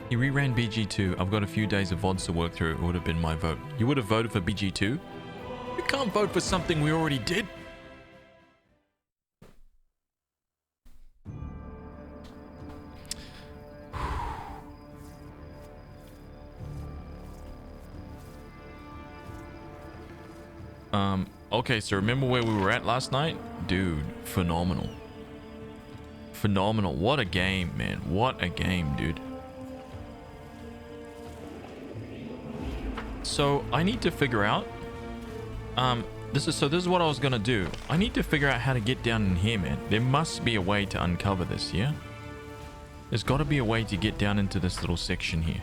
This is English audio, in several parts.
He reran BG2. I've got a few days of VODs to work through. It would have been my vote. You would have voted for BG2? You can't vote for something we already did. Okay, so remember where we were at last night? Dude, phenomenal. Phenomenal. What a game, man. What a game, dude. So, I need to figure out... This is what I was gonna do. I need to figure out how to get down in here, man. There must be a way to uncover this, yeah? There's got to be a way to get down into this little section here.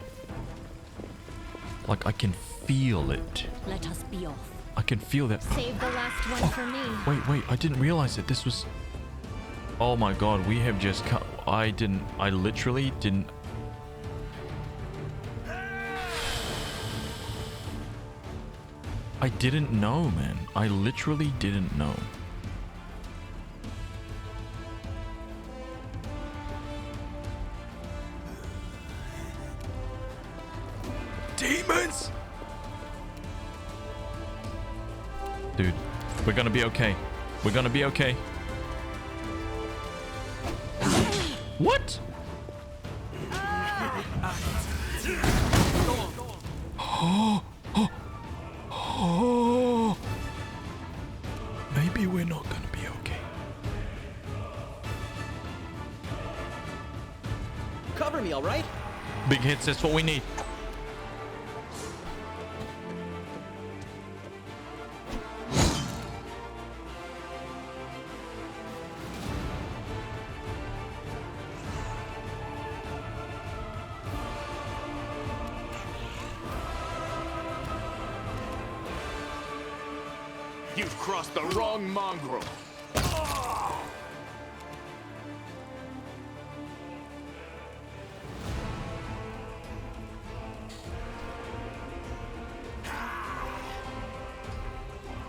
Like, I can feel it. Let us be off. I can feel that. Save the last one for me. Wait, I didn't realize that this was... Oh my god, we have just cut... I literally didn't... I didn't know, man. I literally didn't know. Demons! Dude, we're gonna be okay. We're gonna be okay. What? Oh. Maybe we're not gonna be okay. Cover me, all right? Big hits, that's what we need. You've crossed the wrong mongrel.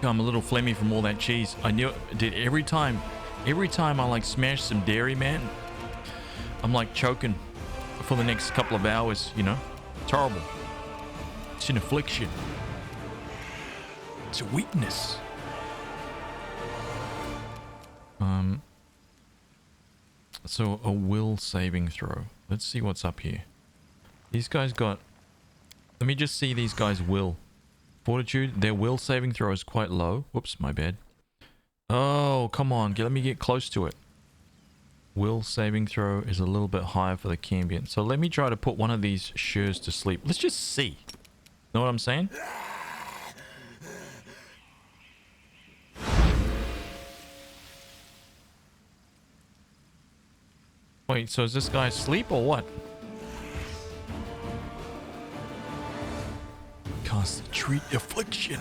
I'm a little phlegmy from all that cheese. I knew it did every time I like smash some dairy, man. I'm like choking for the next couple of hours, you know? It's horrible. It's an affliction. It's a weakness. So a will saving throw. Let's see what's up here. These guys got... Let me just see these guys' will. Fortitude, their will saving throw is quite low. Whoops, my bad. Oh, come on. Let me get close to it. Will saving throw is a little bit higher for the Cambion. So let me try to put one of these shurs to sleep. Let's just see. Know what I'm saying? Wait, so is this guy asleep or what? Cast the treat affliction.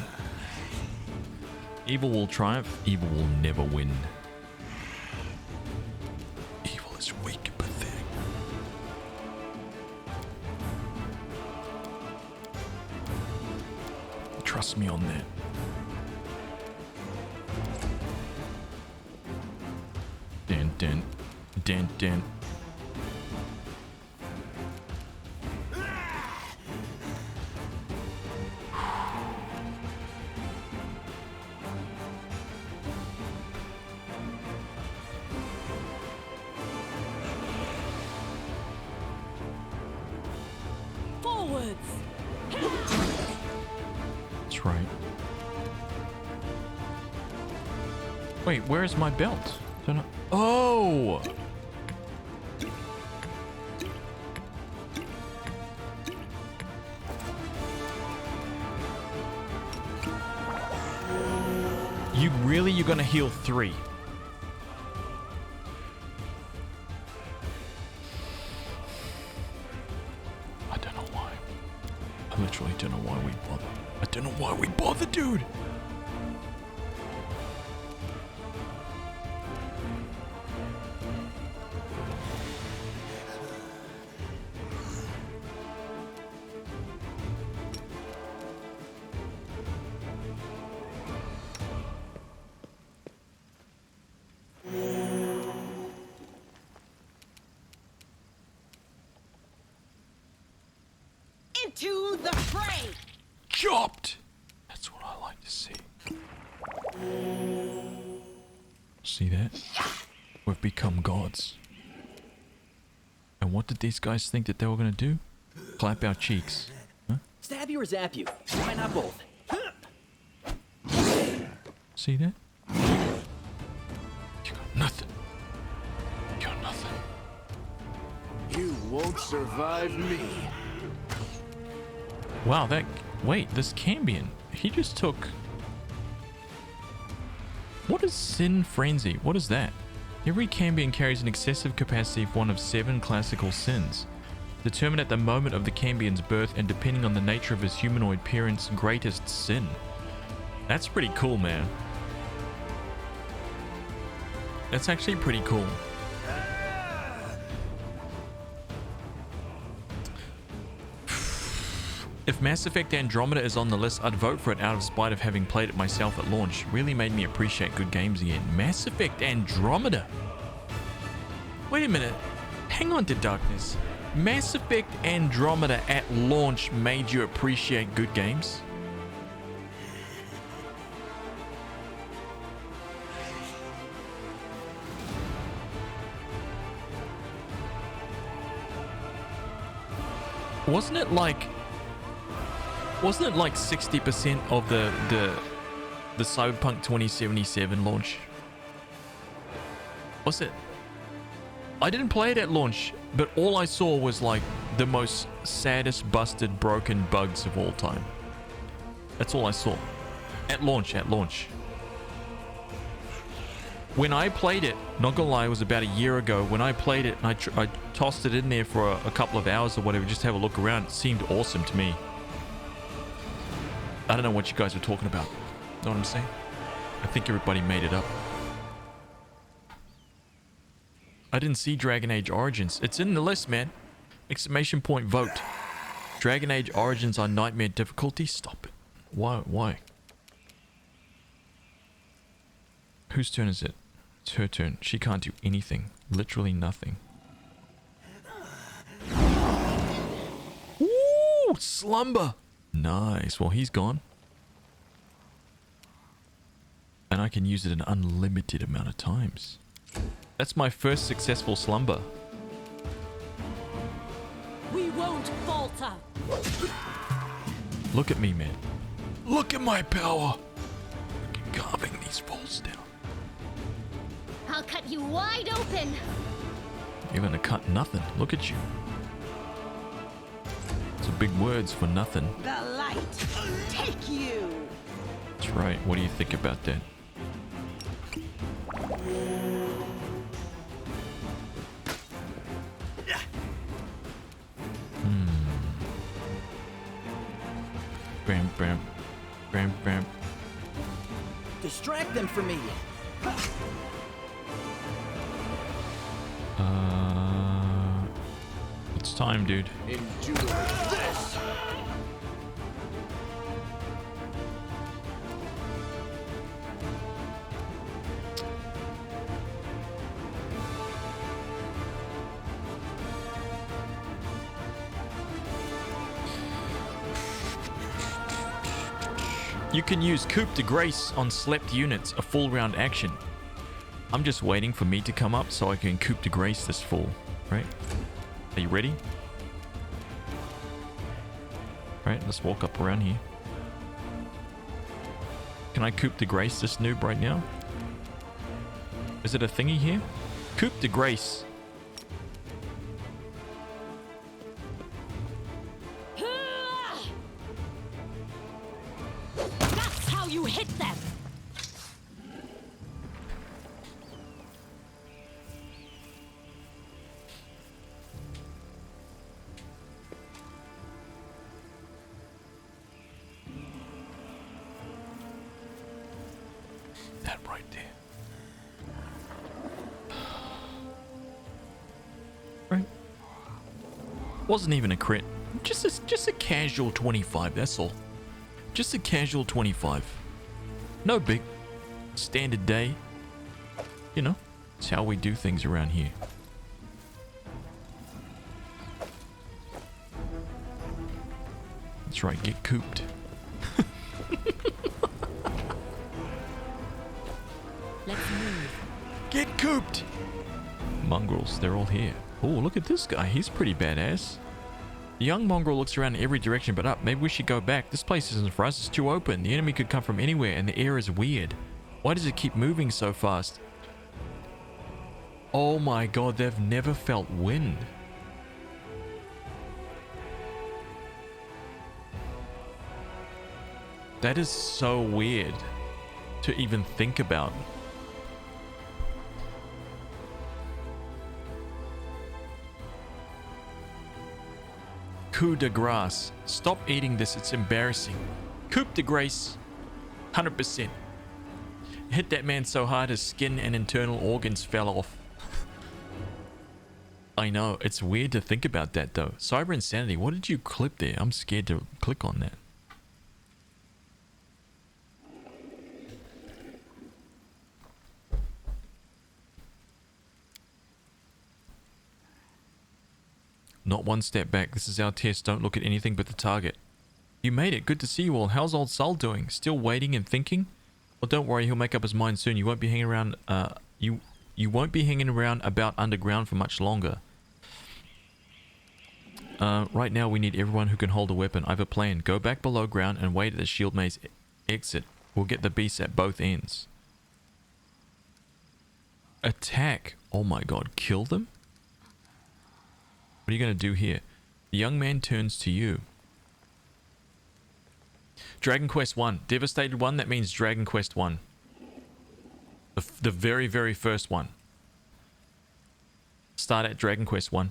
Evil will triumph. Evil will never win. Evil is weak and pathetic. Trust me on that. Dun dun dun dun. That's right. Wait, where's my belt? Don't know. Oh! You're gonna heal 3. I don't know why. I literally don't know why we bother. I don't know why we bother, dude. into the fray. Chopped! That's what I like to see. See that? We've become gods. And what did these guys think that they were going to do? Clap our cheeks. Huh? Stab you or zap you? Why not both? See that? You got nothing. You got nothing. You won't survive me. Wow, that... Wait, this Cambion. He just took... What is Sin Frenzy? What is that? Every Cambion carries an excessive capacity of one of 7 classical sins, determined at the moment of the Cambion's birth and depending on the nature of his humanoid parent's greatest sin. That's pretty cool, man. That's actually pretty cool. If Mass Effect Andromeda is on the list, I'd vote for it out of spite of having played it myself at launch. Really made me appreciate good games again. Mass Effect Andromeda? Wait a minute. Hang on to Darkness. Mass Effect Andromeda at launch made you appreciate good games? Wasn't it like 60% of the Cyberpunk 2077 launch? Was it? I didn't play it at launch, but all I saw was like the most saddest, busted, broken bugs of all time. That's all I saw. At launch. When I played it, not gonna lie, it was about a year ago. When I played it, and I tossed it in there for a couple of hours or whatever, just to have a look around. It seemed awesome to me. I don't know what you guys were talking about. Know what I'm saying? I think everybody made it up. I didn't see Dragon Age Origins. It's in the list, man. Exclamation point vote. Dragon Age Origins on Nightmare difficulty? Stop it. Why? Whose turn is it? It's her turn. She can't do anything. Literally nothing. Ooh, slumber. Nice. Well, he's gone. And I can use it an unlimited amount of times. That's my first successful slumber. We won't falter. Look at me, man. Look at my power. Fucking carving these fools down. I'll cut you wide open. You're gonna cut nothing. Look at you. It's a big words for nothing. The light take you. That's right. What do you think about that? Bam, bam, bam, bam. Distract them from me. It's time, dude. Endure this. You can use Coup de Grace on slept units, a full round action. I'm just waiting for me to come up so I can Coup de Grace this fool, right? Are you ready? Right, let's walk up around here. Can I Coup de Grace this noob right now? Is it a thingy here? Coup de Grace. That's how you hit them. That right there. Right. Wasn't even a crit. Just a casual 25, that's all. Just a casual 25. No big. Standard day. You know, it's how we do things around here. That's right, get cooped. Let's move. Get cooped! Mongrels, they're all here. Oh, look at this guy. He's pretty badass. The young mongrel looks around in every direction but up. Maybe we should go back. This place isn't for us. It's too open. The enemy could come from anywhere and the air is weird. Why does it keep moving so fast? Oh my god, they've never felt wind. That is so weird to even think about. Coup de grace. Stop eating this, it's embarrassing. Coup de grace. 100%. Hit that man so hard his skin and internal organs fell off. I know, it's weird to think about that though. Cyber Insanity, what did you clip there? I'm scared to click on that. Not one step back. This is our test. Don't look at anything but the target. You made it. Good to see you all. How's old Sol doing? Still waiting and thinking? Well, don't worry. He'll make up his mind soon. You won't be hanging around. You won't be hanging around about underground for much longer. Right now, we need everyone who can hold a weapon. I have a plan. Go back below ground and wait at the shield maze exit. We'll get the beasts at both ends. Attack. Oh my god. Kill them? What are you going to do here? The young man turns to you. Dragon Quest 1. Devastated 1, that means Dragon Quest 1. The very, very first one. Start at Dragon Quest 1.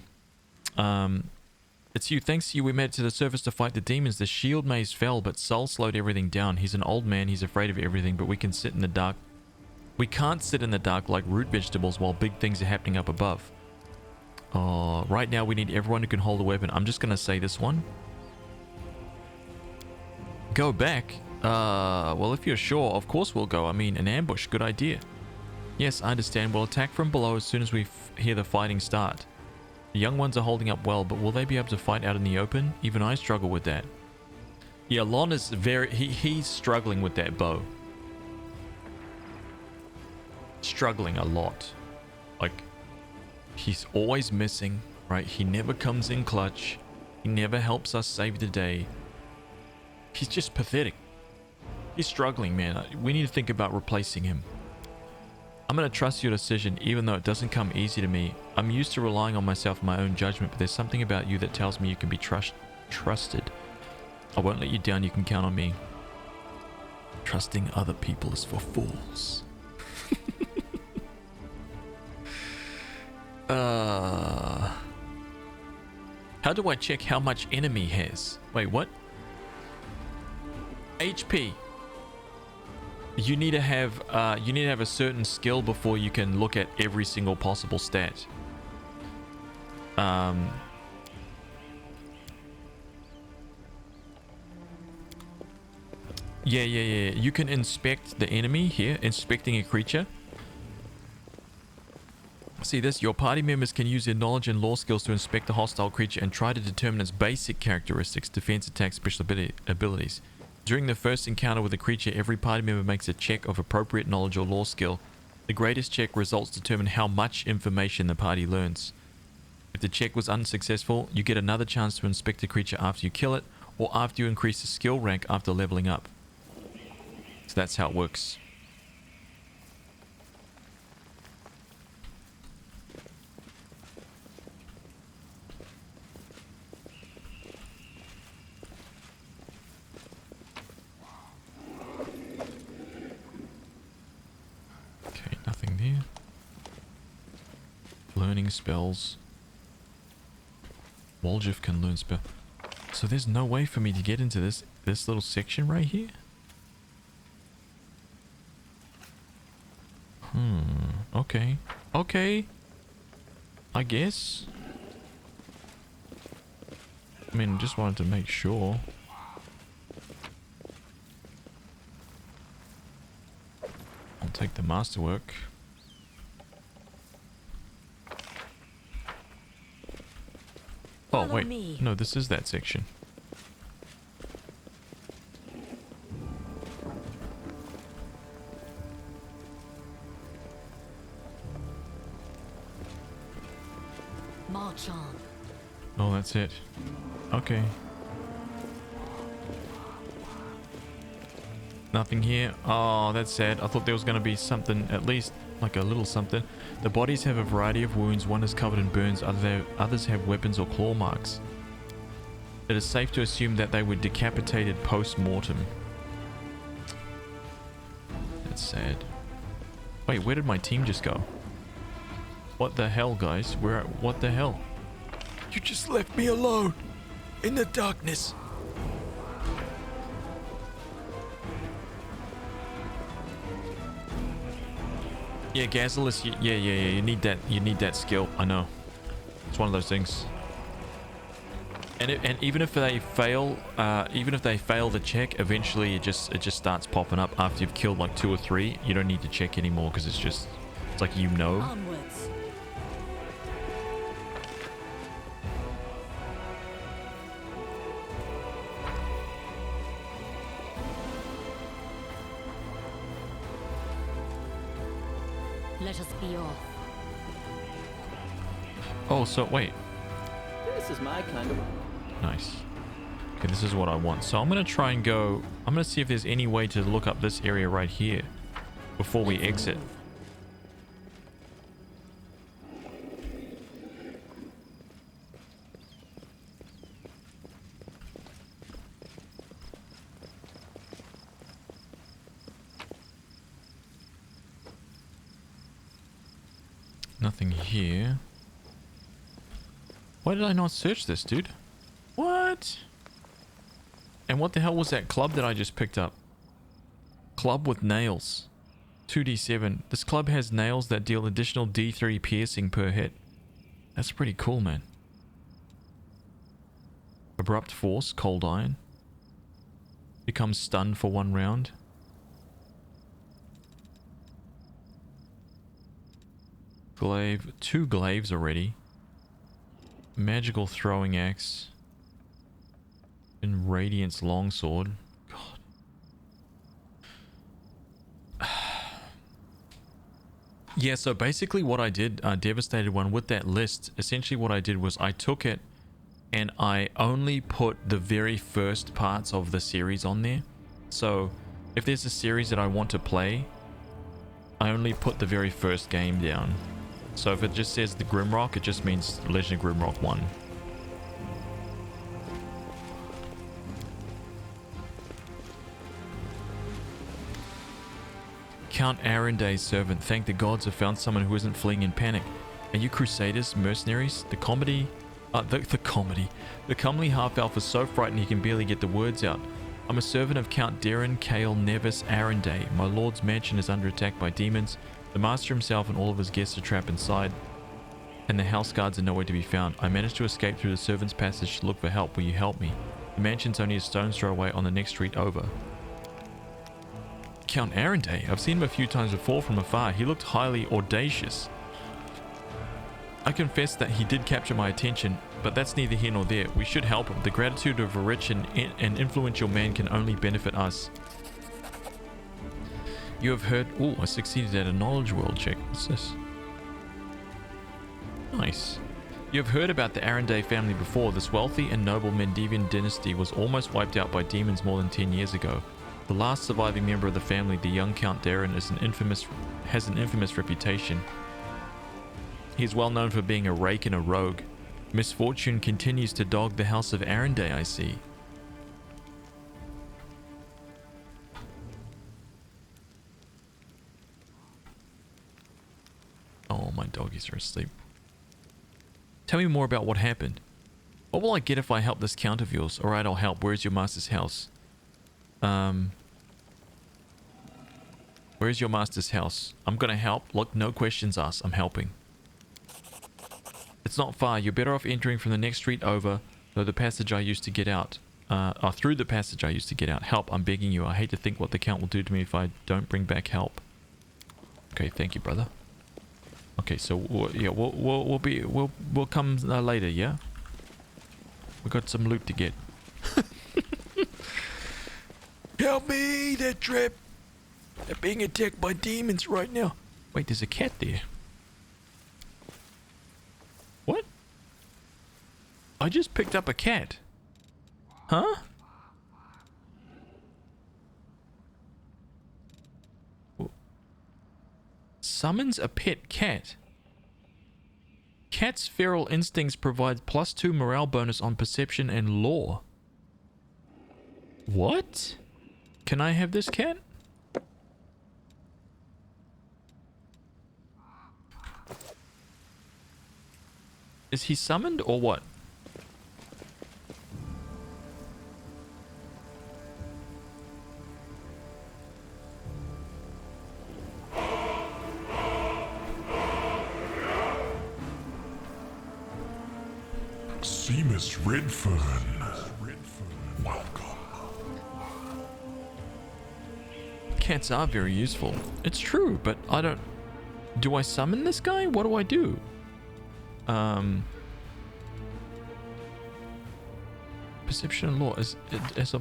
It's you. Thanks to you, we made it to the surface to fight the demons. The shield maze fell, but Sol slowed everything down. He's an old man. He's afraid of everything, but we can sit in the dark. We can't sit in the dark like root vegetables while big things are happening up above. Right now we need everyone who can hold a weapon. I'm just gonna say this one. Go back? Well, if you're sure, of course we'll go. I mean, an ambush, good idea. Yes, I understand. We'll attack from below as soon as we hear the fighting start. The young ones are holding up well, but will they be able to fight out in the open? Even I struggle with that. Yeah, Lon is he's struggling with that bow. Struggling a lot. Like, he's always missing, right? He never comes in clutch. He never helps us save the day. He's just pathetic. He's struggling, man. We need to think about replacing him. I'm going to trust your decision, even though it doesn't come easy to me. I'm used to relying on myself and my own judgment, but there's something about you that tells me you can be trusted. I won't let you down. You can count on me. Trusting other people is for fools. How do I check how much enemy has? Wait, what? HP. You need to have a certain skill before you can look at every single possible stat. Yeah. You can inspect the enemy here, inspecting a creature. See this? Your party members can use their knowledge and lore skills to inspect the hostile creature and try to determine its basic characteristics, defense, attack, special abilities. During the first encounter with a creature, every party member makes a check of appropriate knowledge or lore skill. The greatest check results determine how much information the party learns. If the check was unsuccessful, you get another chance to inspect the creature after you kill it, or after you increase the skill rank after leveling up. So that's how it works. Nothing there. Learning spells. Waljif can learn spell. So there's no way for me to get into this little section right here? Okay. Okay. I guess. I mean, just wanted to make sure. I'll take the masterwork. Oh, Follow wait. me. No, this is that section. March on. Oh, that's it. Okay. Nothing here. Oh, that's sad. I thought there was going to be something, at least like a little something. The bodies have a variety of wounds. One is covered in burns. Others have weapons or claw marks. It is safe to assume that they were decapitated post-mortem. That's sad. Wait, where did my team just go? What the hell, guys? What the hell? You just left me alone in the darkness. Yeah, Gazilus, yeah, you need that skill. I know. It's one of those things. And even if they fail, the check, eventually it just starts popping up after you've killed like 2 or 3. You don't need to check anymore because it's like you know. Onwards. Let us be off. Oh, so wait. This is my kind of... Nice. Okay, this is what I want. So I'm going to try and go... I'm going to see if there's any way to look up this area right here before we exit. Nothing here. Why did I not search this, dude? What? And what the hell was that club that I just picked up? Club with nails. 2d7. This club has nails that deal additional d3 piercing per hit. That's pretty cool, man. Abrupt force, cold iron. Becomes stunned for 1 round. Glaive. 2 glaives already. Magical throwing axe. And Radiance longsword. God. Yeah, so basically what I did, Devastated One, with that list, essentially what I did was I took it and I only put the very first parts of the series on there. So if there's a series that I want to play, I only put the very first game down. So if it just says the Grimrock, it just means Legend of Grimrock 1. Count Arenday's servant. Thank the gods have found someone who isn't fleeing in panic. Are you crusaders, mercenaries? The comedy... the comedy. The comely half-elf is so frightened he can barely get the words out. I'm a servant of Count Darren Cale Nevis Arenday. My lord's mansion is under attack by demons. The master himself and all of his guests are trapped inside, and the house guards are nowhere to be found. I managed to escape through the servants' passage to look for help. Will you help me? The mansion's only a stone's throw away on the next street over. Count Arenday? I've seen him a few times before from afar. He looked highly audacious. I confess that he did capture my attention, but that's neither here nor there. We should help him. The gratitude of a rich and influential man can only benefit us. You have heard... Oh, I succeeded at a knowledge world check. What's this? Nice. You have heard about the Arenday family before. This wealthy and noble Mendevian dynasty was almost wiped out by demons more than 10 years ago. The last surviving member of the family, the young Count Darren, has an infamous reputation. He is well known for being a rake and a rogue. Misfortune continues to dog the house of Arenday, I see. Oh, my doggies are asleep. Tell me more about what happened. What will I get if I help this count of yours? Alright, I'll help. Where's your master's house? Where's your master's house? I'm gonna help. Look, no questions asked. I'm helping. It's not far. You're better off entering from the next street over, though the passage I used to get out. Through the passage I used to get out. Help, I'm begging you. I hate to think what the count will do to me if I don't bring back help. Okay, thank you, brother. Okay, so yeah, we'll come later, yeah? We got some loot to get. Help me! They're trapped. They're being attacked by demons right now. Wait, there's a cat there. What? I just picked up a cat. Huh? Summons a pet cat. Cat's feral instincts provide +2 morale bonus on perception and lore. What? Can I have this cat? Is he summoned or what? Seamus Redfern. Welcome. Cats are very useful. It's true, but I don't... Do I summon this guy? What do I do? Perception and lore.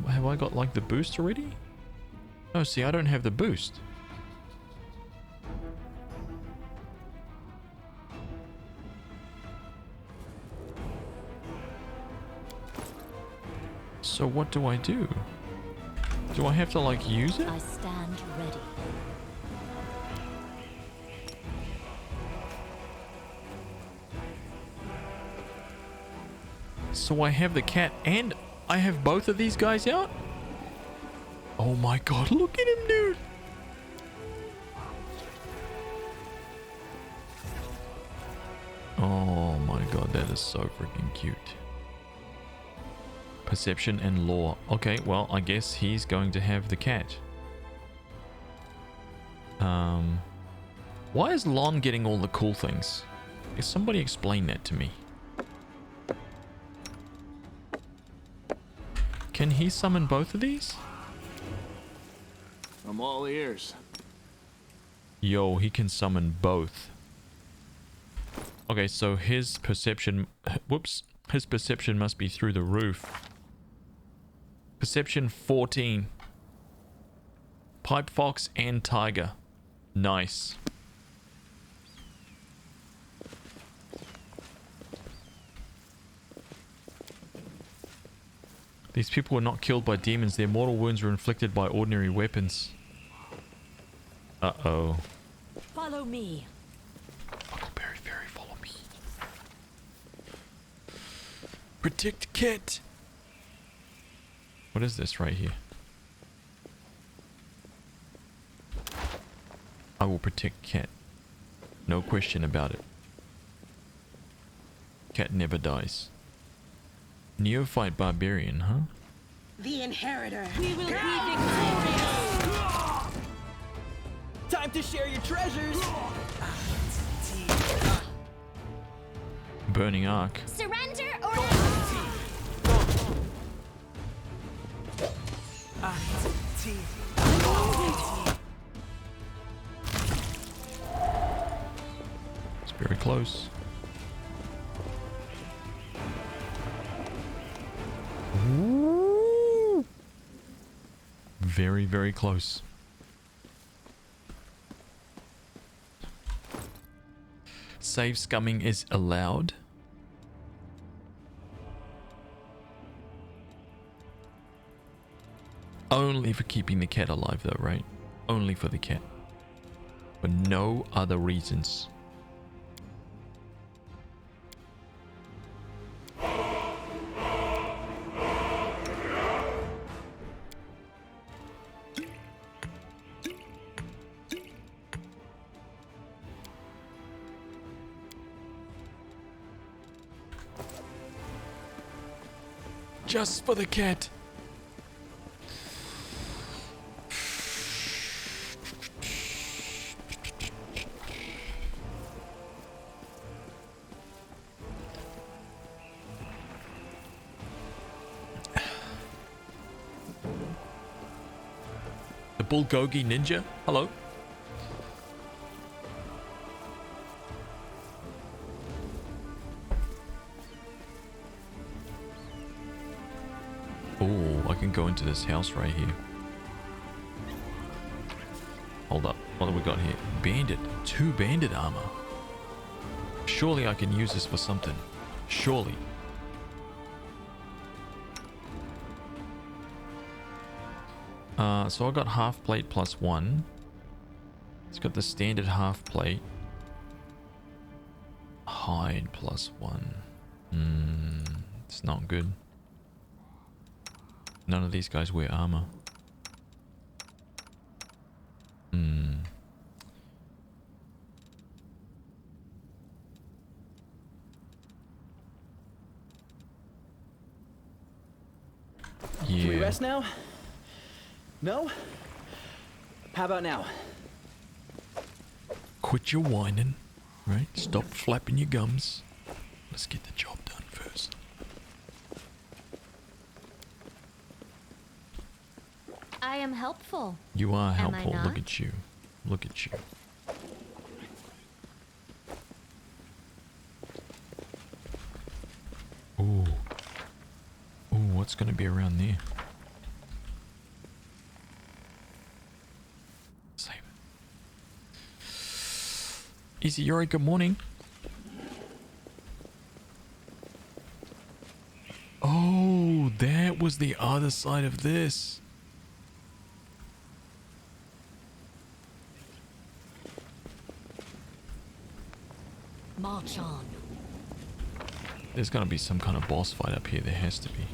Have I got like the boost already? Oh, see, I don't have the boost. So what do I do? Do I have to like use it? I stand ready. So I have the cat and I have both of these guys out? Oh my god, look at him, dude! Oh my god, that is so freaking cute. Perception and lore. Okay, well, I guess he's going to have the cat. Why is Lon getting all the cool things? Can somebody explain that to me? Can he summon both of these? I'm all ears. Yo, he can summon both. Okay, so his perception... Whoops. His perception must be through the roof. Perception 14. Pipe Fox and Tiger. Nice. These people were not killed by demons. Their mortal wounds were inflicted by ordinary weapons. Uh-oh. Follow me. Huckleberry Fairy, follow me. Protect Cat. What is this right here? I will protect Cat. No question about it. Cat never dies. Neophyte Barbarian, huh? The Inheritor. We will be victorious. Time to share your treasures. Burning Arc. Surrender or It's very close. Ooh. Very, very close. Save scumming is allowed. Only for keeping the cat alive though, right? Only for the cat. For no other reasons. Just for the cat. The Bulgogi Ninja. Hello. Oh, I can go into this house right here. Hold up. What do we got here? Bandit. 2 bandit armor. Surely I can use this for something. Surely. So I got half plate plus 1. It's got the standard half plate. Hide plus 1. It's not good. None of these guys wear armor. Can we Yeah. rest now? No? How about now? Quit your whining, right? Stop flapping your gums. Let's get the job done first. I am helpful. You are Am I helpful. Look not? at you. Look at you. Ooh. Ooh, what's gonna be around there? Save it. Easy Yuri, good morning. Oh, that was the other side of this. March on. There's gonna be some kind of boss fight up here. There has to be.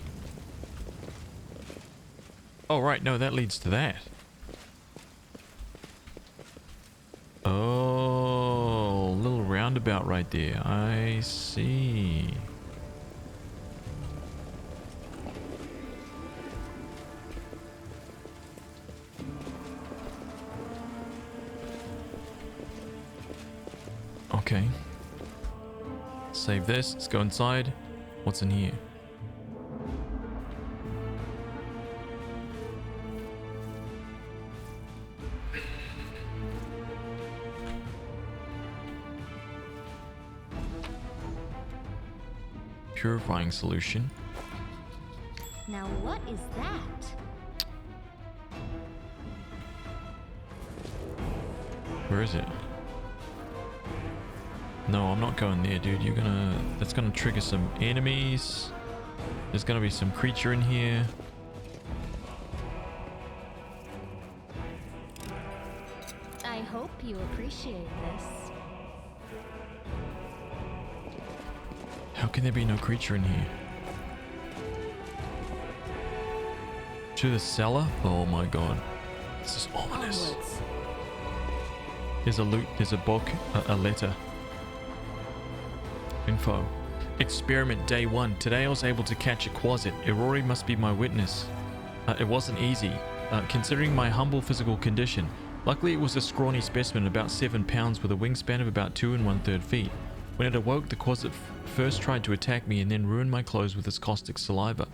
Oh, right. No, that leads to that. Oh, little roundabout right there. I see. Okay. Save this. Let's go inside. What's in here? Purifying solution. Now what is that? Where is it? No, I'm not going there, dude. That's gonna trigger some enemies. There's gonna be some creature in here. I hope you appreciate this. How can there be no creature in here? To the cellar? Oh my god. This is ominous. Onwards. There's a loot, there's a book, a letter. Info. Experiment day 1. Today I was able to catch a quasit. Aurori must be my witness. It wasn't easy, considering my humble physical condition. Luckily it was a scrawny specimen about 7 pounds with a wingspan of about 2 1/3 feet. When it awoke, the quasit first tried to attack me and then ruined my clothes with its caustic saliva.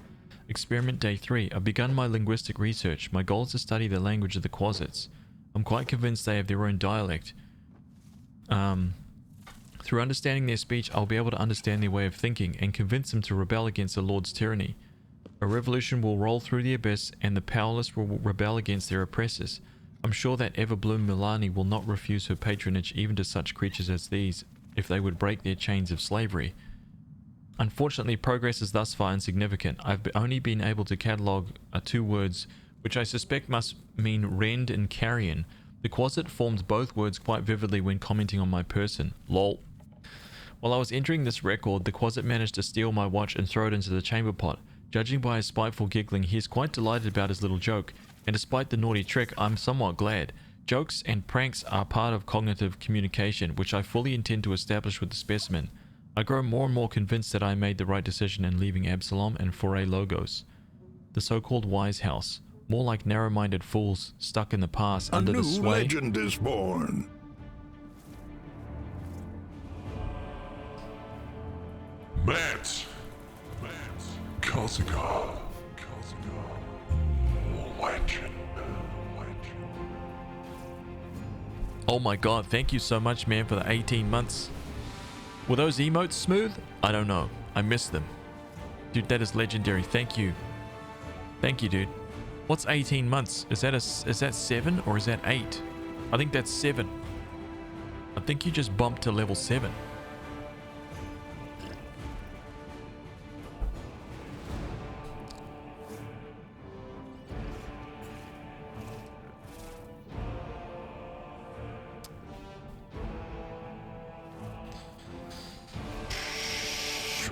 Experiment day 3. I've begun my linguistic research. My goal is to study the language of the quasits. I'm quite convinced they have their own dialect. Through understanding their speech, I'll be able to understand their way of thinking and convince them to rebel against the Lord's tyranny. A revolution will roll through the abyss and the powerless will rebel against their oppressors. I'm sure that Everbloom Milani will not refuse her patronage even to such creatures as these if they would break their chains of slavery. Unfortunately, progress is thus far insignificant. I've only been able to catalogue 2 words, which I suspect must mean rend and carrion. The quasit formed both words quite vividly when commenting on my person. Lol. While I was entering this record, the quasit managed to steal my watch and throw it into the chamber pot. Judging by his spiteful giggling, he is quite delighted about his little joke, and despite the naughty trick, I'm somewhat glad. Jokes and pranks are part of cognitive communication, which I fully intend to establish with the specimen. I grow more and more convinced that I made the right decision in leaving Absalom and Foray Logos. The so-called wise house, more like narrow-minded fools stuck in the past under the sway... A new legend is born. Matt. Korsika. Legend. Oh my god, thank you so much, man, for the 18 months. Were those emotes smooth? I don't know. I missed them. Dude, that is legendary. Thank you. Thank you, dude. What's 18 months? Is that 7 or is that 8? I think that's 7. I think you just bumped to level 7.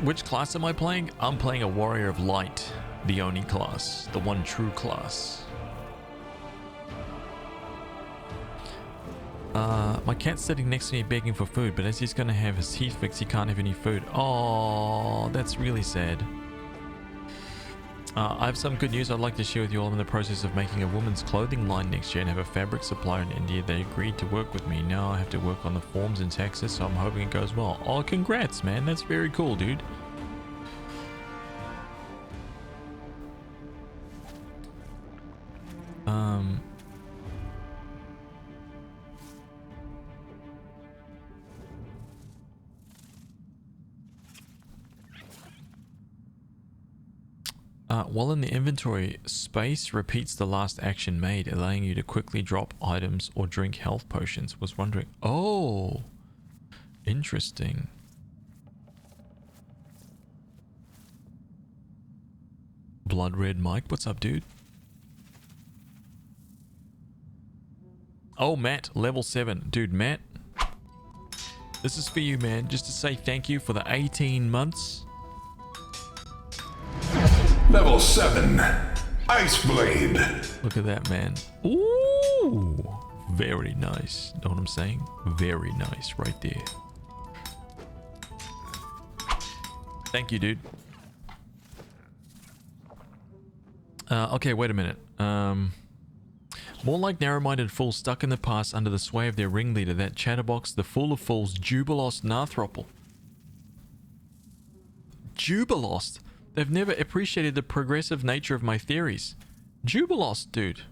Which class am I playing? I'm playing a Warrior of Light, the Oni class, the one true class. My cat's sitting next to me begging for food, but as he's gonna have his teeth fixed, he can't have any food. Oh, that's really sad. I have some good news I'd like to share with you all. I'm in the process of making a woman's clothing line next year and have a fabric supplier in India. They agreed to work with me. Now I have to work on the forms and taxes, so I'm hoping it goes well. Oh, congrats, man. That's very cool, dude. While in the inventory, space repeats the last action made, allowing you to quickly drop items or drink health potions. Was wondering... Oh! Interesting. Blood Red Mike, what's up, dude? Oh, Matt, level 7. Dude, Matt, this is for you, man. Just to say thank you for the 18 months. Level 7. Ice Blade. Look at that, man. Ooh, very nice. Know what I'm saying? Very nice right there. Thank you, dude. Okay, wait a minute. More like narrow-minded fools stuck in the past under the sway of their ringleader, that chatterbox, the fool of fools, Jubilost Narthropple. Jubilost? They've never appreciated the progressive nature of my theories. Jubilost, dude.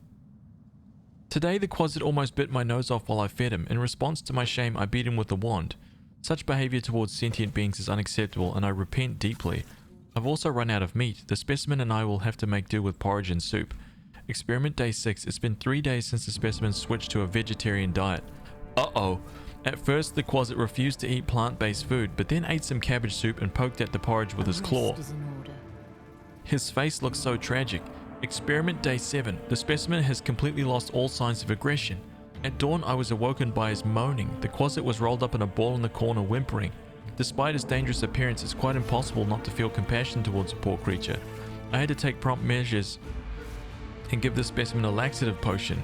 Today the Quasit almost bit my nose off while I fed him. In response to my shame, I beat him with a wand. Such behavior towards sentient beings is unacceptable, and I repent deeply. I've also run out of meat. The specimen and I will have to make do with porridge and soup. Experiment day 6. It's been 3 days since the specimen switched to a vegetarian diet. Uh-oh. At first, the Quasit refused to eat plant-based food, but then ate some cabbage soup and poked at the porridge with his claw. His face looks so tragic. Experiment day 7. The specimen has completely lost all signs of aggression. At dawn, I was awoken by his moaning. The Quasit was rolled up in a ball in the corner, whimpering. Despite his dangerous appearance, it's quite impossible not to feel compassion towards a poor creature. I had to take prompt measures and give the specimen a laxative potion.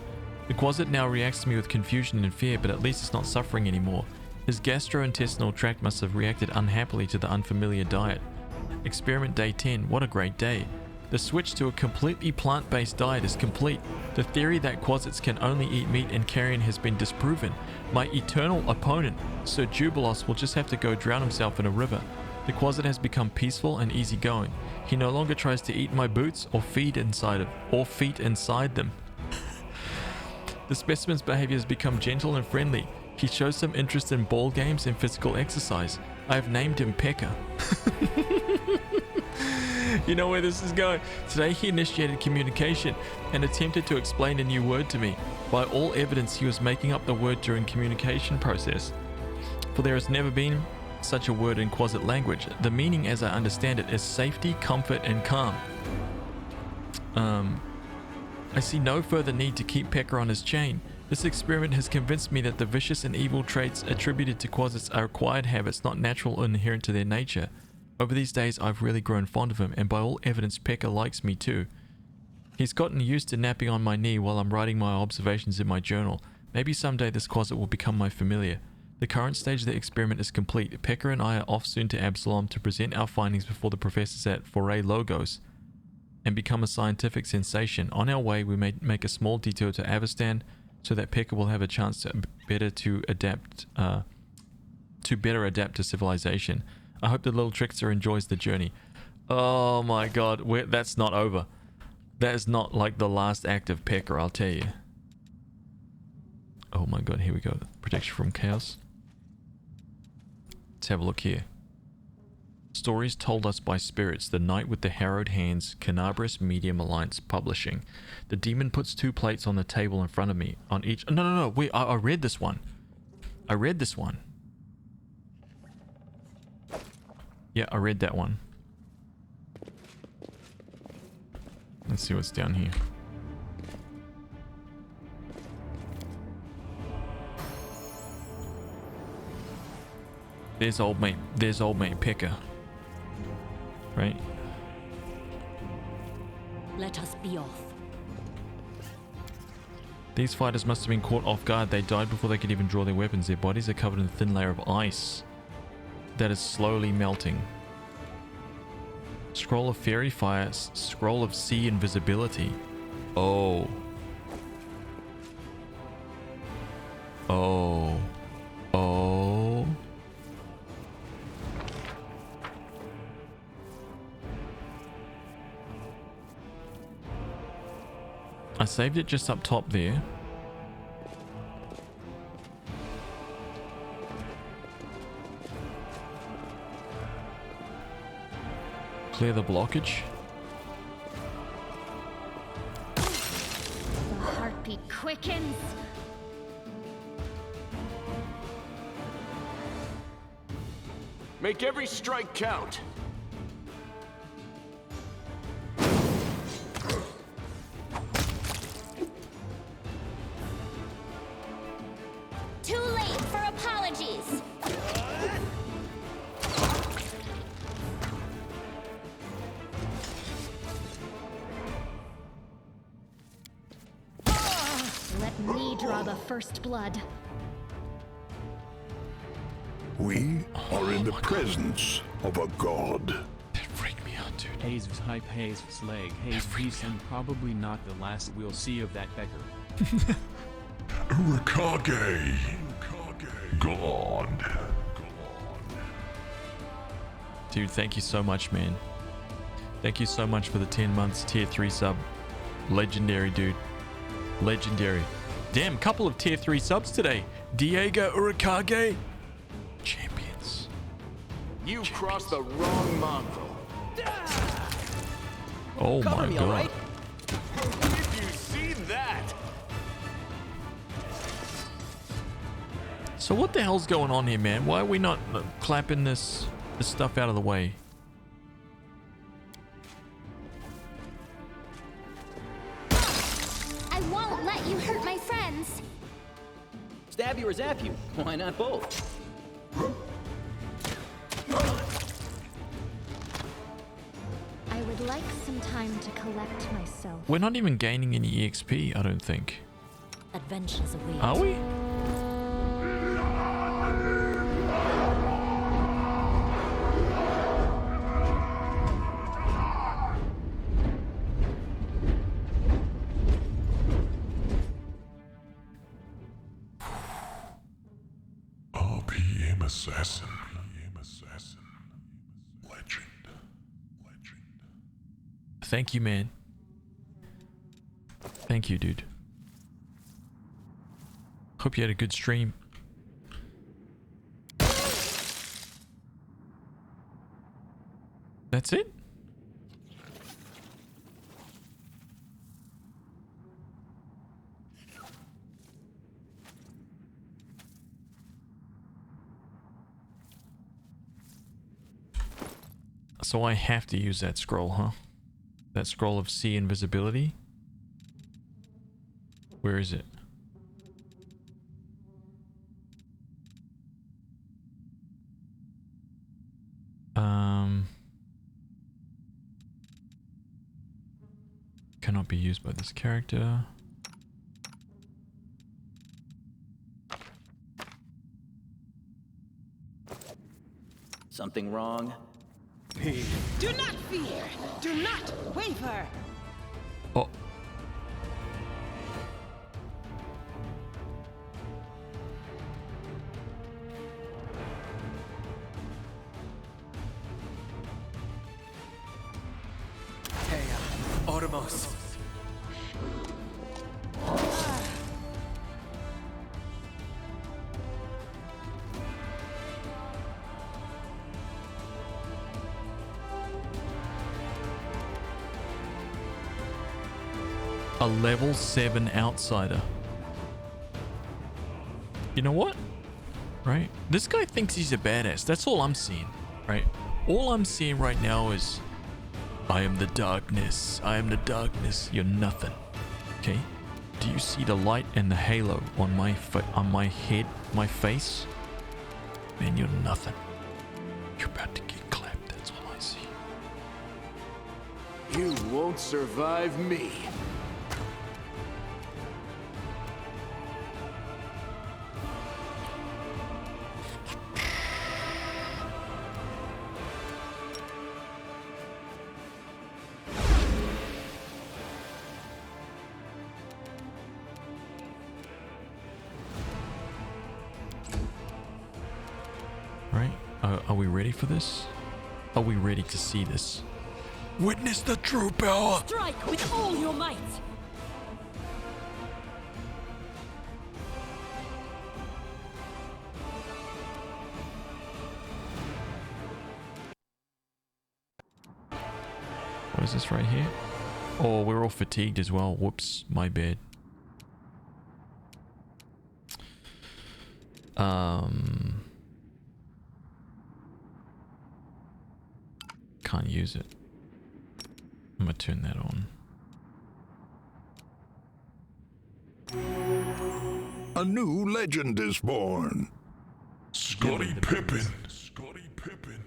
The Quasit now reacts to me with confusion and fear, but at least it's not suffering anymore. His gastrointestinal tract must have reacted unhappily to the unfamiliar diet. Experiment day 10. What a great day. The switch to a completely plant-based diet is complete. The theory that Quasits can only eat meat and carrion has been disproven. My eternal opponent, Sir Jubilos, will just have to go drown himself in a river. The Quasit has become peaceful and easygoing. He no longer tries to eat my boots or feet inside them. The specimen's behavior has become gentle and friendly. He shows some interest in ball games and physical exercise. I have named him Pekka. You know where this is going. Today he initiated communication and attempted to explain a new word to me. By all evidence, he was making up the word during communication process. For there has never been such a word in Quasit language. The meaning, as I understand it, is safety, comfort, and calm. I see no further need to keep Pekka on his chain. This experiment has convinced me that the vicious and evil traits attributed to Quasits are acquired habits, not natural or inherent to their nature. Over these days, I've really grown fond of him, and by all evidence, Pekka likes me too. He's gotten used to napping on my knee while I'm writing my observations in my journal. Maybe someday this Quasit will become my familiar. The current stage of the experiment is complete. Pekka and I are off soon to Absalom to present our findings before the professors at Foray Logos and become a scientific sensation. On our way, we may make a small detour to Avestan so that Pekka will have a chance to better adapt to civilization. I hope the little trickster enjoys the journey. Oh my god, that's not over. That is not like the last act of Pekka, I'll tell you. Oh my god, here we go. Protection from chaos. Let's have a look here. Stories told us by spirits. The Knight with the Harrowed Hands. Canabris Medium Alliance Publishing. The demon puts 2 plates on the table in front of me. On each... No. Wait, I read this one. Yeah, I read that one. Let's see what's down here. There's old mate Pekka. right? Let us be off. These fighters must have been caught off guard. They died before they could even draw their weapons. Their bodies are covered in a thin layer of ice that is slowly melting. Scroll of fairy fire, scroll of sea invisibility. Oh. Oh. Oh. I saved it just up top there. Clear the blockage. The heartbeat quickens. Make every strike count. Too late for apologies. Let me draw the first blood. We are in the presence of a god. That freaked me out, dude. Hazev's hype, Hazev's leg, Hazev's and probably not the last we'll see of that beggar. Urikage. God. Dude, thank you so much, man. Thank you so much for the 10 months tier 3 sub. Legendary, dude. Legendary. Damn, couple of tier 3 subs today. Diego Urikage. Champions. You crossed the wrong mongrel. Oh Cover my me, god. all right? If you see that, So what the hell's going on here, man? Why are we not clapping this stuff out of the way? I won't let you hurt my friends. Stab you or zap you? Why not both? I would like some time to collect myself. We're not even gaining any EXP, I don't think. Adventures await. Are we? RPM assassin. Legend. Thank you, man. Thank you, dude. Hope you had a good stream. That's it? So I have to use that scroll, huh? That scroll of sea invisibility? Where is it? Cannot be used by this character. Something wrong? Do not fear. Do not waver. Oh. Ormos. A level 7 outsider. You know what? Right? This guy thinks he's a badass. That's all I'm seeing. Right? All I'm seeing right now is I am the darkness. I am the darkness. You're nothing. Okay? Do you see the light and the halo on my head, my face? Man, you're nothing. You're about to get clapped. That's all I see. You won't survive me. Right? Are we ready for this? Are we ready to see this? Witness the true power! Strike with all your might! What is this right here? Oh, we're all fatigued as well. Whoops, my bad. Can't use it. I'm gonna turn that on. A new legend is born. Scottie Pippen. Scottie Pippen.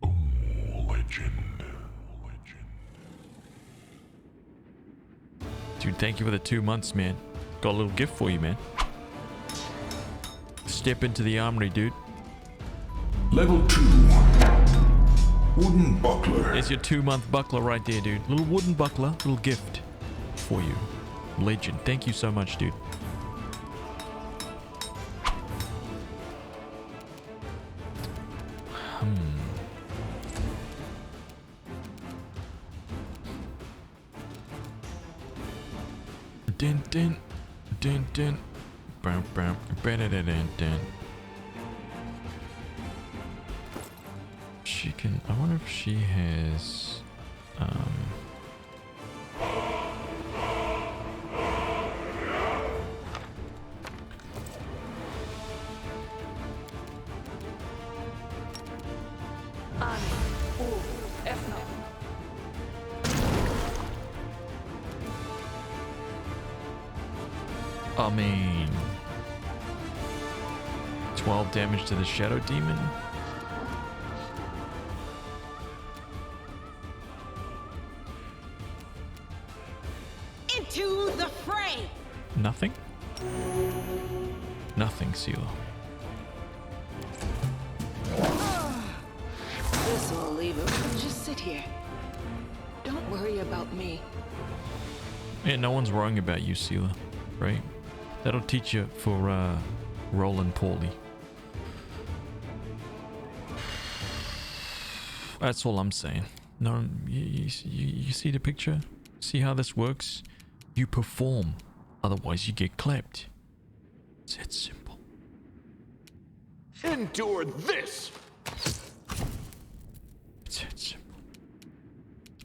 Oh, legend. Dude, thank you for the 2 months, man. Got a little gift for you, man. Step into the armory, dude. Level 2. Wooden buckler. There's your 2-month buckler right there, dude. Little wooden buckler, little gift for you. Legend. Thank you so much, dude. Din din din din. Bam bam. Ba-da-da-din din. She can. I wonder if she has. I mean, 12 damage to the Shadow Demon. Into the fray! Nothing? Nothing, Sealer. This'll leave him. Just sit here. Don't worry about me. Yeah, no one's worrying about you, Sealer, right? That'll teach you for rolling poorly. That's all I'm saying. No, you see the picture? See how this works? You perform, otherwise you get clapped. It's that simple. Endure this! It's that simple.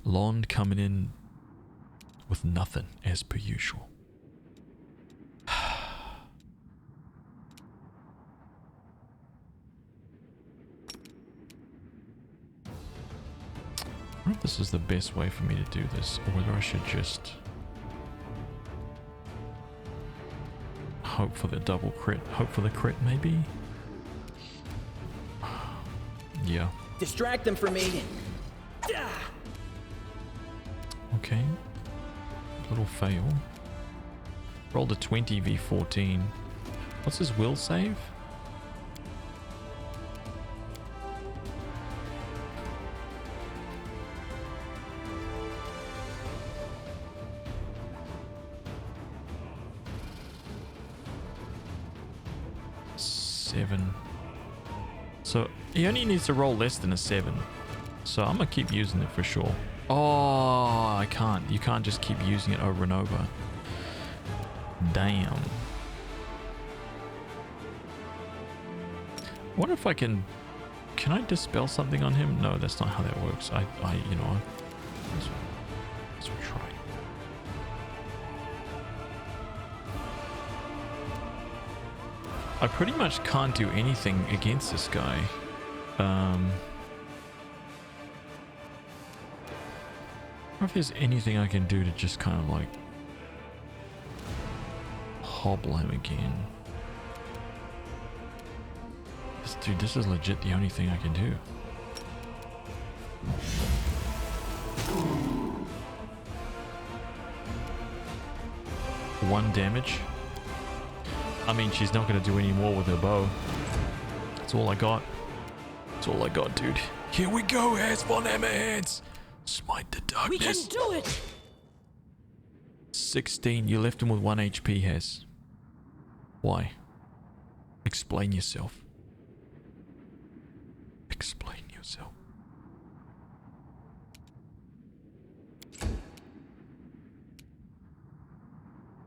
Lon coming in with nothing as per usual. I wonder if this is the best way for me to do this, or whether I should just hope for the double crit. Hope for the crit, maybe? Yeah. Distract them from me. Okay. Little fail. Rolled a 20 v14. What's his will save? So he only needs to roll less than a 7. So I'm gonna keep using it for sure. Oh, I can't. You can't just keep using it over and over. Damn. What if I can I dispel something on him? No, that's not how that works. You know, let's try. I pretty much can't do anything against this guy. I wonder if there's anything I can do to just kind of like hobble him again. Dude, this is legit the only thing I can do. 1 damage. I mean, she's not going to do any more with her bow. That's all I got. That's all I got, dude. Here we go, Haz von Hammerheads. Smite the We can darkness. do it! 16. You left him with 1 HP, Haz. Why? Explain yourself. Explain yourself.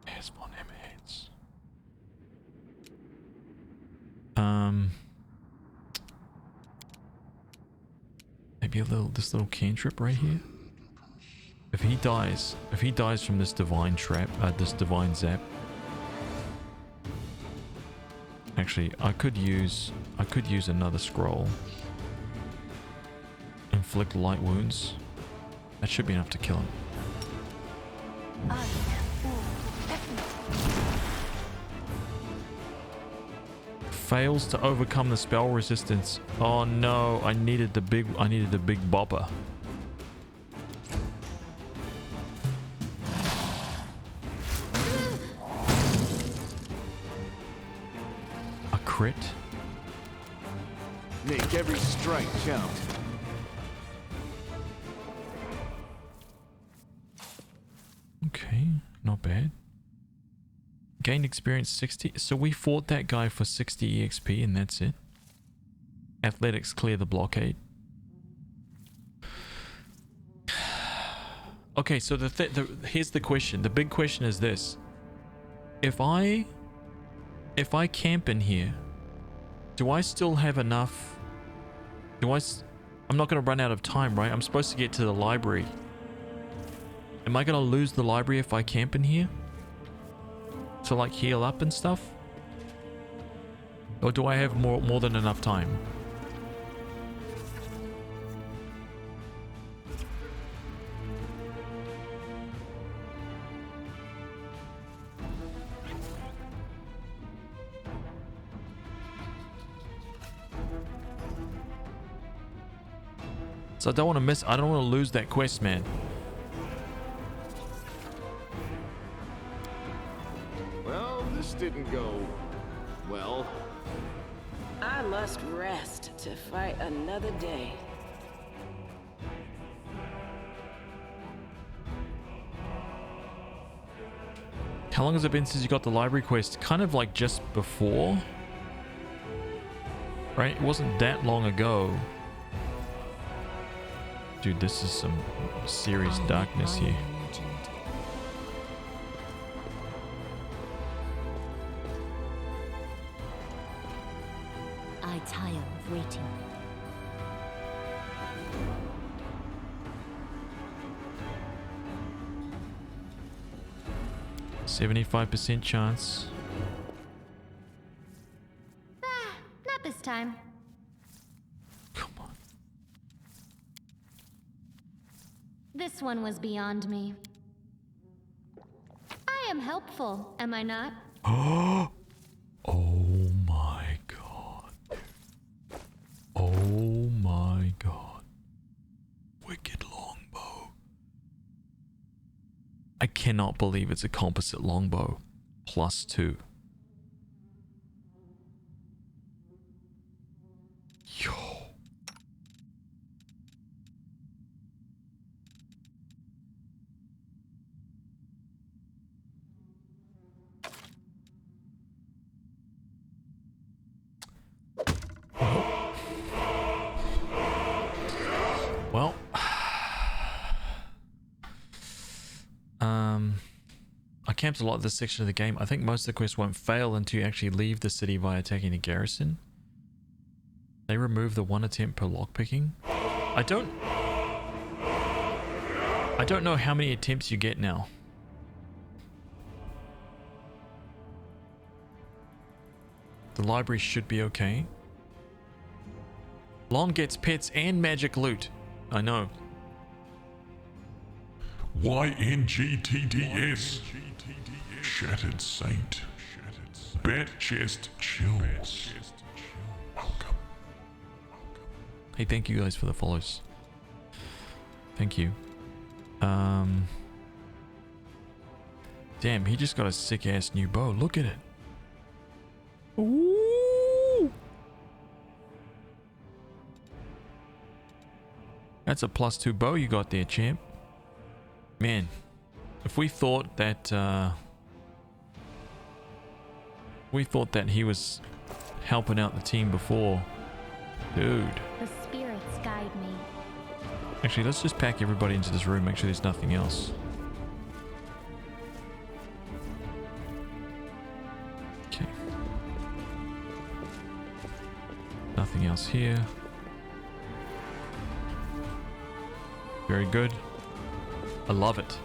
Haz von Hammerheads. Maybe this little cantrip right here. If he dies from this divine trap, this divine zap. Actually, I could use another scroll. Inflict light wounds. That should be enough to kill him. Fails to overcome the spell resistance. Oh no, I needed the big bopper. A crit? Make every strike count. Okay, not bad. Gained experience 60. So we fought that guy for 60 EXP and that's it. Athletics clear the blockade. Okay, so here's the question. The big question is this. If I camp in here, do I still have enough? I'm not going to run out of time, right? I'm supposed to get to the library. Am I going to lose the library if I camp in here? To like heal up and stuff? Or do I have more than enough time? So I don't want to lose that quest, man. Didn't go well. I must rest to fight another day. How long has it been since you got the library quest? Kind of like just before, right? It wasn't that long ago. Dude, this is some serious darkness here. I tire of waiting. %75% chance. Not this time. Come on. This one was beyond me. I am helpful, am I not? Oh my god. Oh my god. Wicked longbow. I cannot believe it's a composite longbow. +2. Yo. Well, I camped a lot of this section of the game. I think most of the quests won't fail until you actually leave the city by attacking a garrison. They remove the 1 attempt per lockpicking. I don't know how many attempts you get now. The library should be okay. Lon gets pets and magic loot. I know. YNGTDS. Shattered Saint. Bat Chest Chills. Welcome. Hey, thank you guys for the follows. Thank you. Damn, he just got a sick ass new bow. Look at it. Ooh. That's a +2 bow you got there, champ. Man, if we thought that he was helping out the team before, dude. The spirits guide me. Actually, let's just pack everybody into this room, make sure there's nothing else. Okay. Nothing else here. Very good. I love it.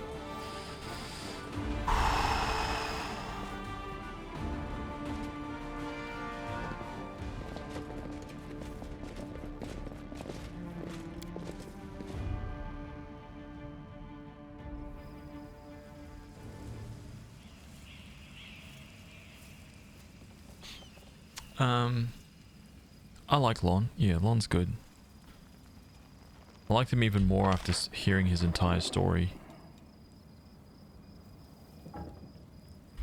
I like Lon. Yeah, Lon's good. I liked him even more after hearing his entire story.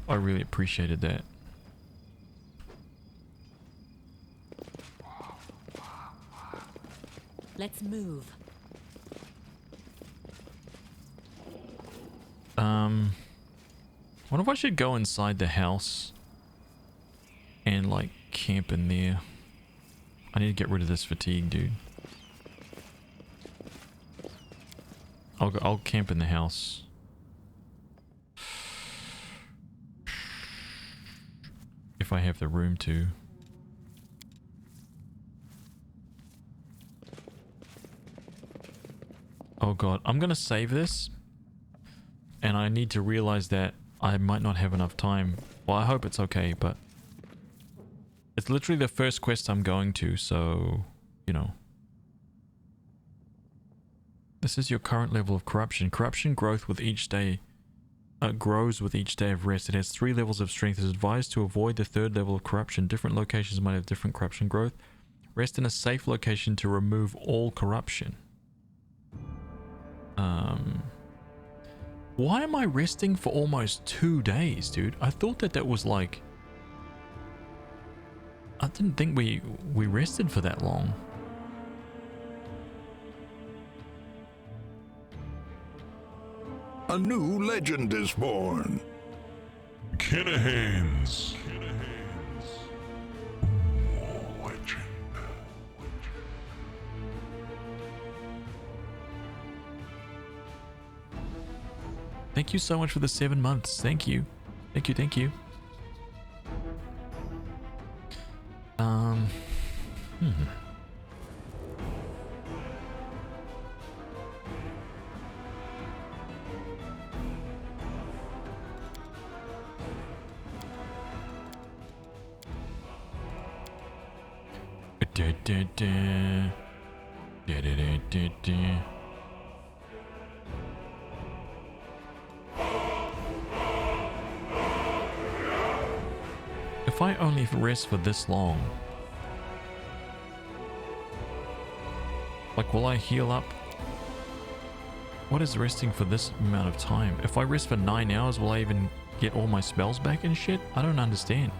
I really appreciated that. Let's move. Wonder if I should go inside the house and like camp in there. I need to get rid of this fatigue, dude. I'll camp in the house. If I have the room to. Oh god, I'm gonna save this. And I need to realize that I might not have enough time. Well, I hope it's okay, but it's literally the first quest I'm going to, so, you know. This is your current level of corruption. Corruption growth with each day grows with each day of rest. It has 3 levels of strength. It is advised to avoid the 3rd level of corruption. Different locations might have different corruption growth. Rest in a safe location to remove all corruption. Why am I resting for almost 2 days, dude? I thought that was like... I didn't think we rested for that long. A new legend is born. Kinahans. Ooh, legend. Thank you so much for the 7 months. Thank you. Thank you, thank you. If I only rest for this long, like, will I heal up? What is resting for this amount of time? If I rest for 9 hours, will I even get all my spells back and shit? I don't understand.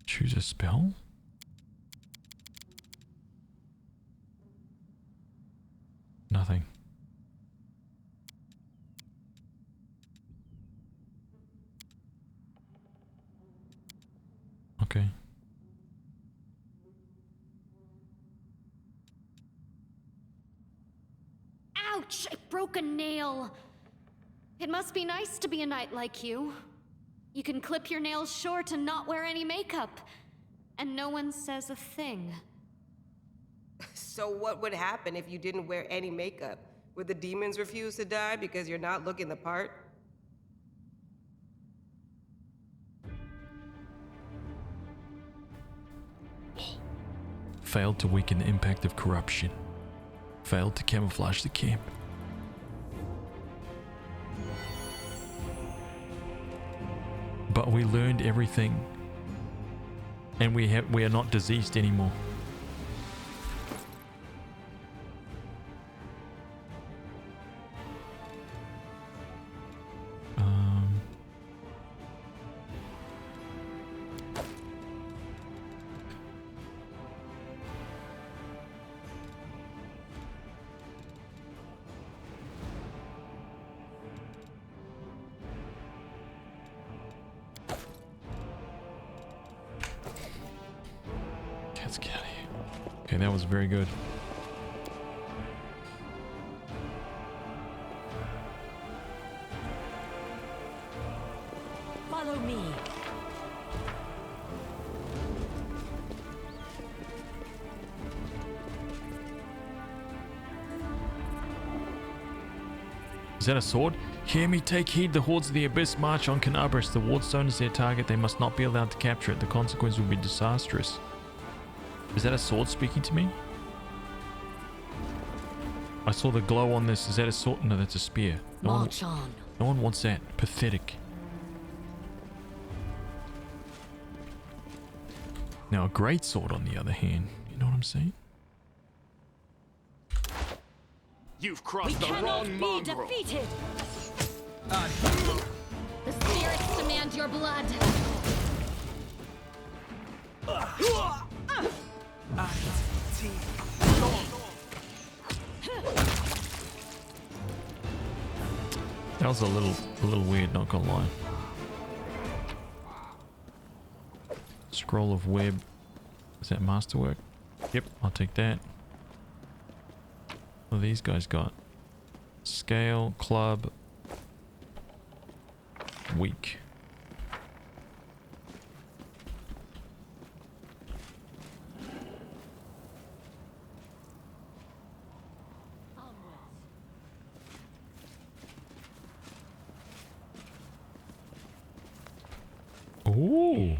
Choose a spell? Nothing. Okay. Ouch! I broke a nail. It must be nice to be a knight like you. You can clip your nails short and not wear any makeup. And no one says a thing. So what would happen if you didn't wear any makeup? Would the demons refuse to die because you're not looking the part? Failed to weaken the impact of corruption. Failed to camouflage the camp. But we learned everything. And we are not diseased anymore. Let's get out of here. Okay, that was very good. Follow me. Is that a sword? Hear me, take heed. The hordes of the abyss march on Canabras. The wardstone is their target. They must not be allowed to capture it. The consequence will be disastrous. Is that a sword speaking to me? I saw the glow on this. Is that a sword? No, that's a spear. March on. No one wants that. Pathetic. Now, a great sword, on the other hand. You know what I'm saying? You've We crossed the cannot wrong be mongrel. defeated. The spirits demand your blood. That was a little weird, not gonna lie. Scroll of web. Is that masterwork? Yep, I'll take that. What have these guys got? Scale, club, weak. Ooh.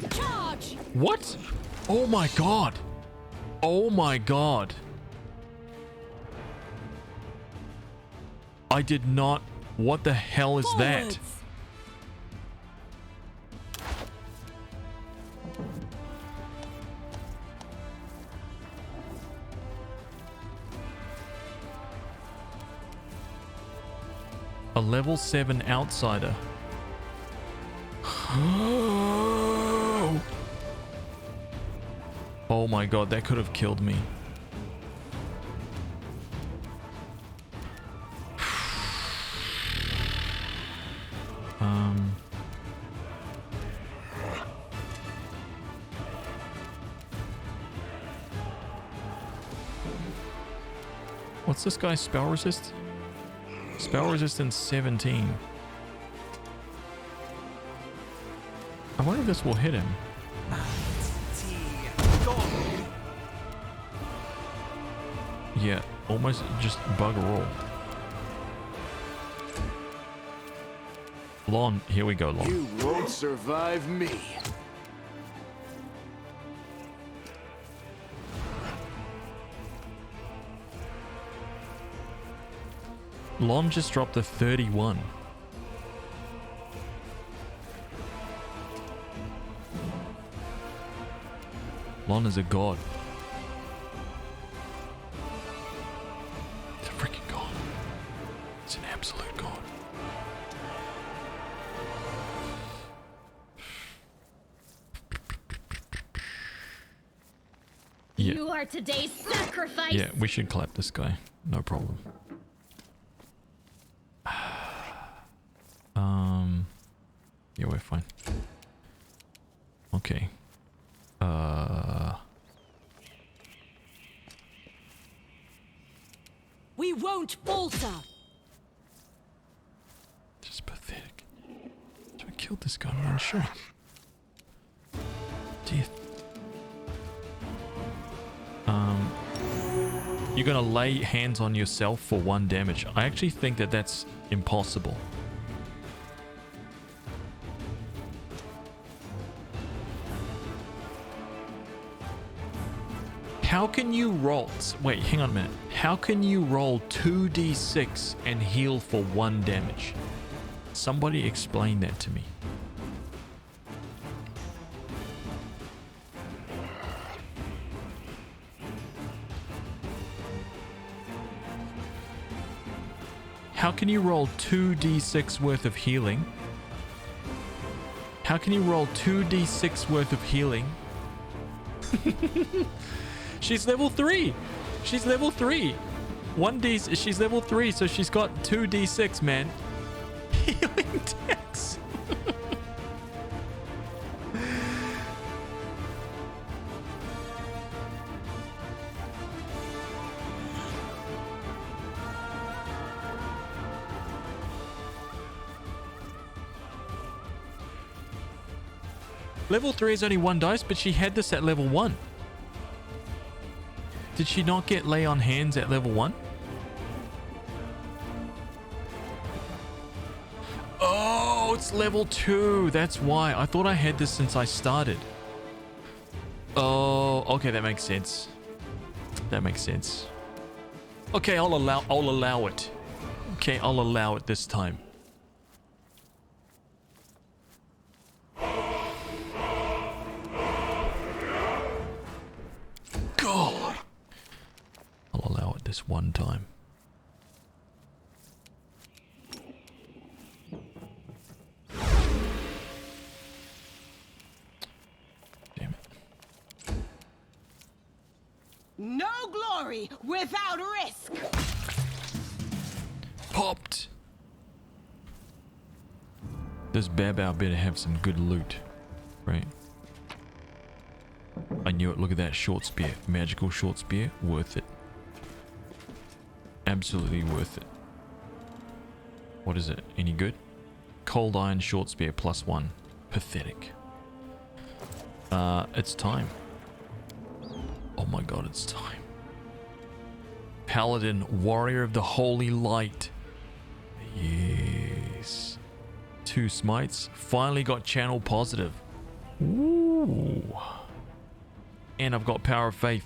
Charge! What? Oh my god. Oh my god. I did not. What the hell is that? Forwards. A level 7 outsider. Oh my god, that could have killed me. What's this guy's spell resist? Spell resistance 17. I wonder if this will hit him. Yeah, almost just bugger all. Lon, here we go, Lon. You won't survive me. Lon just dropped a 31. Lon is a god. It's a freaking god. It's an absolute god. Yeah. You are today's sacrifice. Yeah, we should clap this guy. No problem. Yeah, we're fine. Okay. We won't falter. Just pathetic. So I killed this guy in one shot. Death. You're gonna lay hands on yourself for 1 damage. I actually think that that's impossible. How can you roll... Wait, hang on a minute. How can you roll 2d6 and heal for 1 damage? Somebody explain that to me. How can you roll 2d6 worth of healing? How can you roll 2d6 worth of healing? She's level 3. She's level 3. 1d. She's level 3, so she's got 2d6, man. Healing dex. Level 3 is only 1 dice, but she had this at level 1. Did she not get lay on hands at level 1? Oh, it's level 2. That's why. I thought I had this since I started. Oh, okay, that makes sense. That makes sense. Okay, I'll allow it. Okay, I'll allow it this time. God. I'll allow it this one time. Damn it. No glory without risk. Popped. This Babao better have some good loot, right? I knew it. Look at that short spear. Magical short spear. Worth it. Absolutely worth it. What is it? Any good? Cold iron short spear +1. Pathetic. It's time. Oh my god, it's time. Paladin, warrior of the holy light. Yes. 2 smites. Finally got channel positive. Ooh. And I've got power of faith.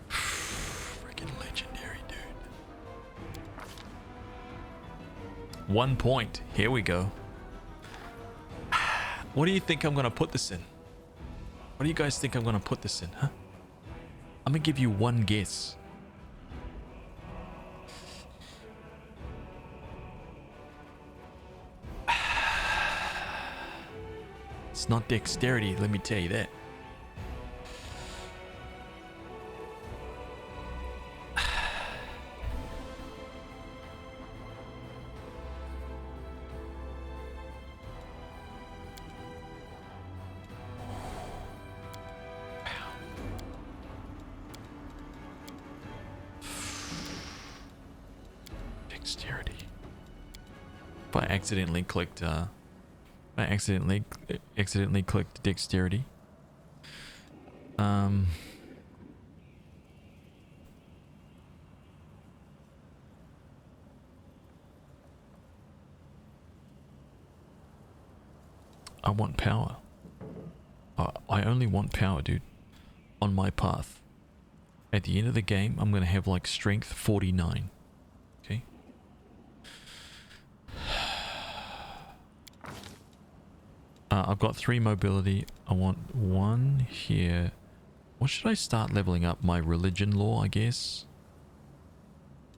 Freaking legendary, dude. 1 point. Here we go. What do you think I'm going to put this in? What do you guys think I'm going to put this in, huh? I'm going to give you one guess. It's not dexterity, let me tell you that. Dexterity. If I accidentally clicked I accidentally clicked dexterity. I want power. I only want power, dude. On my path. At the end of the game, I'm gonna have like strength 49. Okay. I've got 3 mobility. I want 1 here. What should I start leveling up? My religion law, I guess.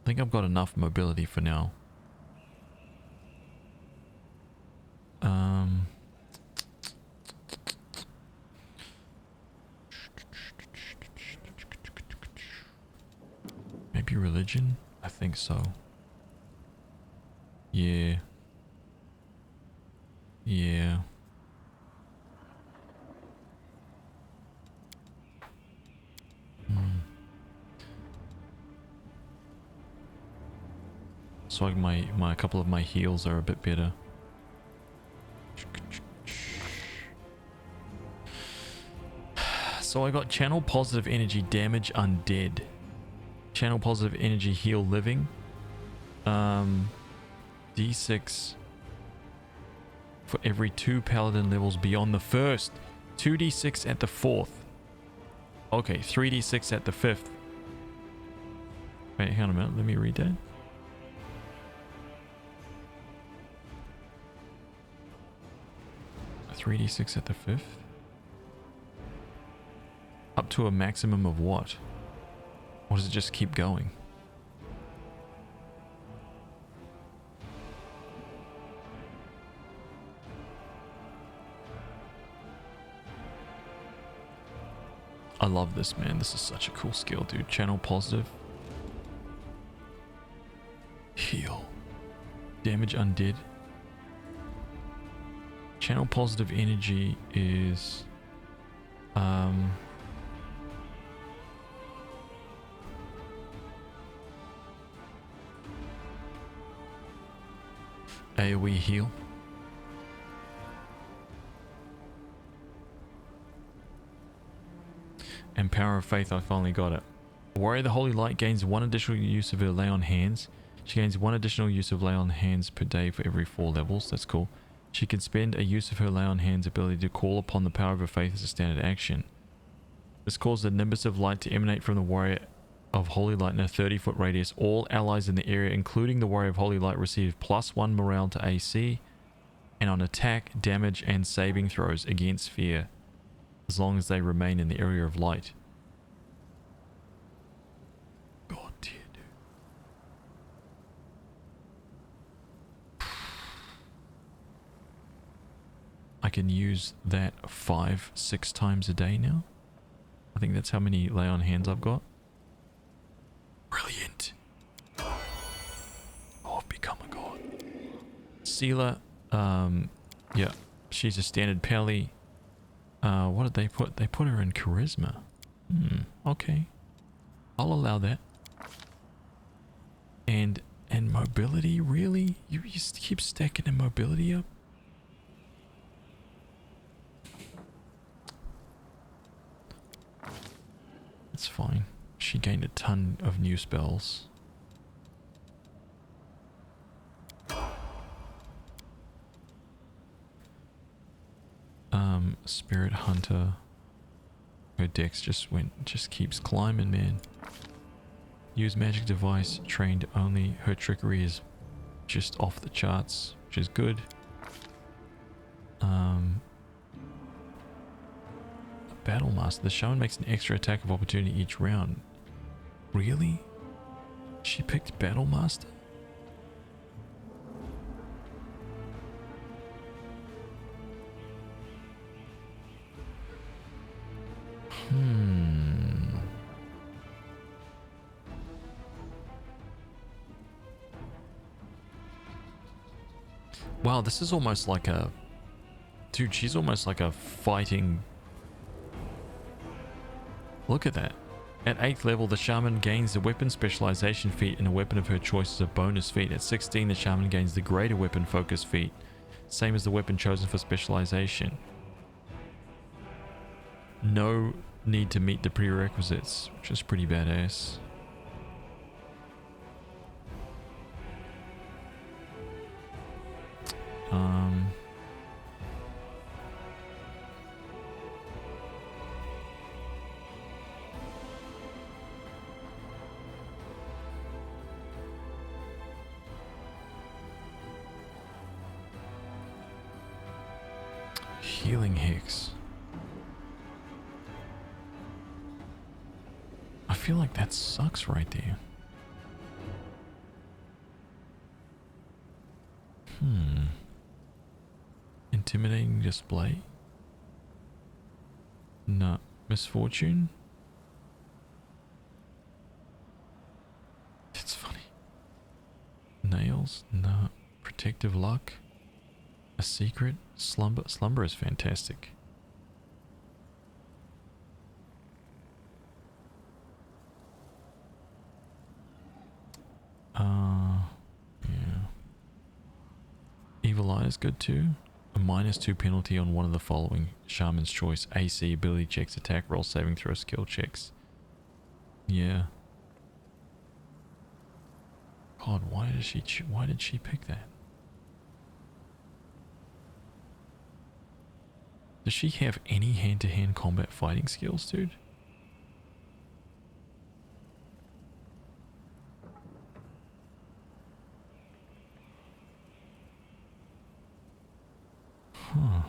I think I've got enough mobility for now. Maybe religion? I think so. Yeah. Yeah. So my couple of my heals are a bit better. So I got channel positive energy, damage undead. Channel positive energy, heal living. D6 for every 2 paladin levels beyond the first. 2d6 at the 4th. Okay, 3d6 at the 5th. Wait, hang on a minute. Let me read that. A 3d6 at the 5th. Up to a maximum of what? Or does it just keep going? I love this, man. This is such a cool skill, dude. Channel positive. Heal. Damage undead. Channel positive energy is... AoE heal. And Power of Faith, I finally got it. Warrior of the Holy Light gains 1 additional use of her Lay on Hands. She gains 1 additional use of Lay on Hands per day for every 4 levels. That's cool. She can spend a use of her Lay on Hands ability to call upon the power of her faith as a standard action. This causes the Nimbus of Light to emanate from the Warrior of Holy Light in a 30-foot radius. All allies in the area, including the Warrior of Holy Light, receive +1 morale to AC and on attack, damage, and saving throws against fear, as long as they remain in the area of light. God tier, dude. I can use that 5-6 times a day now. I think that's how many Lay on Hands I've got. Brilliant. Oh, I've become a god. Sealer, yeah, she's a standard pally. What did they put? They put her in charisma. Okay. I'll allow that. And mobility, really? You just keep stacking the mobility up? That's fine. She gained a ton of new spells. Spirit Hunter. Her dex just keeps climbing, man. Use magic device, trained only. Her trickery is just off the charts, which is good. Battle Master. The shaman makes an extra attack of opportunity each round. Really? She picked Battle Master? Wow, this is almost like a... Dude, she's almost like a fighting... Look at that. At 8th level, the shaman gains the weapon specialization feat and a weapon of her choice as a bonus feat. At 16, the shaman gains the greater weapon focus feat, same as the weapon chosen for specialization. No need to meet the prerequisites, which is pretty badass. Healing Hex. I feel like that sucks right there. Intimidating display? No. Misfortune? That's funny. Nails? No. Protective luck? A secret? Slumber? Slumber is fantastic. Yeah. Evil Eye is good too. A -2 penalty on one of the following: Shaman's Choice, AC, ability checks, attack roll, saving throw, skill checks. Yeah. God, why did she pick that? Does she have any hand-to-hand combat fighting skills, dude? Huh.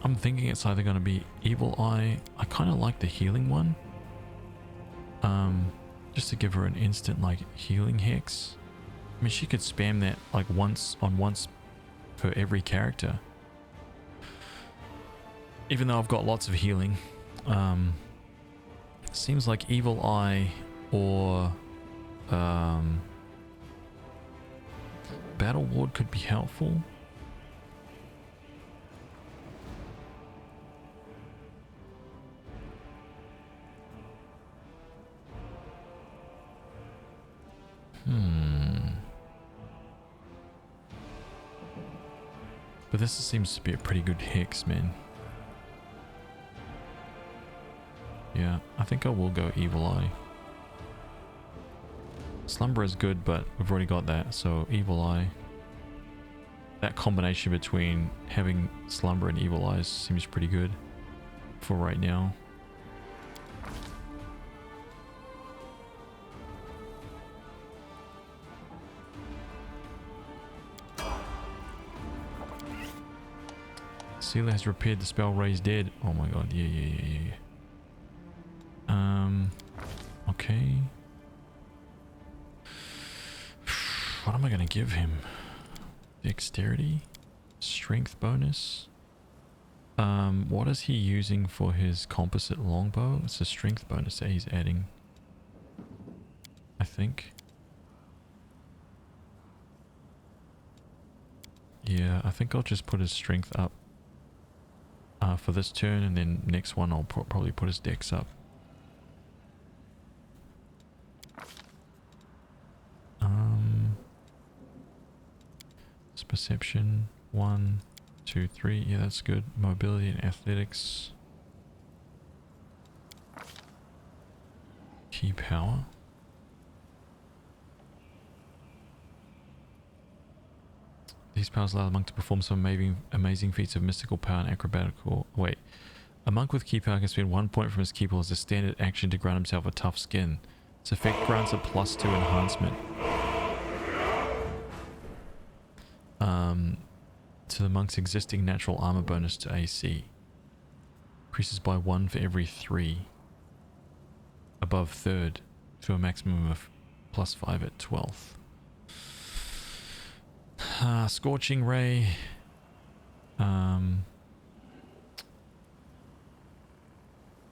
I'm thinking it's either going to be Evil Eye. I kind of like the healing one. Just to give her an instant like healing hex. I mean, she could spam that like once per every character. Even though I've got lots of healing. Seems like Evil Eye or Battle Ward could be helpful. But this seems to be a pretty good hex, man. Yeah, I think I will go Evil Eye. Slumber is good, but we've already got that, so Evil Eye. That combination between having Slumber and Evil Eyes seems pretty good for right now. Sealer has repaired the spell Raise Dead. Oh my god, yeah. Okay. What am I gonna give him? Dexterity? Strength bonus? What is he using for his composite longbow? It's a strength bonus that he's adding, I think. Yeah, I think I'll just put his strength up for this turn, and then next one I'll probably put his dex up. It's perception 1, 2, 3. Yeah, that's good. Mobility and athletics. Key power. These powers allow the monk to perform some amazing feats of mystical power and acrobatical... Wait. A monk with key power can spend 1 point from his key pool as a standard action to grant himself a tough skin. This effect grants a +2 enhancement to the monk's existing natural armor bonus to AC. Increases by 1 for every 3 above 3rd to a maximum of +5 at 12th. Scorching Ray.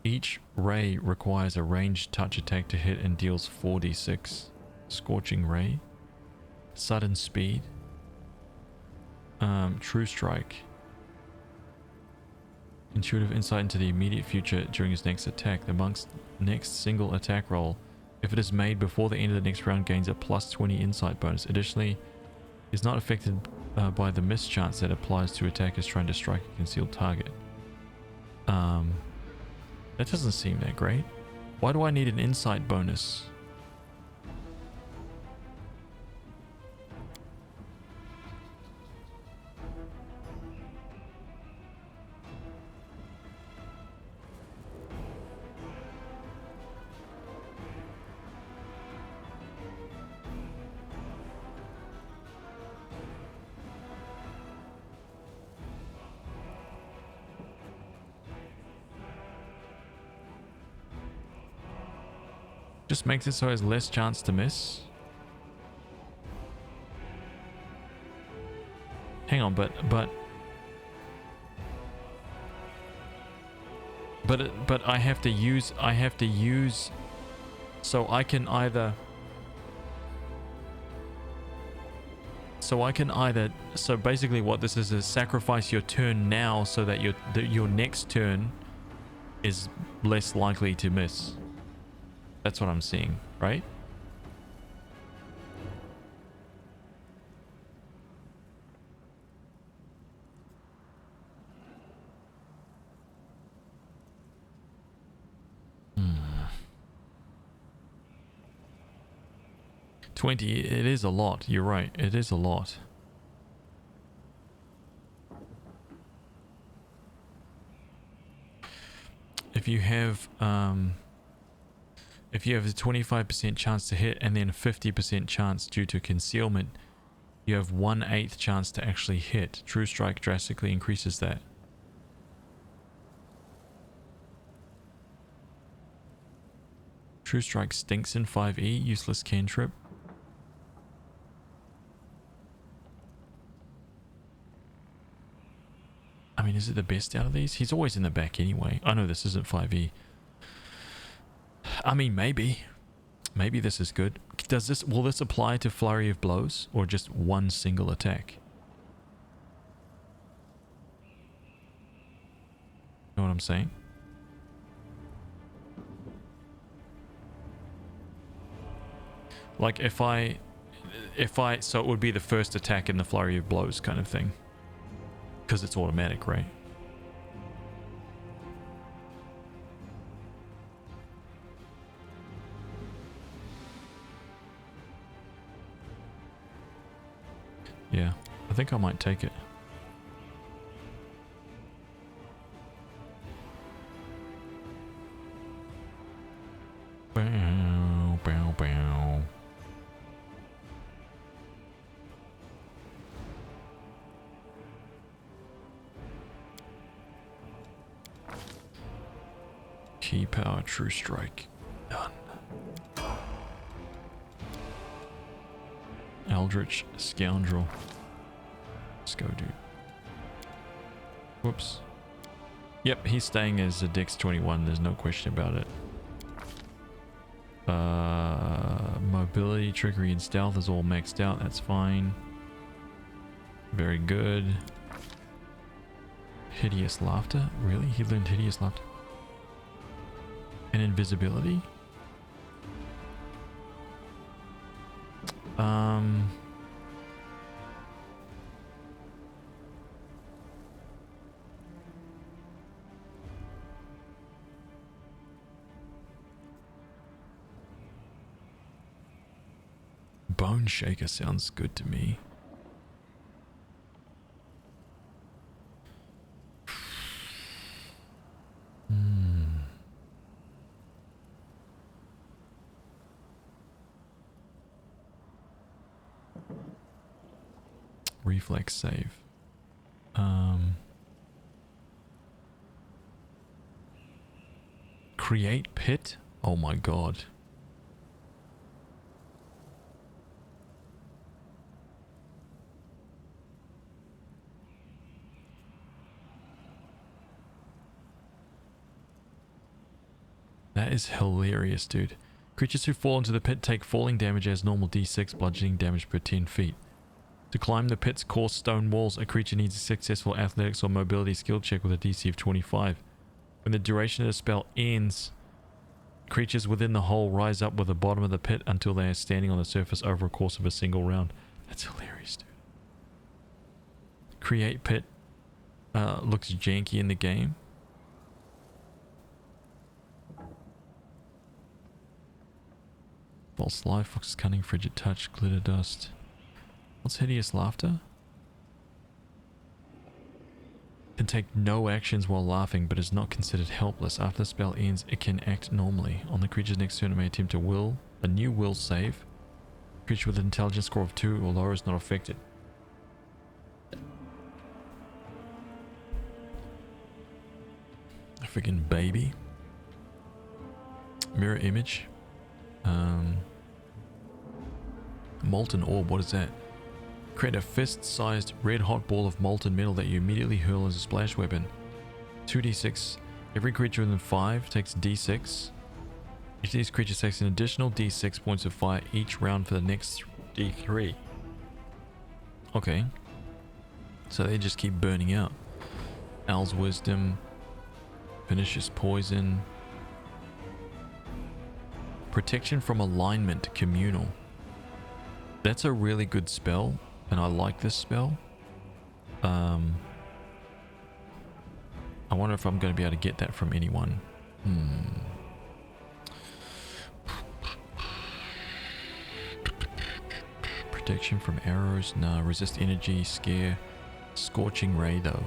Each ray requires a ranged touch attack to hit and deals 4d6. Scorching Ray. Sudden Speed. True Strike. Intuitive insight into the immediate future during his next attack. The monk's next single attack roll, if it is made before the end of the next round, gains a +20 insight bonus. Additionally, is not affected by the mischance that applies to attackers trying to strike a concealed target. That doesn't seem that great. Why do I need an insight bonus? Just makes it so he has less chance to miss. Hang on, but I have to use so I can either so basically what this is sacrifice your turn now so that your next turn is less likely to miss. That's what I'm seeing, right? Hmm. 20, it is a lot. You're right. It is a lot. If you have a 25% chance to hit and then a 50% chance due to concealment, you have 1/8 chance to actually hit. True Strike drastically increases that. True Strike stinks in 5e, useless cantrip. I mean, is it the best out of these? He's always in the back anyway. I know this isn't 5e. I mean, maybe. Maybe this is good. Will this apply to Flurry of Blows or just one single attack? Know what I'm saying? Like if I, so it would be the first attack in the Flurry of Blows kind of thing. Because it's automatic, right? Yeah, I think I might take it. Bow, bow, bow. Key power, True Strike. Done. Eldritch Scoundrel. Let's go, dude. Whoops. Yep, he's staying as a Dex 21. There's no question about it. Mobility, Trickery, and Stealth is all maxed out. That's fine. Very good. Hideous Laughter? Really? He learned Hideous Laughter? And Invisibility? Bone Shaker sounds good to me. Reflex save. Create pit? Oh my god. That is hilarious, dude. Creatures who fall into the pit take falling damage as normal d6 bludgeoning damage per 10 feet. To climb the pit's coarse stone walls, a creature needs a successful athletics or mobility skill check with a DC of 25. When the duration of the spell ends, creatures within the hole rise up with the bottom of the pit until they are standing on the surface over a course of a single round. That's hilarious, dude. Create pit looks janky in the game. False Life, Fox's Cunning, Frigid Touch, Glitter Dust. What's Hideous Laughter? Can take no actions while laughing, but is not considered helpless. After the spell ends, it can act normally. On the creature's next turn, it may attempt a new will save. Creature with an intelligence score of 2 or lower is not affected. A freaking baby. Mirror Image. Molten Orb, what is that? Create a fist-sized red-hot ball of molten metal that you immediately hurl as a splash weapon. 2d6. Every creature within 5 takes d6. Each of these creatures takes an additional d6 points of fire each round for the next d3. Okay. So they just keep burning out. Owl's Wisdom. Finishes poison. Protection from alignment, communal. That's a really good spell, and I like this spell. I wonder if I'm going to be able to get that from anyone. Protection from arrows, nah. Resist energy, scare, scorching ray though.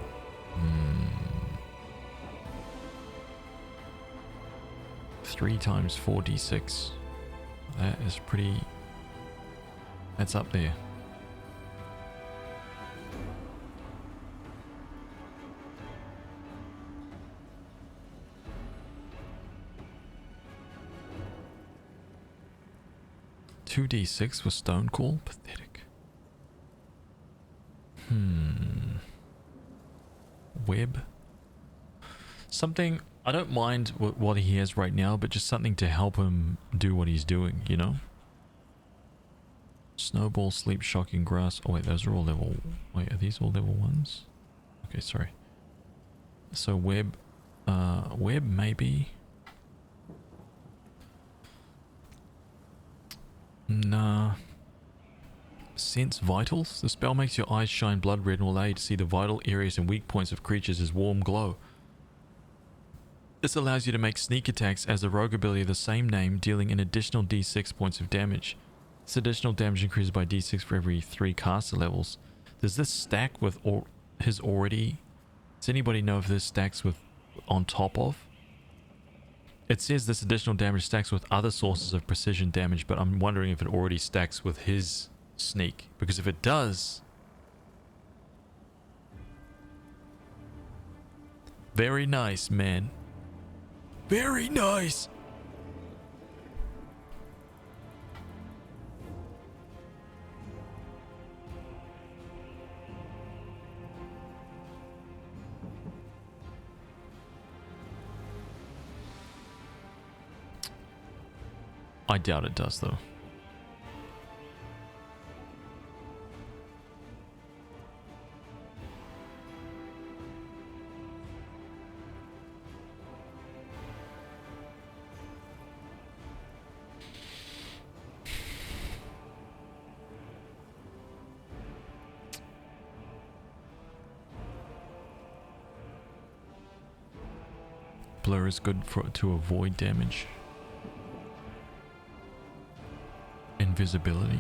3 times 4d6. That is pretty... That's up there. Two d6 for Stone Call? Pathetic. Web. Something... I don't mind what he has right now, but just something to help him do what he's doing, you know? Snowball, Sleep, Shocking, Grass. Oh wait, those are all level... Wait, are these all level 1s? Okay, sorry. So Web... Web, maybe? Nah. Sense Vitals. The spell makes your eyes shine blood red and will allow you to see the vital areas and weak points of creatures as warm glow. This allows you to make sneak attacks as a rogue ability of the same name, dealing an additional d6 points of damage. This additional damage increases by d6 for every 3 caster levels. Does this stack with his already... Does anybody know if this stacks with on top of? It says this additional damage stacks with other sources of precision damage, but I'm wondering if it already stacks with his sneak. Because if it does... Very nice, man. Very nice! I doubt it does, though. Blur is good to avoid damage. Invisibility.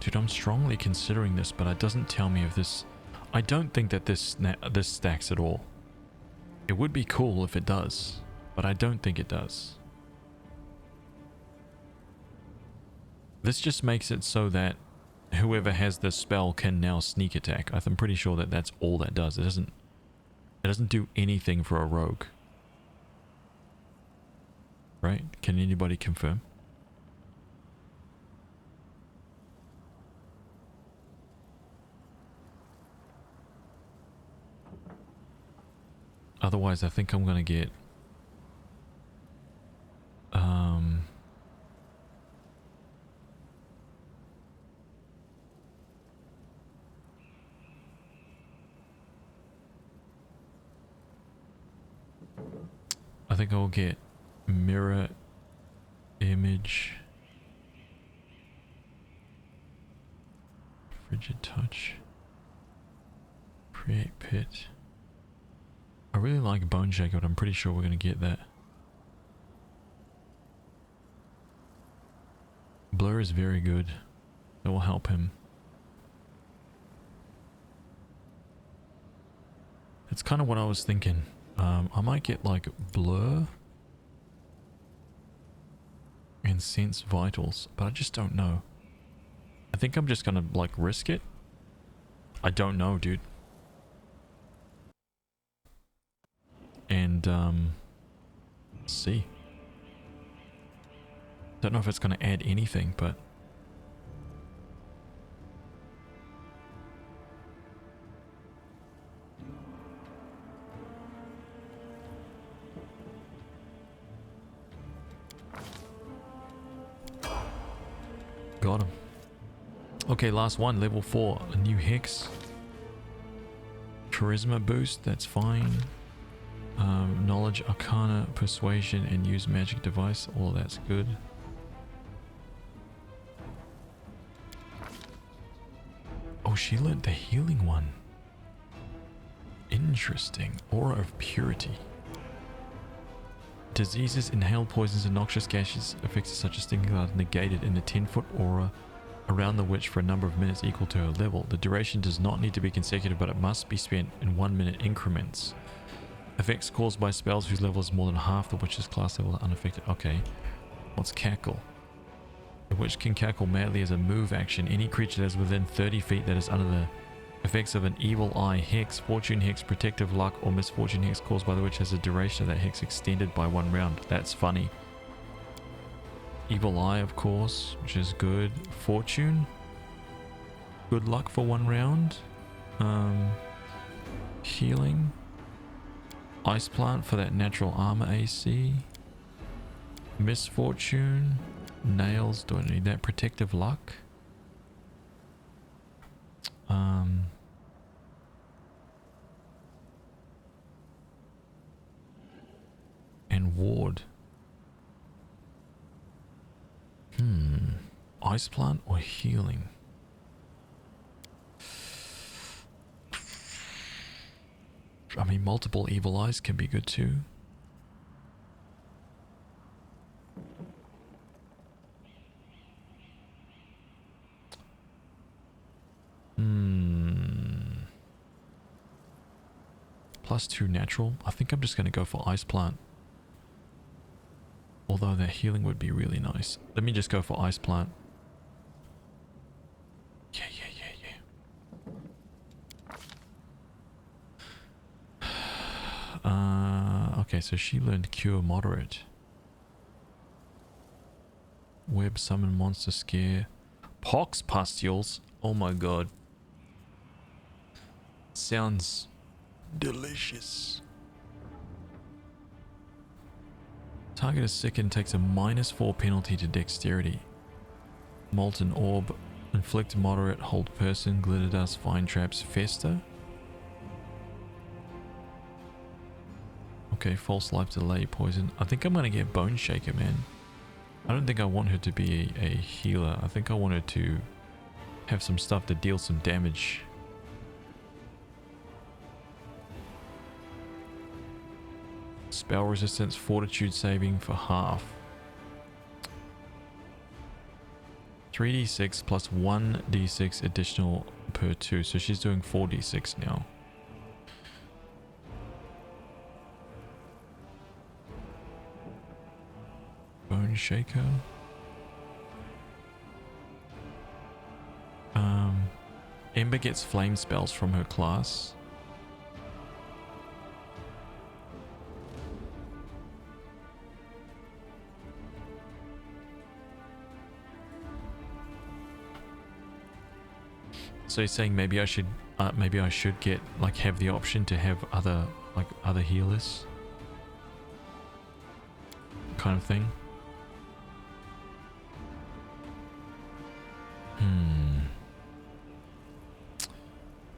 Dude, I'm strongly considering this, but it doesn't tell me if this... I don't think that this stacks at all. It would be cool if it does, but I don't think it does. This just makes it so that whoever has this spell can now sneak attack. I'm pretty sure that that's all that does. It doesn't do anything for a rogue. Right? Can anybody confirm? Otherwise, I think I'm gonna get... I think I'll get mirror image, frigid touch, create pit. I really like Bone Shaker, but I'm pretty sure we're going to get that. Blur is very good. That will help him. That's kind of what I was thinking. I might get like Blur and Sense Vitals, but I just don't know. I think I'm just going to like risk it. I don't know, dude. And see. Don't know if it's going to add anything, but... Got him. Okay, last one, level 4. A new hex. Charisma boost, that's fine. Knowledge, arcana, persuasion, and use magic device. All that's good. Oh, she learned the healing one. Interesting. Aura of purity. Diseases, inhaled poisons, and noxious gaseous effects such as stinging are negated in a 10-foot aura around the witch for a number of minutes equal to her level. The duration does not need to be consecutive, but it must be spent in 1-minute increments. Effects caused by spells whose level is more than half the witch's class level are unaffected. Okay. What's cackle? The witch can cackle madly as a move action. Any creature that is within 30 feet that is under the effects of an evil eye, hex, fortune hex, protective luck, or misfortune hex caused by the witch has a duration of that hex extended by 1 round. That's funny. Evil eye, of course, which is good. Fortune. Good luck for 1 round. Healing. Ice plant for that natural armor AC. Misfortune. Nails. Do I need that? Protective luck. And ward. Ice plant or healing? I mean, multiple evil eyes can be good too. +2 natural. I think I'm just going to go for ice plant. Although that healing would be really nice. Let me just go for ice plant. Yeah. Okay, so she learned cure moderate. Web summon monster scare. Pox pustules. Oh my god. Sounds delicious. Target is sick and takes a -4 penalty to dexterity. Molten orb. Inflict moderate, hold person, glitter dust, fine traps, fester. Okay, false life delay, poison. I think I'm gonna get Bone Shaker, man. I don't think I want her to be a healer. I think I want her to have some stuff to deal some damage. Spell resistance, fortitude saving for half. 3d6 plus 1d6 additional per 2. So she's doing 4d6 now. Bone Shaker. Ember gets flame spells from her class. So you're saying maybe I should get, like, have the option to have other healers kind of thing.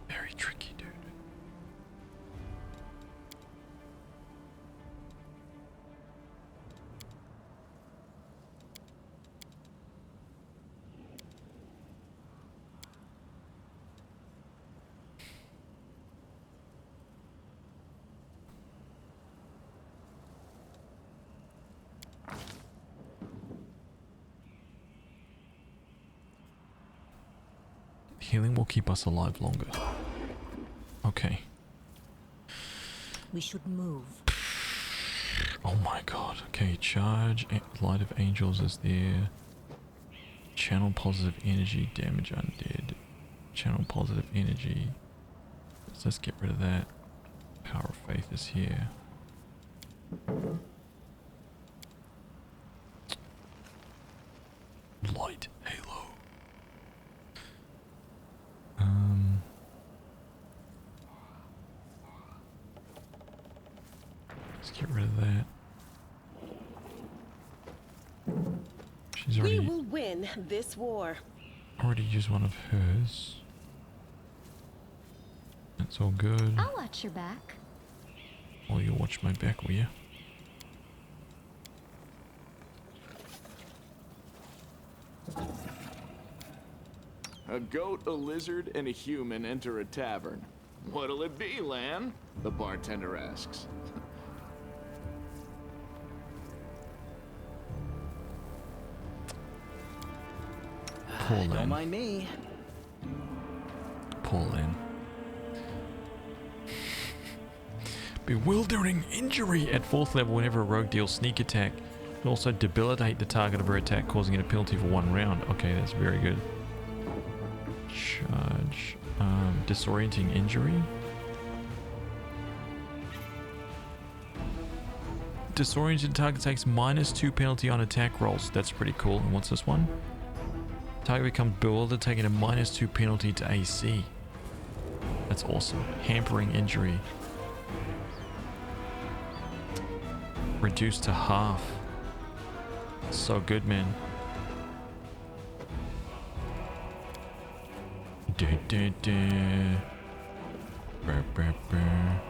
Very tricky, dude. Healing will keep us alive longer. Okay. We should move. Oh my god. Okay, charge. Light of Angels is there. Channel positive energy. Damage undead. Channel positive energy. So let's get rid of that. Power of Faith is here. Light halo. Let's get rid of that. She's We already will win this war. used one of hers. That's all good. I'll watch your back. Oh, you'll watch my back, will you? A goat, a lizard, and a human enter a tavern. What'll it be, Lan? The bartender asks. Poor Don't Len. mind me. Poor Len. Bewildering injury at 4th level whenever a rogue deals sneak attack. Can also debilitate the target of her attack, causing it a penalty for 1 round. Okay, that's very good. Charge. Disorienting injury. Disoriented target takes -2 penalty on attack rolls. That's pretty cool. And what's this one? Target becomes bewildered, taking a -2 penalty to AC. That's awesome. Hampering injury. Reduced to half. So good, man. Brr, brr, brr.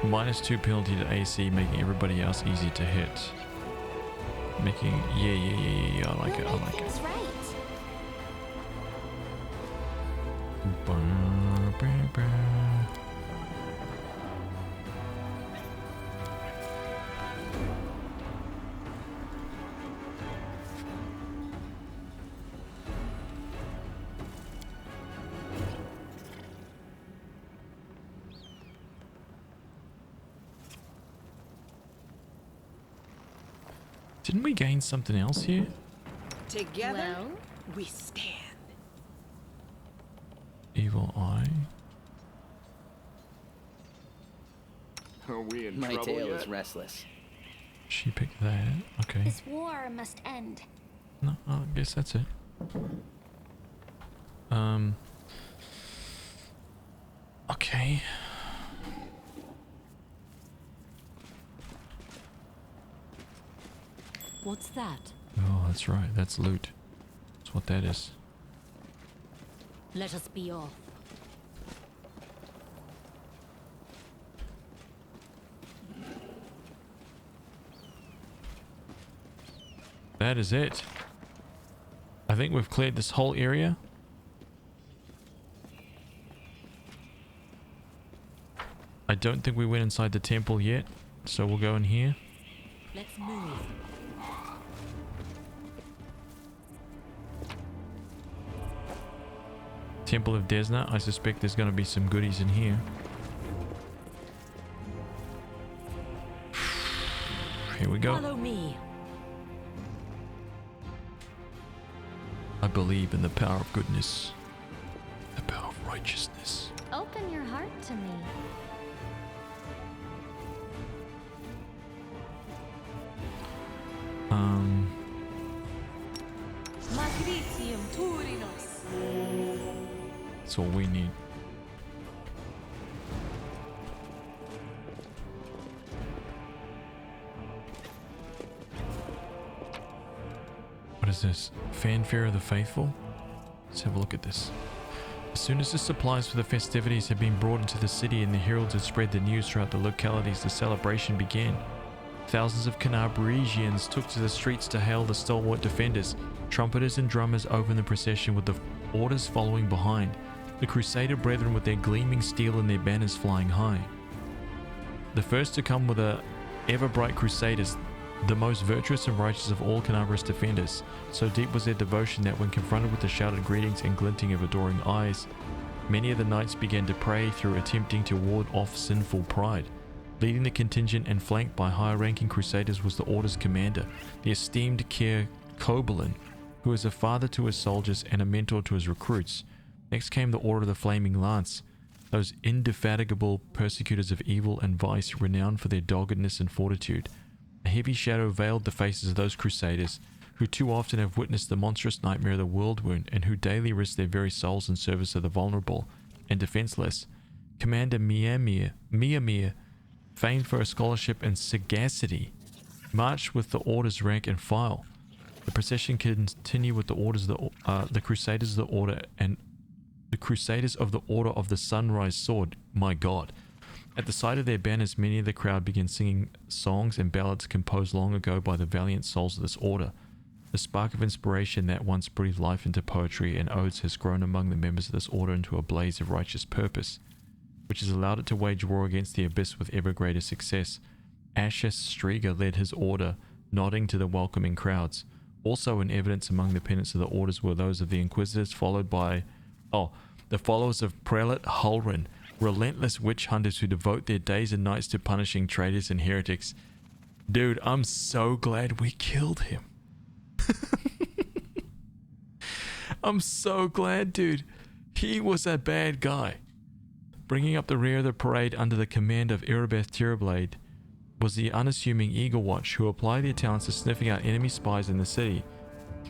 -2 penalty to AC, making everybody else easy to hit. Making, yeah, I like it, I like it. Things right. Brr, brr, brr. Didn't we gain something else here? Together, Well? we stand. Evil Eye. Are we in My trouble tail yet? is restless. She picked that. Okay. This war must end. No, I guess that's it. Okay. What's that? Oh, that's right. That's loot. That's what that is. Let us be off. That is it. I think we've cleared this whole area. I don't think we went inside the temple yet, so we'll go in here. Let's move. Temple of Desna. I suspect there's going to be some goodies in here. Here we go. Follow me. I believe in the power of goodness. The power of righteousness. Open your heart to me. Magritium Turinos. That's all we need. What is this? Fanfare of the Faithful? Let's have a look at this. As soon as the supplies for the festivities had been brought into the city and the heralds had spread the news throughout the localities, the celebration began. Thousands of Canabresians took to the streets to hail the stalwart defenders. Trumpeters and drummers opened the procession with the orders following behind. The Crusader brethren with their gleaming steel and their banners flying high. The first to come were the ever-bright Crusaders, the most virtuous and righteous of all Canabra's defenders. So deep was their devotion that when confronted with the shouted greetings and glinting of adoring eyes, many of the knights began to pray through attempting to ward off sinful pride. Leading the contingent and flanked by higher-ranking Crusaders was the Order's commander, the esteemed Kier Koberlin, who is a father to his soldiers and a mentor to his recruits. Next came the Order of the Flaming Lance, those indefatigable persecutors of evil and vice, renowned for their doggedness and fortitude. A heavy shadow veiled the faces of those crusaders, who too often have witnessed the monstrous nightmare of the world wound, and who daily risk their very souls in service of the vulnerable and defenseless. Commander Miamir, famed for her scholarship and sagacity, marched with the order's rank and file. The procession continued with the orders of the Crusaders of the Order and the Crusaders of the Order of the Sunrise Sword. My God. At the sight of their banners, many of the crowd began singing songs and ballads composed long ago by the valiant souls of this order. The spark of inspiration that once breathed life into poetry and odes has grown among the members of this order into a blaze of righteous purpose, which has allowed it to wage war against the abyss with ever greater success. HazVsRPG led his order, nodding to the welcoming crowds. Also in evidence among the pennants of the orders were those of the Inquisitors, followed by, the followers of Prelate Hulrin, relentless witch hunters who devote their days and nights to punishing traitors and heretics. Dude, I'm so glad we killed him. I'm so glad, dude. He was a bad guy. Bringing up the rear of the parade under the command of Erebeth Tirablade was the unassuming Eagle Watch, who applied their talents to sniffing out enemy spies in the city.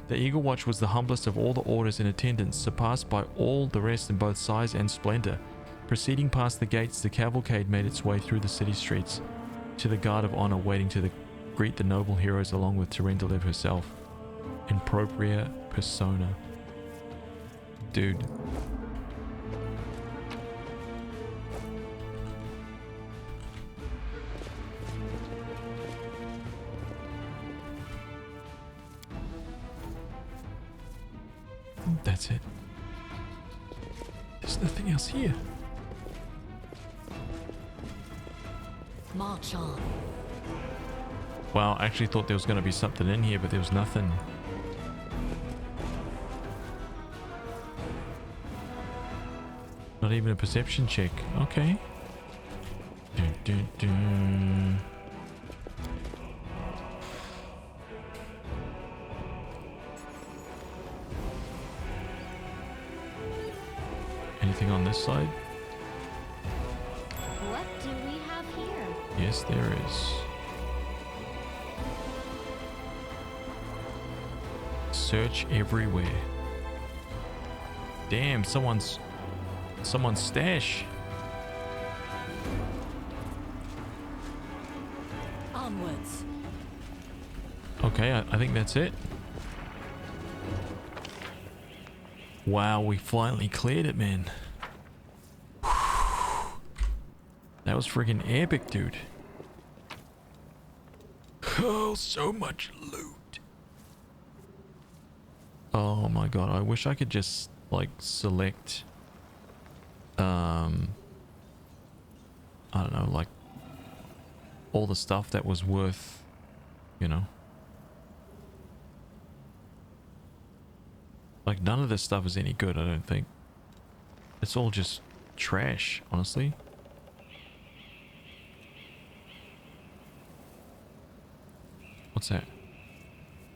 The Eagle Watch was the humblest of all the orders in attendance, surpassed by all the rest in both size and splendor. Proceeding past the gates, the cavalcade made its way through the city streets to the guard of honor waiting to greet the noble heroes along with Terendelev herself. In propria persona. Dude. That's it. There's nothing else here. March on. Wow, I actually thought there was going to be something in here, but there was nothing. Not even a perception check. Okay. Dun, dun, dun. Anything on this side? What do we have here? Yes, there is. Search everywhere. Damn, someone's stash. Onwards. Okay, I think that's it. Wow, we finally cleared it, man. That was freaking epic, dude. Oh, so much loot. Oh my god, I wish I could just like select I don't know, like all the stuff that was worth, you know. Like none of this stuff is any good, I don't think. It's all just trash, honestly. What's that?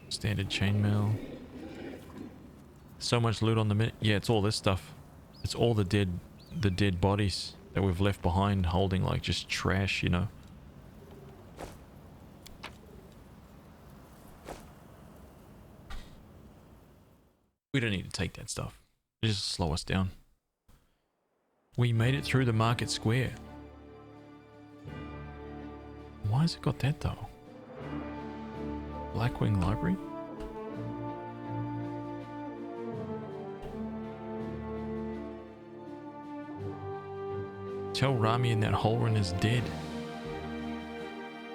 Standard chainmail. So much loot on the minute. Yeah, it's all this stuff. It's all the dead bodies that we've left behind holding like just trash, you know. We don't need to take that stuff. It'll just slow us down. We made it through the market square. Why has it got that though? Blackwing Library? Tell Rami that Holren is dead.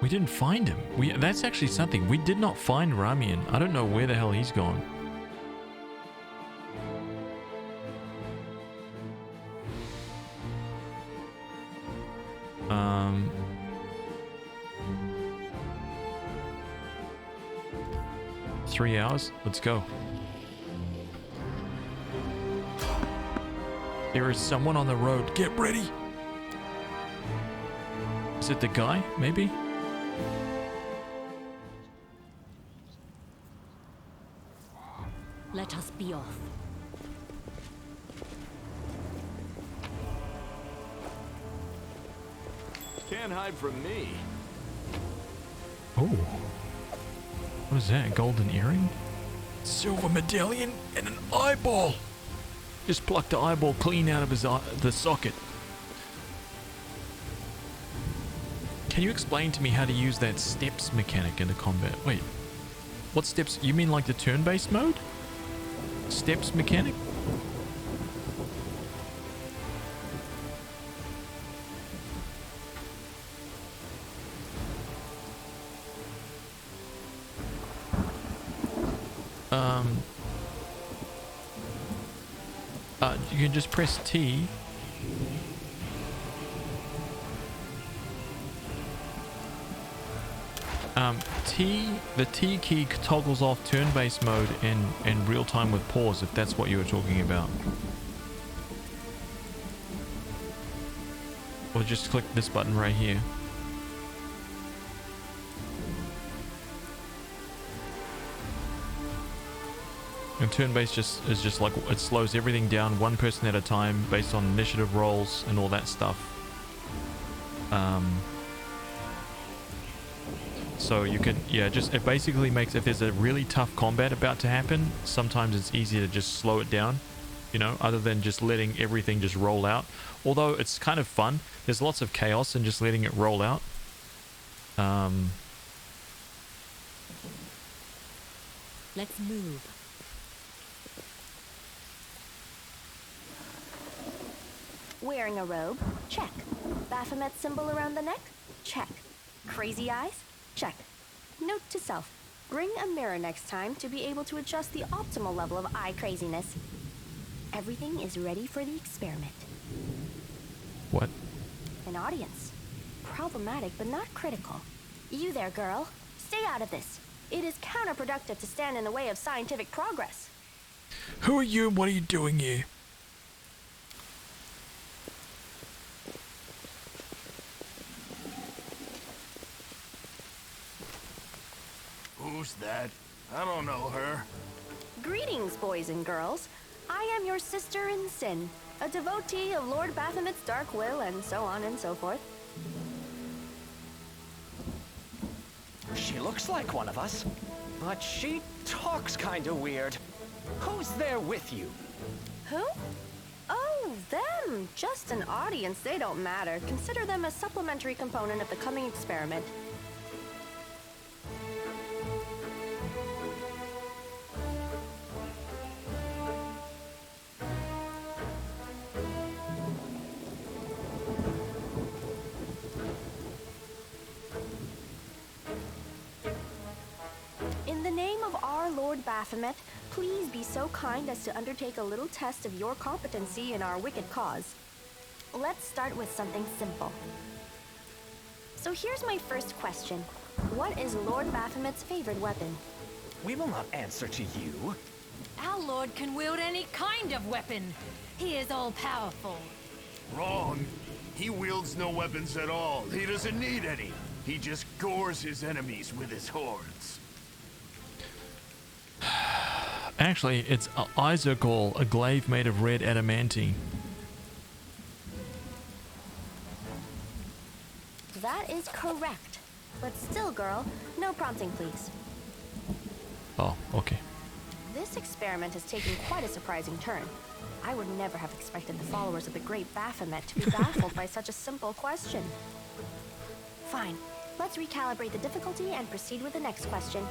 We didn't find him. That's actually something. We did not find Ramian. I don't know where the hell he's gone. Three hours? Let's go. There is someone on the road. Get ready! Is it the guy? Maybe? Let us be off. can't hide from me. Oh. What is that? A golden earring? Silver medallion and an eyeball. Just plucked the eyeball clean out of his the socket. Can you explain to me how to use that steps mechanic in the combat? Wait. What steps? You mean like the turn-based mode? Steps mechanic? You can just press T. The T key toggles off turn-based mode and real-time with pause, if that's what you were talking about. Or just click this button right here. And turn-based is just like, it slows everything down one person at a time based on initiative rolls and all that stuff. So you can, yeah, just, it basically makes, if there's a really tough combat about to happen, sometimes it's easier to just slow it down, you know, other than just letting everything just roll out. Although it's kind of fun. There's lots of chaos in just letting it roll out. Let's move. Wearing a robe? Check. Baphomet symbol around the neck? Check. Crazy eyes? Check. Note to self. Bring a mirror next time to be able to adjust the optimal level of eye craziness. Everything is ready for the experiment. What? An audience. Problematic, but not critical. You there, girl. Stay out of this. It is counterproductive to stand in the way of scientific progress. Who are you and what are you doing here? Who's that? I don't know her. Greetings, boys and girls. I am your sister in sin, a devotee of Lord Baphomet's dark will, and so on and so forth. She looks like one of us, but she talks kinda weird. Who's there with you? Who? Oh, them. Just an audience. They don't matter. Consider them a supplementary component of the coming experiment. In the name of our Lord Baphomet, please be so kind as to undertake a little test of your competency in our wicked cause. Let's start with something simple. So here's my first question. What is Lord Baphomet's favorite weapon? We will not answer to you. Our lord can wield any kind of weapon. He is all-powerful. Wrong. He wields no weapons at all. He doesn't need any. He just gores his enemies with his horns. Actually, it's HazVsRPG, a glaive made of red adamantine. That is correct. But still, girl, no prompting, please. Oh, okay. This experiment has taken quite a surprising turn. I would never have expected the followers of the great Baphomet to be baffled by such a simple question. Fine. Let's recalibrate the difficulty and proceed with the next question.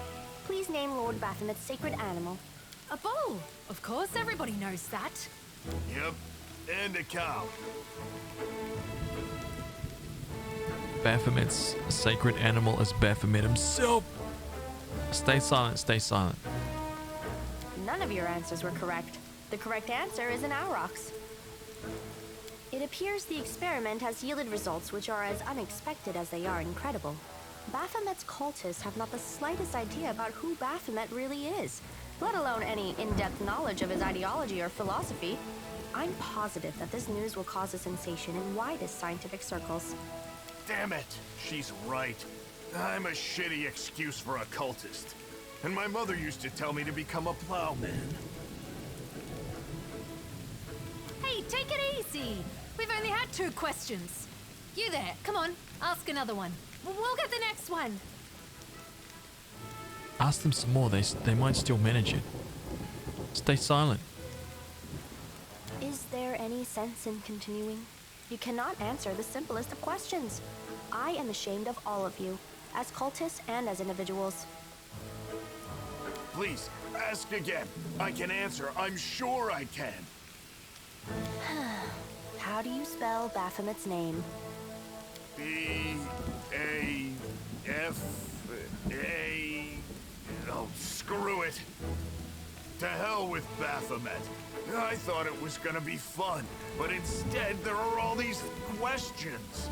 Please name Lord Baphomet's sacred animal. A bull! Of course, everybody knows that. Yep. And a cow. Baphomet's sacred animal is Baphomet himself. Stay silent, stay silent. None of your answers were correct. The correct answer is an aurochs. It appears the experiment has yielded results which are as unexpected as they are incredible. Baphomet's cultists have not the slightest idea about who Baphomet really is, let alone any in-depth knowledge of his ideology or philosophy. I'm positive that this news will cause a sensation in widest scientific circles. Damn it. She's right. I'm a shitty excuse for a cultist. And my mother used to tell me to become a plowman. Hey, take it easy. We've only had 2 questions. You there, come on. Ask another one. We'll get the next one. Ask them some more. They might still manage it. Stay silent. Is there any sense in continuing? You cannot answer the simplest of questions. I am ashamed of all of you, as cultists and as individuals. Please, ask again. I can answer. I'm sure I can. How do you spell Baphomet's name? B-A-F-A... Oh, screw it. To hell with Baphomet. I thought it was gonna be fun, but instead there are all these questions.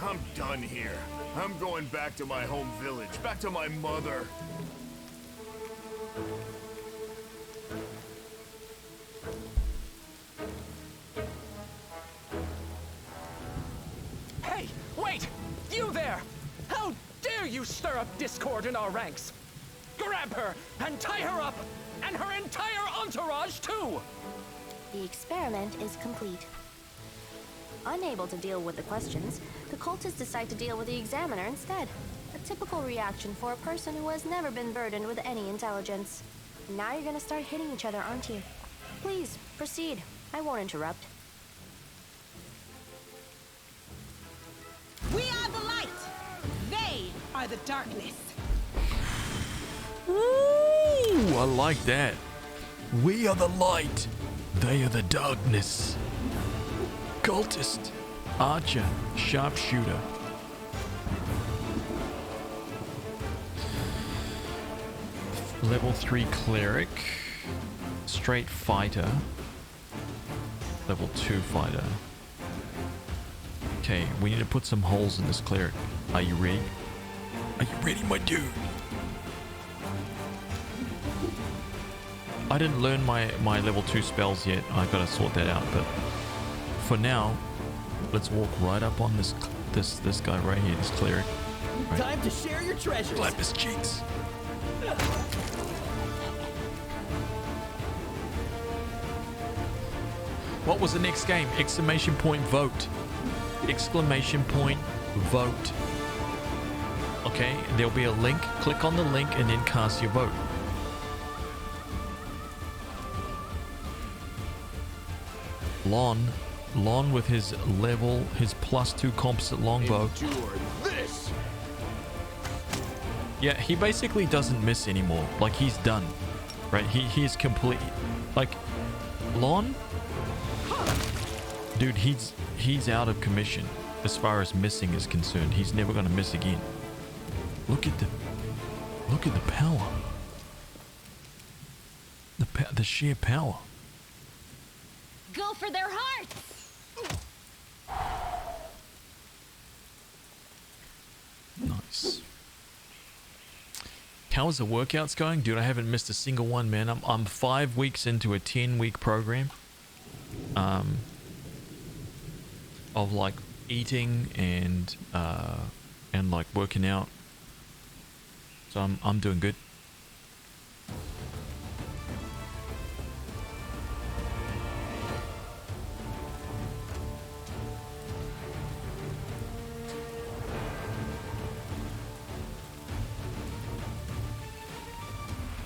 I'm done here. I'm going back to my home village, back to my mother. Hey, wait! You there! How dare you stir up discord in our ranks? Grab her and tie her up, and her entire entourage too! The experiment is complete. Unable to deal with the questions, the cultists decide to deal with the examiner instead. A typical reaction for a person who has never been burdened with any intelligence. Now you're gonna start hitting each other, aren't you? Please, proceed. I won't interrupt. We are the light. They are the darkness. Ooh, I like that. We are the light. They are the darkness. Cultist, archer, sharpshooter. Level 3 cleric, straight fighter, level 2 fighter. Okay, we need to put some holes in this cleric. Are you ready? Are you ready, my dude? I didn't learn my level 2 spells yet. I gotta sort that out, but for now, let's walk right up on this guy right here, this cleric. Right. Time to share your treasures. Slap his cheeks. What was the next game? Exclamation point vote. Exclamation point vote. Okay, there'll be a link. Click on the link and then cast your vote. Lon with his level, his +2 composite longbow. This. Yeah, he basically doesn't miss anymore. Like, he's done. Right? He is complete. Like, Lon? Dude, he's out of commission as far as missing is concerned. He's never gonna miss again. Look at the power. The sheer power. Go for their hearts! Nice. How's the workouts going? Dude, I haven't missed a single one, man. I'm 5 weeks into a 10-week program. Of like eating and like working out. So I'm doing good.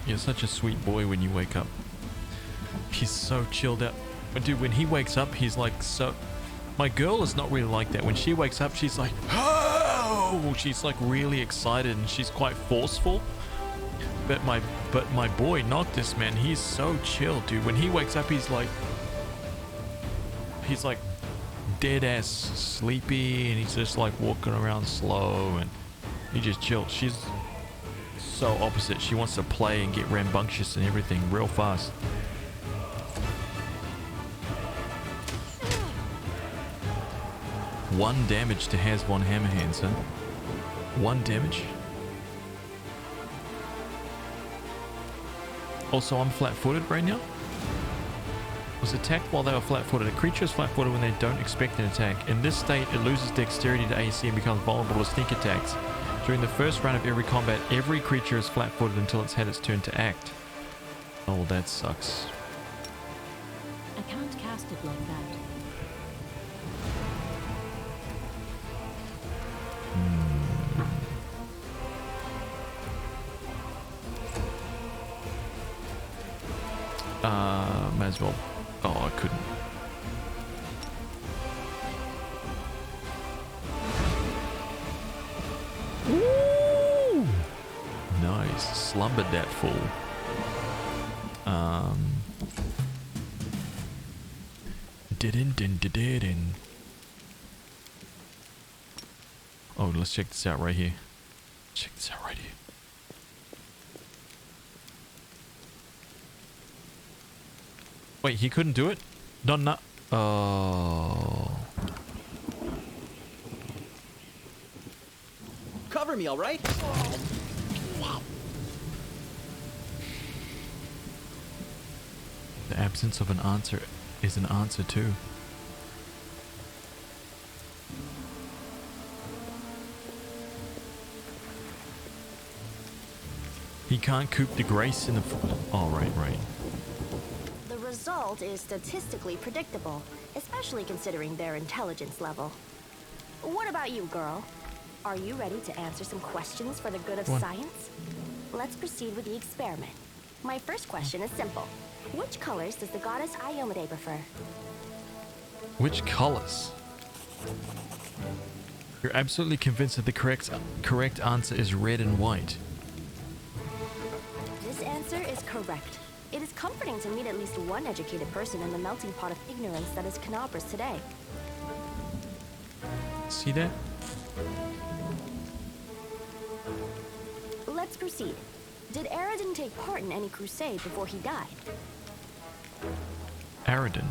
You're such a sweet boy when you wake up. He's so chilled out. But dude, when he wakes up, he's like so... My girl is not really like that. When she wakes up, she's like, oh! She's like really excited and she's quite forceful. But my boy Noctis, man, he's so chill, dude. When he wakes up, he's like dead ass sleepy and he's just like walking around slow and he just chills. She's so opposite. She wants to play and get rambunctious and everything real fast. One damage to Haz von Hammerhands, huh? 1 damage. Also, I'm flat-footed right now. Was attacked while they were flat-footed. A creature is flat-footed when they don't expect an attack. In this state, it loses dexterity to AC and becomes vulnerable to sneak attacks. During the first round of every combat, every creature is flat-footed until it's had its turn to act. Oh, that sucks. I can't cast it like that. May as well. Oh, I couldn't. Ooh! Nice. Slumbered that fool. Didn't. Oh, let's check this out right here. Check this out right here. Wait, he couldn't do it? Not. Oh. Cover me, all right? The absence of an answer is an answer too. He can't coop the grace in the... Oh, right. The result is statistically predictable, especially considering their intelligence level. What about you, girl? Are you ready to answer some questions for the good of science? Let's proceed with the experiment. My first question is simple. Which colors does the goddess Iomade prefer? Which colors? You're absolutely convinced that the correct answer is red and white. This answer is correct. It is comforting to meet at least one educated person in the melting pot of ignorance that is Canobras today. See that? Let's proceed. Did Aradin take part in any crusade before he died? Aradin.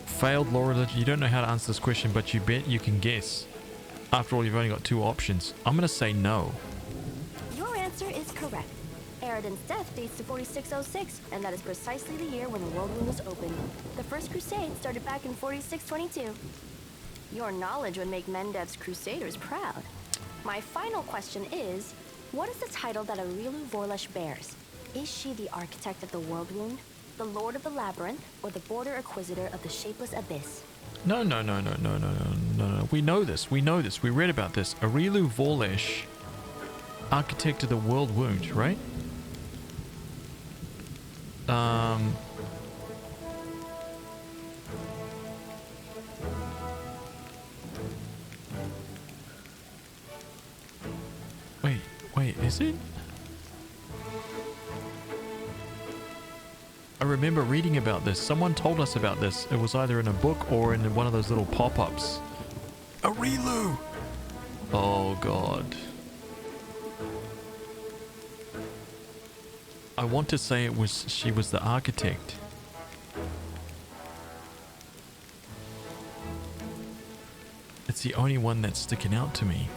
Failed law religion. You don't know how to answer this question, but you bet you can guess. After all, you've only got two options. I'm gonna say no. Your answer is correct. Aradin's death dates to 4606, and that is precisely the year when the world wound was opened. The First Crusade started back in 4622. Your knowledge would make Mendev's Crusaders proud. My final question is, what is the title that Aurilu Vorlesh bears? Is she the architect of the world wound, the Lord of the Labyrinth, or the Border Inquisitor of the Shapeless Abyss? No. We know this. We read about this. Aurilu Vorlesh, architect of the world wound, right? Wait, is it? I remember reading about this. Someone told us about this. It was either in a book or in one of those little pop-ups. Aurilu! Oh god. I want to say she was the architect. It's the only one that's sticking out to me.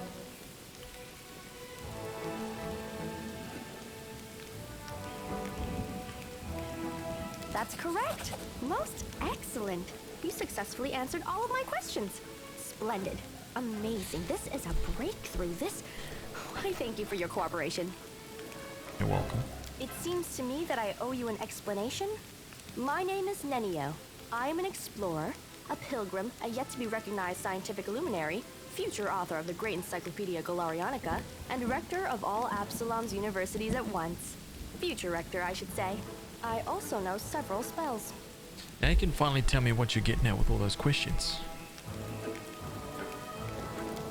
That's correct. Most excellent. You successfully answered all of my questions. Splendid. Amazing. This is a breakthrough. I thank you for your cooperation. You're welcome. It seems to me that I owe you an explanation. My name is Nenio. I am an explorer, a pilgrim, a yet-to-be-recognized scientific luminary, future author of the great Encyclopedia Galarianica, and rector of all Absalom's universities at once. Future rector, I should say. I also know several spells. Now you can finally tell me what you're getting at with all those questions.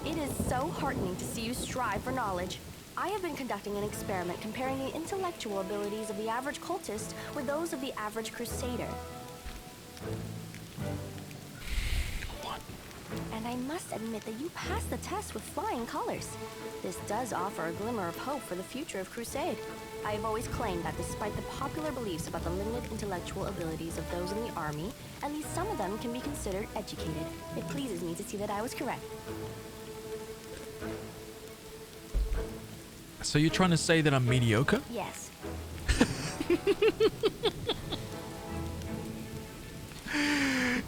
It is so heartening to see you strive for knowledge. I have been conducting an experiment comparing the intellectual abilities of the average cultist with those of the average crusader. And I must admit that you passed the test with flying colors. This does offer a glimmer of hope for the future of Crusade. I have always claimed that despite the popular beliefs about the limited intellectual abilities of those in the army, at least some of them can be considered educated. It pleases me to see that I was correct. So you're trying to say that I'm mediocre? Yes.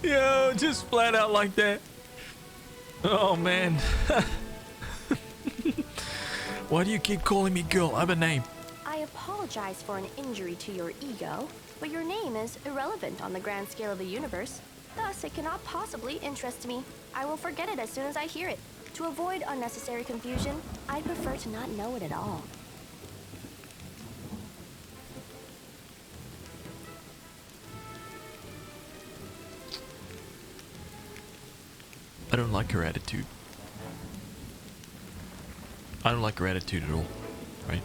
Yo, just flat out like that. Oh man. Why do you keep calling me girl? I have a name. I apologize for an injury to your ego, but your name is irrelevant on the grand scale of the universe. Thus, it cannot possibly interest me. I will forget it as soon as I hear it. To avoid unnecessary confusion, I prefer to not know it at all. I don't like her attitude. I don't like her attitude at all, right?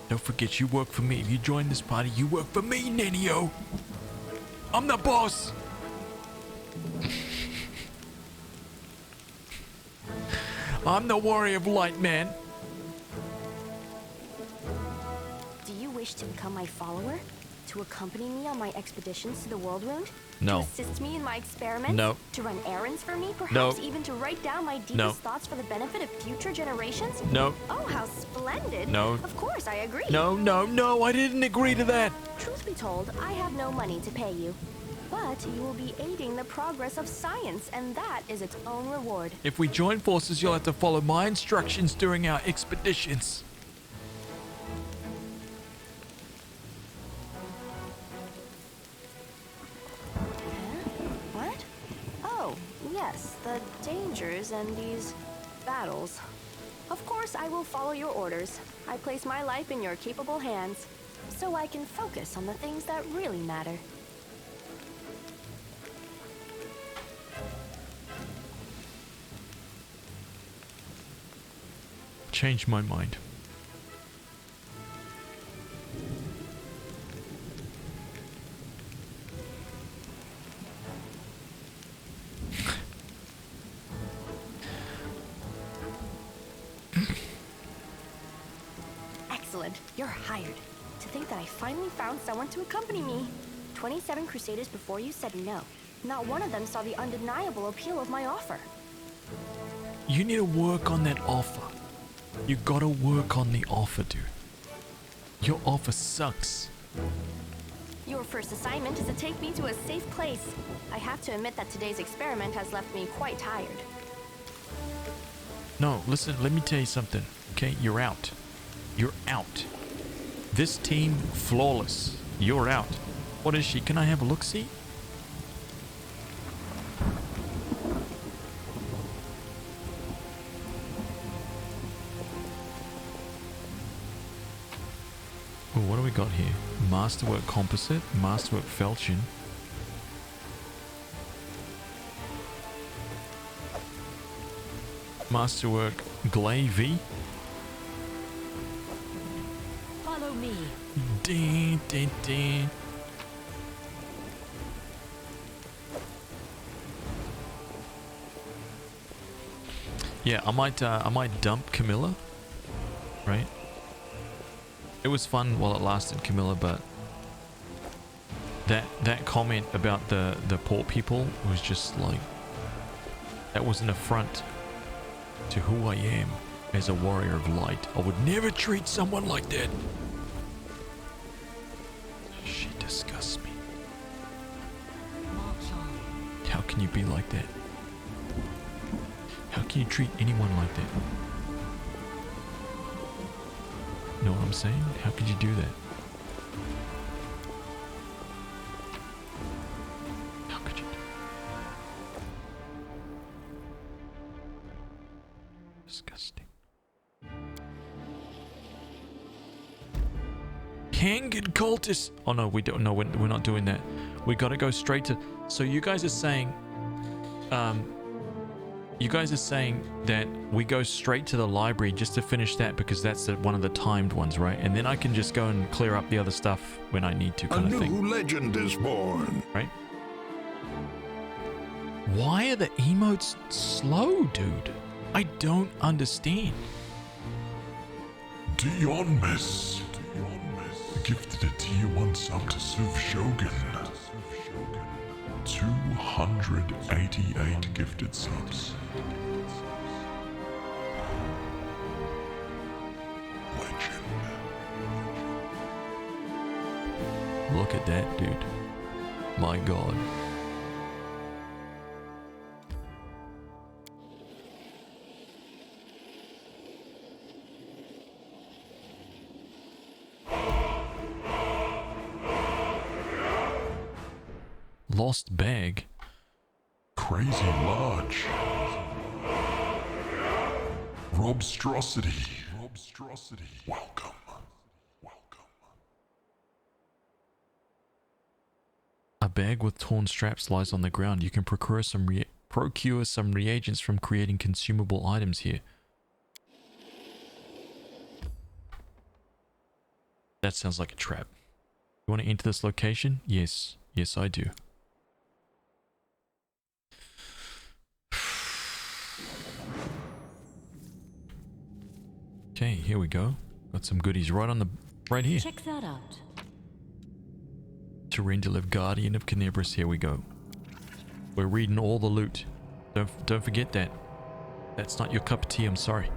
Don't forget, you work for me. If you join this party, you work for me, Nenio. I'm the boss. I'm the warrior of light, man. Do you wish to become my follower? To accompany me on my expeditions to the World Wound? No. To assist me in my experiments? No. To run errands for me? Perhaps No. even to write down my deepest No. thoughts for the benefit of future generations? No. Oh, how splendid. No. Of course, I agree. No, no, no, I didn't agree to that. Truth be told, I have no money to pay you. But you will be aiding the progress of science, and that is its own reward. If we join forces, you'll have to follow my instructions during our expeditions. What? Oh, yes, the dangers and these battles. Of course, I will follow your orders. I place my life in your capable hands, so I can focus on the things that really matter. Changed my mind. Excellent. You're hired. To think that I finally found someone to accompany me. 27 Crusaders before you said no. Not one of them saw the undeniable appeal of my offer. You need to work on that offer. You gotta work on the offer, dude. Your offer sucks. Your first assignment is to take me to a safe place. I have to admit that today's experiment has left me quite tired. No, listen, let me tell you something, okay? You're out. You're out. This team, flawless. You're out. What is she? Can I have a look-see? Oh, what do we got here? Masterwork Composite, Masterwork Falchion. Masterwork Glavy. Follow me. Ding, ding, ding. Yeah, I might dump Camilla, right? It was fun while it lasted, Camilla, but that comment about the poor people was just like, that was an affront to who I am as a warrior of light. I would never treat someone like that. She disgusts me. March on. How can you be like that? How can you treat anyone like that? Know what I'm saying? How could you do that? How could you do that? Disgusting. Hanged cultists. Oh no, we don't. No, we're not doing that. We got to go straight to. So you guys are saying, you guys are saying that we go straight to the library just to finish that because that's one of the timed ones, right? And then I can just go and clear up the other stuff when I need to, kind of thing. A new legend is born. Right? Why are the emotes slow, dude? I don't understand. Dionmas gifted a tier 1 sub to HazVsRPG. 288 gifted subs. Legend. Look at that, dude. My God. Lost bag? Crazy large. Robstrosity. Welcome. A bag with torn straps lies on the ground. You can procure some reagents from creating consumable items here. That sounds like a trap. You want to enter this location? Yes. Yes, I do. Okay, here we go. Got some goodies right here. Check that out. Terendelev, Guardian of Canibris. Here we go. We're reading all the loot. Don't forget that. That's not your cup of tea, I'm sorry.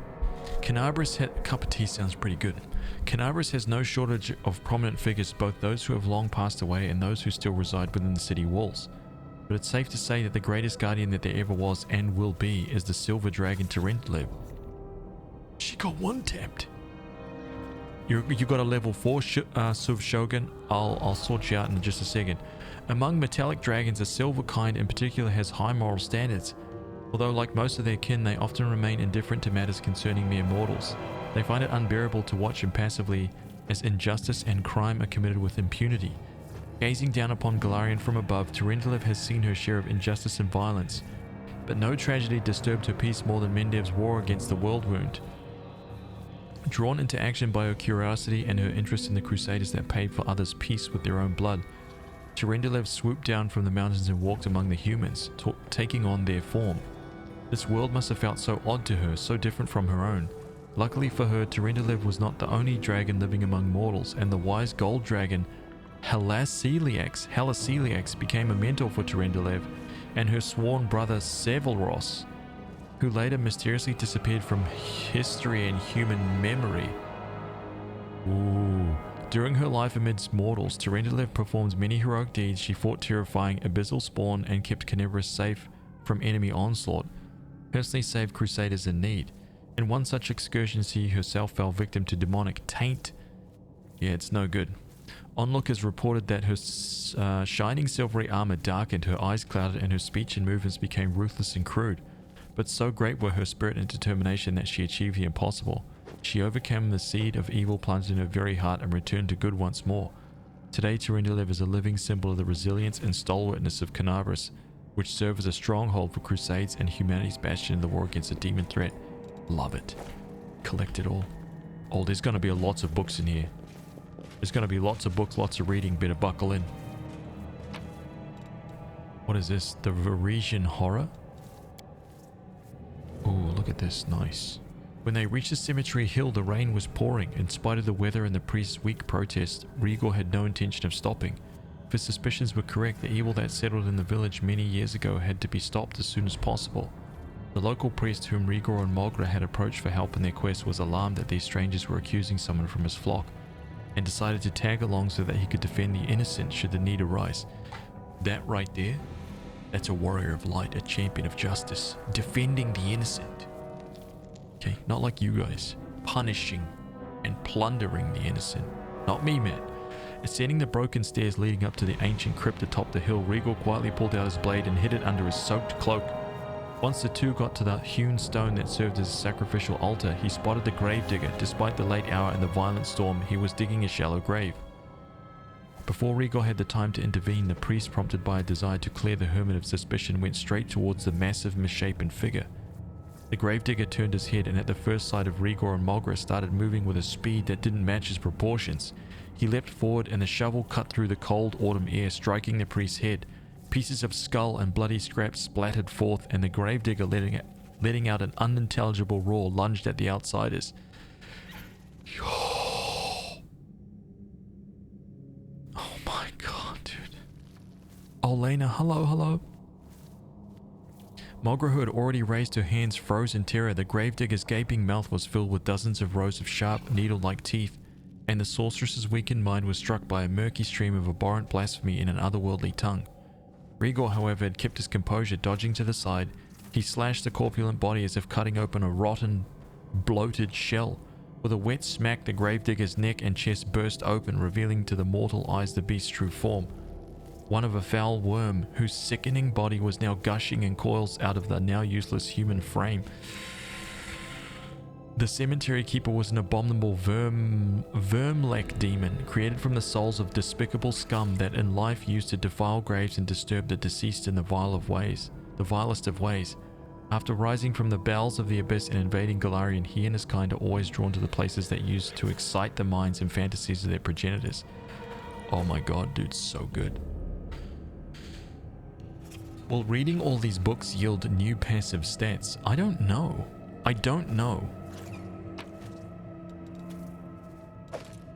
Cup of tea sounds pretty good. Canabris has no shortage of prominent figures, both those who have long passed away and those who still reside within the city walls. But it's safe to say that the greatest guardian that there ever was and will be is the Silver Dragon Terendelev. She got one-tapped. You got a level 4 Suv Shogun. I'll sort you out in just a second. Among metallic dragons, the silver kind in particular has high moral standards. Although like most of their kin, they often remain indifferent to matters concerning mere mortals. They find it unbearable to watch impassively as injustice and crime are committed with impunity. Gazing down upon Galarian from above, Terendelev has seen her share of injustice and violence. But no tragedy disturbed her peace more than Mendev's war against the world wound. Drawn into action by her curiosity and her interest in the crusaders that paid for others' peace with their own blood, Terendelev swooped down from the mountains and walked among the humans, taking on their form. This world must have felt so odd to her, so different from her own. Luckily for her, Terendelev was not the only dragon living among mortals, and the wise gold dragon Halasiliax became a mentor for Terendelev and her sworn brother Sevalros, who later mysteriously disappeared from history and human memory. Ooh. During her life amidst mortals, Terendelev performed many heroic deeds. She fought terrifying abyssal spawn and kept Canibris safe from enemy onslaught, personally saved crusaders in need. In one such excursion, she herself fell victim to demonic taint. Yeah, it's no good. Onlookers reported that her shining silvery armor darkened, her eyes clouded, and her speech and movements became ruthless and crude. But so great were her spirit and determination that she achieved the impossible. She overcame the seed of evil planted in her very heart and returned to good once more. Today, Terendelev is a living symbol of the resilience and stalwartness of Canabris, which serve as a stronghold for crusades and humanity's bastion in the war against the demon threat. Love it. Collect it all. Oh, there's going to be lots of books in here. There's going to be lots of books, lots of reading. Better buckle in. What is this? The Varesian Horror? Oh, look at this. Nice. When they reached the cemetery hill, the rain was pouring. In spite of the weather and the priest's weak protest, Rigor had no intention of stopping. If his suspicions were correct, the evil that settled in the village many years ago had to be stopped as soon as possible. The local priest whom Rigor and Mogra had approached for help in their quest was alarmed that these strangers were accusing someone from his flock, and decided to tag along so that he could defend the innocent should the need arise. That right there, that's a warrior of light, a champion of justice, defending the innocent. Okay, not like you guys, punishing and plundering the innocent. Not me, man. Ascending the broken stairs leading up to the ancient crypt atop the hill, Rigor quietly pulled out his blade and hid it under his soaked cloak. Once the two got to the hewn stone that served as a sacrificial altar, he spotted the gravedigger. Despite the late hour and the violent storm, he was digging a shallow grave. Before Rigor had the time to intervene, the priest, prompted by a desire to clear the hermit of suspicion, went straight towards the massive, misshapen figure. The gravedigger turned his head, and at the first sight of Rigor and Mogra, started moving with a speed that didn't match his proportions. He leapt forward, and the shovel cut through the cold autumn air, striking the priest's head. Pieces of skull and bloody scraps splattered forth, and the gravedigger, letting out an unintelligible roar, lunged at the outsiders. Oh my god, dude. Oh, Lena, hello. Mogra, who had already raised her hands, froze in terror. The gravedigger's gaping mouth was filled with dozens of rows of sharp, needle-like teeth, and the sorceress's weakened mind was struck by a murky stream of abhorrent blasphemy in an otherworldly tongue. Rigor, however, had kept his composure. Dodging to the side, he slashed the corpulent body as if cutting open a rotten, bloated shell. With a wet smack, the gravedigger's neck and chest burst open, revealing to the mortal eyes the beast's true form. one of a foul worm whose sickening body was now gushing in coils out of the now useless human frame. The cemetery keeper was an abominable vermlek demon created from the souls of despicable scum that in life used to defile graves and disturb the deceased in the vilest of ways. After rising from the bowels of the abyss and invading Galarian, he and his kind are always drawn to the places that used to excite the minds and fantasies of their progenitors. Oh my god, dude, so good. Will reading all these books yield new passive stats? I don't know. I don't know.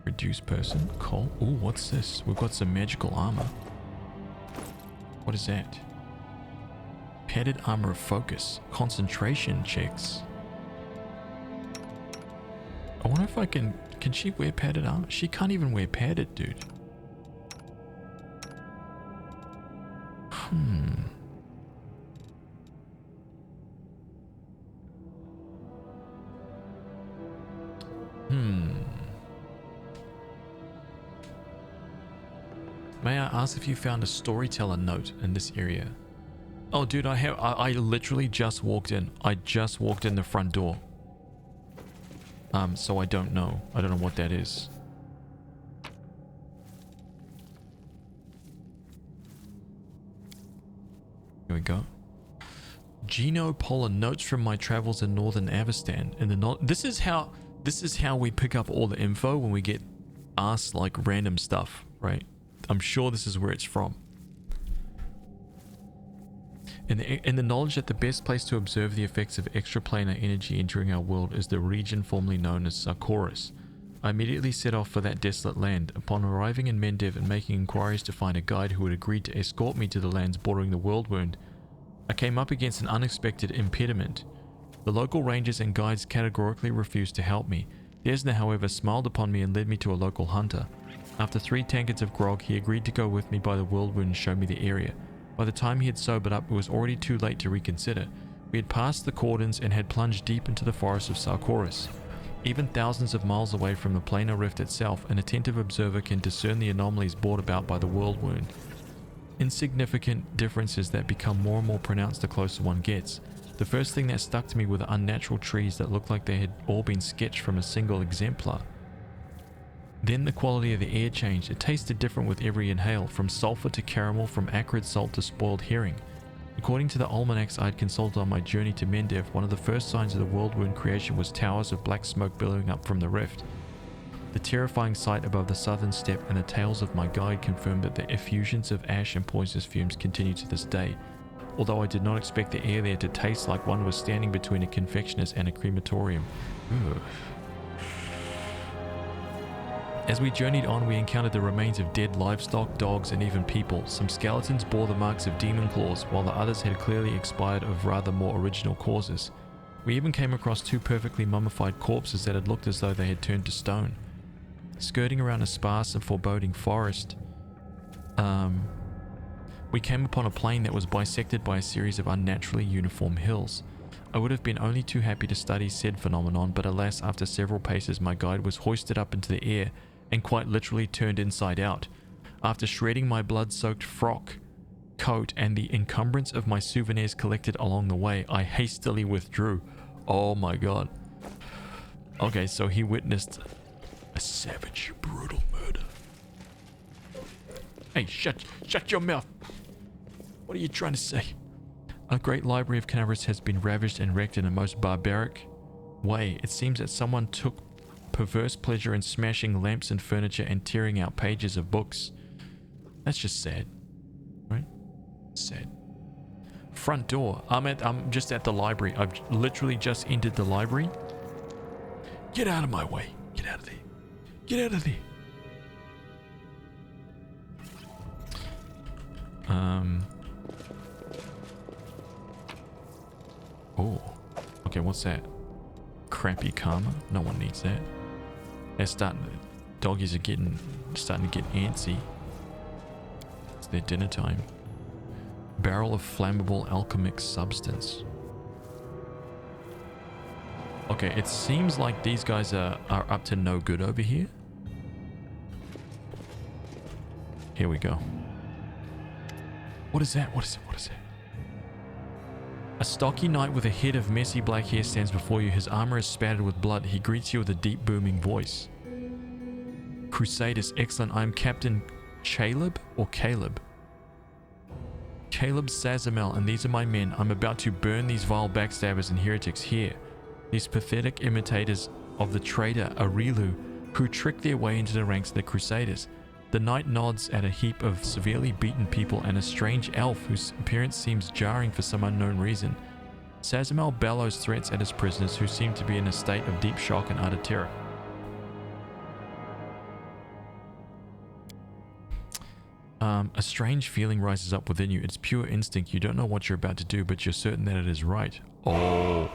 Reduce person. Coal. Ooh, what's this? We've got some magical armor. What is that? Padded armor of focus. Concentration checks. I wonder if I can... Can she wear padded armor? She can't even wear padded, dude. May I ask if you found a storyteller note in this area? Oh, dude, I literally just walked in. I just walked in the front door. So I don't know. I don't know what that is. Here we go. Geno Polar notes from my travels in northern Avestan. This is how we pick up all the info when we get asked like random stuff, right? I'm sure this is where it's from. In the knowledge that the best place to observe the effects of extraplanar energy entering our world is the region formerly known as Sarkoris, I immediately set off for that desolate land. Upon arriving in Mendev and making inquiries to find a guide who would agree to escort me to the lands bordering the world wound, I came up against an unexpected impediment. The local rangers and guides categorically refused to help me. Desna, however, smiled upon me and led me to a local hunter. After 3 tankards of grog, he agreed to go with me by the whirlwind and show me the area. By the time he had sobered up, it was already too late to reconsider. We had passed the cordons and had plunged deep into the forest of Sarkoris. Even thousands of miles away from the planar rift itself, an attentive observer can discern the anomalies brought about by the world wound. Insignificant differences that become more and more pronounced the closer one gets. The first thing that stuck to me were the unnatural trees that looked like they had all been sketched from a single exemplar. Then the quality of the air changed. It tasted different with every inhale, from sulfur to caramel, from acrid salt to spoiled herring. According to the almanacs I had consulted on my journey to Mendev, one of the first signs of the world wound creation was towers of black smoke billowing up from the rift. The terrifying sight above the southern steppe and the tales of my guide confirmed that the effusions of ash and poisonous fumes continue to this day, although I did not expect the air there to taste like one was standing between a confectioner's and a crematorium. Ugh. As we journeyed on, we encountered the remains of dead livestock, dogs, and even people. Some skeletons bore the marks of demon claws, while the others had clearly expired of rather more original causes. We even came across 2 perfectly mummified corpses that had looked as though they had turned to stone. Skirting around a sparse and foreboding forest, we came upon a plain that was bisected by a series of unnaturally uniform hills. I would have been only too happy to study said phenomenon, but alas, after several paces my guide was hoisted up into the air and quite literally turned inside out. After shredding my blood-soaked frock, coat, and the encumbrance of my souvenirs collected along the way, I hastily withdrew. Oh my god. Okay, so he witnessed a savage, brutal murder. Hey, shut your mouth. What are you trying to say? A great library of Canaveras has been ravaged and wrecked in a most barbaric way. It seems that someone took perverse pleasure in smashing lamps and furniture and tearing out pages of books. That's just sad, right? Sad. Front door. I'm just at the library. I've literally just entered the library. Get out of my way. Get out of there. Get out of there. Oh. Okay, what's that? Crappy karma? No one needs that. They're starting... Doggies are starting to get antsy. It's their dinner time. Barrel of flammable alchemic substance. Okay, it seems like these guys are up to no good over here. Here we go. What is that? What is it? What is it? A stocky knight with a head of messy black hair stands before you. His armor is spattered with blood. He greets you with a deep booming voice. Crusaders, excellent. I am Captain Caleb or Caleb? Caleb Sazamel, and these are my men. I'm about to burn these vile backstabbers and heretics here. These pathetic imitators of the traitor Arilu, who tricked their way into the ranks of the Crusaders. The knight nods at a heap of severely beaten people and a strange elf whose appearance seems jarring for some unknown reason. Sazamel bellows threats at his prisoners, who seem to be in a state of deep shock and utter terror. A strange feeling rises up within you. It's pure instinct. You don't know what you're about to do, but you're certain that it is right. Oh.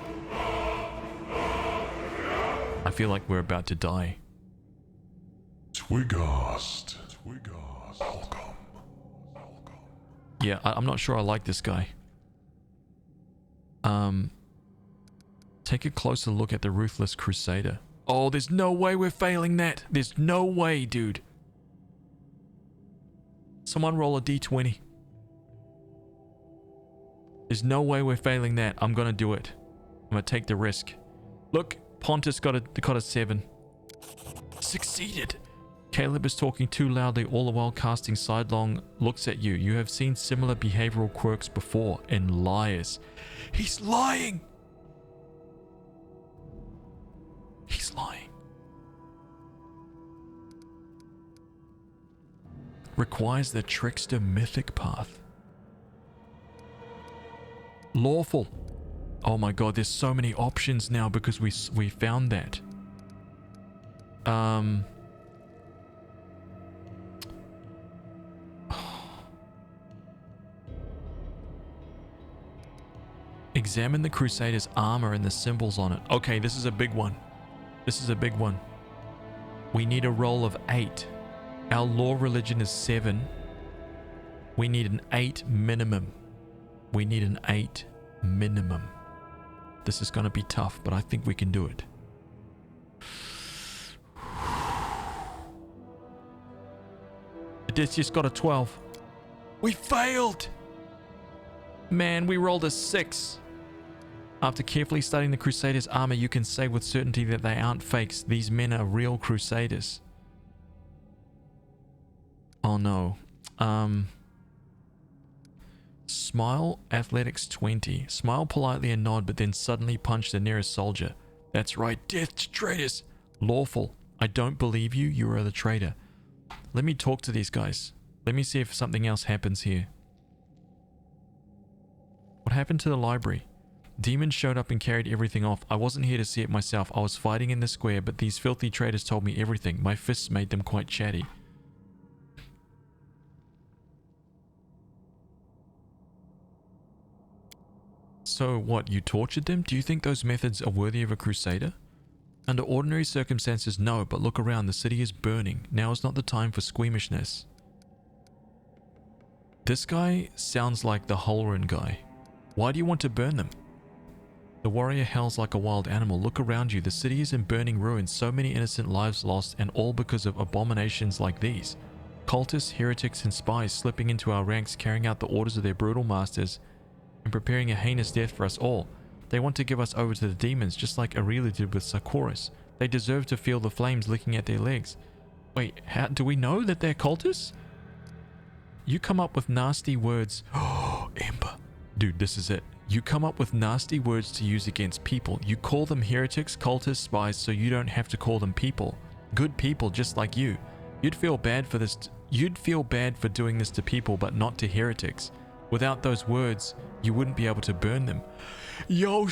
I feel like we're about to die. Twigast. Welcome. Yeah, I'm not sure I like this guy. Take a closer look at the Ruthless Crusader. Oh, there's no way we're failing that. There's no way, dude. Someone roll a d20. There's no way we're failing that. I'm gonna do it. I'm gonna take the risk. Look, Pontus got a 7. Succeeded. Caleb is talking too loudly, all the while casting sidelong looks at you. You have seen similar behavioral quirks before in liars. He's lying. He's lying. Requires the trickster mythic path. Lawful. Oh my god, there's so many options now because we found that. Examine the Crusader's armor and the symbols on it. Okay, this is a big one. This is a big one. We need a roll of 8. Our law religion is 7. We need an 8 minimum. We need an 8 minimum. This is going to be tough, but I think we can do it. It's just got a 12. We failed! Man, we rolled a 6. After carefully studying the Crusaders' armor, you can say with certainty that they aren't fakes. These men are real Crusaders. Oh no. Smile, athletics 20. Smile politely and nod, but then suddenly punch the nearest soldier. That's right, death to traitors. Lawful. I don't believe you. You are the traitor. Let me talk to these guys. Let me see if something else happens here. What happened to the library? Demons showed up and carried everything off. I wasn't here to see it myself. I was fighting in the square, but these filthy traitors told me everything. My fists made them quite chatty. So what, you tortured them? Do you think those methods are worthy of a crusader? Under ordinary circumstances, no, but look around. The city is burning. Now is not the time for squeamishness. This guy sounds like the Holrun guy. Why do you want to burn them? The warrior howls like a wild animal. Look around you. The city is in burning ruins. So many innocent lives lost, and all because of abominations like these. Cultists, heretics, and spies slipping into our ranks, carrying out the orders of their brutal masters, and preparing a heinous death for us all. They want to give us over to the demons, just like Aurelia did with Sarkoris. They deserve to feel the flames licking at their legs. Wait, how do we know that they're cultists? You come up with nasty words. Oh, Ember. Dude, this is it. You come up with nasty words to use against people. You call them heretics, cultists, spies, so you don't have to call them people. Good people just like you. You'd feel bad for this. You'd feel bad for doing this to people, but not to heretics. Without those words, you wouldn't be able to burn them. Yo,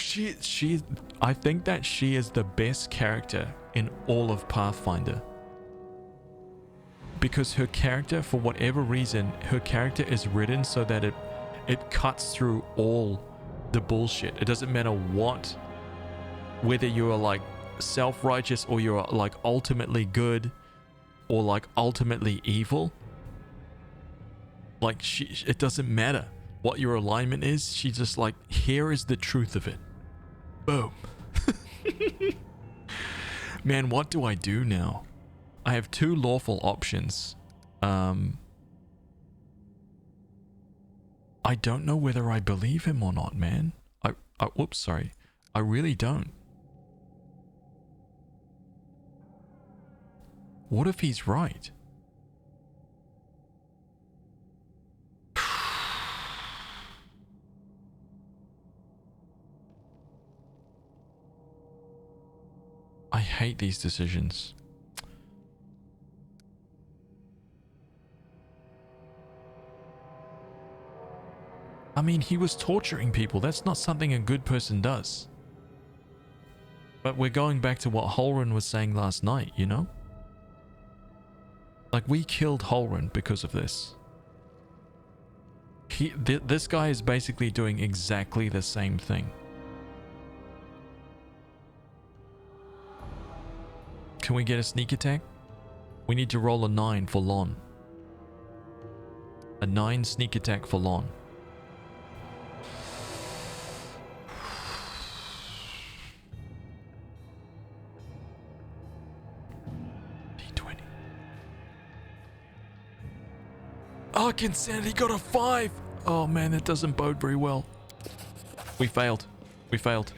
I think that she is the best character in all of Pathfinder. Because her character, for whatever reason, her character is written so that it cuts through all the bullshit. It doesn't matter what, whether you're like self-righteous or you're like ultimately good or like ultimately evil. Like it doesn't matter what your alignment is. She's just like, here is the truth of it. Boom. Man, what do I do now? I have 2 lawful options. I don't know whether I believe him or not, man. Whoops, sorry. I really don't. What if he's right? I hate these decisions. I mean, he was torturing people. That's not something a good person does. But we're going back to what Holren was saying last night, you know? Like, we killed Holren because of this. This guy is basically doing exactly the same thing. Can we get a sneak attack? We need to roll a 9 for Lon. A 9 sneak attack for Lon. D20. Arc Insanity got a 5! Oh man, that doesn't bode very well. We failed. We failed.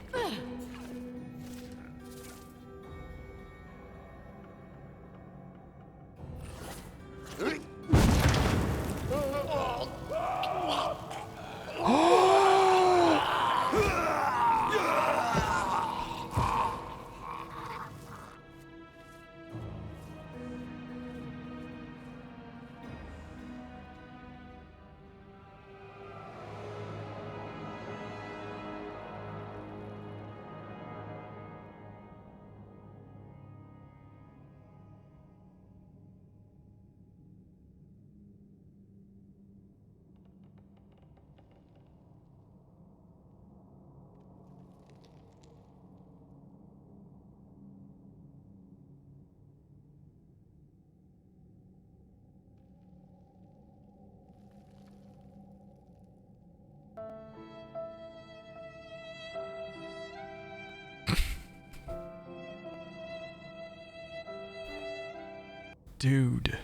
Dude.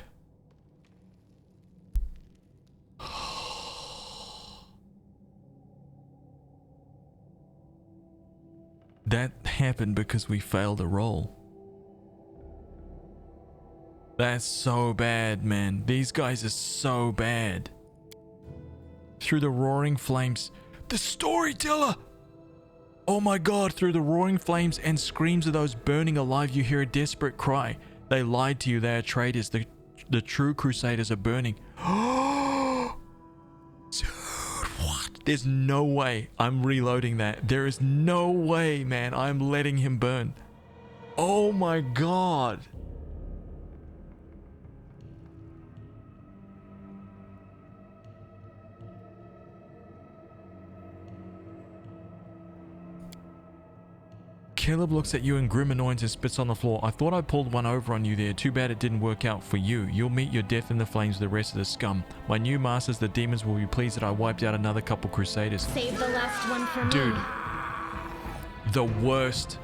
That happened because we failed a roll. That's so bad, man. These guys are so bad. Through the roaring flames. The storyteller! Oh my god, through the roaring flames and screams of those burning alive, you hear a desperate cry. They lied to you, they are traitors. The true crusaders are burning. Dude, what? There's no way I'm reloading that. There is no way, man. I'm letting him burn. Oh my god. Caleb looks at you in grim annoyance and spits on the floor. I thought I pulled one over on you there. Too bad it didn't work out for you. You'll meet your death in the flames with the rest of the scum. My new masters, the demons, will be pleased that I wiped out another couple crusaders. Save the last one for me. Dude. The worst.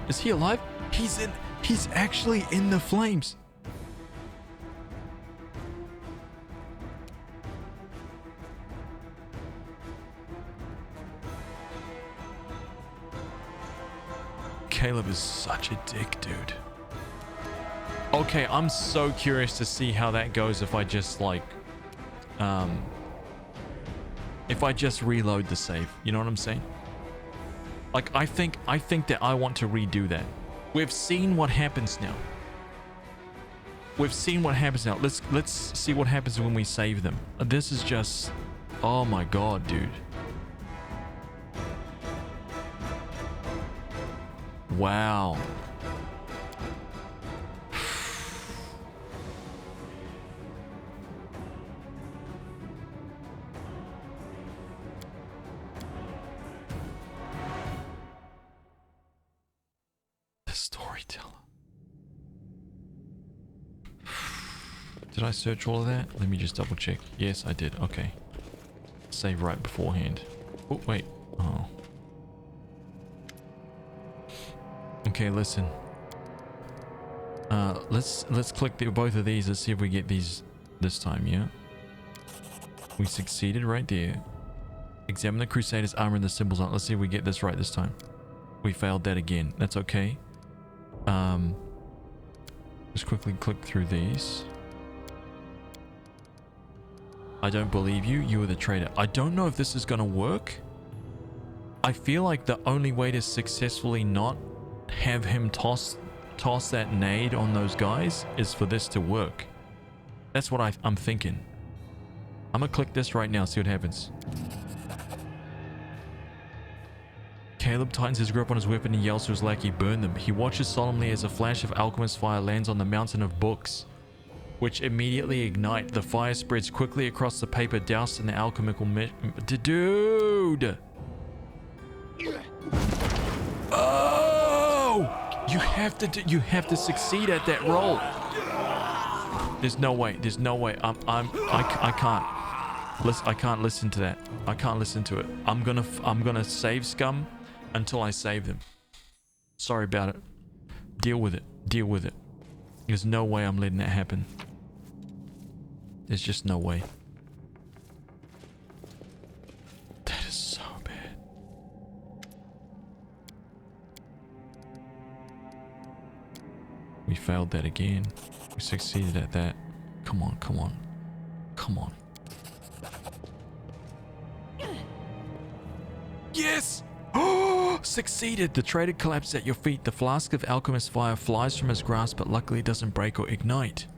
Is he alive? He's actually in the flames. Caleb is such a dick, dude. Okay, I'm so curious to see how that goes if I just like if I just reload the save. You know what I'm saying? Like I think that I want to redo that. We've seen what happens now. We've seen what happens now. Let's see what happens when we save them. This is just, oh my god, dude. Wow. The storyteller. Did I search all of that? Let me just double check. Yes, I did. Okay. Save right beforehand. Oh, wait. Oh. Okay, listen. Let's click both of these. Let's see if we get these this time, yeah? We succeeded right there. Examine the Crusader's armor and the symbols on it. Let's see if we get this right this time. We failed that again. That's okay. Just quickly click through these. I don't believe you. You are the traitor. I don't know if this is going to work. I feel like the only way to successfully not have him toss that nade on those guys is for this to work. That's what I'm thinking. I'm gonna click this right now, see what happens. Caleb tightens his grip on his weapon and yells to his lackey, burn them. He watches solemnly as a flash of alchemist fire lands on the mountain of books, which immediately ignite. The fire spreads quickly across the paper, doused in the alchemical dude! Oh! You have to succeed at that roll. There's no way. There's no way. I can't. Listen, I can't listen to that. I can't listen to it. I'm gonna save scum until I save them. Sorry about it. Deal with it. Deal with it. There's no way I'm letting that happen. There's just no way. That is so bad. We failed that again. We succeeded at that. Come on, come on. Come on. Yes! Oh, succeeded! The traitor collapses at your feet. The flask of alchemist fire flies from his grasp, but luckily it doesn't break or ignite.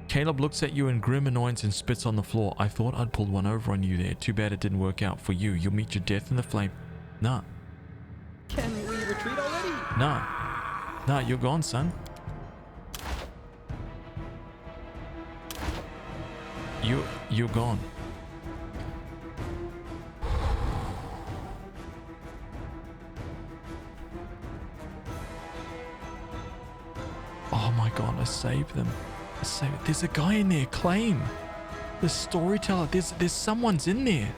Caleb looks at you in grim annoyance and spits on the floor. I thought I'd pulled one over on you there. Too bad it didn't work out for you. You'll meet your death in the flame. Nah. Can we retreat already? Nah. Nah, you're gone, son. You're gone. Oh my god, I saved them. I saved it. There's a guy in there, Claim. The storyteller. There's someone's in there.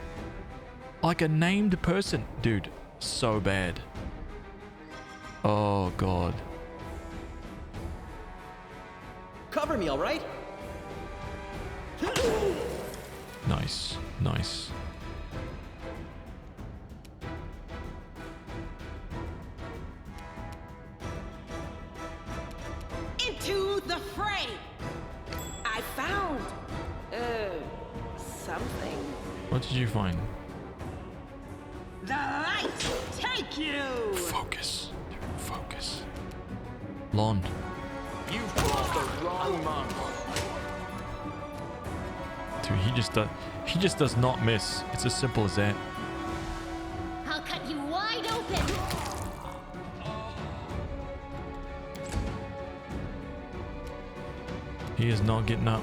Like a named person. Dude, so bad. Oh god. Cover me, all right? Nice, nice. Into the fray! I found, something. What did you find? The light take you! Focus. Focus. Lon. You brought the wrong monk. Dude, he just does not miss. It's as simple as that. I'll cut you wide open. He is not getting up.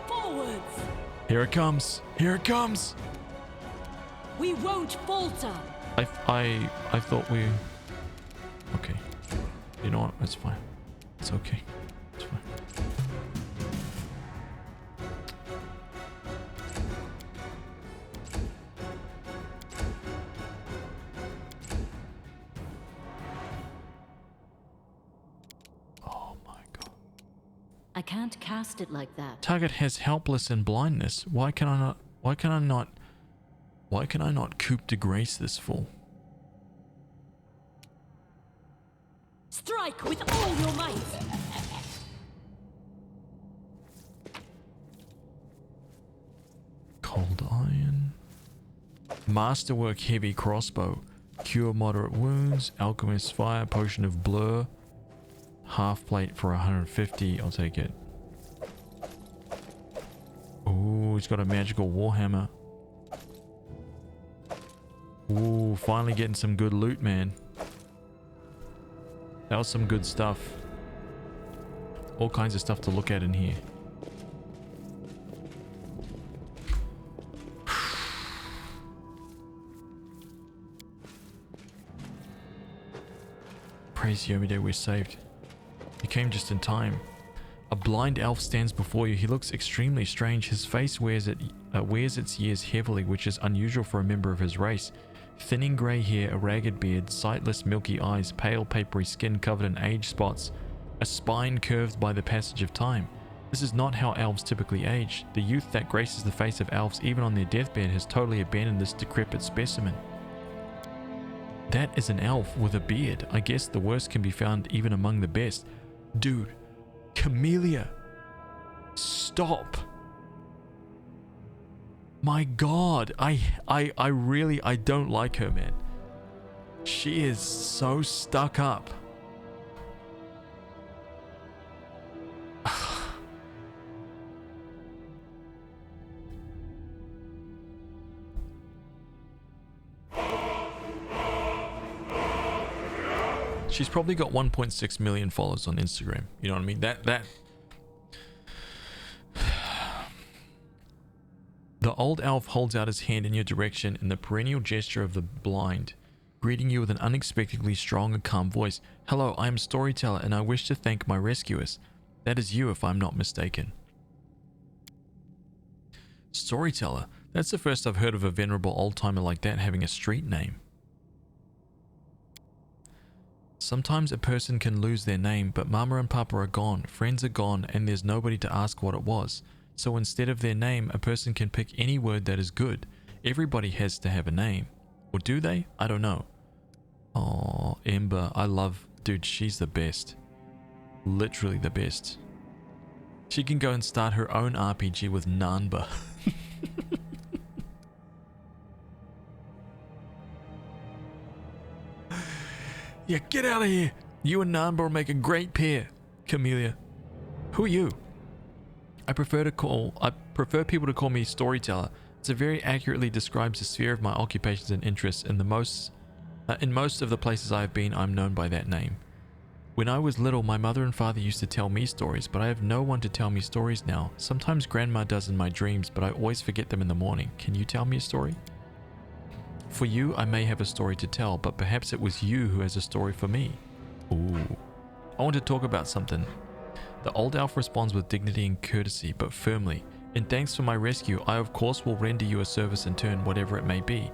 Forwards! Here it comes. Here it comes. We won't falter. I thought we... Okay. You know what? It's fine. It's okay. It's fine. I can't cast it like that. Target has helpless and blindness. Why can I not coup de grace this fool? Strike with all your might. Cold iron. Masterwork heavy crossbow. Cure moderate wounds. Alchemist fire. Potion of blur. Half plate for 150. I'll take it. Ooh, he's got a magical warhammer. Ooh, finally getting some good loot, man. That was some good stuff. All kinds of stuff to look at in here. Praise Yomide, we're saved. You came just in time. A blind elf stands before you. He looks extremely strange. His face wears its years heavily, which is unusual for a member of his race. Thinning grey hair, a ragged beard, sightless milky eyes, pale papery skin covered in age spots, a spine curved by the passage of time. This is not how elves typically age. The youth that graces the face of elves even on their deathbed has totally abandoned this decrepit specimen. That is an elf with a beard. I guess the worst can be found even among the best. Dude, Camellia, stop. My God, I don't like her, man. She is so stuck up. She's probably got 1.6 million followers on Instagram. You know what I mean? The old elf holds out his hand in your direction in the perennial gesture of the blind, greeting you with an unexpectedly strong and calm voice. Hello, I am Storyteller, and I wish to thank my rescuers. That is you, if I'm not mistaken. Storyteller? That's the first I've heard of a venerable old-timer like that having a street name. Sometimes a person can lose their name, but Mama and Papa are gone, friends are gone, and there's nobody to ask what it was. So instead of their name, a person can pick any word that is good. Everybody has to have a name. Or do they? I don't know. Oh, Ember, I love... Dude, she's the best. Literally the best. She can go and start her own RPG with Nanba. Yeah, get out of here. You and Nanba will make a great pair, Camellia. Who are you? I prefer people to call me Storyteller. It very accurately describes the sphere of my occupations and interests. In most of the places I have been, I'm known by that name. When I was little, my mother and father used to tell me stories, but I have no one to tell me stories now. Sometimes Grandma does in my dreams, but I always forget them in the morning. Can you tell me a story? For you, I may have a story to tell, but perhaps it was you who has a story for me. Ooh. I want to talk about something. The old elf responds with dignity and courtesy, but firmly. In thanks for my rescue, I of course will render you a service in turn, whatever it may be.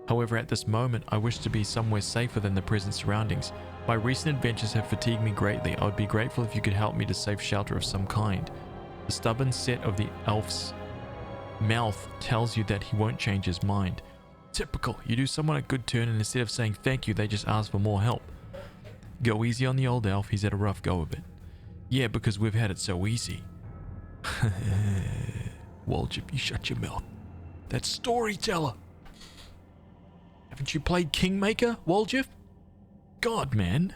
However, at this moment, I wish to be somewhere safer than the present surroundings. My recent adventures have fatigued me greatly. I would be grateful if you could help me to safe shelter of some kind. The stubborn set of the elf's mouth tells you that he won't change his mind. Typical. You do someone a good turn and instead of saying thank you, they just ask for more help. Go easy on the old elf. He's had a rough go of it. Yeah, because we've had it so easy. Woljip, you shut your mouth. That's Storyteller. Haven't you played Kingmaker, Woljip? God, man.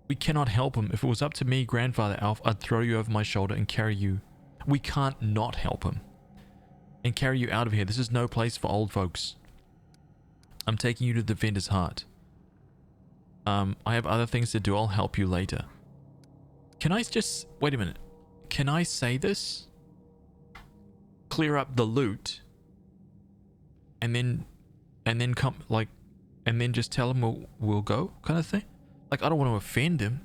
We cannot help him. If it was up to me, Grandfather Elf, I'd throw you over my shoulder and carry you. We can't not help him. And carry you out of here. This is no place for old folks. I'm taking you to the Defender's Heart. I have other things to do. I'll help you later. Can I just... Wait a minute. Can I say this? Clear up the loot. And then come... Like... And then just tell him we'll go? Kind of thing? Like, I don't want to offend him.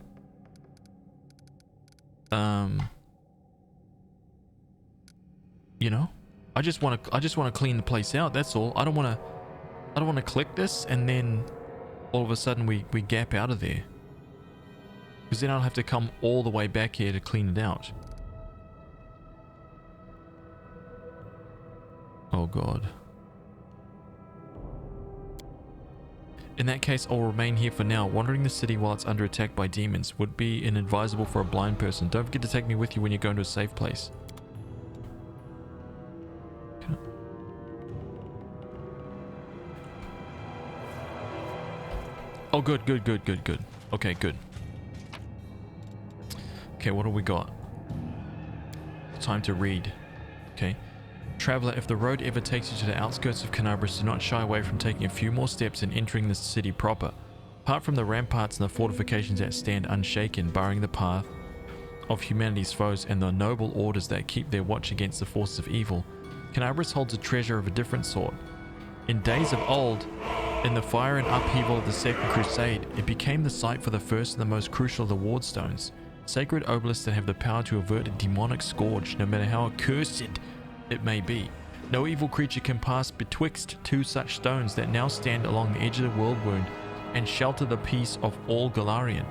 You know? I just want to clean the place out. That's all. I don't want to click this and then all of a sudden we gap out of there. Because then I'll have to come all the way back here to clean it out. Oh God. In that case, I'll remain here for now. Wandering the city while it's under attack by demons would be inadvisable for a blind person. Don't forget to take me with you when you go into a safe place. Oh, good. Okay, good. Okay, what do we got? Time to read. Okay. Traveler, if the road ever takes you to the outskirts of Canabras, do not shy away from taking a few more steps and entering the city proper. Apart from the ramparts and the fortifications that stand unshaken, barring the path of humanity's foes and the noble orders that keep their watch against the forces of evil, Canabras holds a treasure of a different sort. In days of old, in the fire and upheaval of the Second Crusade, it became the site for the first and the most crucial of the wardstones, sacred obelisks that have the power to avert a demonic scourge, no matter how accursed it may be. No evil creature can pass betwixt two such stones that now stand along the edge of the world wound and shelter the peace of all Galarian.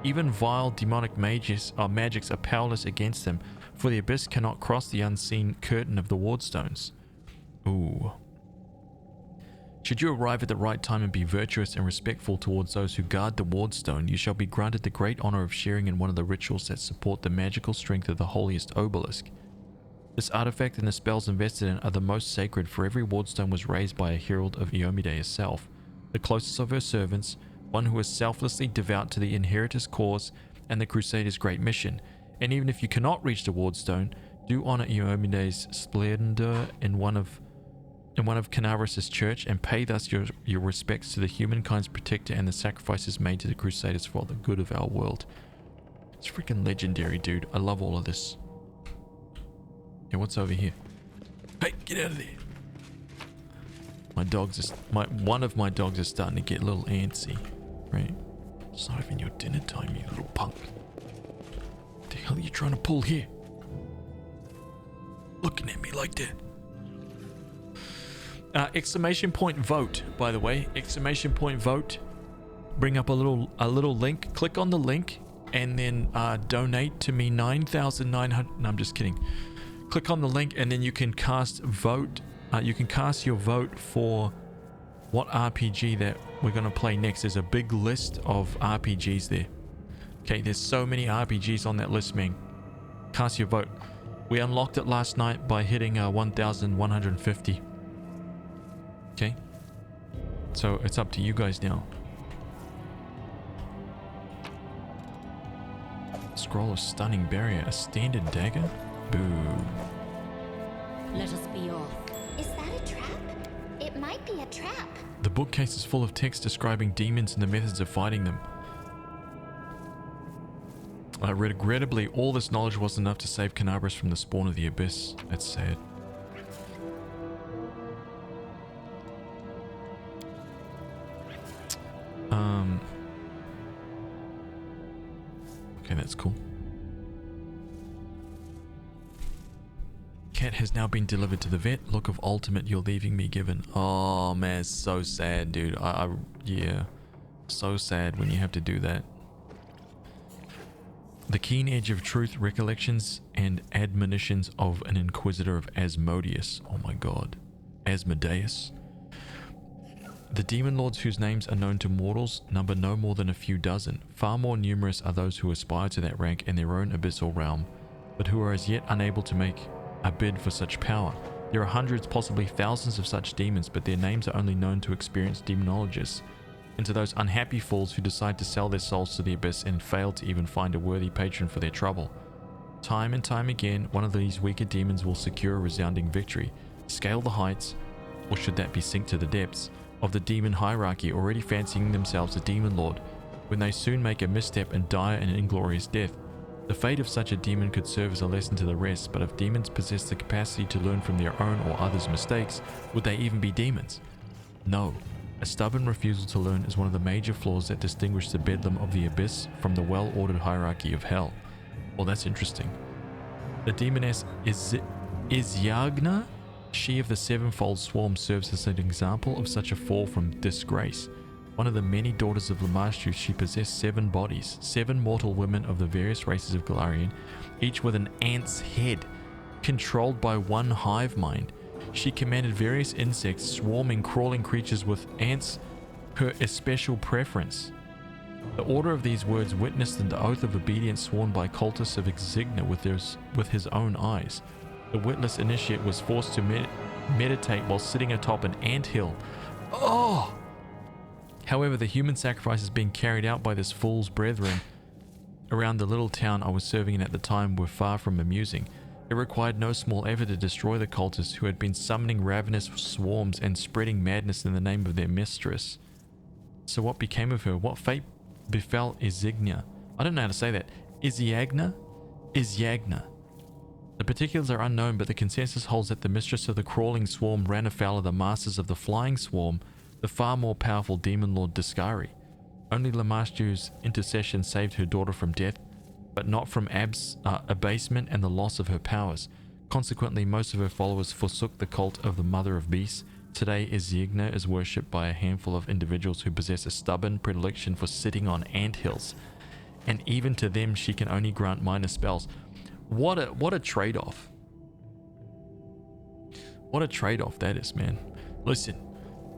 Even vile demonic magics are powerless against them, for the abyss cannot cross the unseen curtain of the wardstones. Ooh. Should you arrive at the right time and be virtuous and respectful towards those who guard the wardstone, you shall be granted the great honor of sharing in one of the rituals that support the magical strength of the holiest obelisk. This artifact and the spells invested in are the most sacred, for every wardstone was raised by a herald of Iomide herself, the closest of her servants, one who is selflessly devout to the Inheritor's cause and the Crusader's great mission. And even if you cannot reach the wardstone, do honor Iomide's splendor in one of Canaveras' church, and pay thus your respects to the humankind's protector and the sacrifices made to the Crusaders for the good of our world. It's freaking legendary, dude. I love all of this. Yeah, what's over here? Hey, get out of there. One of my dogs is starting to get a little antsy, right? It's not even your dinner time, you little punk. What the hell are you trying to pull here? Looking at me like that. Exclamation point vote, by the way. Exclamation point vote. Bring up a little link. Click on the link and then donate to me 9,900. No, I'm just kidding. Click on the link and then you can cast vote. You can cast your vote for what RPG that we're going to play next. There's a big list of RPGs there. Okay, there's so many RPGs on that list, man. Cast your vote. We unlocked it last night by hitting 1,150. Okay, so it's up to you guys now. Scroll of stunning barrier, a standard dagger. Boo. Let us be off. Is that a trap? It might be a trap. The bookcase is full of text describing demons and the methods of fighting them. Regrettably, all this knowledge wasn't enough to save Canaveras from the spawn of the abyss. That's sad. Okay, that's cool. Cat has now been delivered to the vet. Look of ultimate you're leaving me given. Oh man, it's so sad, dude. Yeah, so sad when you have to do that. The keen edge of truth, recollections and admonitions of an inquisitor of Asmodeus. Oh my god. Asmodeus. The demon lords whose names are known to mortals number no more than a few dozen. Far more numerous are those who aspire to that rank in their own abyssal realm, but who are as yet unable to make a bid for such power. There are hundreds, possibly thousands of such demons, but their names are only known to experienced demonologists, and to those unhappy fools who decide to sell their souls to the abyss and fail to even find a worthy patron for their trouble. Time and time again, one of these weaker demons will secure a resounding victory, scale the heights, or should that be sink to the depths, of the demon hierarchy, already fancying themselves a demon lord, when they soon make a misstep and die an inglorious death. The fate of such a demon could serve as a lesson to the rest, but if demons possess the capacity to learn from their own or others' mistakes, would they even be demons? No. A stubborn refusal to learn is one of the major flaws that distinguish the bedlam of the abyss from the well-ordered hierarchy of hell. Well, that's interesting. The demoness Izyagna, she of the sevenfold swarm, serves as an example of such a fall from disgrace. One of the many daughters of Lamashtu, she possessed 7 bodies, 7 mortal women of the various races of Galarian, each with an ant's head, controlled by one hive mind. She commanded various insects, swarming, crawling creatures with ants her especial preference. The order of these words witnessed the oath of obedience sworn by cultists of Exigna with his own eyes. The witless initiate was forced to meditate while sitting atop an anthill. Oh! However, the human sacrifices being carried out by this fool's brethren around the little town I was serving in at the time were far from amusing. It required no small effort to destroy the cultists who had been summoning ravenous swarms and spreading madness in the name of their mistress. So what became of her? What fate befell Izyagna? I don't know how to say that. Izyagna? Izyagna. The particulars are unknown, but the consensus holds that the mistress of the crawling swarm ran afoul of the masters of the flying swarm, the far more powerful demon lord Discari. Only Lamashtu's intercession saved her daughter from death, but not from abasement and the loss of her powers. Consequently, most of her followers forsook the cult of the Mother of Beasts. Today, Izyagna is worshipped by a handful of individuals who possess a stubborn predilection for sitting on anthills, and even to them she can only grant minor spells. What a trade-off. What a trade-off that is, man. Listen,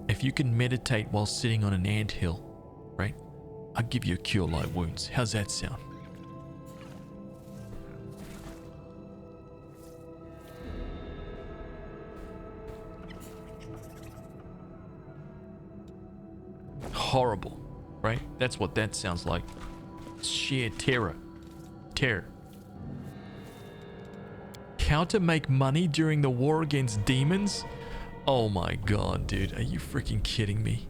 if you can meditate while sitting on an anthill, right? I'll give you a cure light wounds. How's that sound? Horrible, right? That's what that sounds like. Sheer terror. Terror. How to make money during the war against demons? Oh my god, dude. Are you freaking kidding me?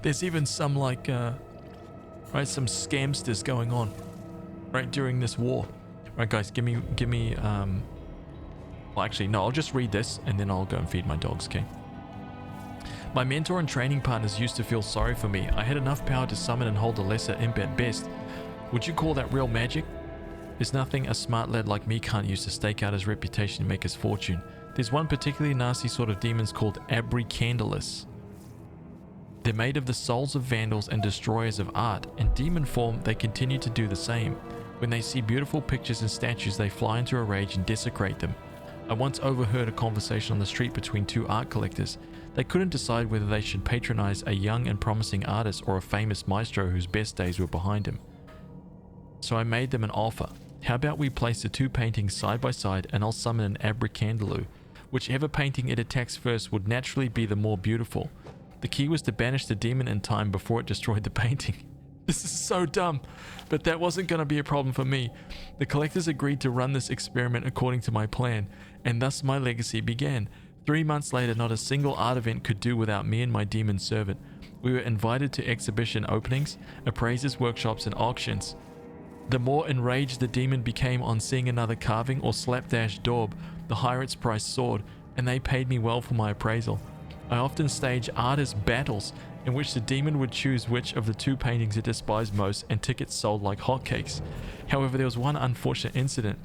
There's even some like, right, some scamsters going on, right, during this war. Right, guys, give me, well, actually, no, I'll just read this and then I'll go and feed my dogs, okay? My mentor and training partners used to feel sorry for me. I had enough power to summon and hold a lesser imp at best. Would you call that real magic? There's nothing a smart lad like me can't use to stake out his reputation and make his fortune. There's one particularly nasty sort of demons called abracandalus. They're made of the souls of vandals and destroyers of art. In demon form, they continue to do the same. When they see beautiful pictures and statues, they fly into a rage and desecrate them. I once overheard a conversation on the street between two art collectors. They couldn't decide whether they should patronize a young and promising artist or a famous maestro whose best days were behind him. So I made them an offer. How about we place the two paintings side by side and I'll summon an abracandalu. Whichever painting it attacks first would naturally be the more beautiful. The key was to banish the demon in time before it destroyed the painting. This is so dumb, but that wasn't going to be a problem for me. The collectors agreed to run this experiment according to my plan, and thus my legacy began. 3 months later, not a single art event could do without me and my demon servant. We were invited to exhibition openings, appraisers' workshops, and auctions. The more enraged the demon became on seeing another carving or slapdash daub, the higher its price soared, and they paid me well for my appraisal. I often stage artist battles in which the demon would choose which of the two paintings it despised most, and tickets sold like hotcakes. However, there was one unfortunate incident.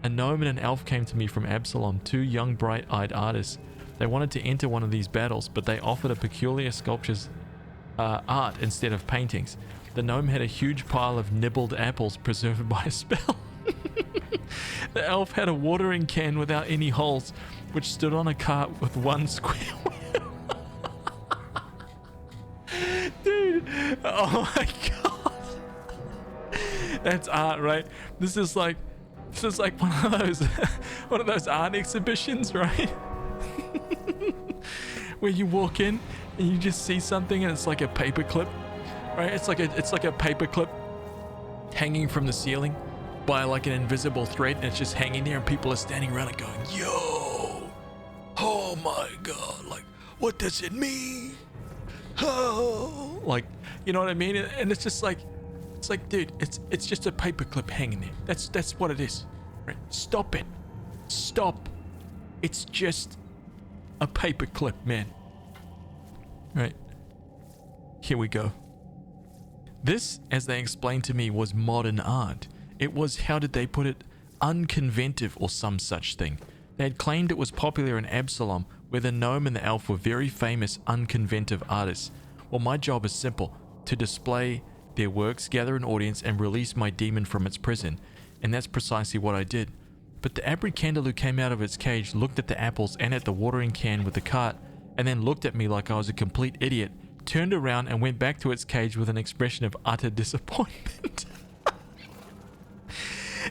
A gnome and an elf came to me from Absalom, two young bright-eyed artists. They wanted to enter one of these battles, but they offered a peculiar sculpture's art instead of paintings. The gnome had a huge pile of nibbled apples preserved by a spell. The elf had a watering can without any holes, which stood on a cart with one square wheel. Dude, oh my god. That's art, right? This is like one of those art exhibitions, right? Where you walk in and you just see something and it's like a paperclip, right? It's like a paperclip hanging from the ceiling by like an invisible thread, and it's just hanging there, and people are standing around it going, "Yo, oh my god, like, what does it mean? Oh," like, you know what I mean? And it's just like, it's like, dude, it's just a paperclip hanging there. That's what it is. Right? Stop it. Stop. It's just a paperclip, man. Right. Here we go. This, as they explained to me, was modern art. It was, how did they put it, unconventive or some such thing. They had claimed it was popular in Absalom, where the gnome and the elf were very famous unconventive artists. Well, my job is simple, to display their works, gather an audience, and release my demon from its prison. And that's precisely what I did. But the abracandalu came out of its cage, looked at the apples and at the watering can with the cart, and then looked at me like I was a complete idiot, turned around and went back to its cage with an expression of utter disappointment.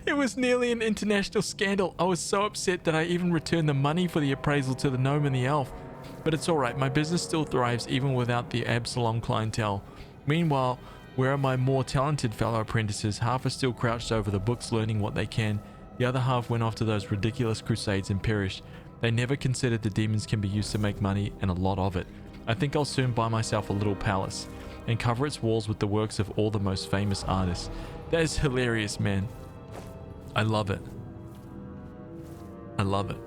It was nearly an international scandal. I was so upset that I even returned the money for the appraisal to the gnome and the elf. But it's alright, my business still thrives even without the Absalom clientele. Meanwhile, where are my more talented fellow apprentices? Half are still crouched over the books learning what they can. The other half went off to those ridiculous crusades and perished. They never considered the demons can be used to make money, and a lot of it. I think I'll soon buy myself a little palace and cover its walls with the works of all the most famous artists. That is hilarious, man. I love it. I love it.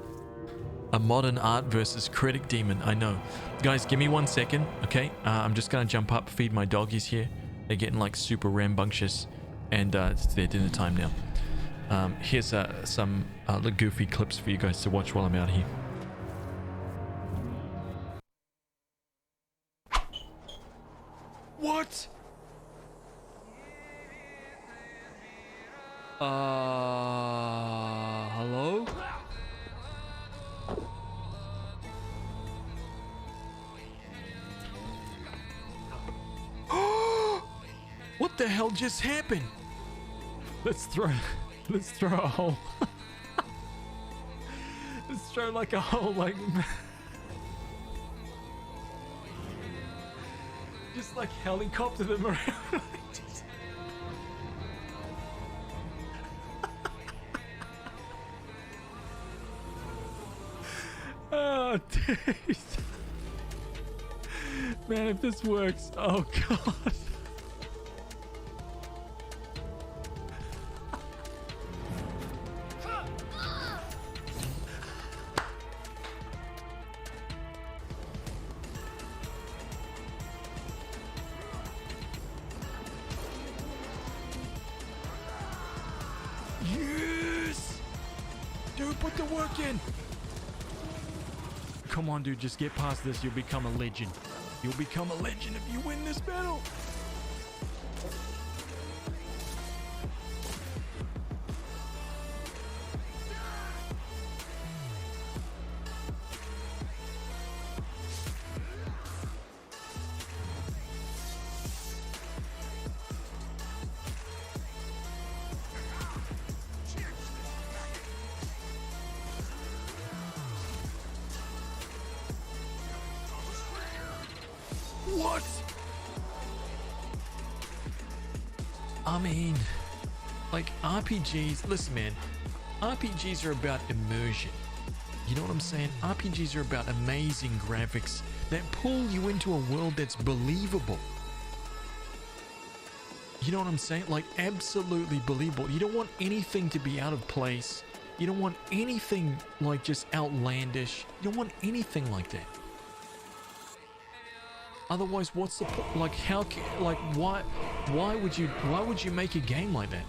A modern art versus critic demon, I know. Guys, give me 1 second, okay? I'm just gonna jump up, feed my doggies here. They're getting like super rambunctious, and it's their dinner time now. Here's some goofy clips for you guys to watch while I'm out here. What? Hello? What the hell just happened? Let's throw a hole. Let's throw like a hole, like just like helicopter them around. Oh, dude. Man, if this works, oh god. Yes! Dude, put the work in! Come on, dude, just get past this. You'll become a legend. You'll become a legend if you win this battle. What? I mean, like RPGs, listen man, RPGs are about immersion. You know what I'm saying? RPGs are about amazing graphics that pull you into a world that's believable. You know what I'm saying? Like absolutely believable. You don't want anything to be out of place. You don't want anything like just outlandish. You don't want anything like that. Otherwise, what's the point? Like, why would you make a game like that?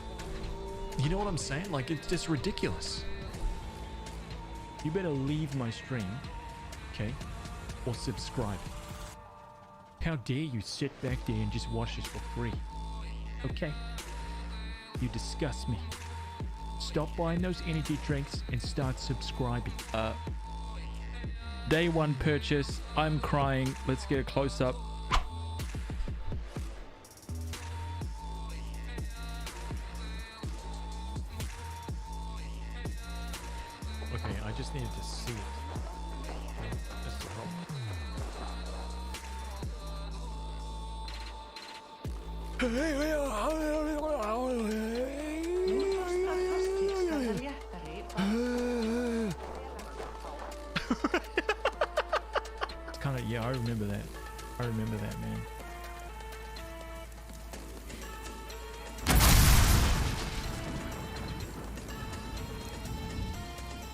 You know what I'm saying? Like, it's just ridiculous. You better leave my stream, okay? Or subscribe. How dare you sit back there and just watch this for free? Okay? You disgust me. Stop buying those energy drinks and start subscribing. Day one purchase. I'm crying. Let's get a close up. Okay, I just needed to see it. That's the It's kind of, yeah, I remember that. I remember that, man.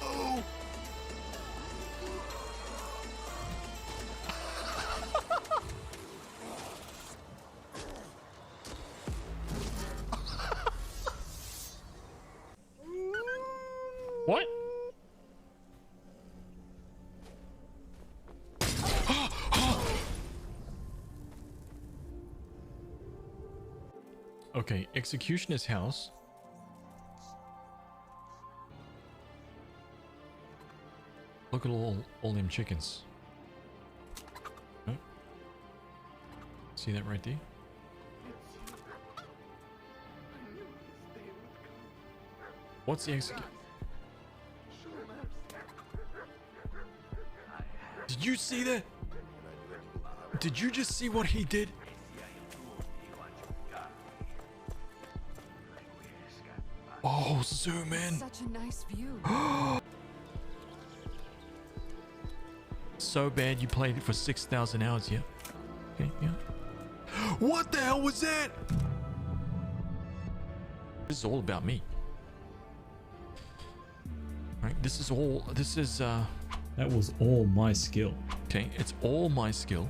Oh. What? Okay, Executioner's house. Look at all them chickens. Oh. See that right there? What's the execute? Did you see that? Did you just see what he did? Oh, zoom in. Such a nice view. So bad you played it for 6,000 hours, yeah? Okay, yeah. What the hell was that? This is all about me. Right, this is that was all my skill. Okay, it's all my skill.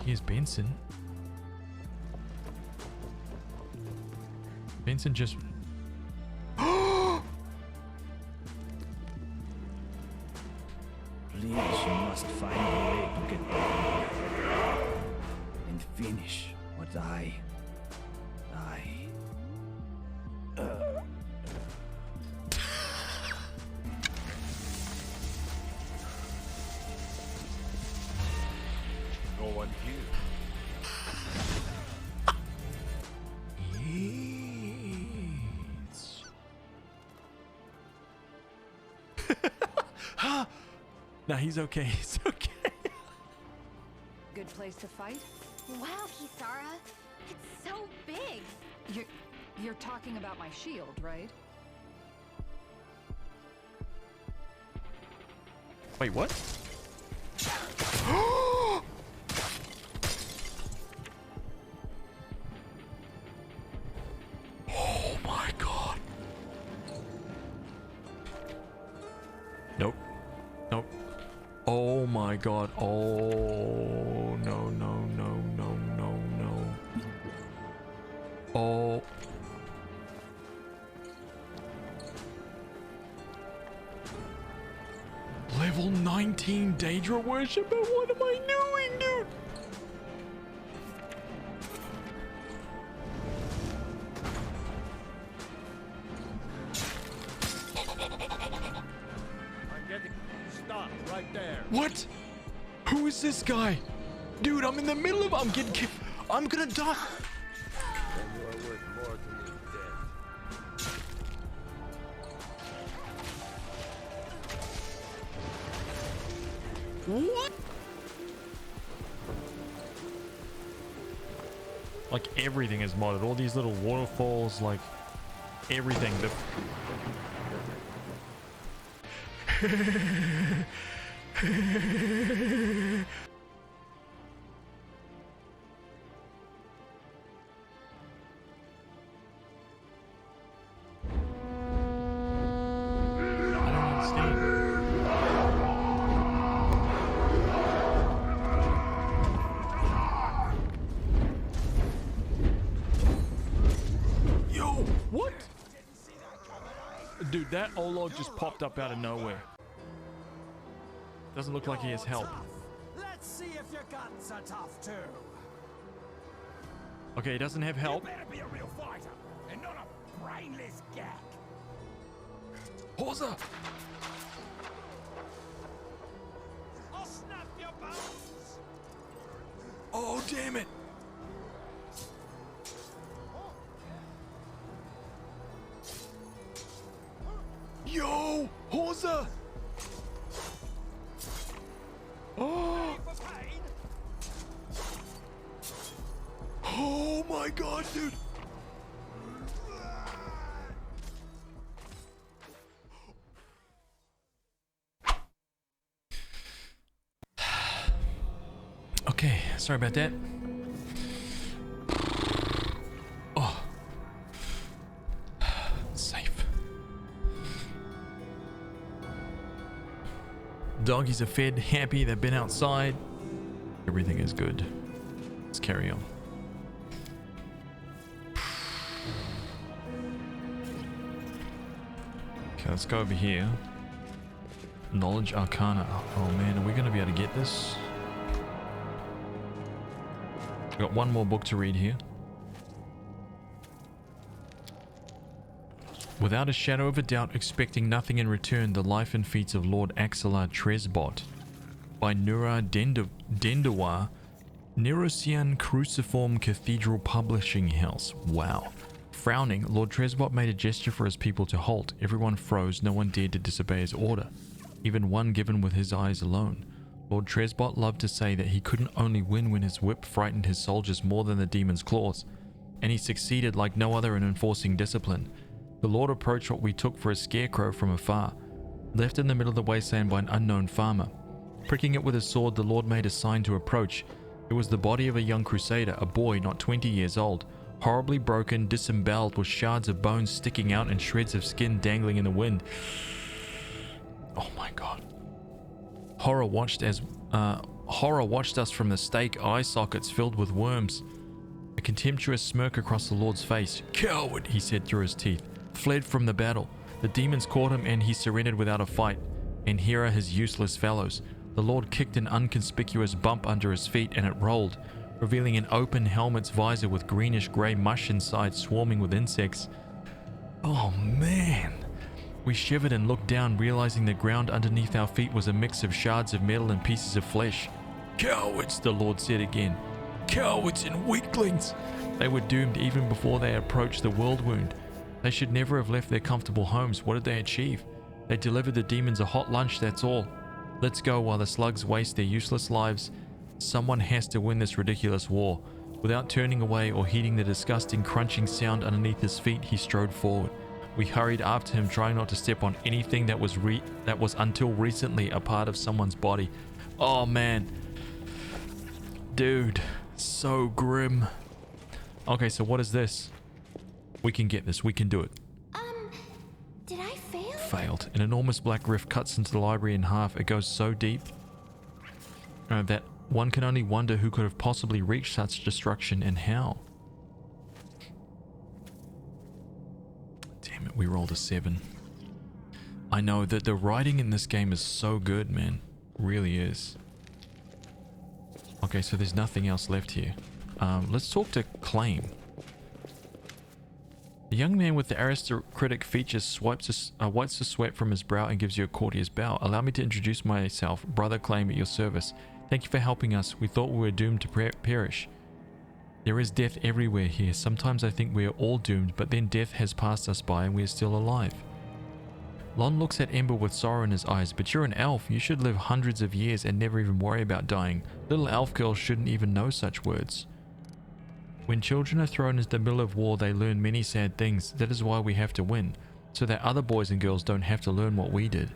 Here's Benson. Benson just... Please, you must find a way to get back and finish what I Nah, he's okay. He's okay. Good place to fight? Wow, Hisara. It's so big. You're talking about my shield, right? Wait, what? Oh my god. Nope. Nope. Oh my god. Oh no, no, no, no, no, no. Oh. Level 19 Daedra Worshipper? What am I doing, dude? I'm getting stopped right there. What? Who is this guy? Dude, I'm in the middle of... I'm getting... I'm gonna die. Then you are worth more to me dead. What? Like everything is modded. All these little waterfalls, like everything. What? Dude, that Olog just popped up out of nowhere. Doesn't look like he has help. Let's see if your guns are tough too. Okay, he doesn't have help. You better be a real fighter and not a brainless gag. Horza! I'll snap your bones. Oh, damn it! Yo! Horza! Oh! Oh my god, dude! Okay, sorry about that. Oh. Safe. Doggies are fed, happy, they've been outside. Everything is good. Let's carry on. Okay, let's go over here. Knowledge Arcana. Oh man, are we going to be able to get this? We've got one more book to read here. Without a shadow of a doubt, expecting nothing in return, the life and feats of Lord Axelar Tresbot by Nura Dendawar, Nerosian Cruciform Cathedral Publishing House. Wow. Frowning, Lord Tresbot made a gesture for his people to halt. Everyone froze, no one dared to disobey his order, even one given with his eyes alone. Lord Tresbot loved to say that he couldn't only win when his whip frightened his soldiers more than the demon's claws, and he succeeded like no other in enforcing discipline. The Lord approached what we took for a scarecrow from afar, left in the middle of the wasteland by an unknown farmer. Pricking it with his sword, the Lord made a sign to approach. It was the body of a young crusader, a boy not 20 years old, horribly broken, disemboweled, with shards of bones sticking out and shreds of skin dangling in the wind. Oh my god. Horror watched us from the stake eye sockets filled with worms. A contemptuous smirk across the Lord's face. "Coward," he said through his teeth. "Fled from the battle. The demons caught him and he surrendered without a fight. And here are his useless fellows." The Lord kicked an inconspicuous bump under his feet and it rolled, revealing an open helmet's visor with greenish-grey mush inside swarming with insects. Oh man. We shivered and looked down, realizing the ground underneath our feet was a mix of shards of metal and pieces of flesh. "Cowards," the Lord said again. "Cowards and weaklings." They were doomed even before they approached the world wound. They should never have left their comfortable homes. What did they achieve? They delivered the demons a hot lunch, that's all. Let's go while the slugs waste their useless lives. Someone has to win this ridiculous war. Without turning away or heeding the disgusting crunching sound underneath his feet, he strode forward. We hurried after him, trying not to step on anything that was until recently a part of someone's body. Oh man. Dude, so grim. Okay, so what is this? We can get this. We can do it. Did I fail? Failed. An enormous black rift cuts into the library in half. It goes so deep that one can only wonder who could have possibly reached such destruction and how. Damn it, we rolled a 7. I know that the writing in this game is so good, man. Really is. Okay, so there's nothing else left here. Let's talk to Claim. The young man with the aristocratic features wipes the sweat from his brow and gives you a courteous bow. Allow me to introduce myself, Brother Claim, at your service. Thank you for helping us. We thought we were doomed to perish. There is death everywhere here. Sometimes I think we are all doomed, but then death has passed us by and we are still alive. Lon looks at Ember with sorrow in his eyes. But you're an elf. You should live hundreds of years and never even worry about dying. Little elf girls shouldn't even know such words. When children are thrown into the middle of war, they learn many sad things. That is why we have to win, so that other boys and girls don't have to learn what we did.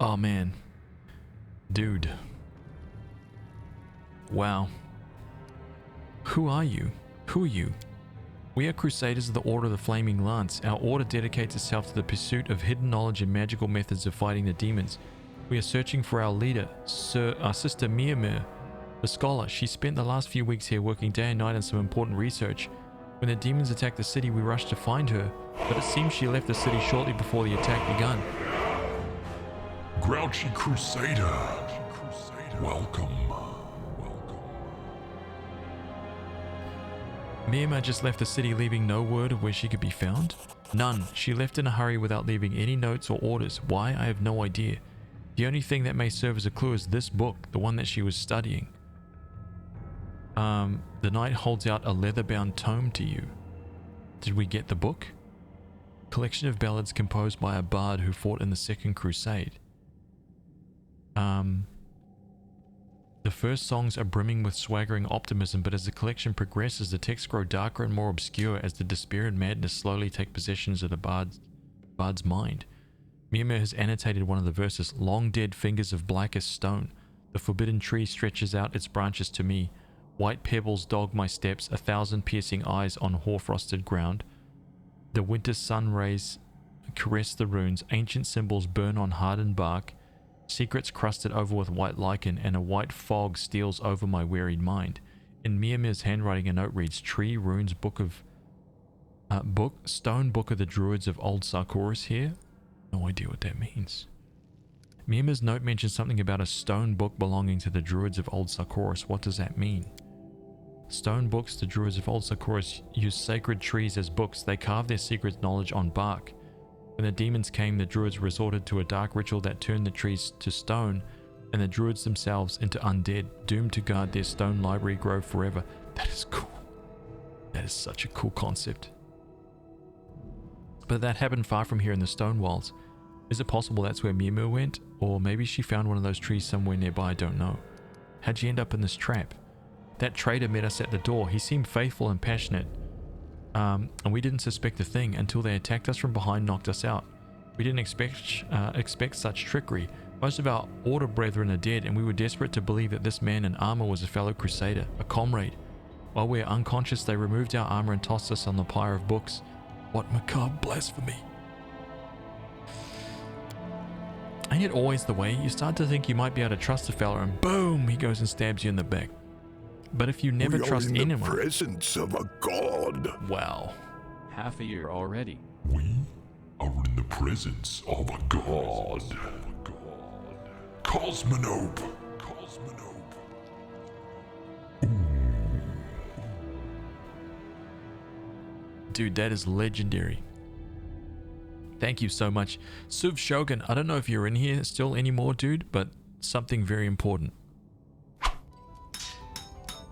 Oh man. Dude. Wow. Who are you? Who are you? We are Crusaders of the Order of the Flaming Lance. Our order dedicates itself to the pursuit of hidden knowledge and magical methods of fighting the demons. We are searching for our leader, our sister Mimir, the scholar. She spent the last few weeks here working day and night on some important research. When the demons attacked the city, we rushed to find her, but it seems she left the city shortly before the attack began. Grouchy Crusader. Welcome. Mimir just left the city, leaving no word of where she could be found? None. She left in a hurry without leaving any notes or orders. Why? I have no idea. The only thing that may serve as a clue is this book, the one that she was studying. The knight holds out a leather-bound tome to you. Did we get the book? Collection of ballads composed by a bard who fought in the Second Crusade. The first songs are brimming with swaggering optimism, but as the collection progresses, the texts grow darker and more obscure as the despair and madness slowly take possession of the bard's mind. Mimir has annotated one of the verses, long dead fingers of blackest stone. The forbidden tree stretches out its branches to me. White pebbles dog my steps, 1,000 piercing eyes on hoar-frosted ground. The winter sun rays caress the runes, ancient symbols burn on hardened bark. Secrets crusted over with white lichen, and a white fog steals over my wearied mind. In Mimir's handwriting, a note reads, Tree Runes Stone Book of the Druids of Old Sarkoris here? No idea what that means. Mimir's note mentions something about a stone book belonging to the Druids of Old Sarkoris. What does that mean? Stone books, the Druids of Old Sarkoris use sacred trees as books. They carve their secret knowledge on bark. When the demons came, the Druids resorted to a dark ritual that turned the trees to stone, and the Druids themselves into undead, doomed to guard their stone library grove forever. That is cool. That is such a cool concept. But that happened far from here in the stone wilds. Is it possible that's where Mimir went? Or maybe she found one of those trees somewhere nearby, I don't know. How'd she end up in this trap? That trader met us at the door. He seemed faithful and passionate. And we didn't suspect a thing until they attacked us from behind, knocked us out. We didn't expect such trickery. Most of our order brethren are dead, and we were desperate to believe that this man in armor was a fellow crusader, a comrade. While we were unconscious, they removed our armor and tossed us on the pyre of books. What macabre blasphemy. Ain't it always the way? You start to think you might be able to trust a fella, and boom, he goes and stabs you in the back. But if you never trust anyone... We are in the presence of a god. Wow. Half a year already. We are in the presence of a god. Cosmonope. Dude, that is legendary. Thank you so much. Suv Shogun, I don't know if you're in here still anymore, dude, but something very important.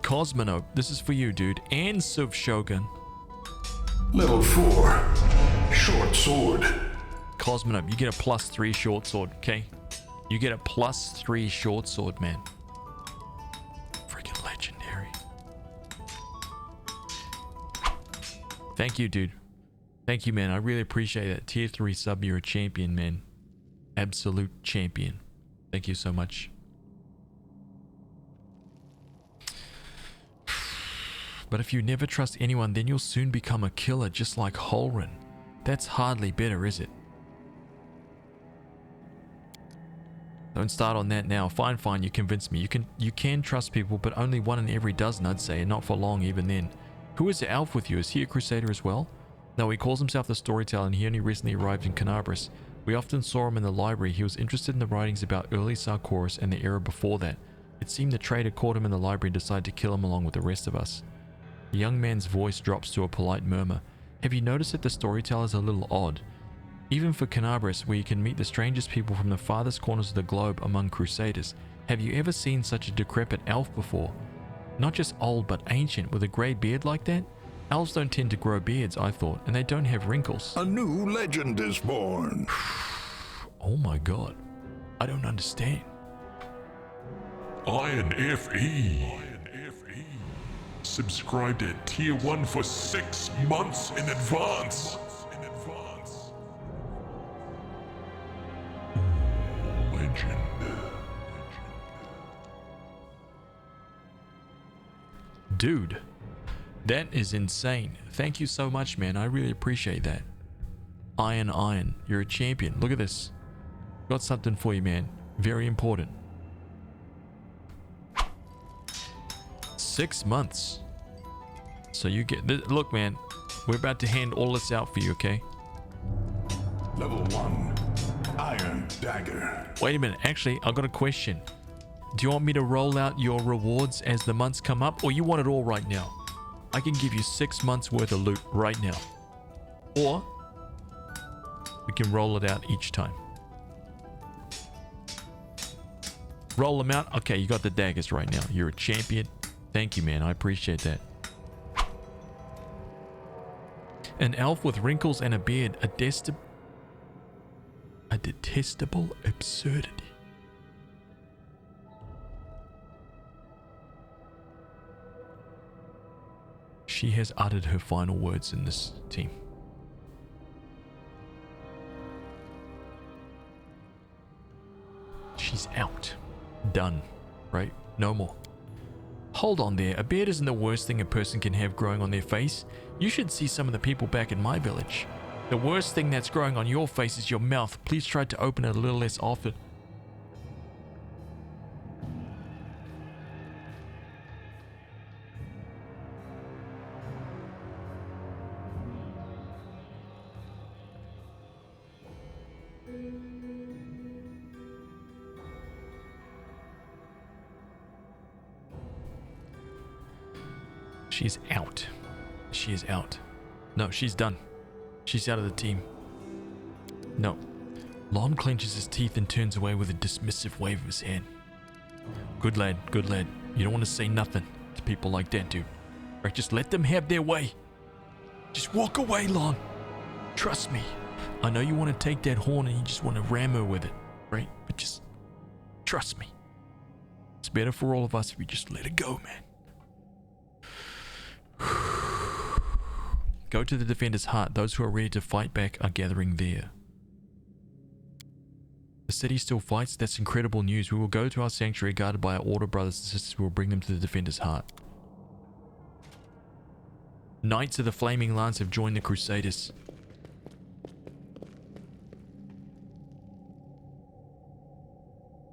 Cosmonope, this is for you, dude, and Suv Shogun. Level 4. Short sword. Cosmonaut, you get a +3 short sword, okay? You get a +3 short sword, man. Freaking legendary. Thank you, dude. Thank you, man. I really appreciate that. Tier 3 sub, you're a champion, man. Absolute champion. Thank you so much. But if you never trust anyone, then you'll soon become a killer just like Holren. That's hardly better, is it? Don't start on that now. Fine, you convinced me. You can trust people, but only one in every dozen, I'd say, and not for long even then. Who is the elf with you? Is he a crusader as well? No, he calls himself the Storyteller, and he only recently arrived in Canabris. We often saw him in the library. He was interested in the writings about early Sarkoris and the era before that. It seemed the traitor caught him in the library and decided to kill him along with the rest of us. The young man's voice drops to a polite murmur. Have you noticed that the Storyteller's a little odd? Even for Canabris, where you can meet the strangest people from the farthest corners of the globe among crusaders, have you ever seen such a decrepit elf before? Not just old, but ancient, with a grey beard like that? Elves don't tend to grow beards, I thought, and they don't have wrinkles. A new legend is born. Oh my god. I don't understand. Iron FE. Subscribed at Tier 1 for 6 months in advance. Legend. Dude, that is insane. Thank you so much, man. I really appreciate that. Iron, you're a champion. Look at this. Got something for you, man. Very important. 6 months. So you get this. Look, man, we're about to hand all this out for you, okay? Level 1. Iron Dagger. Wait a minute. Actually, I've got a question. Do you want me to roll out your rewards as the months come up, or you want it all right now? I can give you 6 months worth of loot right now. Or we can roll it out each time. Roll them out. Okay, you got the daggers right now. You're a champion. Thank you, man. I appreciate that. An elf with wrinkles and a beard. A detestable absurdity. She has uttered her final words in this team. She's out. Done. Right? No more. Hold on there. A beard isn't the worst thing a person can have growing on their face. You should see some of the people back in my village. The worst thing that's growing on your face is your mouth. Please try to open it a little less often. She's out. She is out. No, she's done. She's out of the team. No. Lon clenches his teeth and turns away with a dismissive wave of his hand. Good lad, good lad. You don't want to say nothing to people like that, dude. Right, just let them have their way. Just walk away, Lon. Trust me. I know you want to take that horn and you just want to ram her with it, right? But just trust me. It's better for all of us if we just let it go, man. Go to the Defender's Heart. Those who are ready to fight back are gathering there. The city still fights? That's incredible news. We will go to our sanctuary guarded by our order brothers and sisters who will bring them to the Defender's Heart. Knights of the Flaming Lance have joined the Crusaders.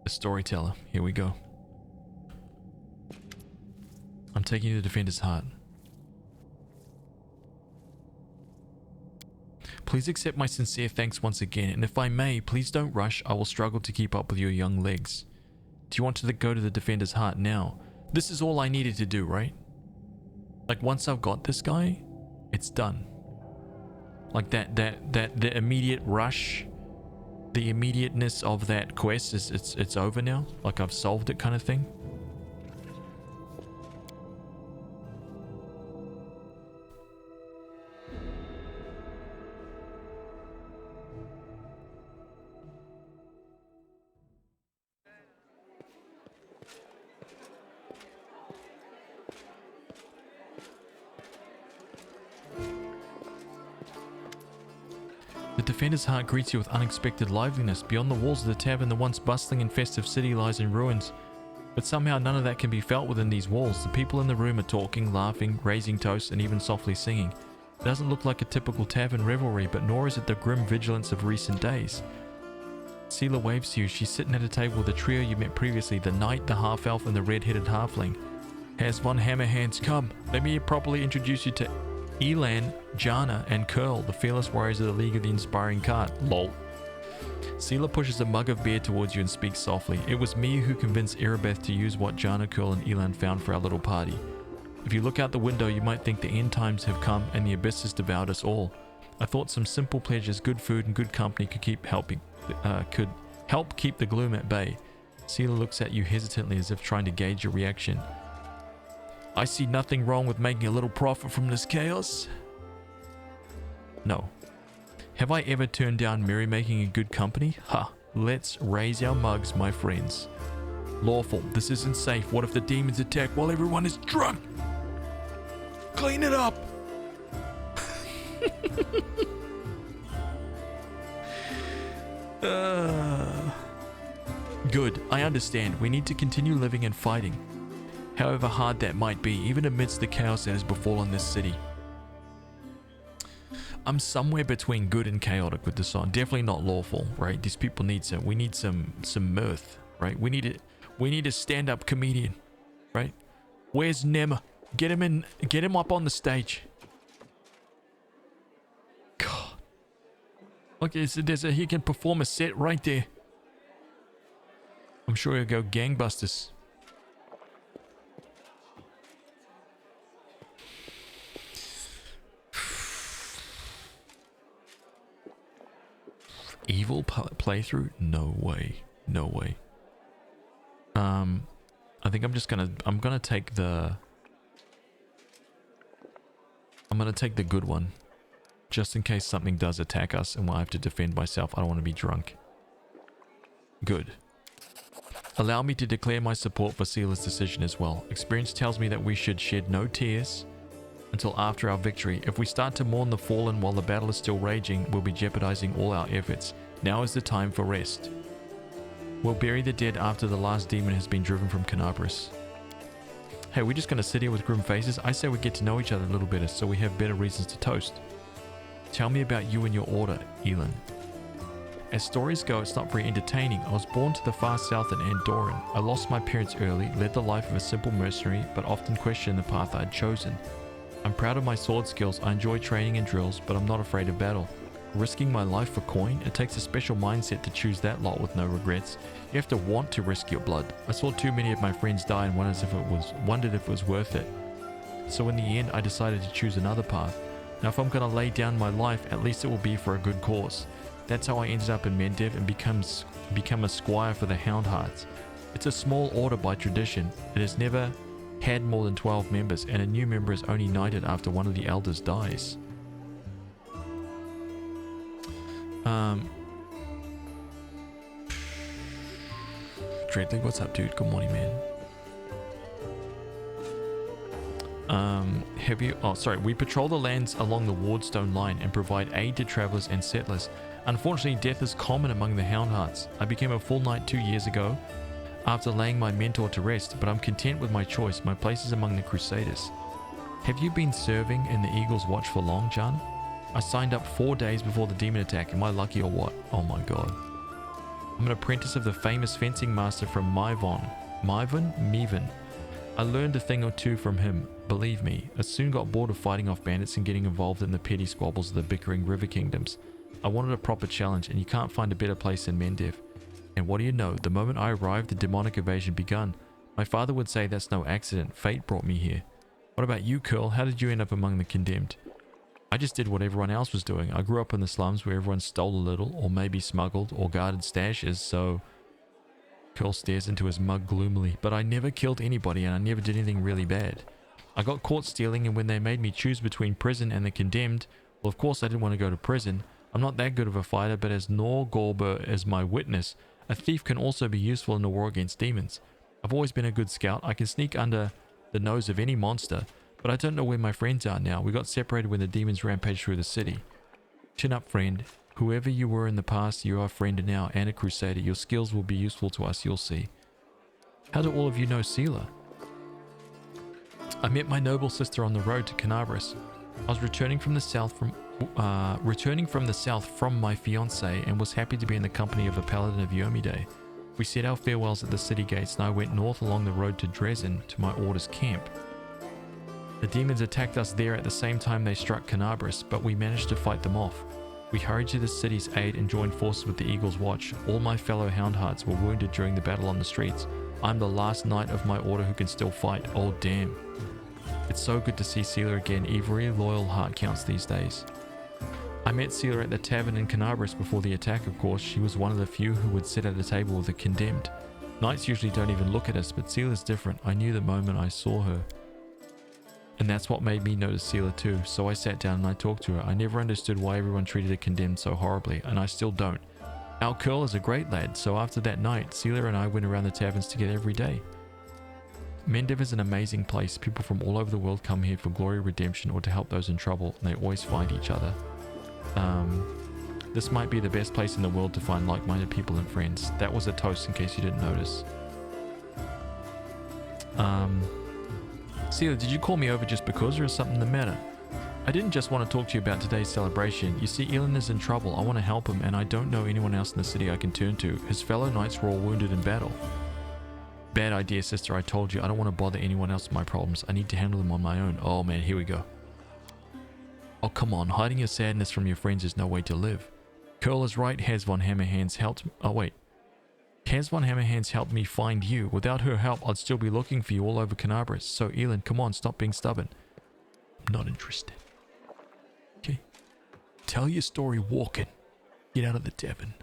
The Storyteller. Here we go. I'm taking you to the Defender's Heart. Please accept my sincere thanks once again, and if I may, please don't rush. I will struggle to keep up with your young legs. Do you want to go to the Defender's Heart now? This is all I needed to do, right? Like, once I've got this guy, it's done. Like the immediate rush, the immediateness of that quest is it's over now. Like, I've solved it kind of thing. The defender's heart greets you with unexpected liveliness. Beyond the walls of the tavern, the once bustling and festive city lies in ruins. But somehow none of that can be felt within these walls. The people in the room are talking, laughing, raising toasts, and even softly singing. It doesn't look like a typical tavern revelry, but nor is it the grim vigilance of recent days. Seela waves to you. She's sitting at a table with the trio you met previously, the knight, the half-elf, and the red-headed halfling. Has von Hammerhands come? Let me properly introduce you to Elan, Jana, and Curl, the fearless warriors of the League of the Inspiring Cart. Lol. Seela pushes a mug of beer towards you and speaks softly. It was me who convinced Erebeth to use what Jana, Curl, and Elan found for our little party. If you look out the window, you might think the end times have come and the abyss has devoured us all. I thought some simple pleasures, good food, and good company could help keep the gloom at bay. Seela looks at you hesitantly as if trying to gauge your reaction. I see nothing wrong with making a little profit from this chaos. No. Have I ever turned down merrymaking and good company? Ha! Let's raise our mugs, my friends. Lawful, this isn't safe. What if the demons attack while everyone is drunk? Clean it up! Good, I understand. We need to continue living and fighting. However hard that might be, even amidst the chaos that has befallen this city. I'm somewhere between good and chaotic with this song. Definitely not lawful, right? These people need we need some mirth, right? We need a stand-up comedian, right? Where's Nema? Get him up on the stage. God. Okay, so he can perform a set right there. I'm sure he'll go gangbusters. Evil playthrough? No way. No way. I think I'm gonna take the good one. Just in case something does attack us and I have to defend myself. I don't want to be drunk. Good. Allow me to declare my support for Seela's decision as well. Experience tells me that we should shed no tears until after our victory. If we start to mourn the fallen while the battle is still raging, we'll be jeopardizing all our efforts. Now is the time for rest. We'll bury the dead after the last demon has been driven from Canabris. Hey, we're just going to sit here with grim faces? I say we get to know each other a little better so we have better reasons to toast. Tell me about you and your order, Elan. As stories go, it's not very entertaining. I was born to the far south in Andoran. I lost my parents early, led the life of a simple mercenary, but often questioned the path I'd chosen. I'm proud of my sword skills. I enjoy training and drills, but I'm not afraid of battle. Risking my life for coin? It takes a special mindset to choose that lot with no regrets. You have to want to risk your blood. I saw too many of my friends die and wondered if it was worth it. So in the end, I decided to choose another path. Now if I'm going to lay down my life, at least it will be for a good cause. That's how I ended up in Mendev and become a squire for the Houndhearts. It's a small order by tradition. It has never had more than 12 members, and a new member is only knighted after one of the elders dies. Dreadly, what's up, dude? Good morning, man. We patrol the lands along the Wardstone line and provide aid to travelers and settlers. Unfortunately, death is common among the Houndhearts. I became a full knight 2 years ago after laying my mentor to rest, but I'm content with my choice. My place is among the Crusaders. Have you been serving in the Eagle's Watch for long, John? I signed up 4 days before the demon attack. Am I lucky or what? Oh my god. I'm an apprentice of the famous fencing master from Mivon. I learned a thing or two from him. Believe me, I soon got bored of fighting off bandits and getting involved in the petty squabbles of the bickering river kingdoms. I wanted a proper challenge, and you can't find a better place than Mendev. And what do you know, the moment I arrived, the demonic invasion begun. My father would say that's no accident. Fate brought me here. What about you, Curl? How did you end up among the condemned? I just did what everyone else was doing. I grew up in the slums where everyone stole a little, or maybe smuggled, or guarded stashes, so... Curl stares into his mug gloomily. But I never killed anybody, and I never did anything really bad. I got caught stealing, and when they made me choose between prison and the condemned, well, of course I didn't want to go to prison. I'm not that good of a fighter, but as Norgorber is my witness, a thief can also be useful in the war against demons. I've always been a good scout. I can sneak under the nose of any monster, but I don't know where my friends are now. We got separated when the demons rampaged through the city. Chin up, friend. Whoever you were in the past, you are a friend now and a crusader. Your skills will be useful to us, you'll see. How do all of you know Seela? I met my noble sister on the road to Canabras. I was returning from the south from my fiancé and was happy to be in the company of a paladin of Yomide. We said our farewells at the city gates and I went north along the road to Dresden to my order's camp. The demons attacked us there at the same time they struck Canabras, but we managed to fight them off. We hurried to the city's aid and joined forces with the Eagle's Watch. All my fellow Houndhearts were wounded during the battle on the streets. I'm the last knight of my order who can still fight. Oh damn. It's so good to see Seela again. Every loyal heart counts these days. I met Seela at the tavern in Canabras before the attack, of course. She was one of the few who would sit at a table with the condemned. Knights usually don't even look at us, but Seela's different. I knew the moment I saw her. And that's what made me notice Seela too, so I sat down and I talked to her. I never understood why everyone treated a condemned so horribly, and I still don't. Our Curl is a great lad, so after that night, Seela and I went around the taverns together every day. Mendiv is an amazing place. People from all over the world come here for glory, redemption, or to help those in trouble, and they always find each other. This might be the best place in the world to find like-minded people and friends. That was a toast in case you didn't notice. Seela, did you call me over just because, or is something the matter? I didn't just want to talk to you about today's celebration. You see, Elin is in trouble. I want to help him, and I don't know anyone else in the city I can turn to. His fellow knights were all wounded in battle. Bad idea, sister. I told you. I don't want to bother anyone else with my problems. I need to handle them on my own. Oh man, here we go. Oh, come on. Hiding your sadness from your friends is no way to live. Curl is right. Haz von Hammerhands helped... Oh, wait. Haz von Hammerhands helped me find you. Without her help, I'd still be looking for you all over Canabras. So, Elin, come on. Stop being stubborn. I'm not interested. Okay. Tell your story walking. Get out of the tavern.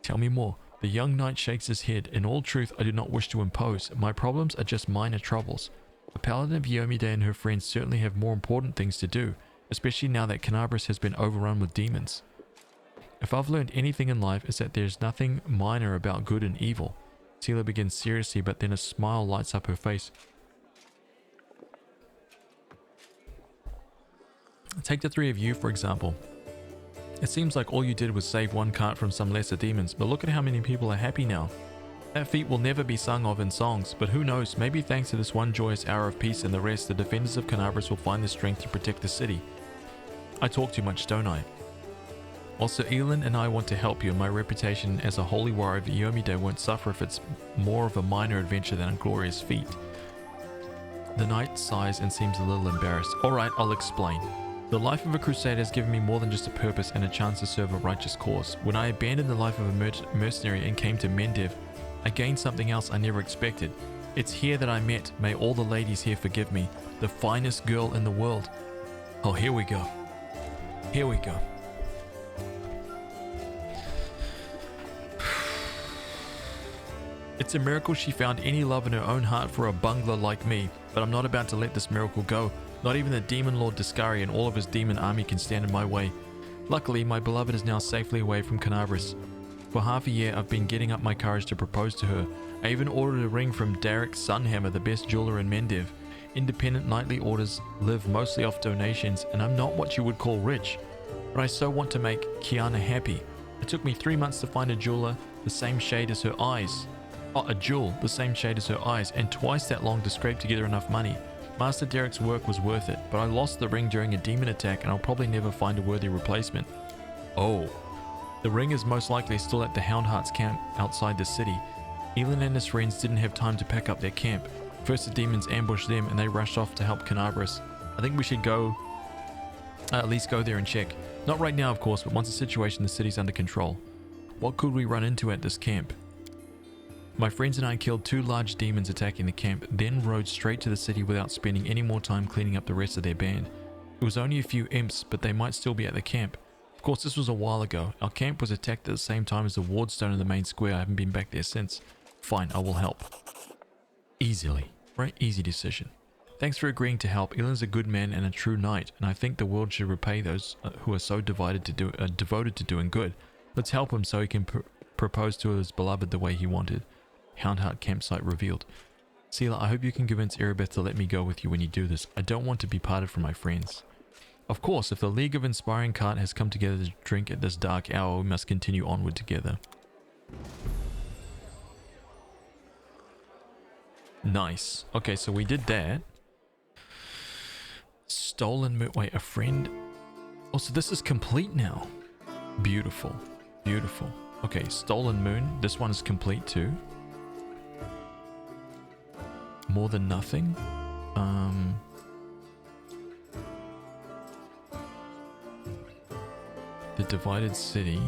Tell me more. The young knight shakes his head. In all truth, I do not wish to impose. My problems are just minor troubles. The paladin of Yomide and her friends certainly have more important things to do, especially now that Canabras has been overrun with demons. If I've learned anything in life, it's that there's nothing minor about good and evil. Seela begins seriously, but then a smile lights up her face. Take the three of you, for example. It seems like all you did was save one cart from some lesser demons, but look at how many people are happy now. That feat will never be sung of in songs, but who knows, maybe thanks to this one joyous hour of peace and the rest, the defenders of Canabras will find the strength to protect the city. I talk too much, don't I? Also, Elin and I want to help you, and my reputation as a holy warrior of Yomide won't suffer if it's more of a minor adventure than a glorious feat. The knight sighs and seems a little embarrassed. Alright, I'll explain. The life of a crusader has given me more than just a purpose and a chance to serve a righteous cause. When I abandoned the life of a mercenary and came to Mendiv, I gained something else I never expected. It's here that I met, may all the ladies here forgive me, the finest girl in the world. Oh, here we go. Here we go. It's a miracle she found any love in her own heart for a bungler like me, but I'm not about to let this miracle go. Not even the demon lord Discari and all of his demon army can stand in my way. Luckily, my beloved is now safely away from Canabras. For half a year, I've been getting up my courage to propose to her. I even ordered a ring from Derek Sunhammer, the best jeweler in Mendiv. Independent knightly orders live mostly off donations, and I'm not what you would call rich. But I so want to make Kiana happy. It took me 3 months to find a jeweler the same shade as her eyes. Oh, a jewel the same shade as her eyes, and twice that long to scrape together enough money. Master Derek's work was worth it, but I lost the ring during a demon attack and I'll probably never find a worthy replacement. Oh. The ring is most likely still at the Houndhearts camp outside the city. Elin and his friends didn't have time to pack up their camp. First the demons ambushed them and they rushed off to help Canabras. I think we should go, at least go there and check. Not right now of course, but once the situation in the city's under control. What could we run into at this camp? My friends and I killed 2 large demons attacking the camp, then rode straight to the city without spending any more time cleaning up the rest of their band. It was only a few imps, but they might still be at the camp. Of course, this was a while ago. Our camp was attacked at the same time as the wardstone in the main square. I haven't been back there since. Fine, I will help. Easily. Right? Easy decision. Thanks for agreeing to help. Elin's a good man and a true knight, and I think the world should repay those who are so devoted to doing good. Let's help him so he can propose to his beloved the way he wanted. Houndheart campsite revealed. Seela, I hope you can convince Erebeth to let me go with you when you do this. I don't want to be parted from my friends. Of course, if the League of Inspiring Cart has come together to drink at this dark hour, we must continue onward together. Nice. Okay, so we did that. Stolen moon. Wait, a friend. Oh, so this is complete now. Beautiful. Beautiful. Okay, stolen moon. This one is complete too. More than nothing. The divided city.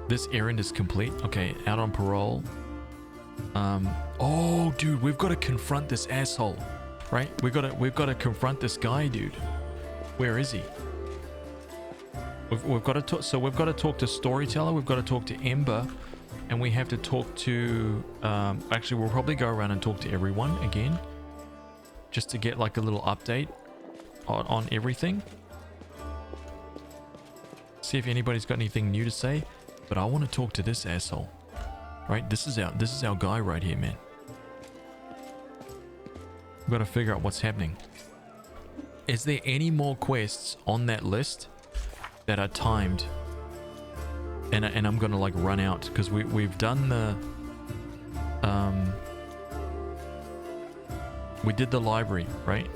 This errand is complete. Okay, out on parole. Oh, dude, we've got to confront this asshole, right? We've got to confront this guy, dude. Where is he? We've got to talk. So we've got to talk to Storyteller. We've got to talk to Ember, and we have to talk to. Actually, we'll probably go around and talk to everyone again, just to get like a little update on everything. See if anybody's got anything new to say. But I want to talk to this asshole. Right? This is our guy right here, man. We've got to figure out what's happening. Is there any more quests on that list that are timed? And I'm gonna like run out because we've done the we did the library, right?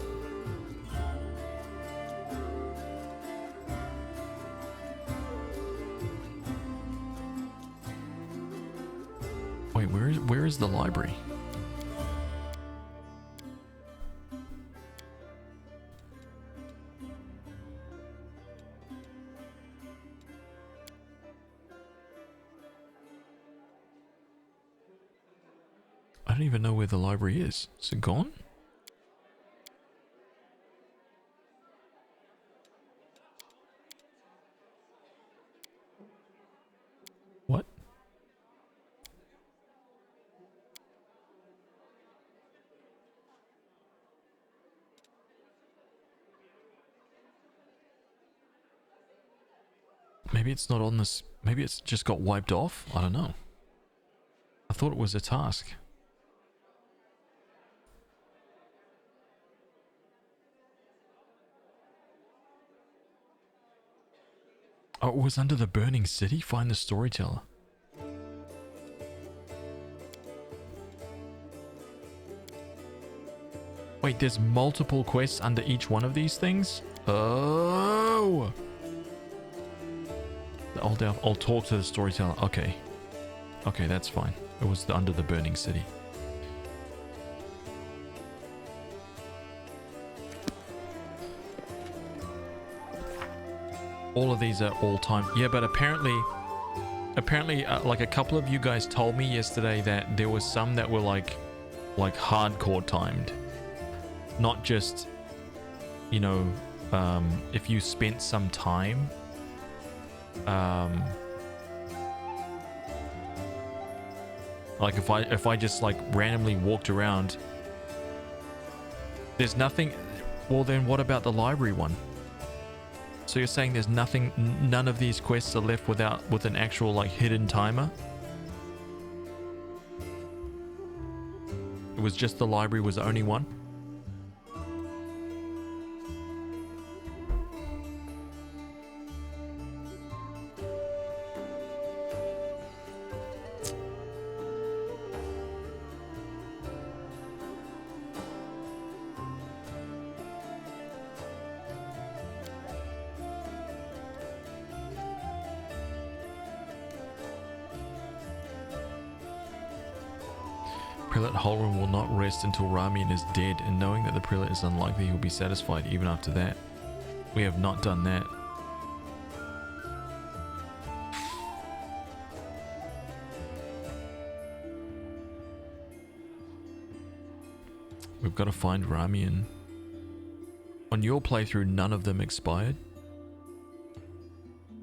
Wait, where is the library? I don't even know where the library is. Is it gone? What? Maybe it's not on this. Maybe it's just got wiped off. I don't know. I thought it was a task. Oh, it was under the burning city? Find the storyteller. Wait, there's multiple quests under each one of these things? Oh! I'll talk to the storyteller. Okay. Okay, that's fine. It was under the burning city. All of these are all time. Yeah, but apparently like a couple of you guys told me yesterday that there was some that were like hardcore timed. Not just, you know, if you spent some time like if I just like randomly walked around, there's nothing. Well, then what about the library one? So you're saying there's nothing, none of these quests are left with an actual like hidden timer? It was just the library was the only one? Prelate Holren will not rest until Ramian is dead, and knowing that the prelate is unlikely, he will be satisfied even after that. We have not done that. We've got to find Ramian. On your playthrough, none of them expired?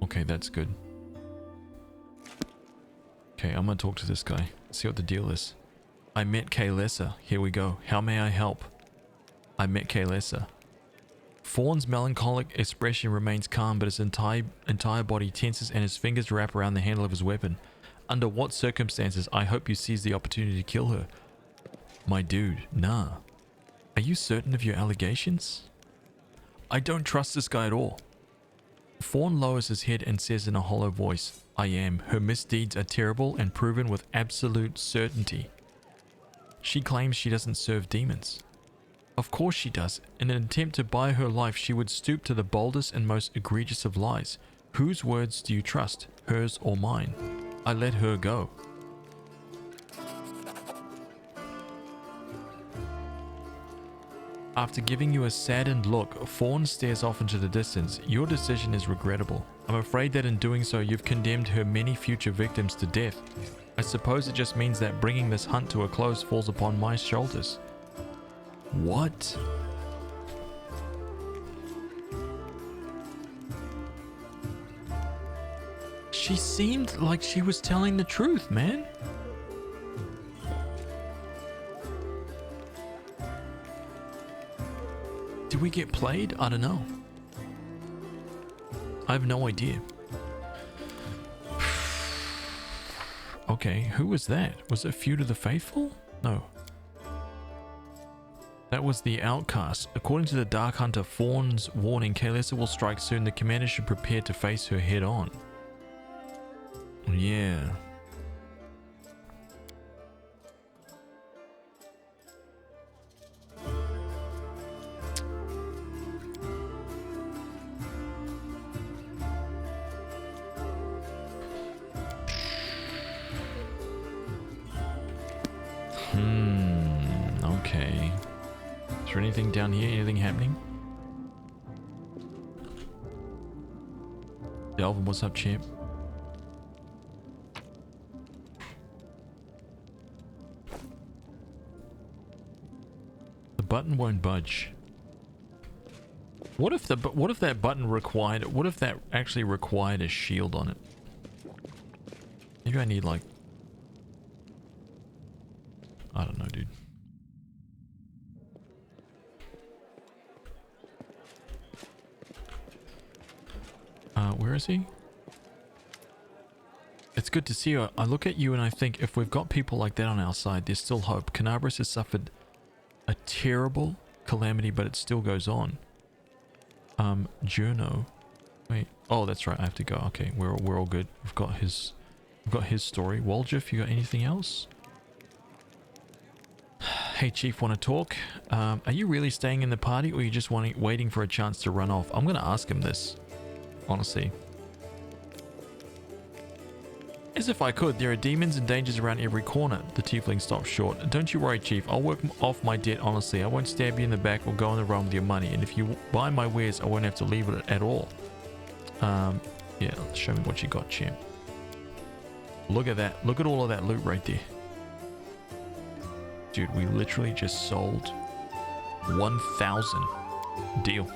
Okay, that's good. Okay, I'm gonna talk to this guy. See what the deal is. I met Kaylessa. Here we go. How may I help? I met Kaylessa. Fawn's melancholic expression remains calm, but his entire body tenses and his fingers wrap around the handle of his weapon. Under what circumstances? I hope you seize the opportunity to kill her. My dude, nah. Are you certain of your allegations? I don't trust this guy at all. Fawn lowers his head and says in a hollow voice, I am. Her misdeeds are terrible and proven with absolute certainty. She claims she doesn't serve demons. Of course she does. In an attempt to buy her life, she would stoop to the boldest and most egregious of lies. Whose words do you trust? Hers or mine? I let her go. After giving you a saddened look, Fawn stares off into the distance. Your decision is regrettable. I'm afraid that in doing so, you've condemned her many future victims to death. I suppose it just means that bringing this hunt to a close falls upon my shoulders. What? She seemed like she was telling the truth, man. Did we get played? I don't know. I have no idea. Okay, who was that? Was it Feud of the Faithful? No. That was the Outcast. According to the Dark Hunter, Fawn's warning, Kaelessa will strike soon. The commander should prepare to face her head on. Yeah. Okay. Is there anything down here? Anything happening? Delvin, what's up, champ? The button won't budge. What if that button required? What if that actually required a shield on it? Maybe I need like, I don't know, dude. Where is he? It's good to see you. I look at you and I think if we've got people like that on our side, there's still hope. Canabras has suffered a terrible calamity, but it still goes on. Juno. Wait. Oh, that's right. I have to go. Okay, we're all good. We've got his story. Waljif, you got anything else? Hey, Chief, want to talk? Are you really staying in the party, or are you just waiting for a chance to run off? I'm going to ask him this, honestly. As if I could. There are demons and dangers around every corner. The tiefling stopped short. Don't you worry, Chief. I'll work off my debt honestly. I won't stab you in the back or go on the run with your money. And if you buy my wares, I won't have to leave it at all. Yeah, show me what you got, champ. Look at that. Look at all of that loot right there. Dude, we literally just sold 1,000. Deal.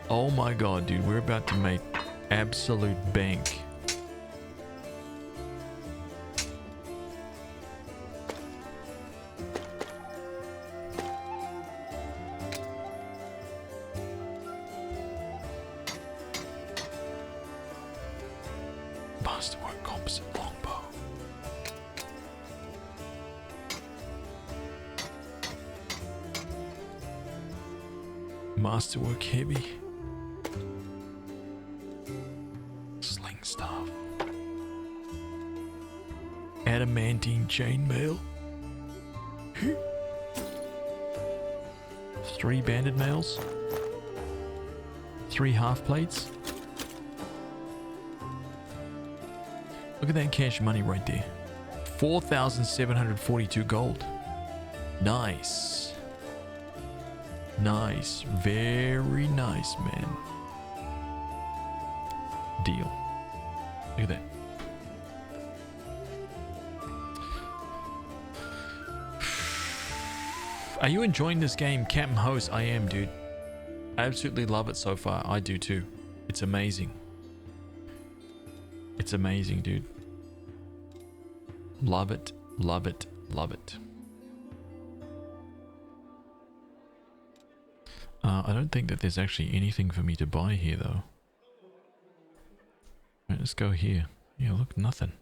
Oh my god, dude. We're about to make absolute bank. Masterwork composite longbow. Masterwork heavy. Sling staff. Adamantine chainmail. 3 banded mails. 3 half plates. Look at that cash money right there. 4,742 gold. Nice. Nice. Very nice, man. Deal. Look at that. Are you enjoying this game? Captain Host, I am, dude. I absolutely love it so far. I do too. It's amazing. It's amazing, dude. Love it, love it, love it. I don't think that there's actually anything for me to buy here, though. Right, let's go here. Yeah, look, nothing.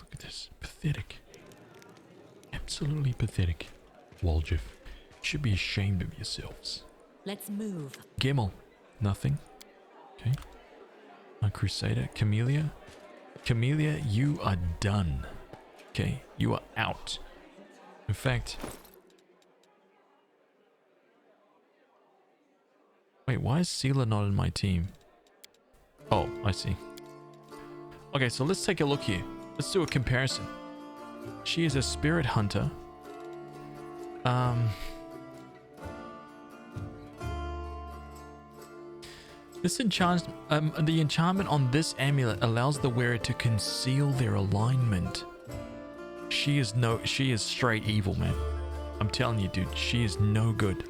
Look at this. Pathetic. Absolutely pathetic. Waljeff, you should be ashamed of yourselves. Let's move. Gemmel. Nothing. Okay. A Crusader. Camellia. Camellia, you are done. Okay. You are out. In fact... Wait, why is Seela not in my team? Oh, I see. Okay, so let's take a look here. Let's do a comparison. She is a spirit hunter. This the enchantment on this amulet allows the wearer to conceal their alignment. She is straight evil, man. I'm telling you, dude, she is no good.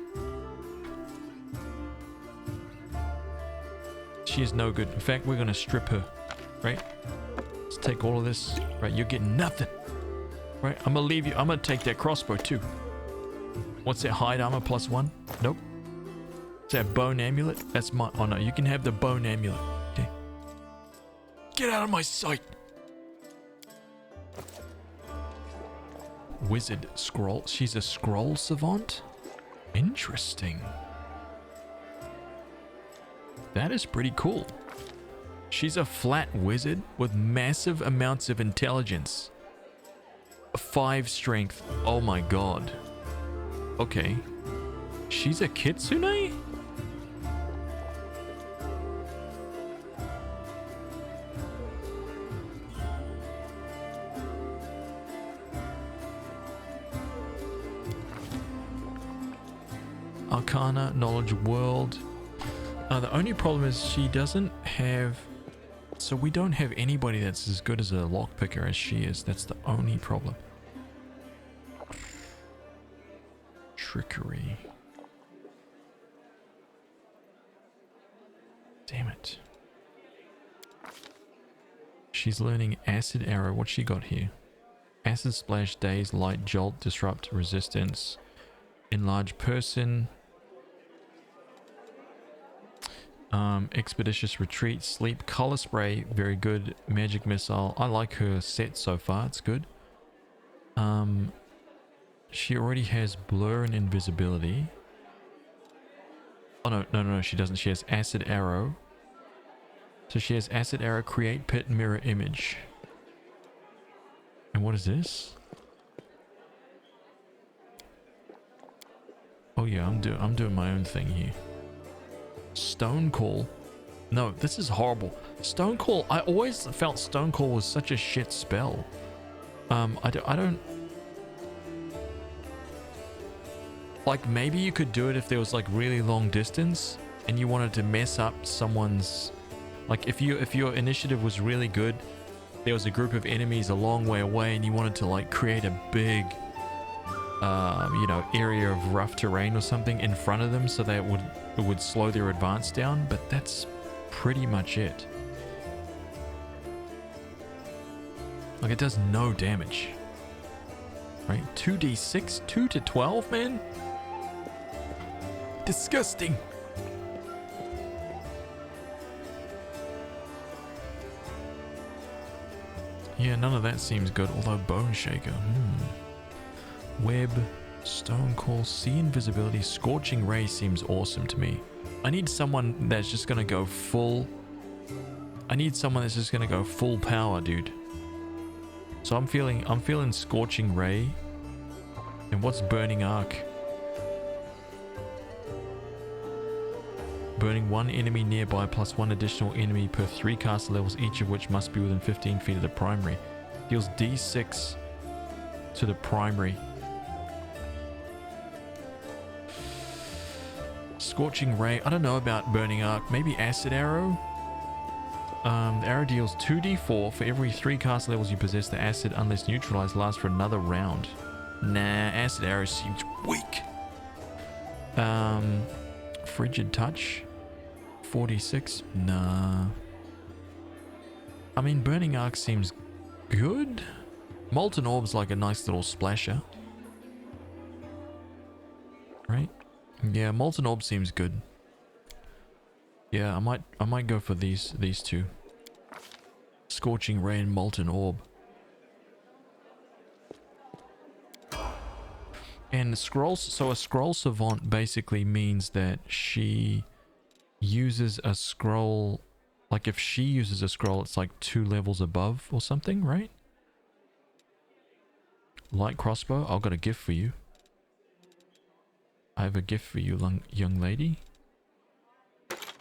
She is no good. In fact, we're gonna strip her, right? Let's take all of this. Right, you're getting nothing. Right, I'm gonna leave you. I'm gonna take that crossbow too. What's that, hide armor +1? Nope. Is that bone amulet? That's my... Oh no, you can have the bone amulet. Okay. Get out of my sight! Wizard scroll. She's a scroll savant? Interesting. That is pretty cool. She's a flat wizard with massive amounts of intelligence. 5 strength. Oh my god. Okay. She's a kitsune? Arcana, knowledge, world. The only problem is she doesn't have... So we don't have anybody that's as good as a lockpicker as she is. That's the only problem. Trickery. Damn it. She's learning acid arrow. What's she got here? Acid splash, daze, light, jolt, disrupt, resistance, enlarge person, expeditious retreat, sleep, color spray, very good, magic missile. I like her set so far. It's good. She already has blur and invisibility. Oh no, she doesn't. She has acid arrow. So she has acid arrow, create pit, mirror image. And what is this? Oh yeah, I'm doing my own thing here. Stone Call. No, this is horrible. Stone Call. I always felt Stone Call was such a shit spell. I don't. Like, maybe you could do it if there was like really long distance and you wanted to mess up someone's... Like if your initiative was really good, there was a group of enemies a long way away and you wanted to like create a big, you know, area of rough terrain or something in front of them so that it would slow their advance down, but that's pretty much it. Like, it does no damage. Right? 2d6, 2 to 12, man? Disgusting. Yeah, none of that seems good, although Bone Shaker. Web, Stone Call, See Invisibility, Scorching Ray seems awesome to me. I need someone that's just gonna go full... I need someone that's just gonna go full power, dude. So I'm feeling Scorching Ray. And what's Burning Arc? Burning one enemy nearby plus one additional enemy per 3 caster levels, each of which must be within 15 feet of the primary. Deals D6 to the primary. Scorching Ray. I don't know about Burning Arc. Maybe Acid Arrow? The arrow deals 2d4 for every 3 caster levels you possess. The acid, unless neutralized, lasts for another round. Nah, Acid Arrow seems weak. Frigid Touch. 46. Nah. I mean, Burning Arc seems good. Molten Orb's like a nice little splasher. Right? Yeah, Molten Orb seems good. Yeah, I might go for these two. Scorching Ray and Molten Orb. And scrolls, so a scroll savant basically means that she uses a scroll, like if she uses a scroll, it's like 2 levels above or something, right? Light crossbow, I've got a gift for you. I have a gift for you, young lady.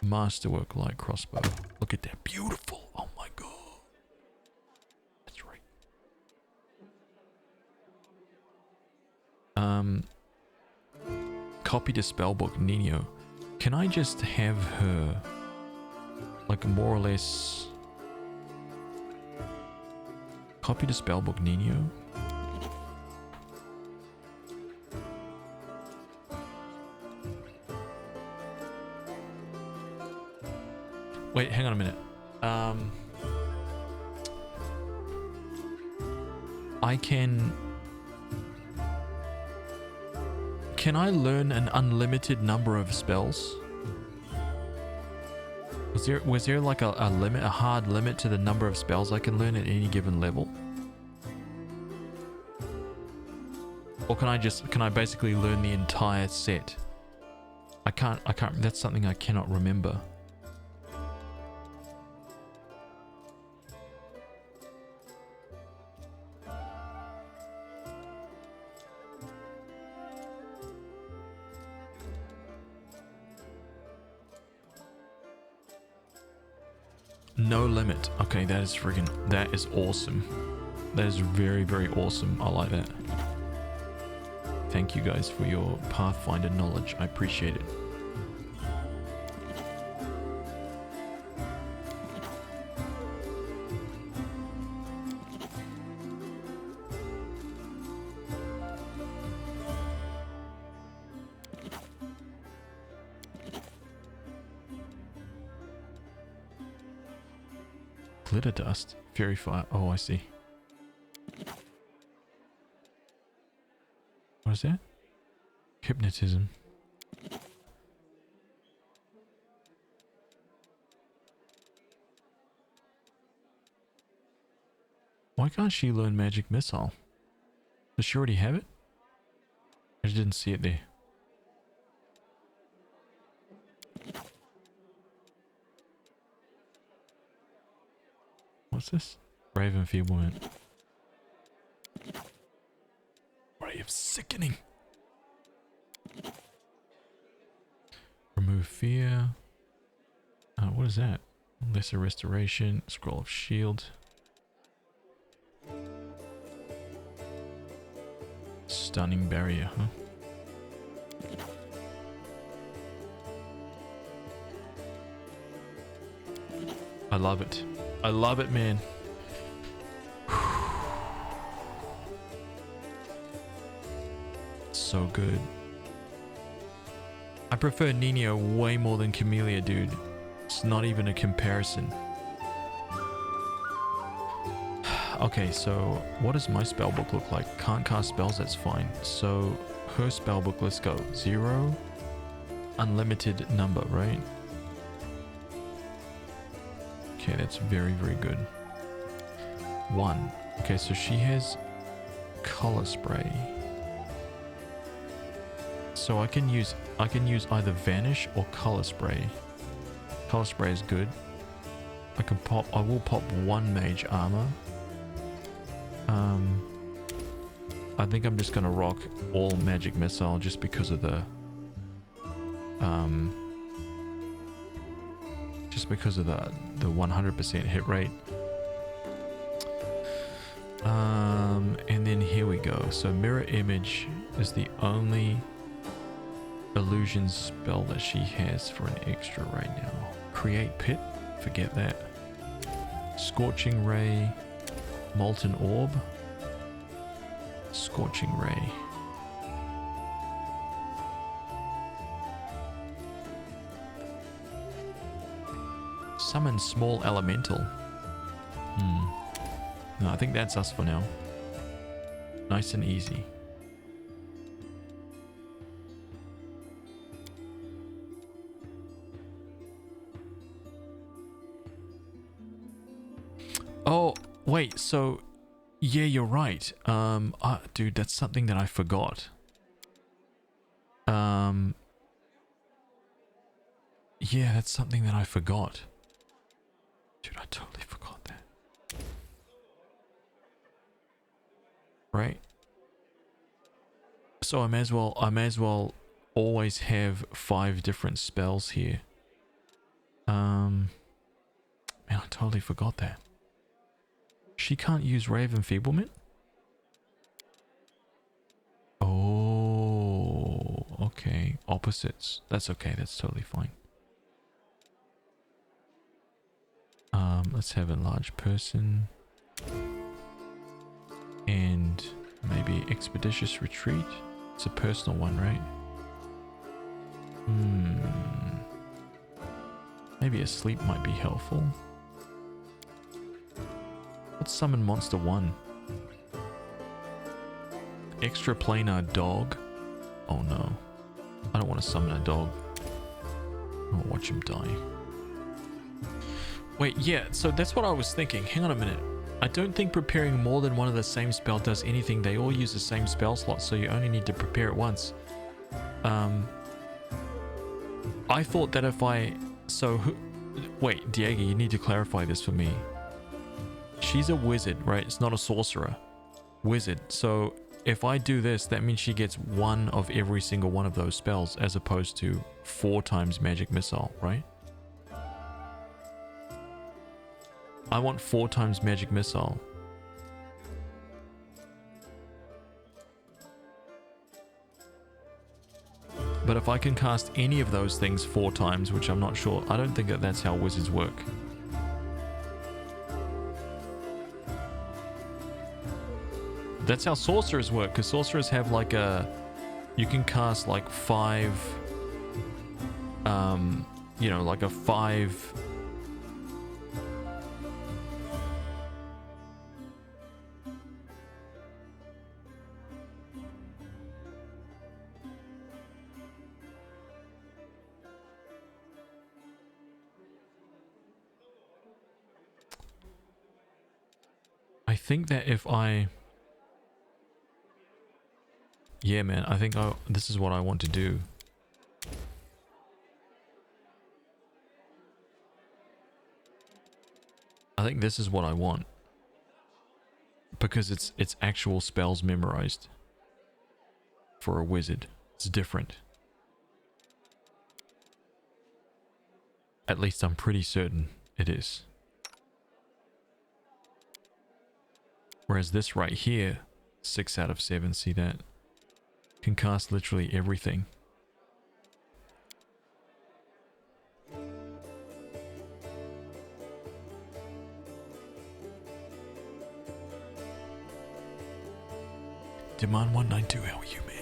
Masterwork light crossbow. Look at that, beautiful. Oh my god. That's right. Copy to spellbook Nino. Can I just have her, like, more or less copy to spellbook Nino? Wait, hang on a minute. I can I learn an unlimited number of spells? Was there like a limit, a hard limit to the number of spells I can learn at any given level? Or can I basically learn the entire set? I can't, that's something I cannot remember. No limit. Okay, that is friggin', that is awesome. That is very, very awesome. I like that. Thank you guys for your Pathfinder knowledge. I appreciate it. Glitter dust, fairy fire. Oh, I see. What is that? Hypnotism. Why can't she learn magic missile? Does she already have it? I just didn't see it there. What's this? Brave enfeeblement. Ray of sickening. Remove fear. What is that? Lesser restoration. Scroll of shield. Stunning barrier, huh? I love it. I love it, man. So good. I prefer Nino way more than Camellia, dude. It's not even a comparison. Okay, so what does my spellbook look like? Can't cast spells, that's fine. So her spellbook, let's go. 0, unlimited number, right? Okay, that's very, very good. 1. Okay, so she has color spray. So I can use either vanish or color spray. Color spray is good. I will pop 1 mage armor. I think I'm just gonna rock all magic missile just because of the 100% hit rate. And then here we go. So mirror image is the only illusion spell that she has for an extra right now. Create pit, forget that. Scorching ray, molten orb, scorching ray. Summon small elemental. No, I think that's us for now. Nice and easy. Oh, wait, so yeah, you're right. Dude, that's something that I forgot. Yeah, that's something that I forgot. Dude, I totally forgot that. Right? So I may as well always have 5 different spells here. Man, I totally forgot that. She can't use Ray of Enfeeblement? Oh, okay. Opposites. That's okay, that's totally fine. Let's have a large person. And maybe Expeditious Retreat. It's a personal one, right? Maybe a sleep might be helpful. Let's summon Monster 1. Extra planar dog. Oh no. I don't want to summon a dog. I'll watch him die. Wait, yeah, so that's what I was thinking. Hang on a minute. I don't think preparing more than one of the same spell does anything. They all use the same spell slot, so you only need to prepare it once. I thought that if I... So, wait, Diego, you need to clarify this for me. She's a wizard, right? It's not a sorcerer. Wizard. So, if I do this, that means she gets 1 of every single one of those spells, as opposed to 4 times Magic Missile, right? I want 4 times Magic Missile. But if I can cast any of those things 4 times, which I'm not sure, I don't think that that's how wizards work. That's how sorcerers work, because sorcerers have like a... You can cast like 5... you know, like a 5... I think that if I... Yeah, man, I think this is what I want to do. I think this is what I want. Because it's actual spells memorized. For a wizard. It's different. At least I'm pretty certain it is. Whereas this right here, 6 out of 7, see that? Can cast literally everything. Demand 192, how are you, man?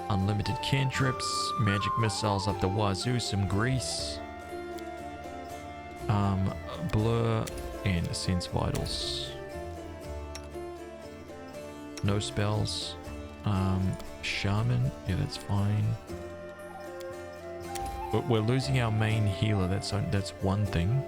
Unlimited cantrips, magic missiles up the wazoo, some grease, blur, and sense vitals. No spells. Shaman, yeah, that's fine. But we're losing our main healer. That's one thing.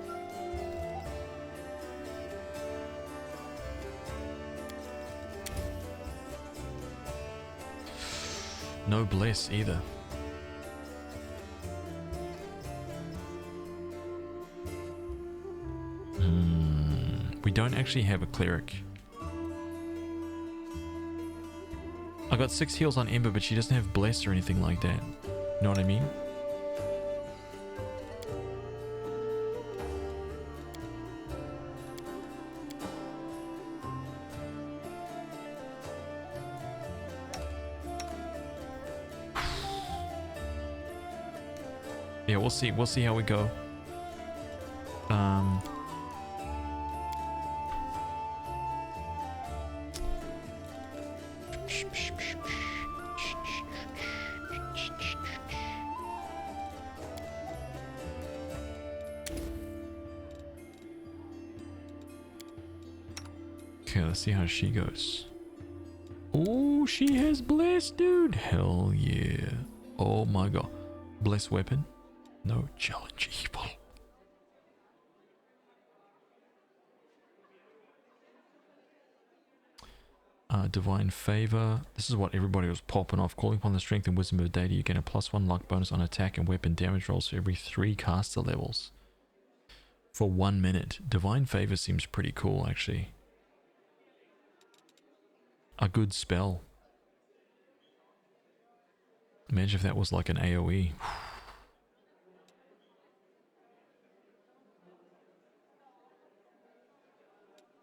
No bless either. We don't actually have a cleric. I got 6 heals on Ember, but she doesn't have bless or anything like that. You know what I mean? Yeah, we'll see. We'll see how we go. Okay, let's see how she goes. Ooh. Oh, she has bless, dude. Hell yeah. Oh my god. Bless weapon. No, challenge evil. Divine favor. This is what everybody was popping off. Calling upon the strength and wisdom of data, you gain a +1 luck bonus on attack and weapon damage rolls for every 3 caster levels. For 1 minute. Divine favor seems pretty cool, actually. A good spell. Imagine if that was like an AoE.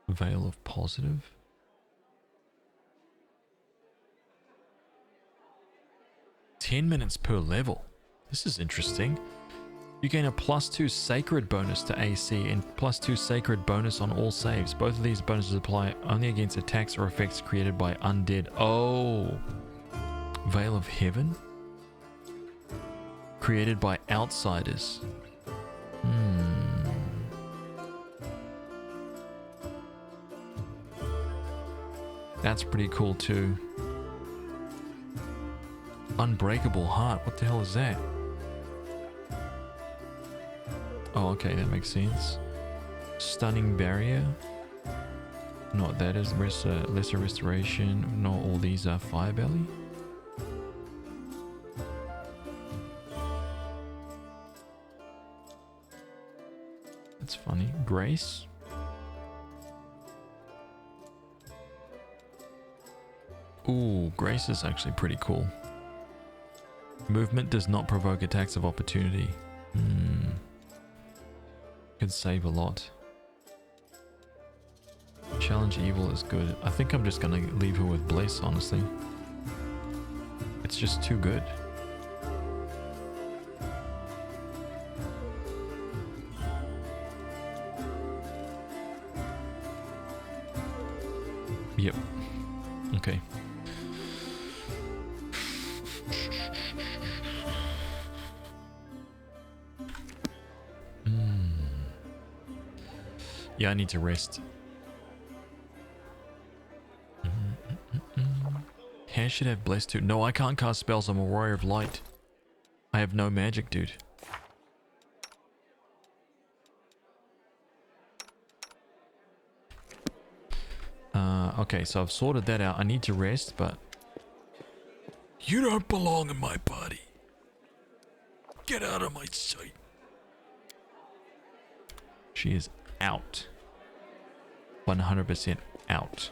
Veil of positive. $10 minutes per level. This is interesting. You gain a +2 sacred bonus to AC and +2 sacred bonus on all saves. Both of these bonuses apply only against attacks or effects created by undead. Oh. Veil of Heaven? Created by outsiders. That's pretty cool too. Unbreakable Heart. What the hell is that? Oh, okay, that makes sense. Stunning Barrier. No, that is lesser restoration. No, all these are Fire Belly. That's funny. Grace. Ooh, Grace is actually pretty cool. Movement does not provoke attacks of opportunity. Could save a lot. Challenge evil is good. I think I'm just gonna leave her with Bless, honestly. It's just too good. Yep. Okay. Yeah, I need to rest. Hair should have blessed too. No, I can't cast spells. I'm a warrior of light. I have no magic, dude. Okay, so I've sorted that out. I need to rest, but... You don't belong in my body. Get out of my sight. She is out. 100% out.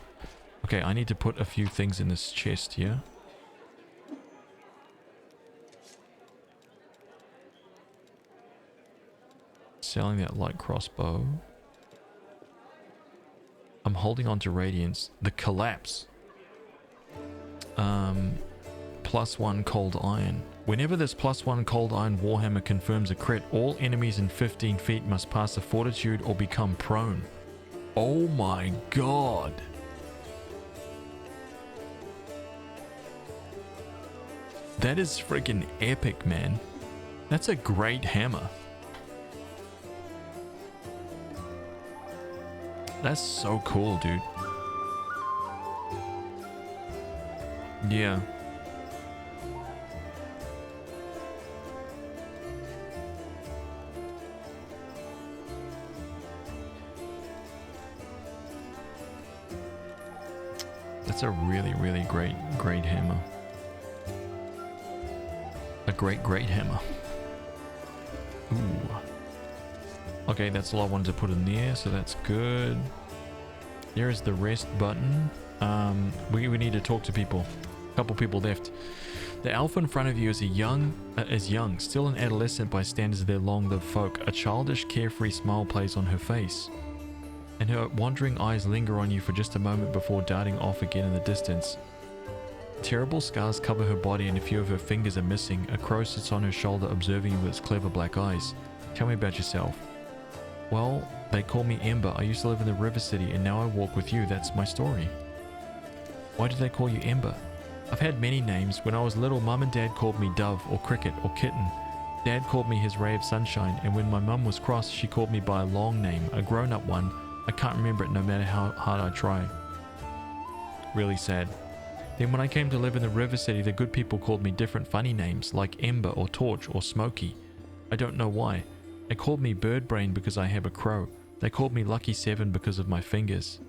Okay, I need to put a few things in this chest here. Selling that light crossbow. I'm holding on to Radiance. The Collapse. +1 Cold Iron. Whenever this +1 Cold Iron Warhammer confirms a crit, all enemies in 15 feet must pass a fortitude or become prone. Oh my god. That is freaking epic, man. That's a great hammer. That's so cool, dude. Yeah. That's a really, really great hammer. A great hammer. Ooh. Okay, that's all I wanted to put in there, so that's good. There is the rest button. We need to talk to people. A couple people left. The elf in front of you is young, still an adolescent by standards of their long-lived folk. A childish, carefree smile plays on her face, and her wandering eyes linger on you for just a moment before darting off again in the distance. Terrible scars cover her body and a few of her fingers are missing. A crow sits on her shoulder observing you with its clever black eyes. Tell me about yourself. Well, they call me Ember. I used to live in the River City and now I walk with you. That's my story. Why do they call you Ember? I've had many names. When I was little, Mum and Dad called me Dove or Cricket or Kitten. Dad called me his ray of sunshine, and when my mum was cross, she called me by a long name, a grown-up one. I can't remember it no matter how hard I try. Really sad. Then when I came to live in the River City, the good people called me different funny names like Ember or Torch or Smoky. I don't know why. They called me Bird Brain because I have a crow. They called me Lucky 7 because of my fingers.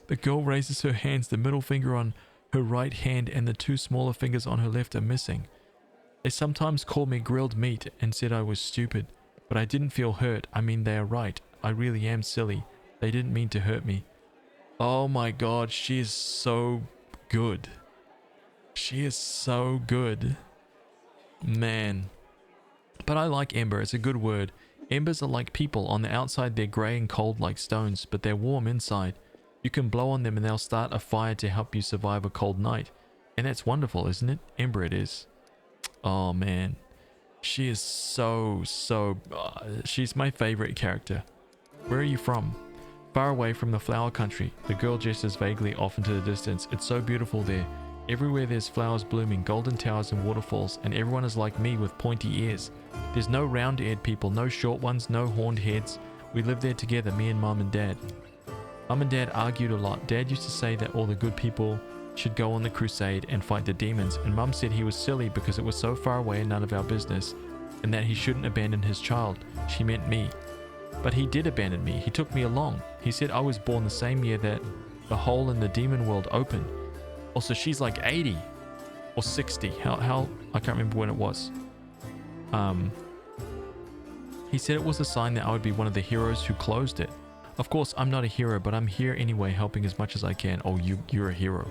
The girl raises her hands, the middle finger on her right hand and the two smaller fingers on her left are missing. They sometimes called me grilled meat and said I was stupid, but I didn't feel hurt. I mean, they are right. I really am silly. They didn't mean to hurt me. Oh my god, she is so good. She is so good. Man. But I like Ember, it's a good word. Embers are like people. On the outside they're grey and cold like stones, but they're warm inside. You can blow on them and they'll start a fire to help you survive a cold night. And that's wonderful, isn't it? Ember it is. Oh man. She is so... she's my favorite character. Where are you from? Far away from the flower country. The girl gestures vaguely off into the distance. It's so beautiful there. Everywhere there's flowers blooming, golden towers and waterfalls, and everyone is like me with pointy ears. There's no round-eared people, no short ones, no horned heads. We live there together, me and Mum and Dad. Mum and Dad argued a lot. Dad used to say that all the good people should go on the crusade and fight the demons, and Mum said he was silly because it was so far away and none of our business, and that he shouldn't abandon his child. She meant me. But he did abandon me. He took me along. He said I was born the same year that the hole in the demon world opened. Also, she's like 80 or 60. How I can't remember when it was. He said it was a sign that I would be one of the heroes who closed it. Of course, I'm not a hero, but I'm here anyway, helping as much as I can. Oh, you're a hero.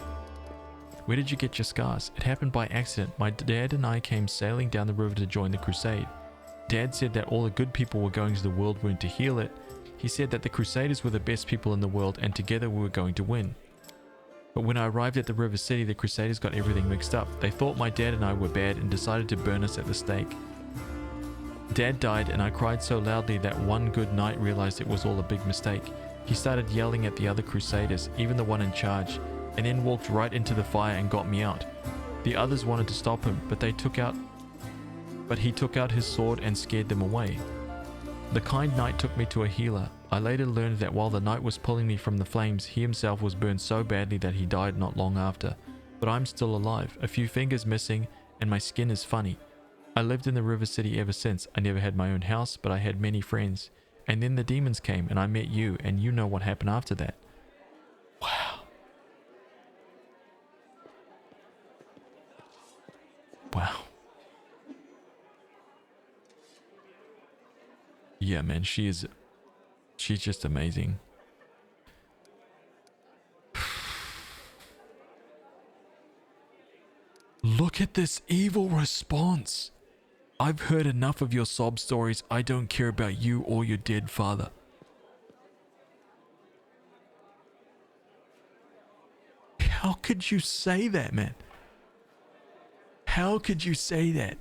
Where did you get your scars? It happened by accident. My dad and I came sailing down the river to join the crusade. Dad said that all the good people were going to the world wound to heal it. He said that the crusaders were the best people in the world and together we were going to win. But when I arrived at the River City, the crusaders got everything mixed up. They thought my dad and I were bad and decided to burn us at the stake. Dad died and I cried so loudly that one good knight realized it was all a big mistake. He started yelling at the other crusaders, even the one in charge, and then walked right into the fire and got me out. The others wanted to stop him, but he took out his sword and scared them away. The kind knight took me to a healer. I later learned that while the knight was pulling me from the flames, he himself was burned so badly that he died not long after. But I'm still alive, a few fingers missing, and my skin is funny. I lived in the River City ever since. I never had my own house, but I had many friends. And then the demons came, and I met you, and you know what happened after that. Wow. Wow. Yeah, man, she's just amazing. Look at this evil response. I've heard enough of your sob stories. I don't care about you or your dead father. How could you say that, man? How could you say that?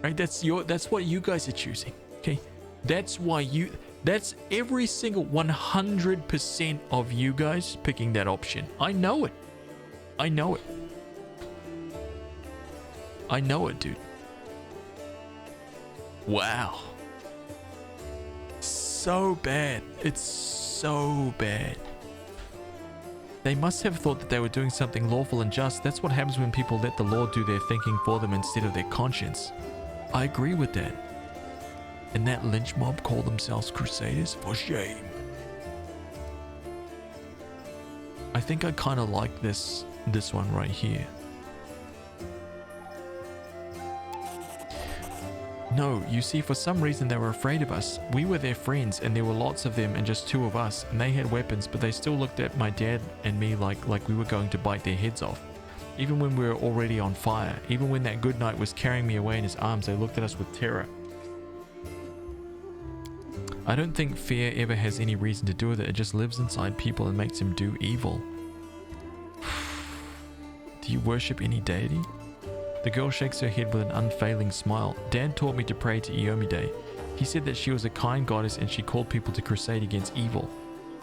Right? That's what you guys are choosing. Okay? That's every single 100% of you guys picking that option. I know it. I know it. I know it, dude. Wow. So bad. It's so bad. They must have thought that they were doing something lawful and just. That's what happens when people let the law do their thinking for them instead of their conscience. I agree with that. And that lynch mob call themselves crusaders? For shame. I think I kind of like this one right here. No, you see, for some reason they were afraid of us. We were their friends and there were lots of them and just two of us, and they had weapons, but they still looked at my dad and me like we were going to bite their heads off. Even when we were already on fire, even when that good knight was carrying me away in his arms, they looked at us with terror. I don't think fear ever has any reason to do with it. It just lives inside people and makes them do evil. Do you worship any deity? The girl shakes her head with an unfailing smile. Dad taught me to pray to Iomide. He said that she was a kind goddess and she called people to crusade against evil.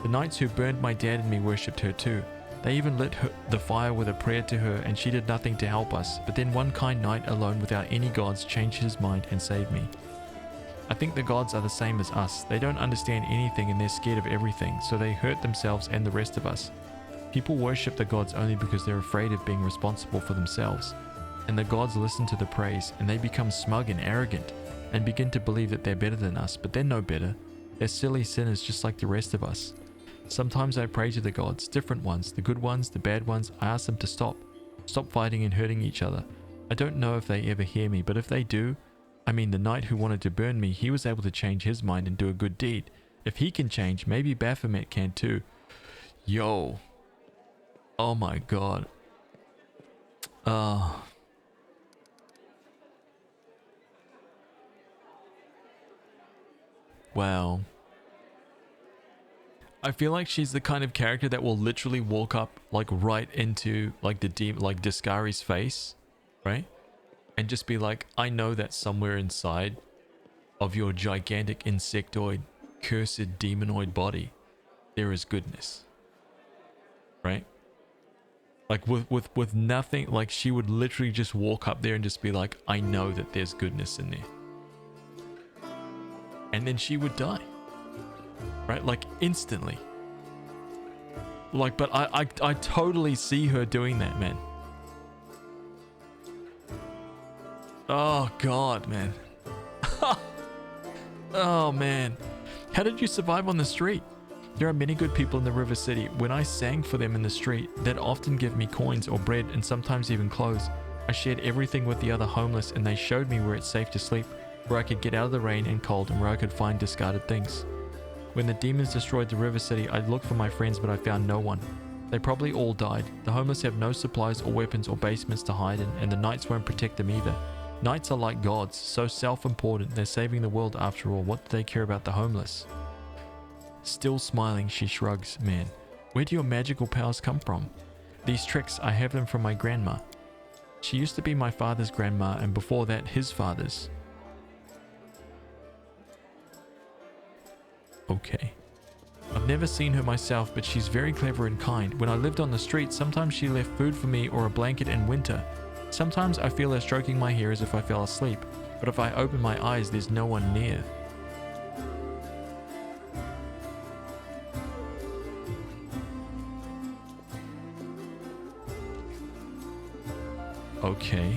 The knights who burned my dad and me worshipped her too. They even lit the fire with a prayer to her, and she did nothing to help us. But then one kind knight alone without any gods changed his mind and saved me. I think the gods are the same as us. They don't understand anything and they're scared of everything, so they hurt themselves and the rest of us. People worship the gods only because they're afraid of being responsible for themselves. And the gods listen to the praise, and they become smug and arrogant, and begin to believe that they're better than us, but they're no better. They're silly sinners just like the rest of us. Sometimes I pray to the gods, different ones, the good ones, the bad ones. I ask them to stop fighting and hurting each other. I don't know if they ever hear me, but if they do, I mean, the knight who wanted to burn me, he was able to change his mind and do a good deed. If he can change, maybe Baphomet can too. Yo. Oh my god. Wow. I feel like she's the kind of character that will literally walk up like right into like the demon, like Discari's face, right? And just be like, I know that somewhere inside of your gigantic insectoid, cursed demonoid body, there is goodness. Right? Like with nothing, like she would literally just walk up there and just be like, I know that there's goodness in there. And then she would die. Right? Like instantly. Like, but I totally see her doing that, man. Oh god, man. Oh man. How did you survive on the street? There are many good people in the River City. When I sang for them in the street, they'd often give me coins or bread and sometimes even clothes. I shared everything with the other homeless and they showed me where it's safe to sleep, where I could get out of the rain and cold and where I could find discarded things. When the demons destroyed the River City, I looked for my friends but I found no one. They probably all died. The homeless have no supplies or weapons or basements to hide in, and the knights won't protect them either. Knights are like gods, so self-important. They're saving the world after all. What do they care about the homeless? Still smiling, she shrugs. Man, where do your magical powers come from? These tricks, I have them from my grandma. She used to be my father's grandma, and before that, his father's. Okay. I've never seen her myself, but she's very clever and kind. When I lived on the street, sometimes she left food for me or a blanket in winter. Sometimes I feel her stroking my hair as if I fell asleep, but if I open my eyes, there's no one near. Okay.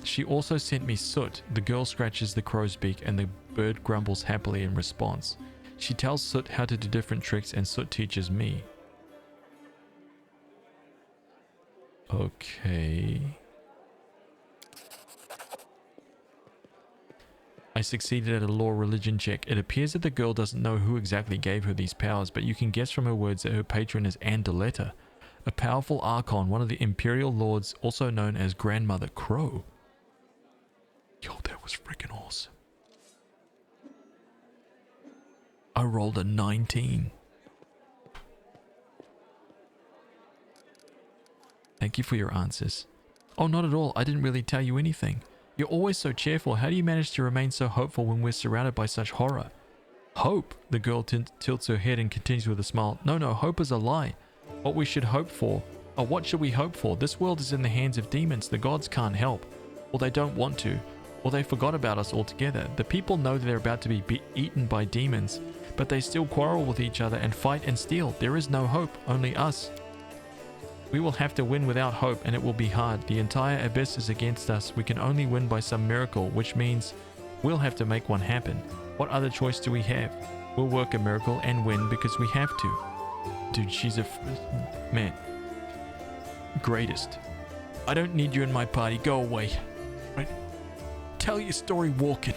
She also sent me Soot. The girl scratches the crow's beak and the bird grumbles happily in response. She tells Soot how to do different tricks and Soot teaches me. Okay. I succeeded at a law religion check. It appears that the girl doesn't know who exactly gave her these powers, but you can guess from her words that her patron is Andaletta, a powerful archon, one of the Imperial Lords, also known as Grandmother Crow. Yo, that was freaking awesome. I rolled a 19. Thank you for your answers. Oh, not at all. I didn't really tell you anything. You're always so cheerful. How do you manage to remain so hopeful when we're surrounded by such horror? Hope? The girl tilts her head and continues with a smile. No, hope is a lie. What we should hope for. Oh, what should we hope for? This world is in the hands of demons. The gods can't help. Or they don't want to. Or they forgot about us altogether. The people know they're about to be eaten by demons, but they still quarrel with each other and fight and steal. There is no hope, only us. We will have to win without hope, and it will be hard. The entire abyss is against us. We can only win by some miracle, which means we'll have to make one happen. What other choice do we have? We'll work a miracle and win because we have to. Dude, she's man. Greatest. I don't need you in my party. Go away. Right? Tell your story walking.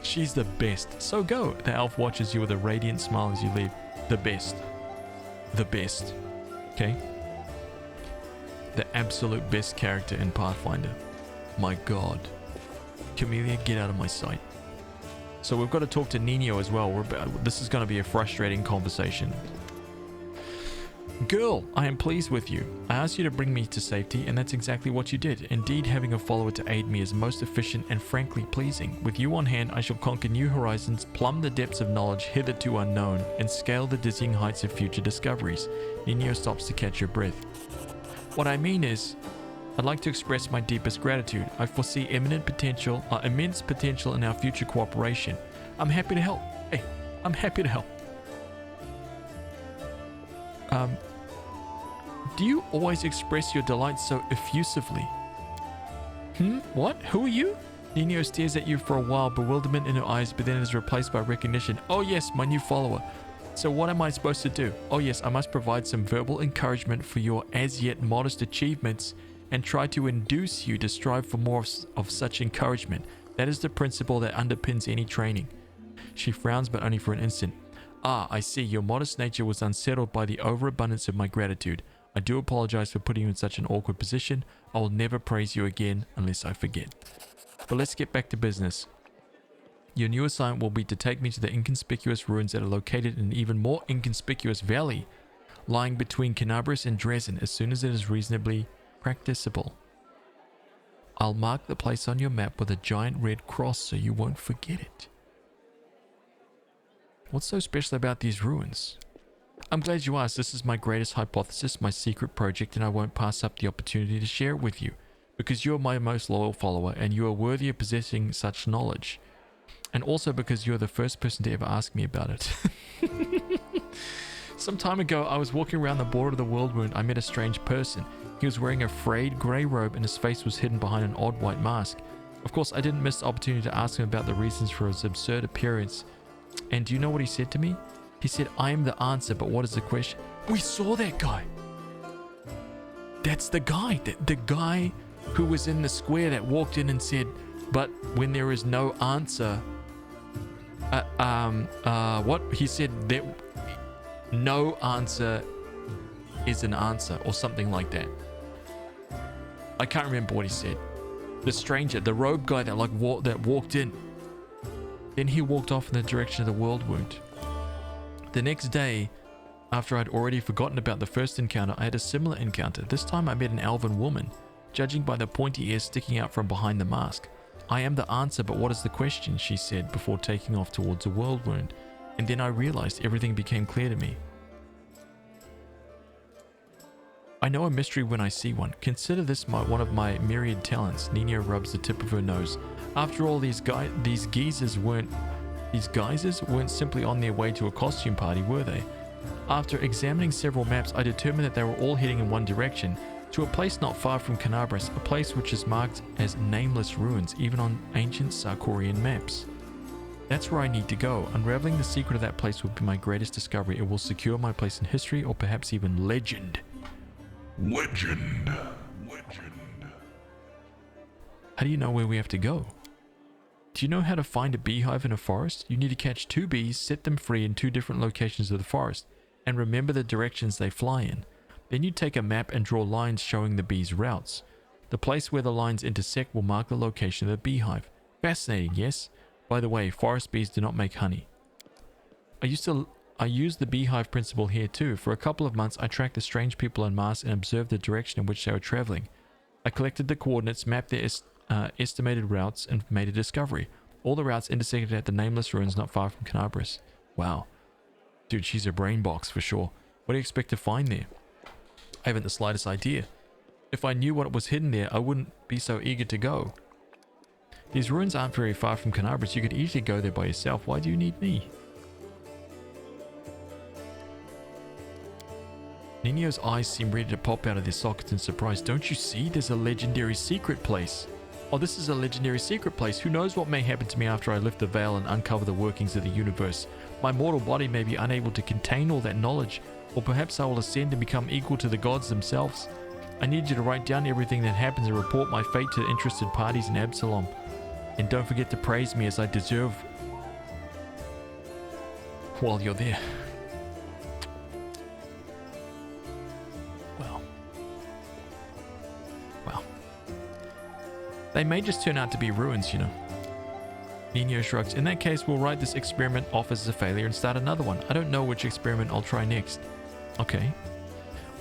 She's the best. So go. The elf watches you with a radiant smile as you leave. The best. The best. Okay? The absolute best character in Pathfinder. My god. Camellia, get out of my sight. So we've got to talk to Nino as well. This is going to be a frustrating conversation. Girl, I am pleased with you. I asked you to bring me to safety, and that's exactly what you did. Indeed, having a follower to aid me is most efficient and frankly pleasing. With you on hand, I shall conquer new horizons, plumb the depths of knowledge hitherto unknown, and scale the dizzying heights of future discoveries. Nino stops to catch her breath. What I mean is, I'd like to express my deepest gratitude. I foresee immense potential in our future cooperation. I'm happy to help. Hey, I'm happy to help. Do you always express your delight so effusively? What? Who are you? Nino stares at you for a while, bewilderment in her eyes, but then is replaced by recognition. Oh yes, my new follower. So what am I supposed to do? Oh yes, I must provide some verbal encouragement for your as yet modest achievements and try to induce you to strive for more of such encouragement. That is the principle that underpins any training. She frowns, but only for an instant. Ah, I see. Your modest nature was unsettled by the overabundance of my gratitude. I do apologize for putting you in such an awkward position. I will never praise you again unless I forget. But let's get back to business. Your new assignment will be to take me to the inconspicuous ruins that are located in an even more inconspicuous valley, lying between Canabris and Dresden as soon as it is reasonably practicable. I'll mark the place on your map with a giant red cross so you won't forget it. What's so special about these ruins? I'm glad you asked. This is my greatest hypothesis, my secret project, and I won't pass up the opportunity to share it with you, because you're my most loyal follower and you are worthy of possessing such knowledge. And also because you're the first person to ever ask me about it. Some time ago, I was walking around the border of the world wound. I met a strange person. He was wearing a frayed grey robe and his face was hidden behind an odd white mask. Of course, I didn't miss the opportunity to ask him about the reasons for his absurd appearance. And do you know what he said to me? He said, I am the answer, but what is the question? We saw that guy. That's the guy. The guy who was in the square that walked in and said, but when there is no answer... what? He said that no answer is an answer or something like that. I can't remember what he said. The stranger, the robe guy that walked in. Then he walked off in the direction of the world wound. The next day, after I'd already forgotten about the first encounter, I had a similar encounter. This time I met an elven woman, judging by the pointy ears sticking out from behind the mask. I am the answer, but what is the question? She said before taking off towards a world wound. And then I realized everything became clear to me. I know a mystery when I see one. Consider this one of my myriad talents. Nina rubs the tip of her nose. After all, these geezers weren't simply on their way to a costume party, were they? After examining several maps, I determined that they were all heading in one direction, to a place not far from Canabris, a place which is marked as nameless ruins, even on ancient Sarkorian maps. That's where I need to go. Unraveling the secret of that place will be my greatest discovery. It will secure my place in history, or perhaps even legend. Legend. How do you know where we have to go? Do you know how to find a beehive in a forest? You need to catch 2 bees, set them free in 2 different locations of the forest, and remember the directions they fly in. Then you take a map and draw lines showing the bees' routes. The place where the lines intersect will mark the location of the beehive. Fascinating, yes? By the way, forest bees do not make honey. I used the beehive principle here too. For a couple of months, I tracked the strange people en masse and observed the direction in which they were traveling. I collected the coordinates, mapped their estimated routes, and made a discovery. All the routes intersected at the nameless ruins not far from Canabris. Wow. Dude, she's a brain box for sure. What do you expect to find there? I haven't the slightest idea. If I knew what was hidden there, I wouldn't be so eager to go. These ruins aren't very far from Canabris. You could easily go there by yourself. Why do you need me? Nino's eyes seem ready to pop out of their sockets in surprise. Don't you see? There's a legendary secret place. Oh, this is a legendary secret place. Who knows what may happen to me after I lift the veil and uncover the workings of the universe. My mortal body may be unable to contain all that knowledge, or perhaps I will ascend and become equal to the gods themselves. I need you to write down everything that happens and report my fate to the interested parties in Absalom. And don't forget to praise me as I deserve while you're there. Well. They may just turn out to be ruins, you know. Nino shrugs. In that case, we'll write this experiment off as a failure and start another one. I don't know which experiment I'll try next. Okay.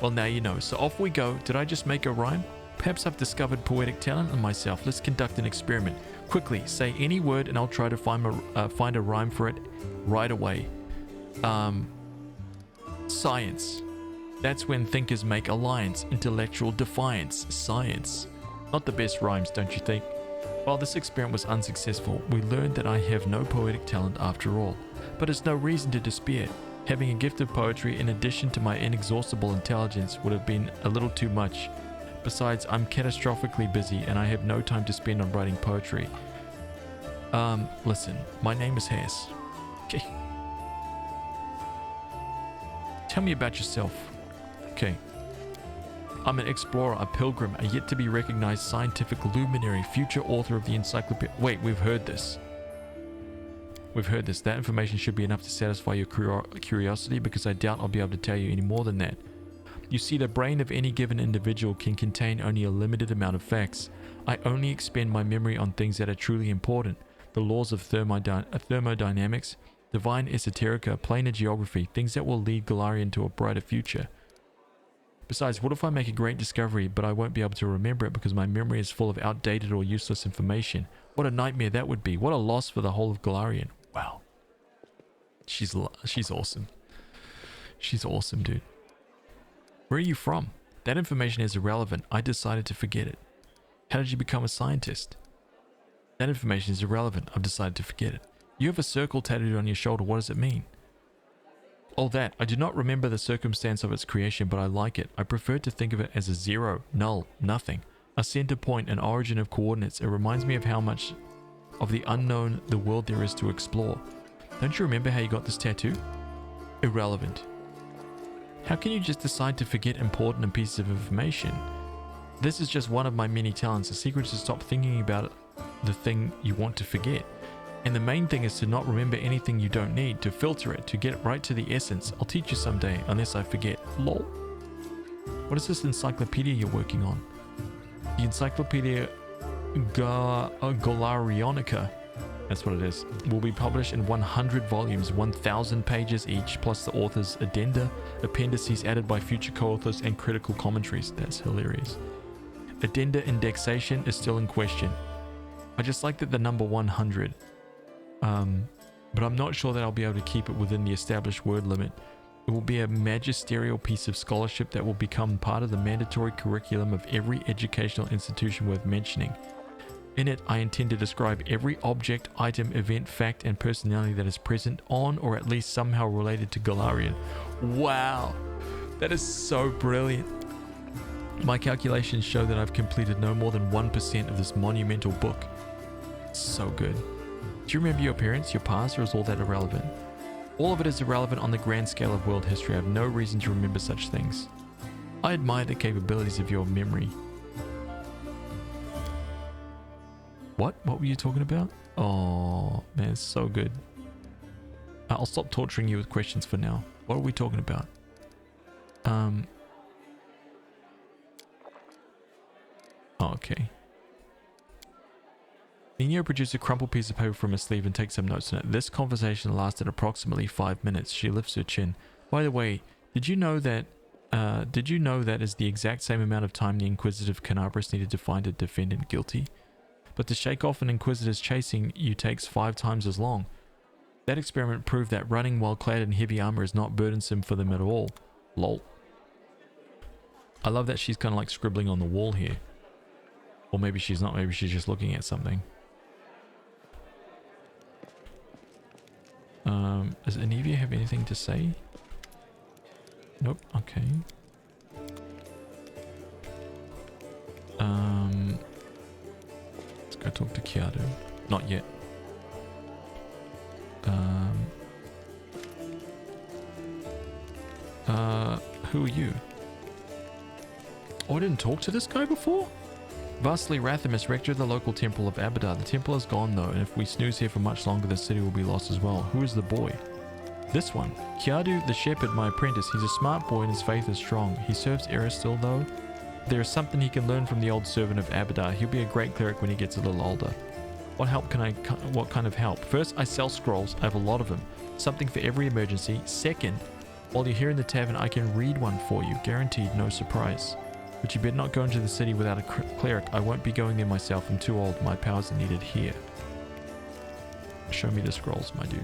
Well, now you know. So off we go. Did I just make a rhyme? Perhaps I've discovered poetic talent in myself. Let's conduct an experiment. Quickly, say any word and I'll try to find a rhyme for it right away. Science. That's when thinkers make alliance, intellectual defiance, science. Not the best rhymes, don't you think? While this experiment was unsuccessful, we learned that I have no poetic talent after all. But it's no reason to despair. Having a gift of poetry in addition to my inexhaustible intelligence would have been a little too much. Besides, I'm catastrophically busy and I have no time to spend on writing poetry. Listen, my name is Haz. Okay. Tell me about yourself. Okay. I'm an explorer, a pilgrim, a yet-to-be recognized scientific luminary, future author of the encyclopedia. Wait, we've heard this. We've heard this. That information should be enough to satisfy your curiosity, because I doubt I'll be able to tell you any more than that. You see, the brain of any given individual can contain only a limited amount of facts. I only expend my memory on things that are truly important. The laws of thermodynamics, divine esoterica, planar geography, things that will lead Golarion to a brighter future. Besides, what if I make a great discovery, but I won't be able to remember it because my memory is full of outdated or useless information? What a nightmare that would be. What a loss for the whole of Golarion. Wow. She's awesome. She's awesome, dude. Where are you from? That information is irrelevant. I decided to forget it. How did you become a scientist? That information is irrelevant. I've decided to forget it. You have a circle tattooed on your shoulder. What does it mean? All that. I do not remember the circumstance of its creation, but I like it. I prefer to think of it as a zero, null, nothing. A center point, an origin of coordinates. It reminds me of how much of the unknown the world there is to explore. Don't you remember how you got this tattoo? Irrelevant. How can you just decide to forget important pieces of information? This is just one of my many talents. The secret is to stop thinking about the thing you want to forget. And the main thing is to not remember anything you don't need, to filter it, to get right to the essence. I'll teach you someday, unless I forget. Lol. What is this encyclopedia you're working on? The Encyclopedia Golarionica, that's what it is, will be published in 100 volumes, 1,000 pages each, plus the author's addenda, appendices added by future co-authors, and critical commentaries. That's hilarious. Addenda indexation is still in question. I just like that the number 100. But I'm not sure that I'll be able to keep it within the established word limit. It will be a magisterial piece of scholarship that will become part of the mandatory curriculum of every educational institution worth mentioning. In it, I intend to describe every object, item, event, fact, and personality that is present on or at least somehow related to Golarion. Wow, that is so brilliant. My calculations show that I've completed no more than 1% of this monumental book. So good. Do you remember your parents, your past, or is all that irrelevant? All of it is irrelevant on the grand scale of world history. I have no reason to remember such things. I admire the capabilities of your memory. What? What were you talking about? Oh, man, it's so good. I'll stop torturing you with questions for now. What are we talking about? Oh, okay. Nino produced a crumpled piece of paper from her sleeve and takes some notes on it. This conversation lasted approximately 5 minutes. She lifts her chin. By the way, did you know that is the exact same amount of time the Inquisitive Canabras needed to find a defendant guilty? But to shake off an Inquisitor's chasing you takes 5 times as long. That experiment proved that running while clad in heavy armor is not burdensome for them at all. Lol. I love that she's kind of like scribbling on the wall here. Or maybe she's not, maybe she's just looking at something. Does any of you have anything to say? Nope, okay. Let's go talk to Kiadu. Not yet. Who are you? Oh, I didn't talk to this guy before? HazVsRPG Wrath, rector of the local temple of Abadar. The temple is gone though, and if we snooze here for much longer, the city will be lost as well. Who is the boy? This one. Kiadu the shepherd, my apprentice. He's a smart boy and his faith is strong. He serves Eristil though. There is something he can learn from the old servant of Abadar. He'll be a great cleric when he gets a little older. What kind of help? First, I sell scrolls. I have a lot of them. Something for every emergency. Second, while you're here in the tavern, I can read one for you. Guaranteed, no surprise. But you better not go into the city without a cleric. I won't be going there myself. I'm too old. My powers are needed here. Show me the scrolls, my dude.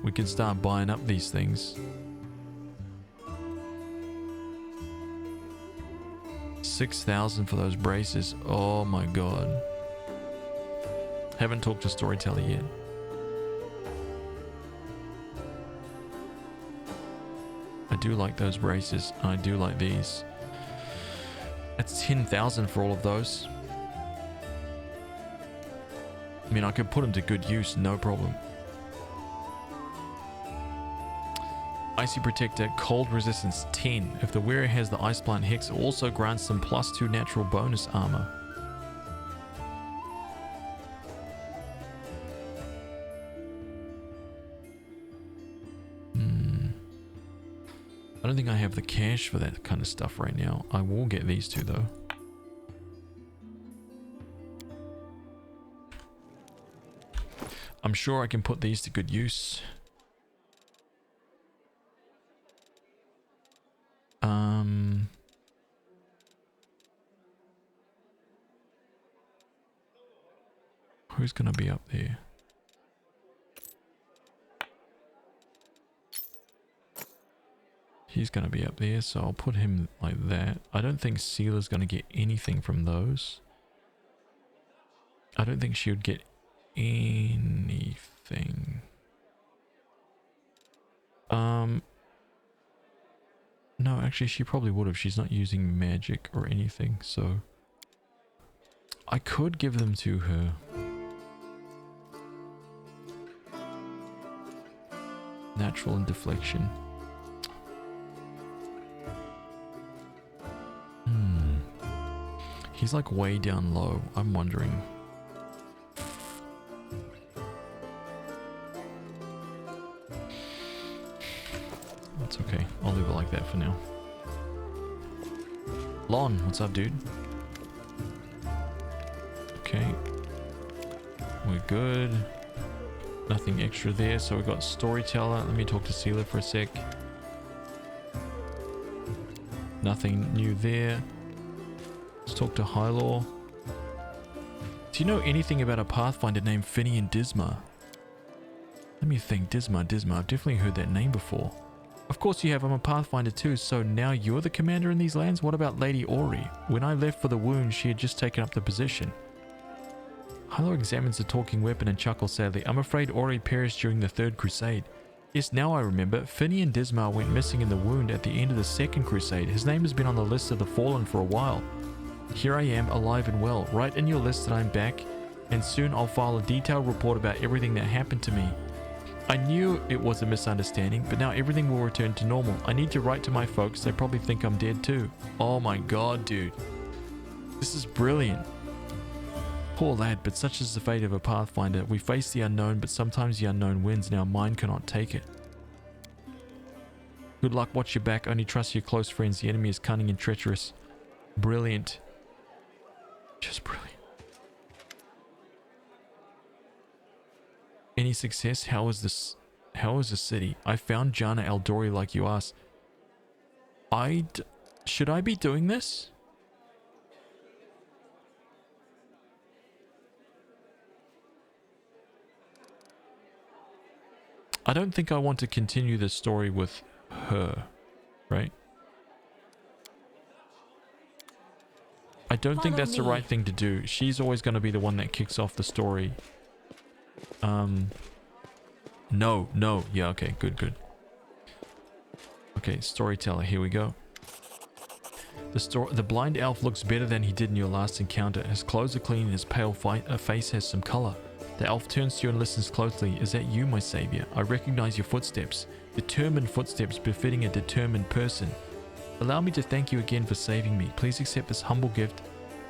we can start buying up these things. 6,000 for those braces. Oh my god. Haven't talked to Storyteller yet. I do like those braces. I do like these. That's 10,000 for all of those. I mean, I could put them to good use, no problem. Icy Protector, Cold Resistance 10. If the wearer has the Ice Plant Hex, it also grants them +2 natural bonus armor. I don't think I have the cash for that kind of stuff right now. I will get these two though. I'm sure I can put these to good use. Who's gonna be up there? He's gonna be up there, so I'll put him like that. I don't think Sealer's gonna get anything from those. I don't think she would get anything. No, actually she probably would have. She's not using magic or anything, so I could give them to her. Natural and deflection. He's like way down low. I'm wondering. That's okay. I'll leave it like that for now. Lon, what's up, dude? Okay. We're good. Nothing extra there. So we got Storyteller. Let me talk to Sealer for a sec. Nothing new there. Let's talk to Hylor. Do you know anything about a Pathfinder named Finian Disma? Let me think. Disma. I've definitely heard that name before. Of course you have. I'm a Pathfinder too. So now you're the commander in these lands? What about Lady Ori? When I left for the wound, she had just taken up the position. Hylor examines the talking weapon and chuckles sadly. I'm afraid Ori perished during the Third Crusade. Yes, now I remember. Finian Dismar went missing in the wound at the end of the Second Crusade. His name has been on the list of the fallen for a while. Here I am, alive and well. Write in your list that I'm back, and soon I'll file a detailed report about everything that happened to me. I knew it was a misunderstanding, but now everything will return to normal. I need to write to my folks. They probably think I'm dead too. Oh my god, dude. This is brilliant. Poor lad, but such is the fate of a Pathfinder. We face the unknown, but sometimes the unknown wins and our mind cannot take it. Good luck, watch your back, only trust your close friends. The enemy is cunning and treacherous. Brilliant. Just brilliant. Any success? How is this? How is the city? I found Jana Eldori like you asked. Should I be doing this? I don't think I want to continue the story with her, right? I don't think that's the right thing to do. She's always going to be the one that kicks off the story. No. Yeah, okay, good. Okay, Storyteller, here we go. The blind elf looks better than he did in your last encounter. His clothes are clean and his pale face has some color. The elf turns to you and listens closely. Is that you, my savior? I recognize your footsteps. Determined footsteps befitting a determined person. Allow me to thank you again for saving me. Please accept this humble gift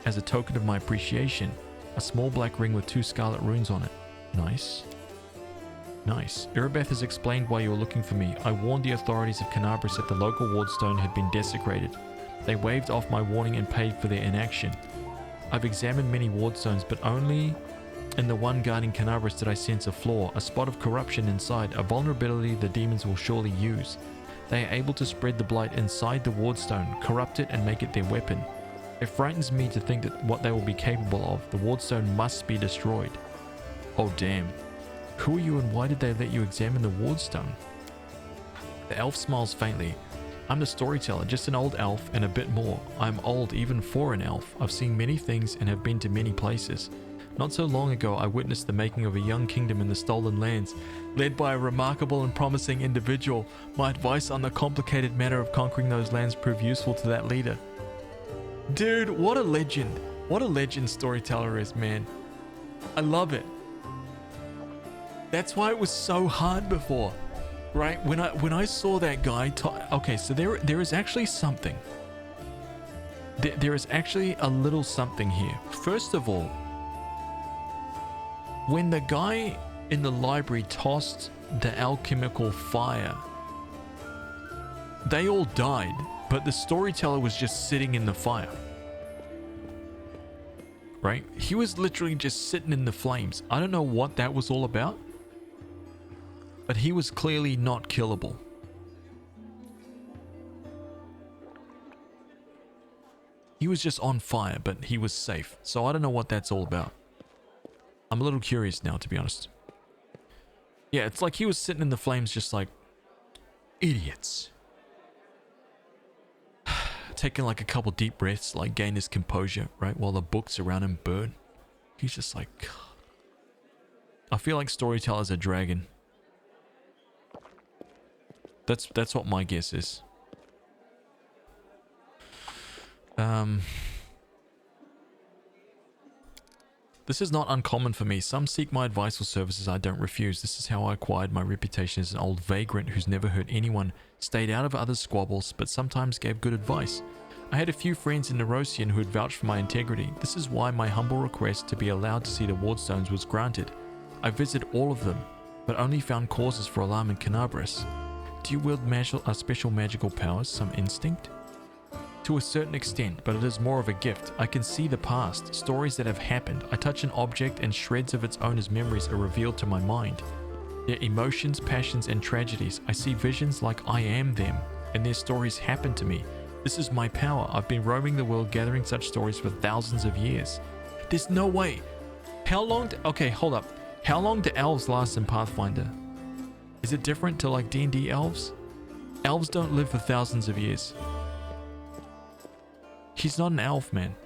as a token of my appreciation. A small black ring with 2 scarlet runes on it. Nice. Nice. Irabeth has explained why you were looking for me. I warned the authorities of Canabras that the local wardstone had been desecrated. They waved off my warning and paid for their inaction. I've examined many wardstones, but only in the one guarding Canabras did I sense a flaw, a spot of corruption inside, a vulnerability the demons will surely use. They are able to spread the blight inside the wardstone, corrupt it and make it their weapon. It frightens me to think that what they will be capable of. The wardstone must be destroyed. Oh damn. Who are you and why did they let you examine the wardstone? The elf smiles faintly. I'm the storyteller, just an old elf and a bit more. I'm old even for an elf. I've seen many things and have been to many places. Not so long ago, I witnessed the making of a young kingdom in the Stolen Lands, led by a remarkable and promising individual. My advice on the complicated matter of conquering those lands proved useful to that leader. Dude, what a legend. What a legend Storyteller is, man. I love it. That's why it was so hard before, right? When I saw that guy okay, so there is actually something. There is actually a little something here. First of all, when the guy in the library tossed the alchemical fire, they all died, but the storyteller was just sitting in the fire. Right? He was literally just sitting in the flames. I don't know what that was all about, but he was clearly not killable. He was just on fire, but he was safe. So I don't know what that's all about. I'm a little curious now, to be honest. Yeah, it's like he was sitting in the flames just like, idiots. Taking like a couple deep breaths, like gain his composure, right? While the books around him burn. He's just like, I feel like Storyteller's a dragon. That's what my guess is. This is not uncommon for me. Some seek my advice or services I don't refuse. This is how I acquired my reputation as an old vagrant who's never hurt anyone, stayed out of others' squabbles, but sometimes gave good advice. I had a few friends in Nerosian who had vouched for my integrity. This is why my humble request to be allowed to see the wardstones was granted. I visited all of them, but only found causes for alarm in Canabras. Do you wield special magical powers, some instinct? To a certain extent, but it is more of a gift. I can see the past, stories that have happened. I touch an object and shreds of its owner's memories are revealed to my mind. Their emotions, passions, and tragedies. I see visions like I am them, and their stories happen to me. This is my power. I've been roaming the world gathering such stories for thousands of years. There's no way. How long okay, hold up. How long do elves last in Pathfinder? Is it different to like D&D elves? Elves don't live for thousands of years. He's not an elf, man.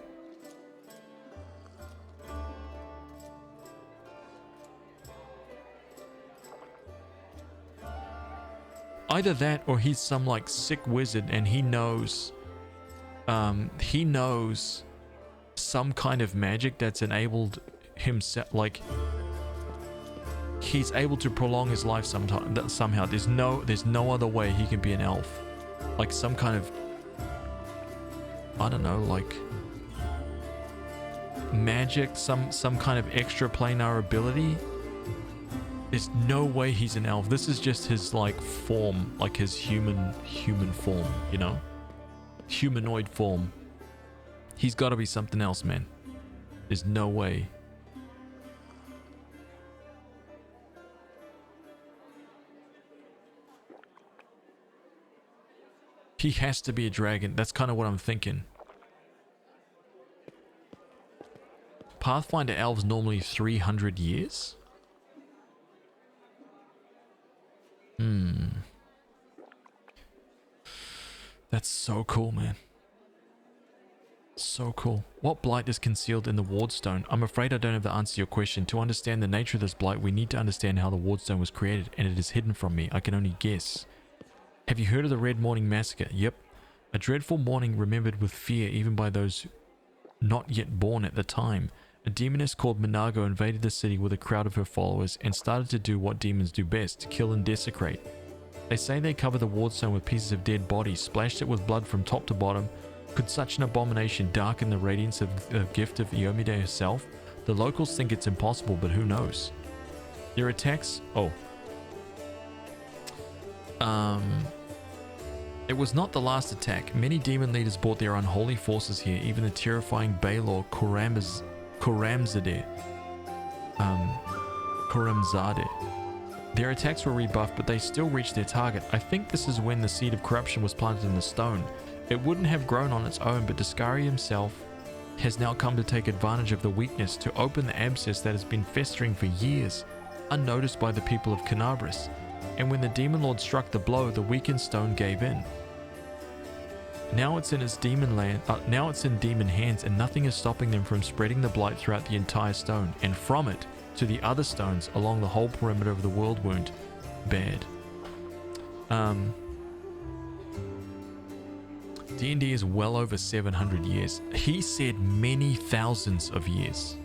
Either that or he's some like sick wizard and he knows some kind of magic that's enabled himself, like he's able to prolong his life somehow. There's no other way he can be an elf. Like some kind of, I don't know, like magic, some kind of extra planar ability. There's no way he's an elf. This is just his like form, like his human form, you know? Humanoid form. He's got to be something else, man. There's no way. He has to be a dragon. That's kind of what I'm thinking. Pathfinder elves normally 300 years? That's so cool, man. So cool. What blight is concealed in the wardstone? I'm afraid I don't have the answer to your question. To understand the nature of this blight, we need to understand how the wardstone was created, and it is hidden from me. I can only guess. Have you heard of the Red Morning Massacre? Yep. A dreadful morning remembered with fear even by those not yet born at the time. A demoness called Minago invaded the city with a crowd of her followers and started to do what demons do best, kill and desecrate. They say they cover the wardstone with pieces of dead bodies, splashed it with blood from top to bottom. Could such an abomination darken the radiance of the gift of Iomide herself? The locals think it's impossible, but who knows? Their attacks... It was not the last attack. Many demon leaders brought their unholy forces here, even the terrifying Baylor Koramzadeh. Their attacks were rebuffed, but they still reached their target. I think this is when the seed of corruption was planted in the stone. It wouldn't have grown on its own, but Discari himself has now come to take advantage of the weakness to open the abscess that has been festering for years. unnoticed by the people of Canabris, and when the Demon Lord struck the blow, the weakened stone gave in. Now it's in its demon land. Now it's in demon hands, and nothing is stopping them from spreading the blight throughout the entire stone, and from it to the other stones along the whole perimeter of the world wound. Bad. D&D is well over 700 years. He said many thousands of years.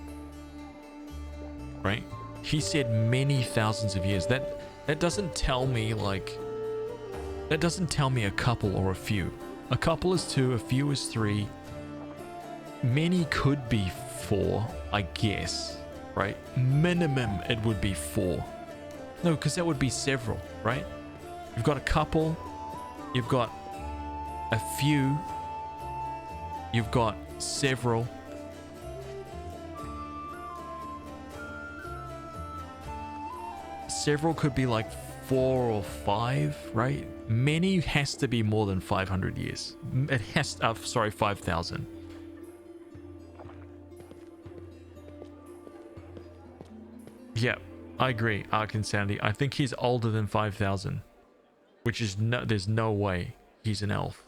Right? He said many thousands of years. That doesn't tell me like... That doesn't tell me a couple or a few. A couple is 2, a few is 3. Many could be 4, I guess. Right? Minimum it would be 4. No, because that would be several, right? You've got a couple. You've got a few. You've got several. Several could be like 4 or 5, right? Many has to be more than 500 years. It has, 5,000. Yeah, I agree, Arc Insanity. I think he's older than 5,000. Which is no, there's no way he's an elf.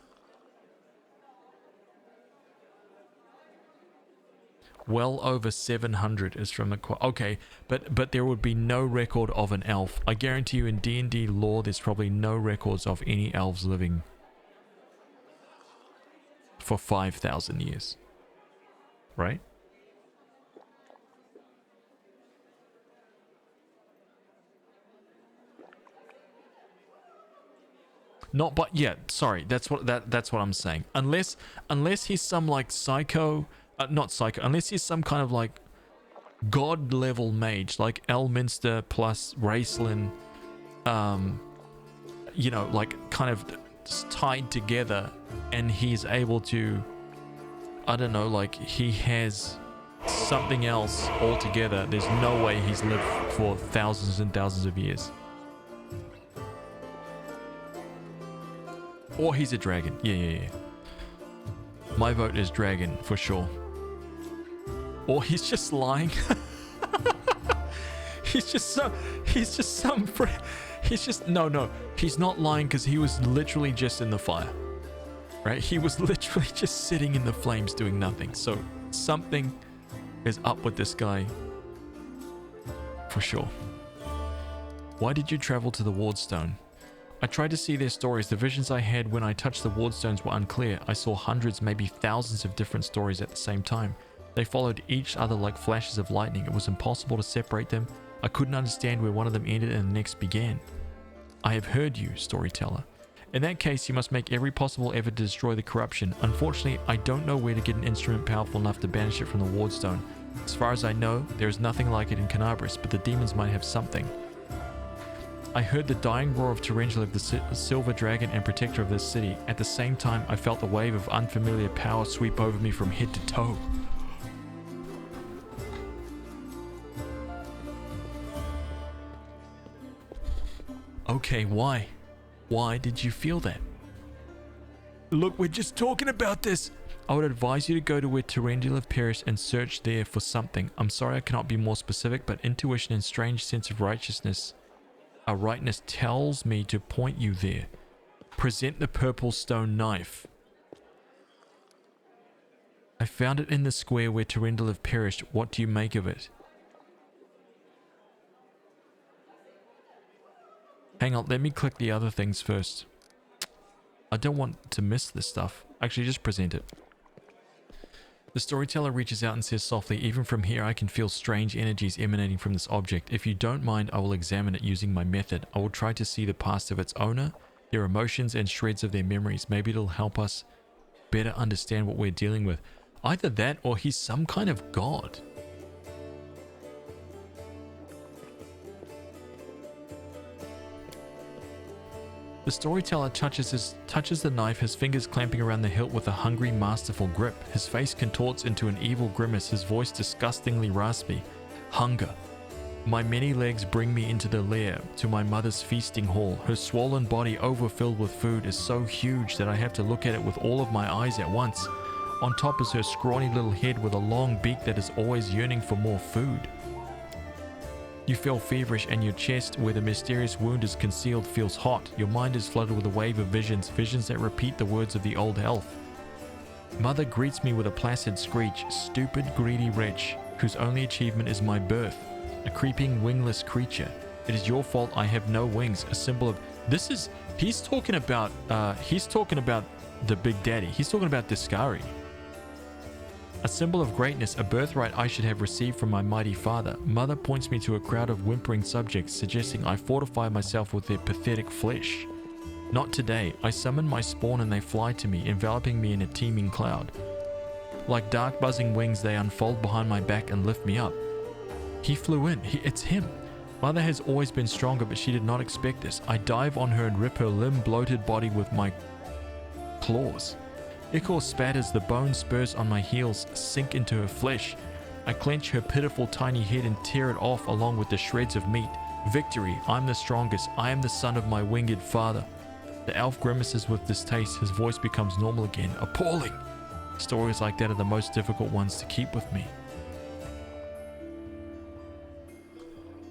Well over 700 is from the... Okay, but there would be no record of an elf. I guarantee you in D&D lore, there's probably no records of any elves living for 5,000 years. Right? Not, but yeah, sorry, that's what I'm saying. Unless he's some like psycho... not psycho, unless he's some kind of like god level mage like Elminster plus Raceland, you know, like kind of tied together, and he's able to, I don't know, like he has something else altogether. There's no way he's lived for thousands and thousands of years. Or he's a dragon. Yeah. My vote is dragon for sure. Or he's just lying. No, he's not lying, because he was literally just in the fire. Right? He was literally just sitting in the flames doing nothing. So something is up with this guy. For sure. Why did you travel to the Wardstone? I tried to see their stories. The visions I had when I touched the Wardstones were unclear. I saw hundreds, maybe thousands of different stories at the same time. They followed each other like flashes of lightning. It was impossible to separate them. I couldn't understand where one of them ended and the next began. I have heard you, storyteller. In that case, you must make every possible effort to destroy the corruption. Unfortunately, I don't know where to get an instrument powerful enough to banish it from the Wardstone. As far as I know, there is nothing like it in Canabris, but the demons might have something. I heard the dying roar of Tarantula, the silver dragon and protector of this city. At the same time, I felt a wave of unfamiliar power sweep over me from head to toe. Okay, why? Why did you feel that? Look, we're just talking about this. I would advise you to go to where Tarantula perished and search there for something. I'm sorry I cannot be more specific, but intuition and strange sense of rightness tells me to point you there. Present the purple stone knife. I found it in the square where Tarantula perished. What do you make of it? Hang on, let me click the other things first. I don't want to miss this stuff. Actually, just present it. The storyteller reaches out and says softly, even from here I can feel strange energies emanating from this object. If you don't mind, I will examine it using my method. I will try to see the past of its owner, their emotions and shreds of their memories. Maybe it'll help us better understand what we're dealing with. Either that or he's some kind of god. The storyteller touches the knife, his fingers clamping around the hilt with a hungry, masterful grip. His face contorts into an evil grimace, his voice disgustingly raspy. Hunger. My many legs bring me into the lair, to my mother's feasting hall. Her swollen body overfilled with food is so huge that I have to look at it with all of my eyes at once. On top is her scrawny little head with a long beak that is always yearning for more food. You feel feverish and your chest, where the mysterious wound is concealed, feels hot. Your mind is flooded with a wave of visions that repeat the words of the old elf. Mother greets me with a placid screech. Stupid, greedy wretch, whose only achievement is my birth. A creeping, wingless creature. It is your fault I have no wings. A symbol of... He's talking about the Big Daddy. He's talking about Discari. A symbol of greatness, a birthright I should have received from my mighty father. Mother points me to a crowd of whimpering subjects, suggesting I fortify myself with their pathetic flesh. Not today. I summon my spawn and they fly to me, enveloping me in a teeming cloud. Like dark buzzing wings, they unfold behind my back and lift me up. He flew in. It's him. Mother has always been stronger, but she did not expect this. I dive on her and rip her limb-bloated body with my claws. Ichor spatters, the bone spurs on my heels sink into her flesh. I clench her pitiful tiny head and tear it off along with the shreds of meat. Victory, I'm the strongest. I am the son of my winged father. The elf grimaces with distaste. His voice becomes normal again. Appalling! Stories like that are the most difficult ones to keep with me.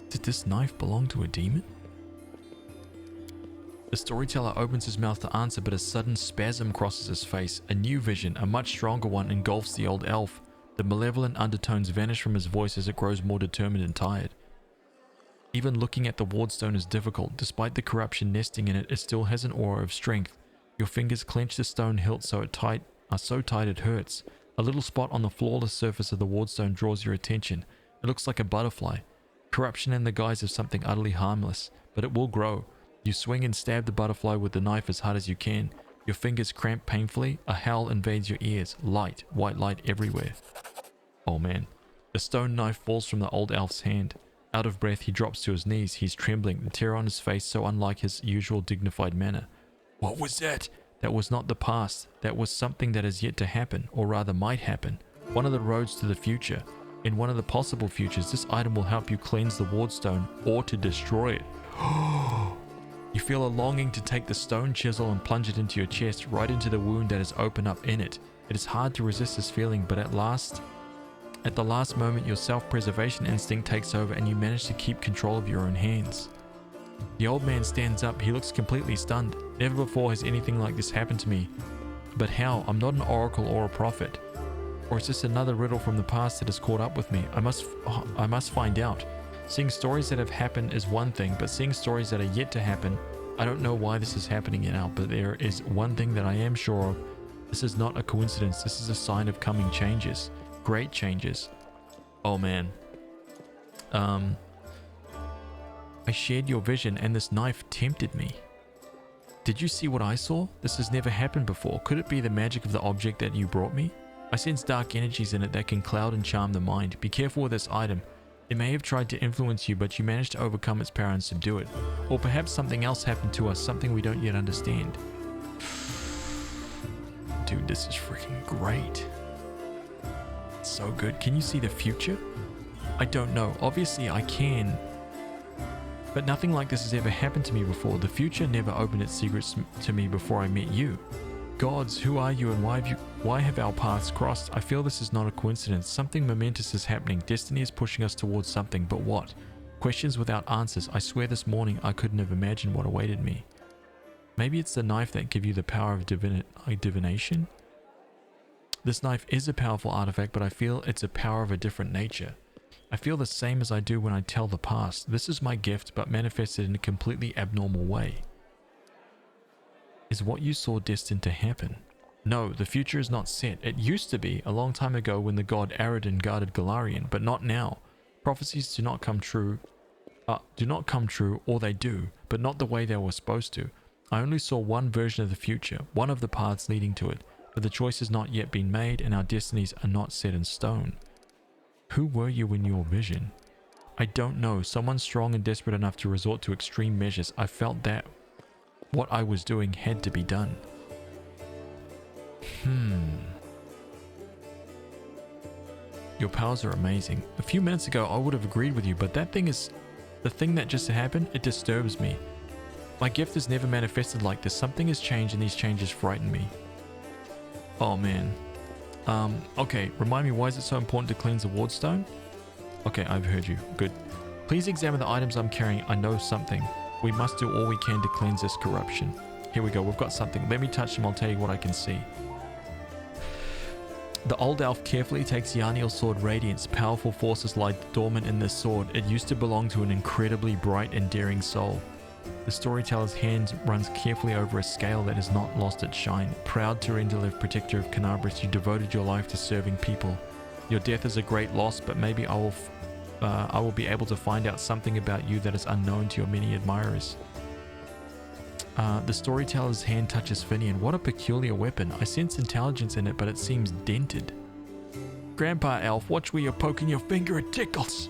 Did this knife belong to a demon? The storyteller opens his mouth to answer, but a sudden spasm crosses his face. A new vision, a much stronger one, engulfs the old elf. The malevolent undertones vanish from his voice as it grows more determined and tired. Even looking at the wardstone is difficult. Despite the corruption nesting in it, it still has an aura of strength. Your fingers clench the stone hilt so tight it hurts. A little spot on the flawless surface of the wardstone draws your attention. It looks like a butterfly. Corruption in the guise of something utterly harmless, but it will grow. You swing and stab the butterfly with the knife as hard as you can. Your fingers cramp painfully. A howl invades your ears. Light, white light everywhere. Oh man. The stone knife falls from the old elf's hand. Out of breath, he drops to his knees. He's trembling, the terror on his face so unlike his usual dignified manner. What was that? That was not the past. That was something that is yet to happen, or rather might happen. One of the roads to the future. In one of the possible futures, this item will help you cleanse the wardstone or to destroy it. You feel a longing to take the stone chisel and plunge it into your chest, right into the wound that is open up in it. It is hard to resist this feeling, but at the last moment, your self-preservation instinct takes over and you manage to keep control of your own hands. The old man stands up. He looks completely stunned. Never before has anything like this happened to me. But how? I'm not an oracle or a prophet. Or is this another riddle from the past that has caught up with me? I must find out. Seeing stories that have happened is one thing, but seeing stories that are yet to happen, I don't know why this is happening now, but there is one thing that I am sure of. This is not a coincidence. This is a sign of coming changes. Great changes. Oh man. I shared your vision and this knife tempted me. Did you see what I saw? This has never happened before. Could it be the magic of the object that you brought me? I sense dark energies in it that can cloud and charm the mind. Be careful with this item. It may have tried to influence you, but you managed to overcome its power and subdue it. Or perhaps something else happened to us, something we don't yet understand. Dude, this is freaking great. It's so good. Can you see the future? I don't know. Obviously I can. But nothing like this has ever happened to me before. The future never opened its secrets to me before I met you. Gods, who are you and why have our paths crossed? I feel this is not a coincidence. Something momentous is happening. Destiny is pushing us towards something, but what? Questions without answers. I swear this morning I couldn't have imagined what awaited me. Maybe it's the knife that gives you the power of divination? This knife is a powerful artifact, but I feel it's a power of a different nature. I feel the same as I do when I tell the past. This is my gift, but manifested in a completely abnormal way. Is what you saw destined to happen? No, the future is not set. It used to be, a long time ago when the god Aridin guarded Galarian, but not now. Prophecies do not come true, or they do, but not the way they were supposed to. I only saw one version of the future, one of the paths leading to it, but the choice has not yet been made and our destinies are not set in stone. Who were you in your vision? I don't know. Someone strong and desperate enough to resort to extreme measures. I felt that what I was doing had to be done. Your powers are amazing. A few minutes ago I would have agreed with you, but the thing that just happened, it disturbs me. My gift has never manifested like this. Something has changed and these changes frighten me. Oh man. Okay, remind me, why is it so important to cleanse the wardstone? Okay, I've heard you. Good. Please examine the items I'm carrying. I know something. We must do all we can to cleanse this corruption. Here we go. We've got something. Let me touch them. I'll tell you what I can see. The old elf carefully takes Yarniel's sword Radiance. Powerful forces lie dormant in this sword. It used to belong to an incredibly bright and daring soul. The storyteller's hand runs carefully over a scale that has not lost its shine. Proud Terendelev, protector of Canabris, you devoted your life to serving people. Your death is a great loss, but maybe I will be able to find out something about you that is unknown to your many admirers. The storyteller's hand touches Finian. What a peculiar weapon. I sense intelligence in it, but it seems dented. Grandpa Elf, watch where you're poking your finger, it tickles.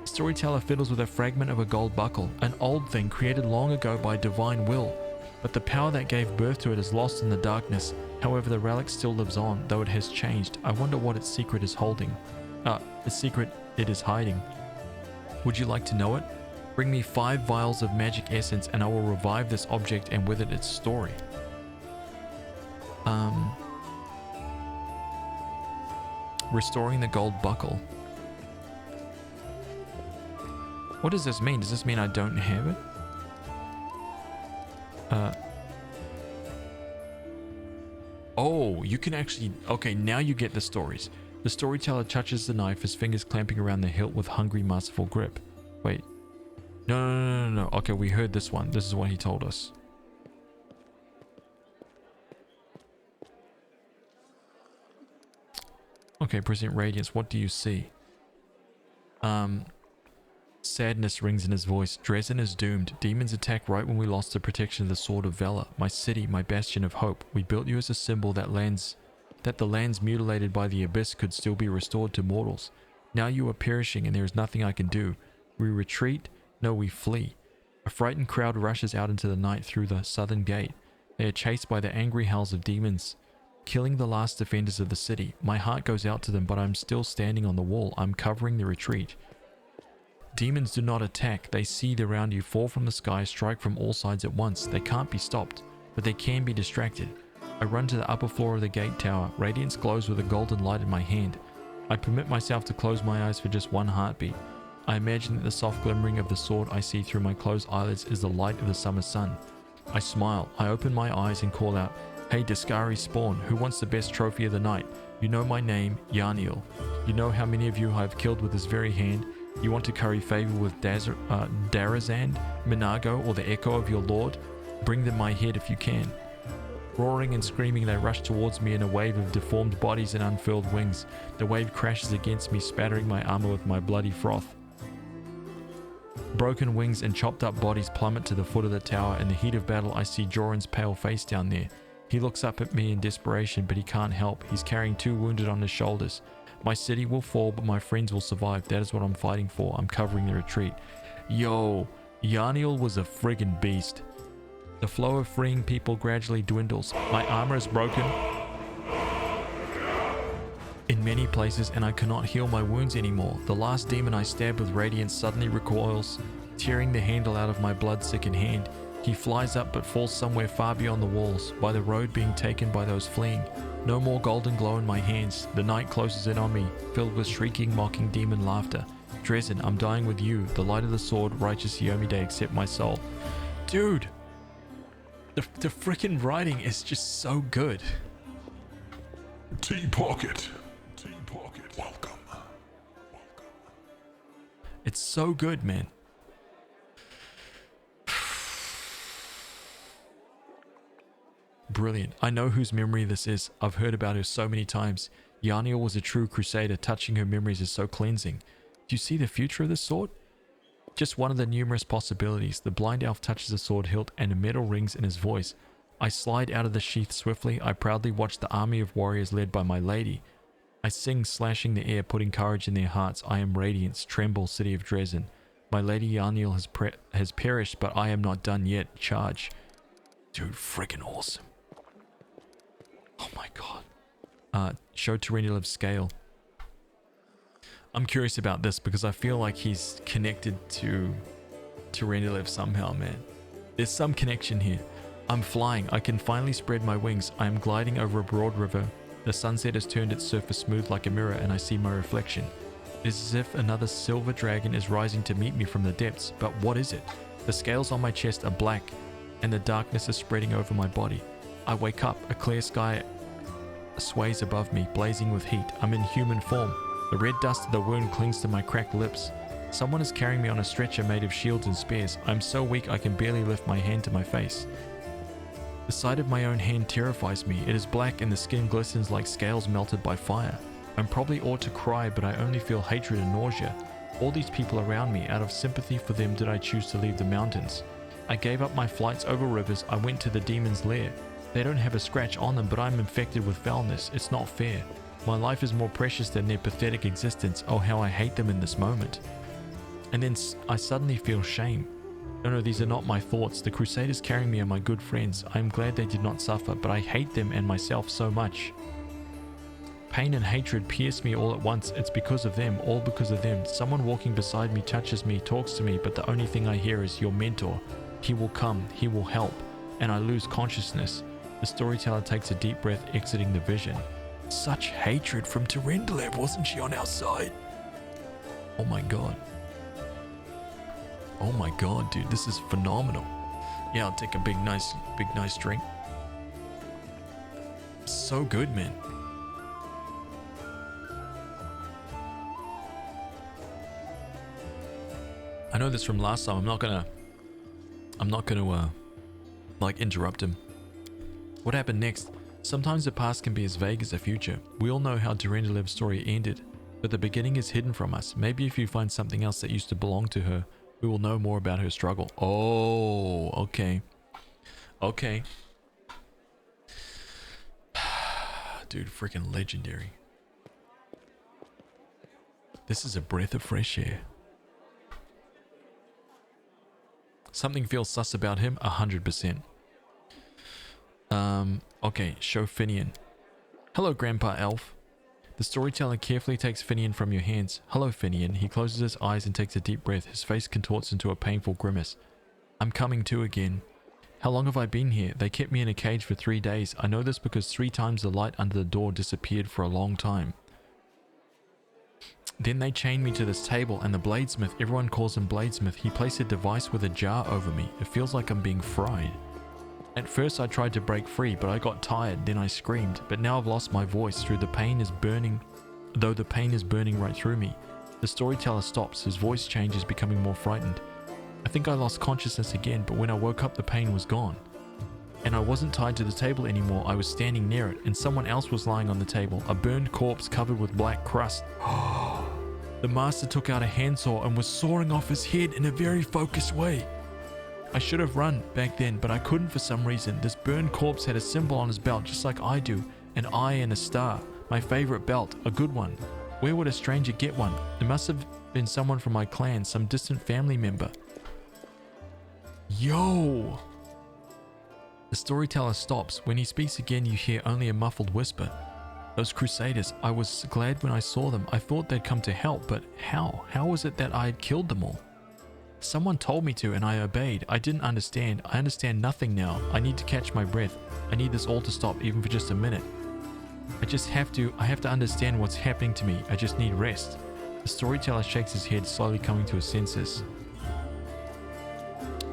The storyteller fiddles with a fragment of a gold buckle, an old thing created long ago by divine will, but the power that gave birth to it is lost in the darkness. However, the relic still lives on, though it has changed. I wonder what its secret is holding. The secret it is hiding. Would you like to know it? Bring me 5 vials of magic essence and I will revive this object and with it its story. Restoring the gold buckle. What does this mean? Does this mean I don't have it? Oh, you can actually... Okay, now you get the stories. The storyteller touches the knife, his fingers clamping around the hilt with hungry, masterful grip. Wait. No. Okay, we heard this one. This is what he told us. Okay, present radiance. What do you see? Sadness rings in his voice. Dresden is doomed. Demons attack right when we lost the protection of the Sword of Valor. My city, my bastion of hope. We built you as a symbol that the lands mutilated by the abyss could still be restored to mortals. Now you are perishing and there is nothing I can do. We retreat? No, we flee. A frightened crowd rushes out into the night through the southern gate. They are chased by the angry howls of demons, killing the last defenders of the city. My heart goes out to them, but I'm still standing on the wall. I'm covering the retreat. Demons do not attack. They seethe around you, fall from the sky, strike from all sides at once. They can't be stopped, but they can be distracted. I run to the upper floor of the gate tower. Radiance glows with a golden light in my hand. I permit myself to close my eyes for just one heartbeat. I imagine that the soft glimmering of the sword I see through my closed eyelids is the light of the summer sun. I smile. I open my eyes and call out, "Hey, Discari Spawn, who wants the best trophy of the night? You know my name, Yarniel. You know how many of you I have killed with this very hand. You want to curry favor with Darazand, Minago, or the echo of your lord? Bring them my head if you can." Roaring and screaming, they rush towards me in a wave of deformed bodies and unfurled wings. The wave crashes against me, spattering my armor with my bloody froth. Broken wings and chopped up bodies plummet to the foot of the tower. In the heat of battle, I see Joran's pale face down there. He looks up at me in desperation, but he can't help. He's carrying 2 wounded on his shoulders. My city will fall, but my friends will survive. That is what I'm fighting for. I'm covering the retreat. Yo, Yarniel was a friggin' beast. The flow of freeing people gradually dwindles. My armor is broken in many places and I cannot heal my wounds anymore. The last demon I stabbed with radiance suddenly recoils, tearing the handle out of my blood-sickened hand. He flies up but falls somewhere far beyond the walls, by the road being taken by those fleeing. No more golden glow in my hands. The night closes in on me, filled with shrieking, mocking demon laughter. Dresden, I'm dying with you. The light of the sword, righteous Yomide, accept my soul. Dude! The frickin' writing is just so good. T-Pocket. Welcome. It's so good, man. Brilliant. I know whose memory this is. I've heard about her so many times. Yarniel was a true crusader. Touching her memories is so cleansing. Do you see the future of this sword? Just one of the numerous possibilities. The blind elf touches the sword hilt and a metal rings in his voice. I slide out of the sheath swiftly. I proudly watch the army of warriors led by my lady. I sing, slashing the air, putting courage in their hearts. I am radiance, tremble, city of Dresden. My lady Yarniel has perished, but I am not done yet. Charge. Dude, freaking awesome. Oh my god. Show Terendilev's scale. I'm curious about this because I feel like he's connected to Terendilev somehow, man. There's some connection here. I'm flying. I can finally spread my wings. I am gliding over a broad river. The sunset has turned its surface smooth like a mirror and I see my reflection. It's as if another silver dragon is rising to meet me from the depths, but what is it? The scales on my chest are black, and the darkness is spreading over my body. I wake up, a clear sky sways above me, blazing with heat. I'm in human form. The red dust of the wound clings to my cracked lips. Someone is carrying me on a stretcher made of shields and spears. I'm so weak I can barely lift my hand to my face. The sight of my own hand terrifies me. It is black and the skin glistens like scales melted by fire. I probably ought to cry, but I only feel hatred and nausea. All these people around me, out of sympathy for them did I choose to leave the mountains. I gave up my flights over rivers. I went to the demon's lair. They don't have a scratch on them, but I'm infected with foulness. It's not fair. My life is more precious than their pathetic existence. Oh, how I hate them in this moment. And then I suddenly feel shame. No, these are not my thoughts. The Crusaders carrying me are my good friends. I am glad they did not suffer, but I hate them and myself so much. Pain and hatred pierce me all at once. It's because of them, all because of them. Someone walking beside me touches me, talks to me, but the only thing I hear is your mentor. He will come, he will help, and I lose consciousness. The storyteller takes a deep breath, exiting the vision. Such hatred from Terendilab, wasn't she on our side? Oh my god. Oh my god, dude, this is phenomenal. Yeah, I'll take a big nice drink. So good, man. I know this from last time. I'm not gonna like interrupt him. What happened next? Sometimes the past can be as vague as the future. We all know how Terendilab's story ended, but the beginning is hidden from us. Maybe if you find something else that used to belong to her, we will know more about her struggle. Oh, okay. Okay. Dude, freaking legendary. This is a breath of fresh air. Something feels sus about him, 100%. Okay, show Finian. Hello, Grandpa Elf. The storyteller carefully takes Finian from your hands. Hello, Finian. He closes his eyes and takes a deep breath. His face contorts into a painful grimace. I'm coming to again. How long have I been here? They kept me in a cage for 3 days. I know this because 3 times the light under the door disappeared for a long time. Then they chained me to this table, and the bladesmith, everyone calls him bladesmith, he placed a device with a jar over me. It feels like I'm being fried. At first I tried to break free, but I got tired, then I screamed. But now I've lost my voice though the pain is burning right through me. The storyteller stops, his voice changes, becoming more frightened. I think I lost consciousness again, but when I woke up the pain was gone. And I wasn't tied to the table anymore, I was standing near it, and someone else was lying on the table, a burned corpse covered with black crust. The master took out a handsaw and was sawing off his head in a very focused way. I should have run back then, but I couldn't for some reason. This burned corpse had a symbol on his belt just like I do, an eye and a star. My favorite belt, a good one. Where would a stranger get one? It must have been someone from my clan, some distant family member. Yo! The storyteller stops. When he speaks again, you hear only a muffled whisper. Those Crusaders, I was glad when I saw them. I thought they'd come to help, but how? How was it that I had killed them all? Someone told me to and I obeyed. I didn't understand. I understand nothing now. I need to catch my breath. I need this all to stop, even for just a minute. I have to understand what's happening to me. I just need rest. The storyteller shakes his head, slowly coming to his senses.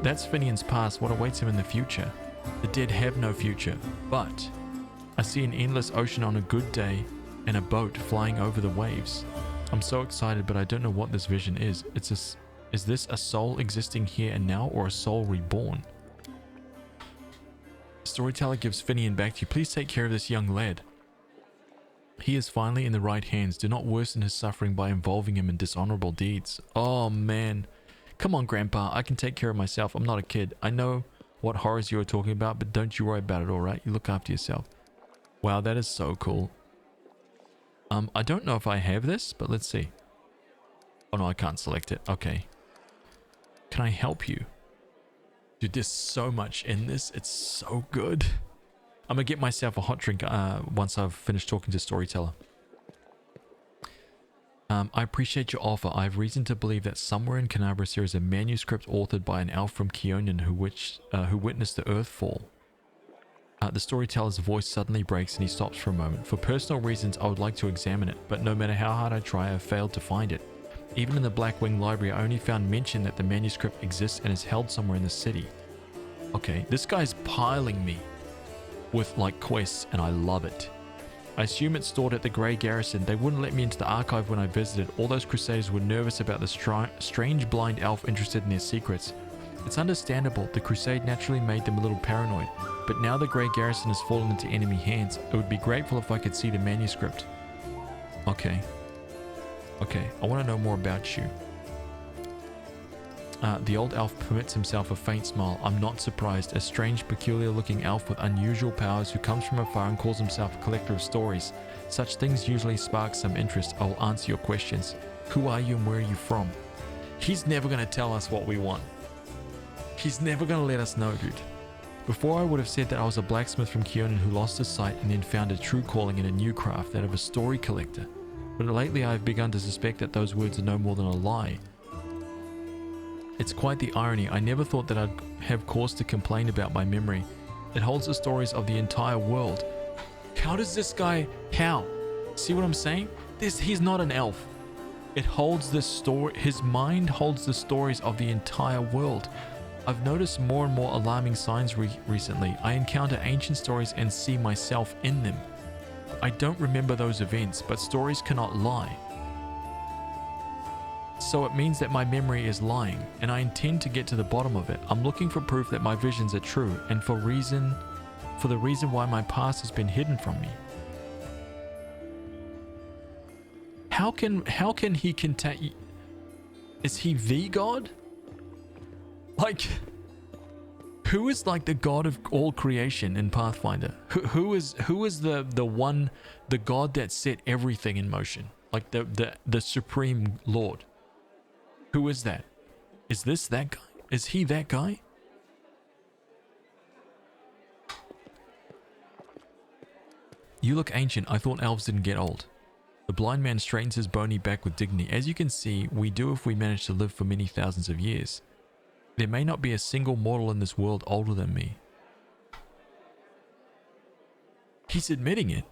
That's Finian's past. What awaits him in the future? The dead have no future, but I see an endless ocean on a good day and a boat flying over the waves. I'm so excited, but I don't know what this vision is. Is this a soul existing here and now, or a soul reborn? Storyteller gives Finian back to you. Please take care of this young lad. He is finally in the right hands. Do not worsen his suffering by involving him in dishonorable deeds. Oh man. Come on, Grandpa. I can take care of myself. I'm not a kid. I know what horrors you are talking about, but don't you worry about it, alright? You look after yourself. Wow, that is so cool. I don't know if I have this, but let's see. Oh no, I can't select it. Okay. Can I help you? Dude, there's so much in this. It's so good. I'm gonna get myself a hot drink once I've finished talking to Storyteller. I appreciate your offer. I have reason to believe that somewhere in Canabras there is a manuscript authored by an elf from Keonan who witnessed the Earth fall. The storyteller's voice suddenly breaks and he stops for a moment. For personal reasons, I would like to examine it, but no matter how hard I try, I have failed to find it. Even in the Blackwing Library, I only found mention that the manuscript exists and is held somewhere in the city. Okay, this guy's piling me with like quests and I love it. I assume it's stored at the Grey Garrison. They wouldn't let me into the archive when I visited. All those crusaders were nervous about the strange blind elf interested in their secrets. It's understandable, the crusade naturally made them a little paranoid, but now the Grey Garrison has fallen into enemy hands. It would be grateful if I could see the manuscript. Okay, I want to know more about you. The old elf permits himself a faint smile. I'm not surprised. A strange, peculiar-looking elf with unusual powers who comes from afar and calls himself a collector of stories. Such things usually spark some interest. I will answer your questions. Who are you and where are you from? He's never going to tell us what we want. He's never going to let us know, dude. Before I would have said that I was a blacksmith from Kyonin who lost his sight and then found a true calling in a new craft, that of a story collector. But lately I have begun to suspect that those words are no more than a lie. It's quite the irony. I never thought that I'd have cause to complain about my memory. It holds the stories of the entire world. How does this guy... How? See what I'm saying? He's not an elf. It holds the story... His mind holds the stories of the entire world. I've noticed more and more alarming signs recently. I encounter ancient stories and see myself in them. I don't remember those events, but stories cannot lie. So it means that my memory is lying, and I intend to get to the bottom of it. I'm looking for proof that my visions are true, and for the reason why my past has been hidden from me. How can he contain... Is he the god? Like, who is like the god of all creation in Pathfinder? Who is the god that set everything in motion? Like the supreme lord. Who is that? Is this that guy? Is he that guy? You look ancient. I thought elves didn't get old. The blind man straightens his bony back with dignity. As you can see, we do if we manage to live for many thousands of years. There may not be a single mortal in this world older than me. He's admitting it.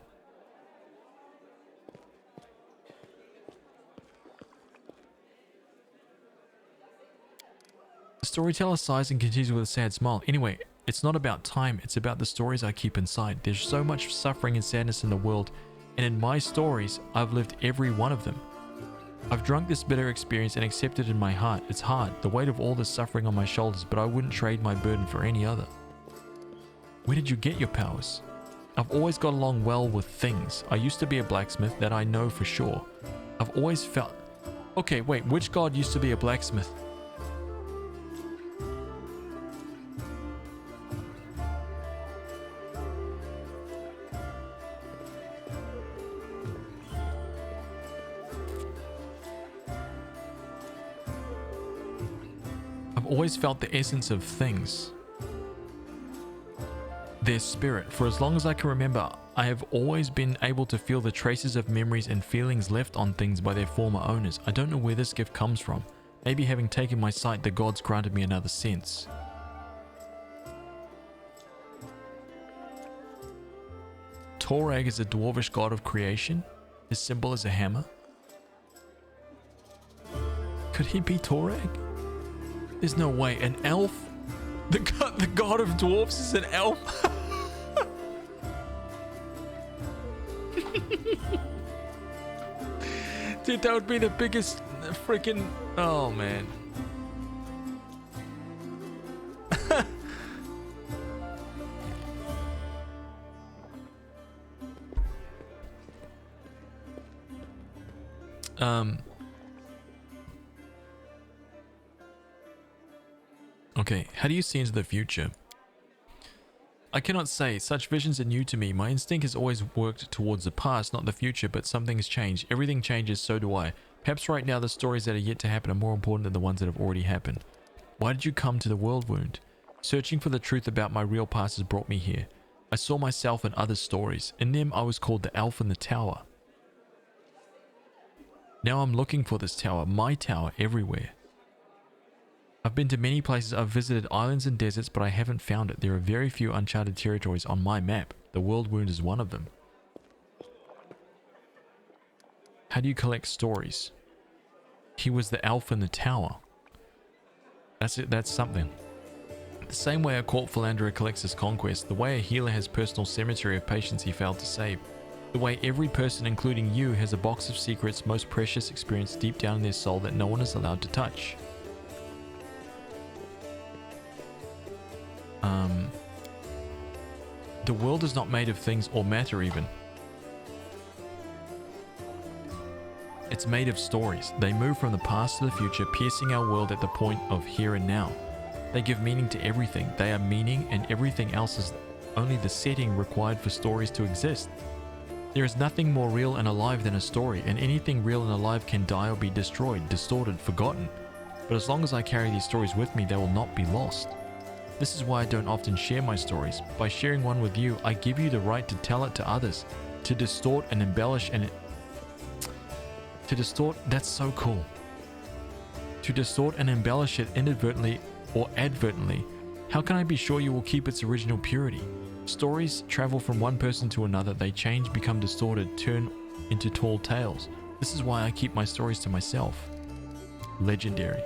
The storyteller sighs and continues with a sad smile. Anyway, it's not about time, it's about the stories I keep inside. There's so much suffering and sadness in the world, and in my stories, I've lived every one of them. I've drunk this bitter experience and accepted it in my heart. It's hard, the weight of all this suffering on my shoulders, but I wouldn't trade my burden for any other. Where did you get your powers? I've always got along well with things. I used to be a blacksmith, that I know for sure. I've always felt... Okay, wait, which god used to be a blacksmith? Always felt the essence of things, their spirit. For as long as I can remember, I have always been able to feel the traces of memories and feelings left on things by their former owners. I don't know where this gift comes from. Maybe having taken my sight, the gods granted me another sense. Torag is a dwarvish god of creation. His symbol is a hammer. Could he be Torag? There's no way. An elf? The god of dwarves is an elf? Dude, that would be the biggest freaking... Oh, man. Okay, how do you see into the future? I cannot say. Such visions are new to me. My instinct has always worked towards the past, not the future, but something has changed. Everything changes, so do I. Perhaps right now the stories that are yet to happen are more important than the ones that have already happened. Why did you come to the world wound? Searching for the truth about my real past has brought me here. I saw myself in other stories. In them, I was called the elf in the tower. Now I'm looking for this tower, my tower, everywhere. I've been to many places. I've visited islands and deserts, but I haven't found it. There are very few uncharted territories on my map. The world wound is one of them. How do you collect stories? He was the elf in the tower. That's it. That's something. The same way a court philanderer collects his conquest, the way a healer has personal cemetery of patients he failed to save, the way every person, including you, has a box of secrets, most precious experience deep down in their soul that no one is allowed to touch. The world is not made of things or matter even. It's made of stories. They move from the past to the future, piercing our world at the point of here and now. They give meaning to everything. They are meaning, and everything else is only the setting required for stories to exist. There is nothing more real and alive than a story, and anything real and alive can die or be destroyed, distorted, forgotten. But as long as I carry these stories with me, they will not be lost. This is why I don't often share my stories. By sharing one with you, I give you the right to tell it to others, to distort and embellish and to distort, that's so cool. To distort and embellish it inadvertently or advertently. How can I be sure you will keep its original purity? Stories travel from one person to another. They change, become distorted, turn into tall tales. This is why I keep my stories to myself. Legendary.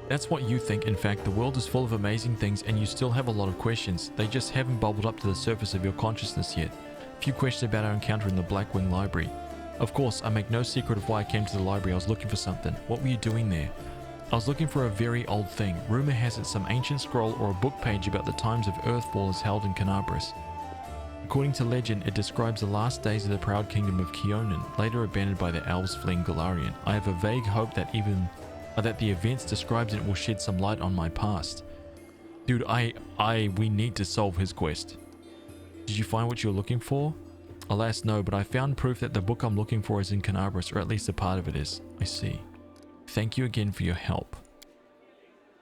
That's what you think. In fact, the world is full of amazing things and you still have a lot of questions. They just haven't bubbled up to the surface of your consciousness yet. A few questions about our encounter in the Blackwing Library. Of course, I make no secret of why I came to the library. I was looking for something. What were you doing there? I was looking for a very old thing. Rumor has it some ancient scroll or a book page about the times of Earthfall is held in Canabras. According to legend, it describes the last days of the proud kingdom of Keonan, later abandoned by the elves fleeing Golarion. I have a vague hope that that the events described in it will shed some light on my past. Dude, we need to solve his quest. Did you find what you were looking for? Alas, no, but I found proof that the book I'm looking for is in Canabras, or at least a part of it is. I see. Thank you again for your help.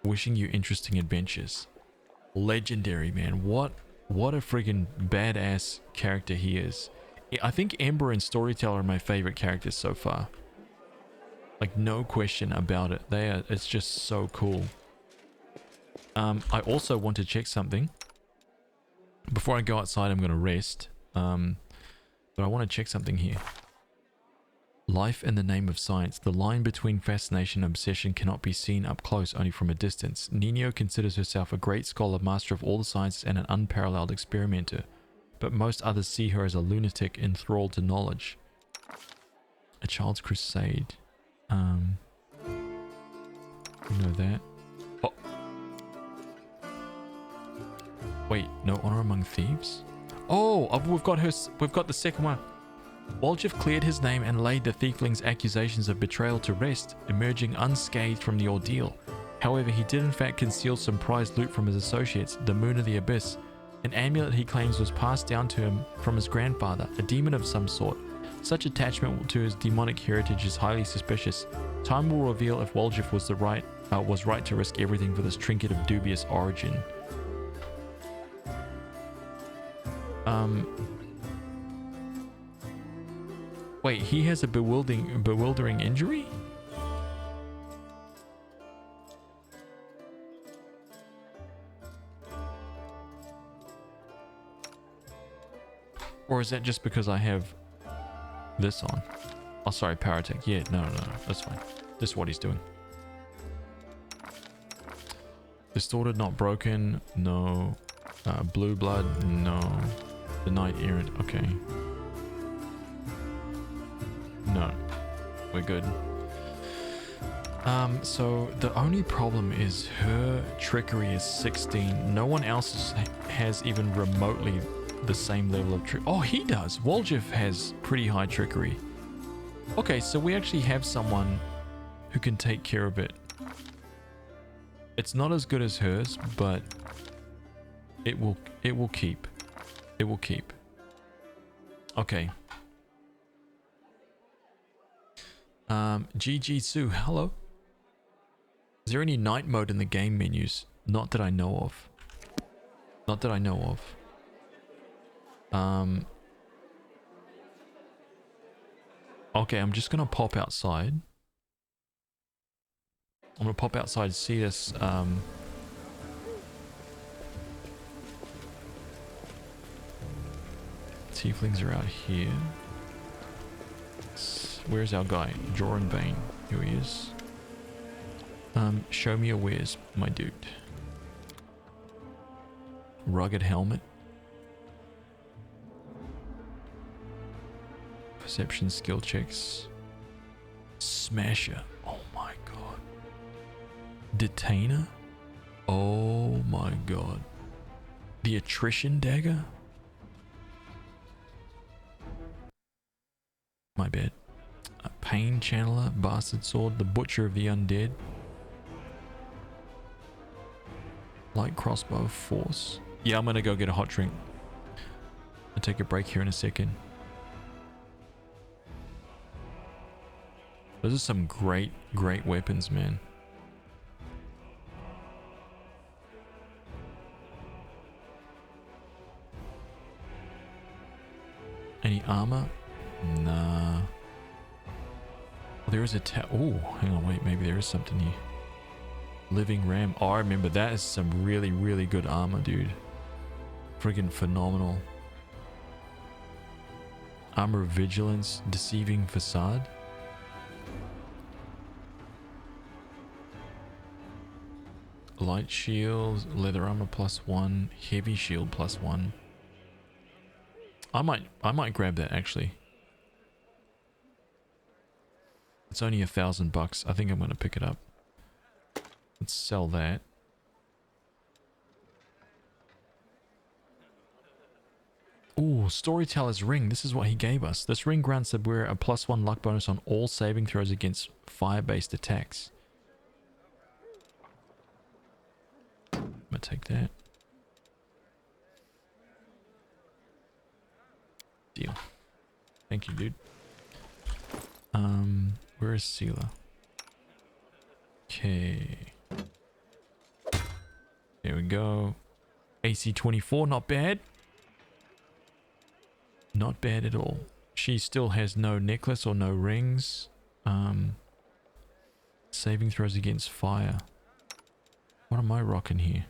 Wishing you interesting adventures. Legendary, man. What a friggin' badass character he is. I think Ember and Storyteller are my favorite characters so far. Like, no question about it. It's just so cool. I also want to check something. Before I go outside, I'm going to rest. But I want to check something here. Life in the name of science. The line between fascination and obsession cannot be seen up close, only from a distance. Nino considers herself a great scholar, master of all the sciences, and an unparalleled experimenter. But most others see her as a lunatic enthralled to knowledge. A child's crusade. You know that. Oh. Wait, no honor among thieves? Oh, we've got the second one. Woljif cleared his name and laid the thiefling's accusations of betrayal to rest, emerging unscathed from the ordeal. However, he did in fact conceal some prized loot from his associates, the Moon of the Abyss. An amulet he claims was passed down to him from his grandfather, a demon of some sort. Such attachment to his demonic heritage is highly suspicious. Time will reveal if Woljif was right to risk everything for this trinket of dubious origin. Wait, he has a bewildering injury? Or is that just because I have this on? Oh, sorry, power attack. Yeah, no, that's fine. This is what he's doing. Distorted, not broken. No. Blue blood. No. The Knight Errant. Okay. No. We're good. So the only problem is her trickery is 16. No one else has even remotely the same level of trick. Oh, he does. Woljif has pretty high trickery. Okay, so we actually have someone who can take care of it. It's not as good as hers, but it will keep. It will keep. Okay. GG Sue, hello. Is there any night mode in the game menus? Not that I know of. Not that I know of. Okay, I'm just gonna pop outside. I'm gonna pop outside, see us. Tieflings are out here. Where's our guy? Joran Bane. Here he is. Show me your wares, my dude. Rugged helmet. Perception skill checks. Smasher. Oh my god. Detainer. Oh my god. The attrition dagger. My bad. A pain channeler, bastard sword, the butcher of the undead. Light crossbow, force. Yeah, I'm gonna go get a hot drink. I'll take a break here in a second. Those are some great weapons, man. Any armor? Nah. Well, there is a oh, hang on, wait, maybe there is something here. Living ram. Oh, I remember that is some really good armor, dude. Friggin' phenomenal. Armor of vigilance, deceiving facade. Light shield, leather armor +1, heavy shield +1. I might grab that actually. It's only $1,000. I think I'm gonna pick it up. Let's sell that. Ooh, Storyteller's Ring. This is what he gave us. This ring grants the wearer a +1 luck bonus on all saving throws against fire-based attacks. I'm gonna take that. Deal. Thank you, dude. Where is Seela? Okay. There we go. AC 24, not bad. Not bad at all. She still has no necklace or no rings. Saving throws against fire. What am I rocking here?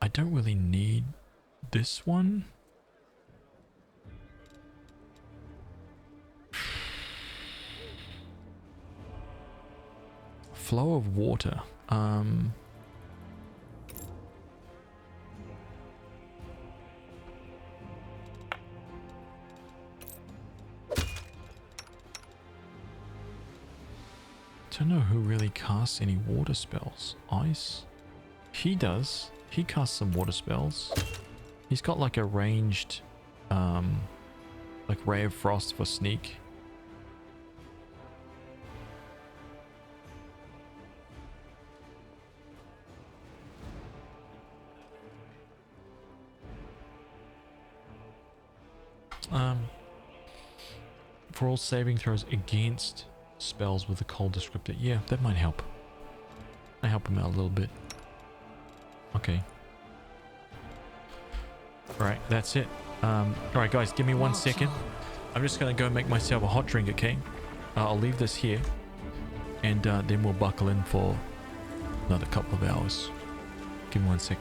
I don't really need this one. Flow of water. Don't know who really casts any water spells. Ice? He does. He casts some water spells. He's got like a ranged, like Ray of Frost for sneak. For all saving throws against spells with a cold descriptor. Yeah, that might help. I help him out a little bit. Okay. Alright, that's it. Alright guys, give me 1 second. I'm just gonna go make myself a hot drink, okay? I'll leave this here. And then we'll buckle in for another couple of hours. Give me 1 sec.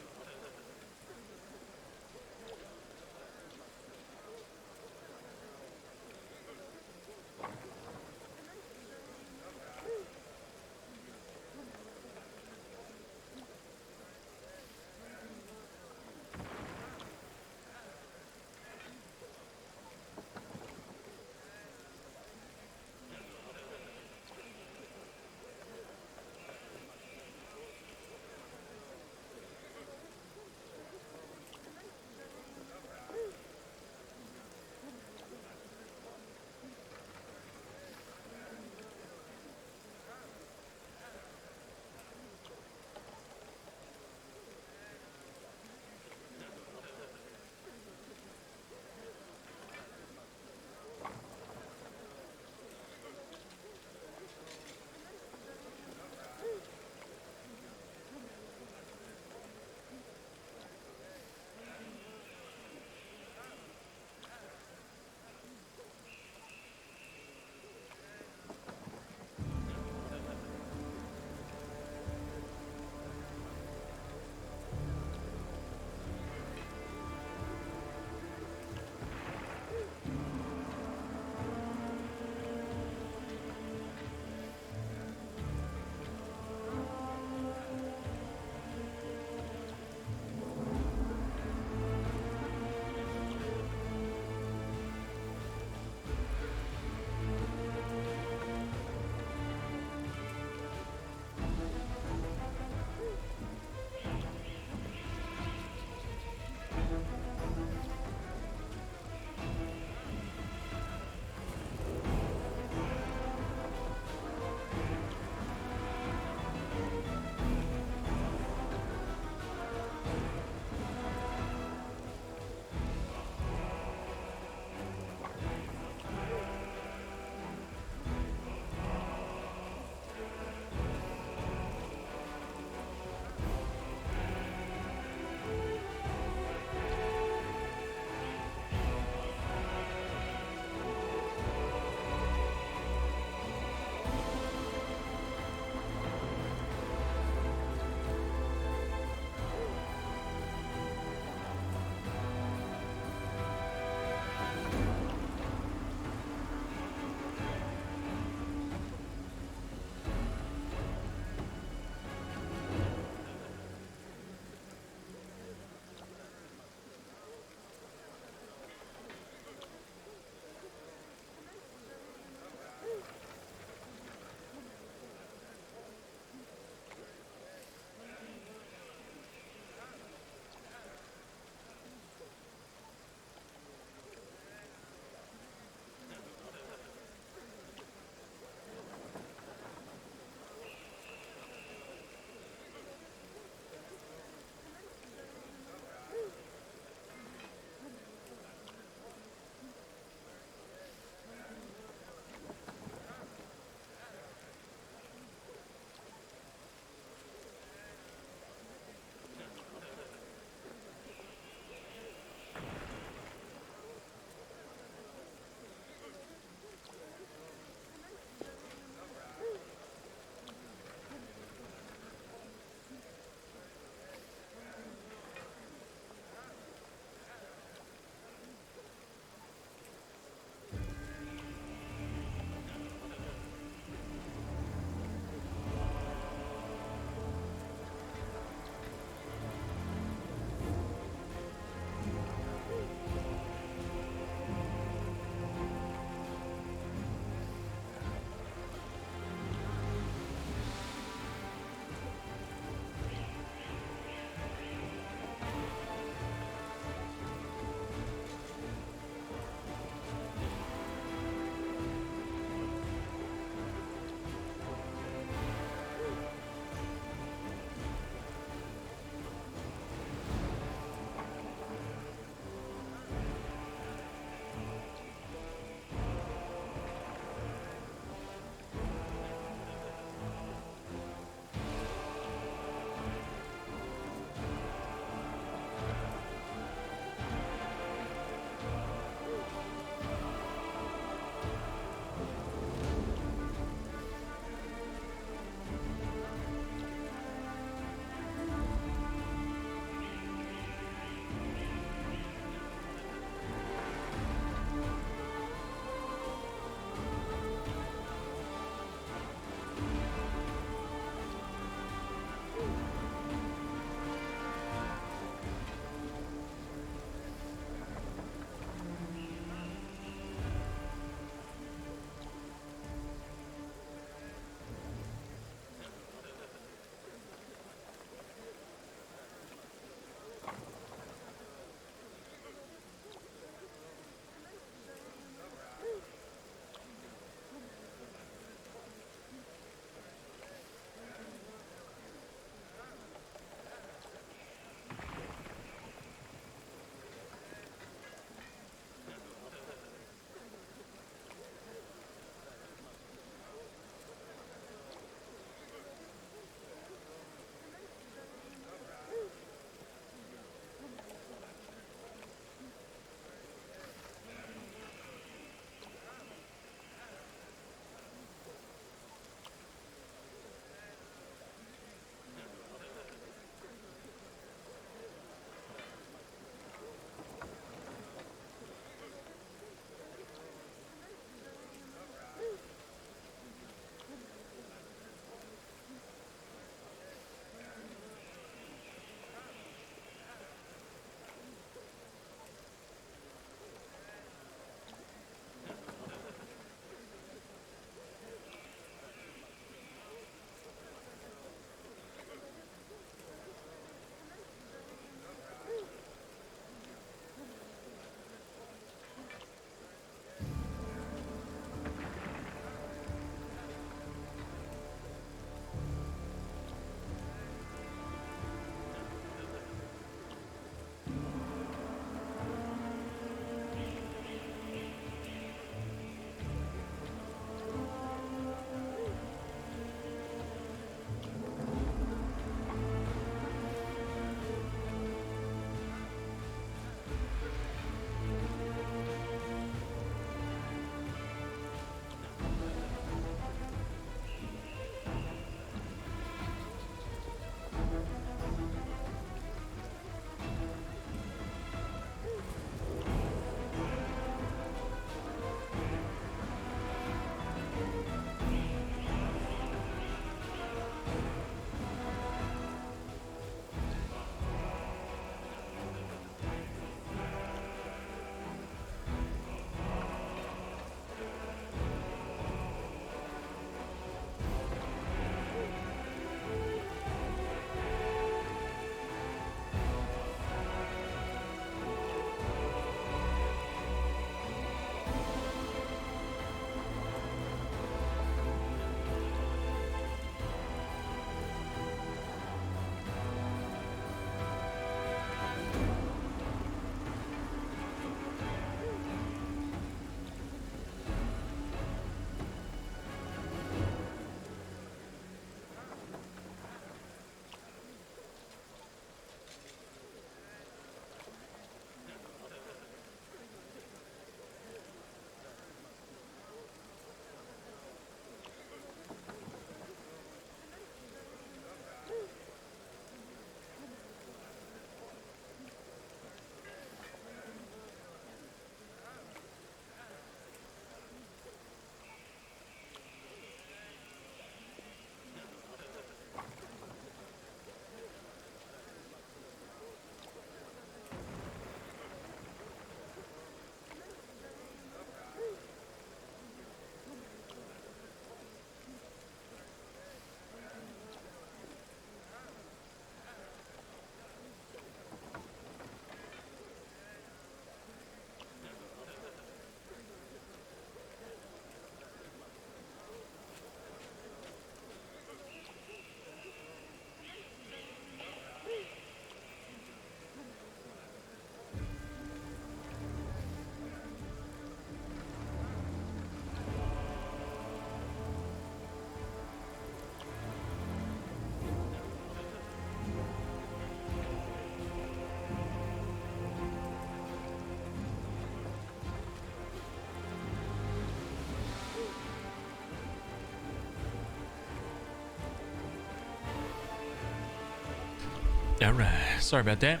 Alright, sorry about that.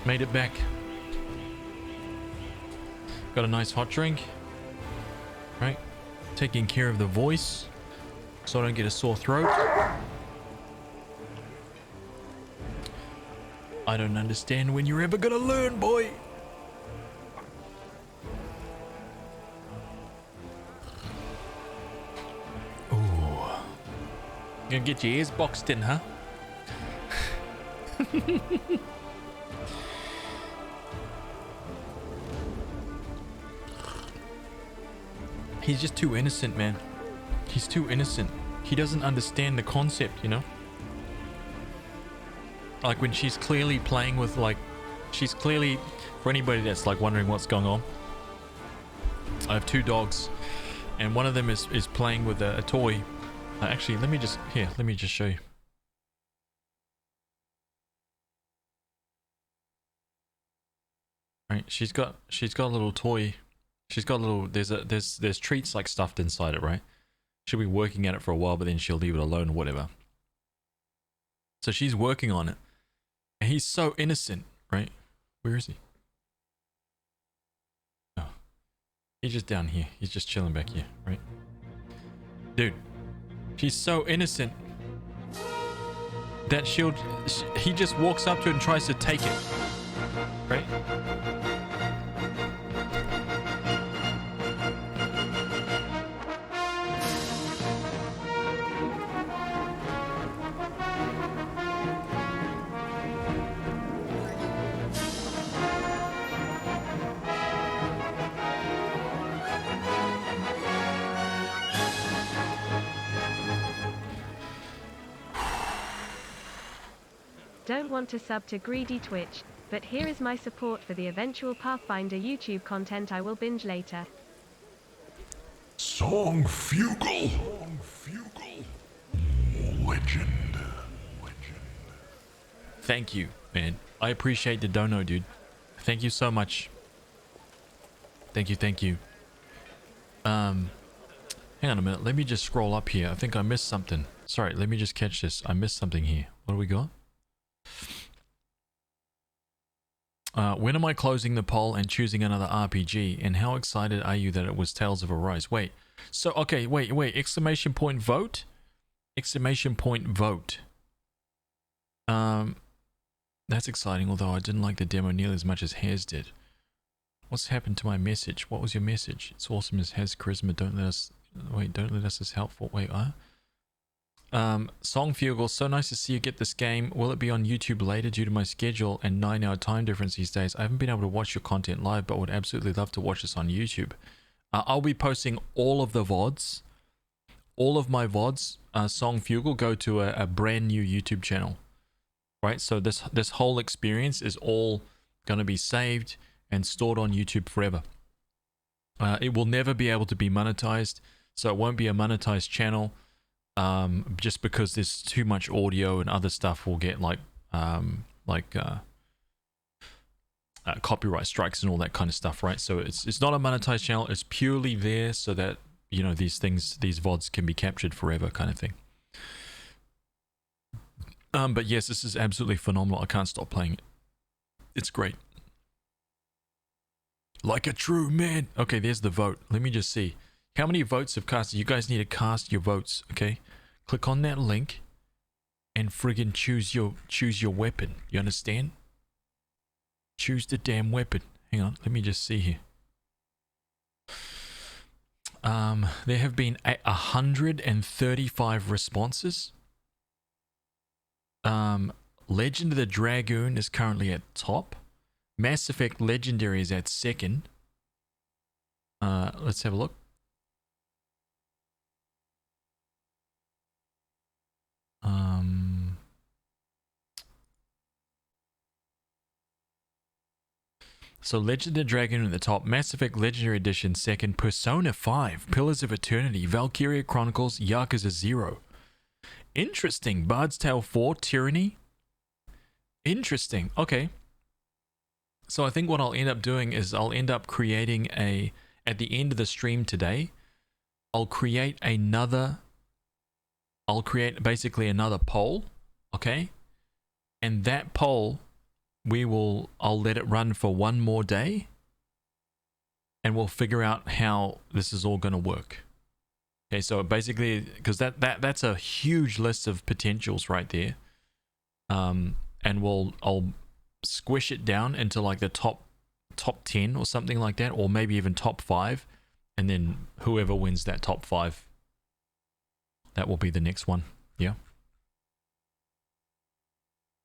Made it back. Got a nice hot drink. Right. Taking care of the voice so I don't get a sore throat. I don't understand when you're ever gonna learn, boy. Ooh. Gonna get your ears boxed in, huh? He's just too innocent, man. He's too innocent. He doesn't understand the concept, you know? Like when she's clearly playing with, like, she's clearly, for anybody that's like wondering what's going on, I have 2 dogs and one of them is playing with a toy. Actually, let me just show you. Right, she's got a little toy. She's got a little, there's treats like stuffed inside it, right? She'll be working at it for a while, but then she'll leave it alone or whatever. So she's working on it. And he's so innocent, right? Where is he? Oh. He's just down here. He's just chilling back here, right? Dude, she's so innocent that he just walks up to it and tries to take it, right? Don't want to sub to greedy Twitch, but here is my support for the eventual Pathfinder YouTube content I will binge later. Song Fugle. Legend. Thank you, man. I appreciate the dono, dude. Thank you so much. Thank you. Hang on a minute. Let me just scroll up here. I think I missed something. Sorry, let me just catch this. I missed something here. What do we got? When am I closing the poll and choosing another RPG? And how excited are you that it was Tales of Arise? Wait. So, okay, wait. Exclamation point vote? Exclamation point vote. That's exciting, although I didn't like the demo nearly as much as Haz did. What's happened to my message? What was your message? It's awesome as Haz charisma. Don't let us as helpful. Wait, Song Fugle, so nice to see you get this game. Will it be on YouTube later due to my schedule and 9-hour time difference these days? I haven't been able to watch your content live, but would absolutely love to watch this on YouTube. I'll be posting all of the VODs. All of my VODs, Song Fugle, go to a brand new YouTube channel. Right? So this whole experience is all going to be saved and stored on YouTube forever. It will never be able to be monetized, so it won't be a monetized channel. Just because there's too much audio and other stuff will get copyright strikes and all that kind of stuff, right? So it's not a monetized channel. It's purely there so that, you know, these VODs can be captured forever, kind of thing. But yes, this is absolutely phenomenal. I can't stop playing it. It's great. Like a true man. Okay, there's the vote. Let me just see. How many votes have cast? You guys need to cast your votes, okay? Click on that link and friggin' choose your weapon. You understand? Choose the damn weapon. Hang on, let me just see here. There have been 135 responses. Legend of the Dragoon is currently at top. Mass Effect Legendary is at second. Let's have a look. So Legend of the Dragon at the top, Mass Effect Legendary Edition second, Persona 5, Pillars of Eternity, Valkyria Chronicles, Yakuza 0. Interesting. Bard's Tale 4, Tyranny. Interesting. Okay. So I think what I'll end up doing is I'll end up creating at the end of the stream today, I'll create basically another poll, okay? And that poll, I'll let it run for one more day, and we'll figure out how this is all going to work. Okay, so basically, because that's a huge list of potentials right there. And I'll squish it down into like the top 10 or something like that, or maybe even top 5, and then whoever wins that top 5, that will be the next one. Yeah,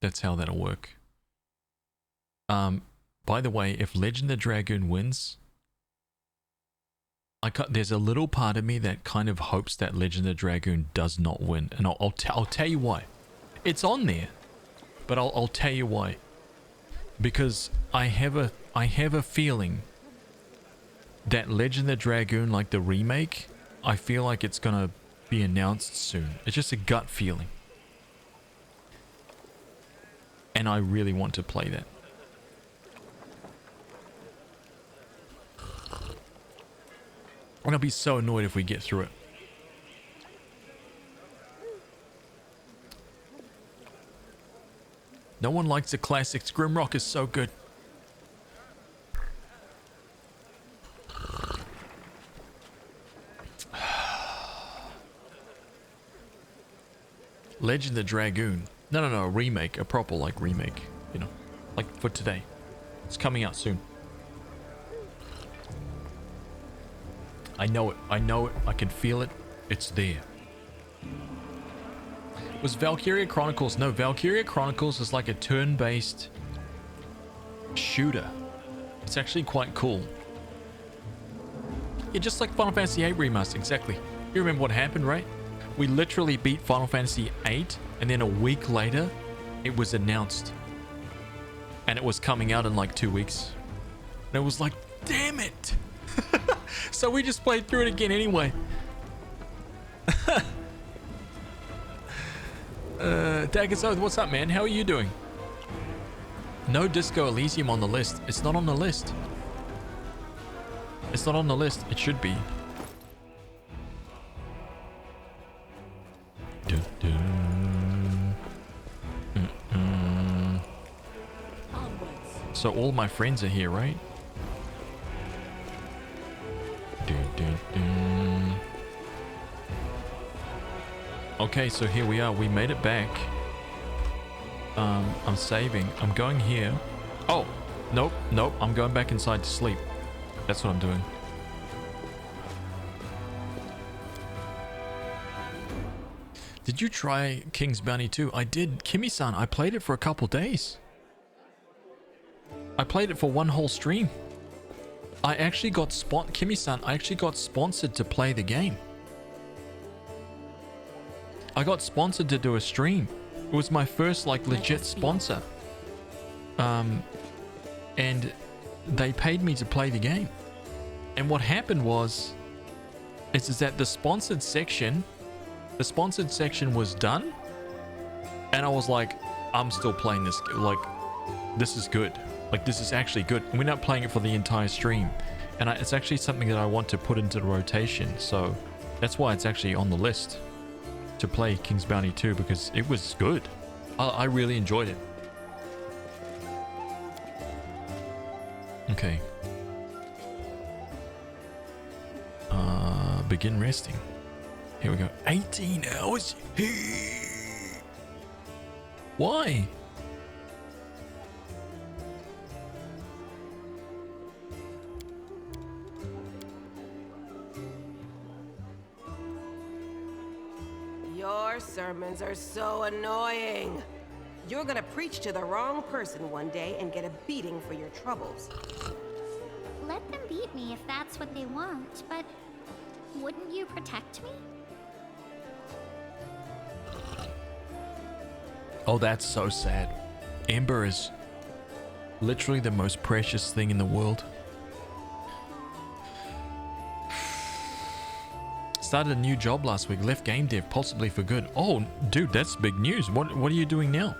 that's how that'll work. By the way, if Legend of the Dragoon wins, there's a little part of me that kind of hopes that Legend of the Dragoon does not win, and I'll tell you why. It's on there, but I'll tell you why. Because I have a feeling that Legend of the Dragoon, like the remake, I feel like it's gonna be announced soon. It's just a gut feeling, and I really want to play that. And I'll be so annoyed if we get through it. No one likes the classics. Grimrock is so good. Legend of the Dragoon. No, a remake. A proper, like, remake. You know, like for today. It's coming out soon. I know it. I can feel it. It's there. Was Valkyria Chronicles? No, Valkyria Chronicles is like a turn-based shooter. It's actually quite cool. Yeah, just like Final Fantasy VIII Remastered, exactly. You remember what happened, right? We literally beat Final Fantasy VIII, and then a week later, it was announced. And it was coming out in like 2 weeks. And it was like, damn it! So we just played through it again anyway. Daggers Oath, what's up, man? How are you doing? No Disco Elysium on the list. It's not on the list. It's not on the list. It should be. So all my friends are here, right? Okay, so here we are. We made it back. I'm saving. I'm going here. Oh, nope. I'm going back inside to sleep. That's what I'm doing. Did you try King's Bounty 2? I did. Kimi-san, I played it for a couple days. I played it for one whole stream. I actually got Kimi-san, I actually got sponsored to play the game. I got sponsored to do a stream. It was my first like legit sponsor. And they paid me to play the game. And what happened was is that the sponsored section was done, and I was like, I'm still playing this, like, this is good. Like, this is actually good. And we're not playing it for the entire stream. And it's actually something that I want to put into the rotation. So that's why it's actually on the list to play King's Bounty 2, because it was good. I really enjoyed it. Okay. Begin resting. Here we go. 18 hours. Why? Your sermons are so annoying. You're gonna preach to the wrong person one day and get a beating for your troubles. Let them beat me if that's what they want, but wouldn't you protect me? Oh, that's so sad. Amber is literally the most precious thing in the world. Started a new job last week. Left game dev, possibly for good. Oh, dude, that's big news. What are you doing now?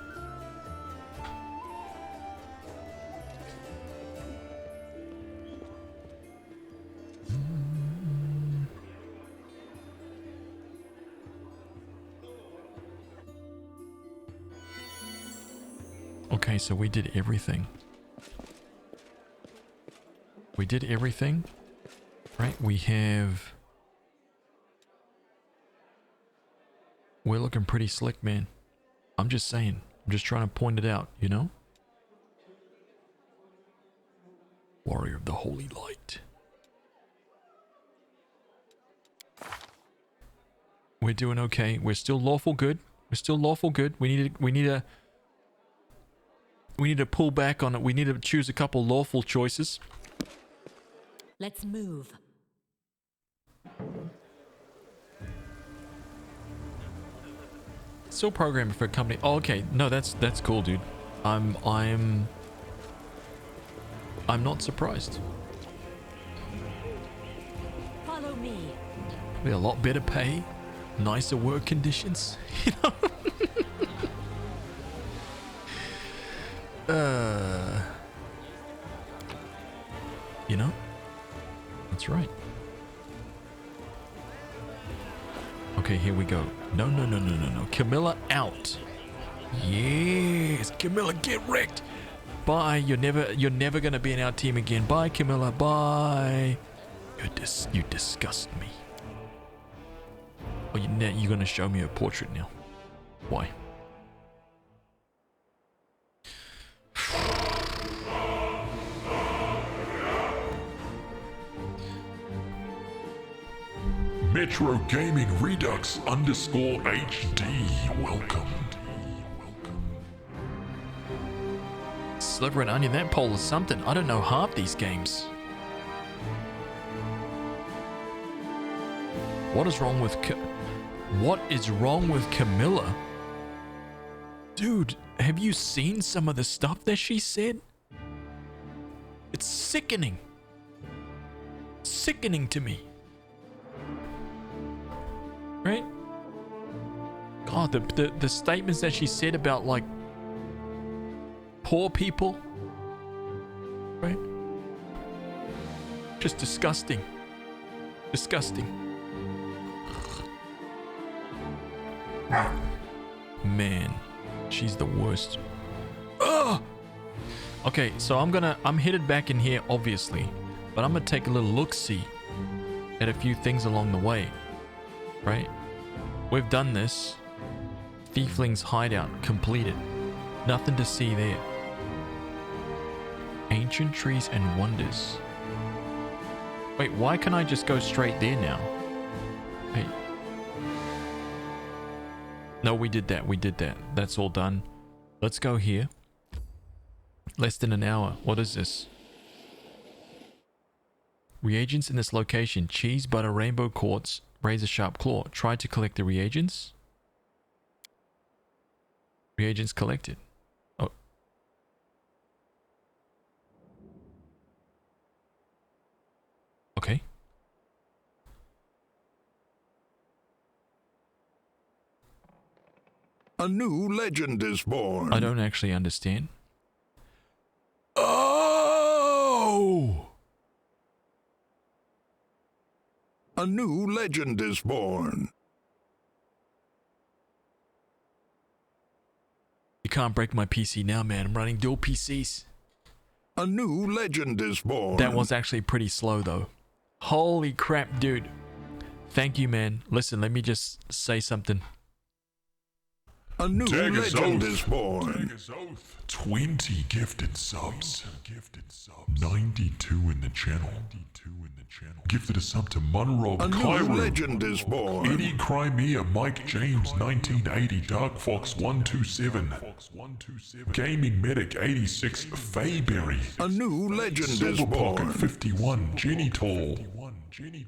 Okay, so we did everything. We did everything. Right, we have... We're looking pretty slick, man. I'm just saying. I'm just trying to point it out, you know? Warrior of the Holy Light. We're doing okay. We're still lawful good. We're still lawful good. We need to pull back on it. We need to choose a couple lawful choices. Let's move. Still programming for a company. Oh, okay. No, that's cool, dude. I'm not surprised. Follow me. Be a lot better pay, nicer work conditions. You know. You know. That's right. Okay, here we go. No. Camilla out. Yes, Camilla, get wrecked. Bye. You're never gonna be in our team again. Bye, Camilla. Bye. You disgust me. Oh, you're gonna show me a portrait now. Why? Metro Gaming Redux _HD. Welcome. Sliver and Onion, that poll is something. I don't know half these games. What is wrong with Camilla? Dude, have you seen some of the stuff that she said? It's sickening. Sickening to me. Right? God, the statements that she said about, like, poor people. Right? Just disgusting. Disgusting. Man, she's the worst. Ugh! Okay, so I'm headed back in here, obviously, but I'm gonna take a little look-see at a few things along the way. Right? We've done this. Thiefling's hideout completed. Nothing to see there. Ancient trees and wonders. Wait, why can't I just go straight there now? Hey. No, we did that. We did that. That's all done. Let's go here. Less than an hour. What is this? Reagents in this location. Cheese, butter, rainbow quartz, razor sharp claw. Try to collect the reagents. Reagents collected. Oh. Okay. A new legend is born. I don't actually understand. Oh! A new legend is born. You can't break my PC now, man. I'm running dual PCs. A new legend is born. That was actually pretty slow, though. Holy crap, dude. Thank you, man. Listen, let me just say something. A new legend is born. 20 gifted subs. 92 in the channel. Gifted a sub to Munrob, A new Cairo, legend is born. Eddie Crimea, Mike James 1980, Dark Fox 127, Gaming Medic 86, Fayberry, A new legend is Silver Pocket born. 51, Jenny Tall,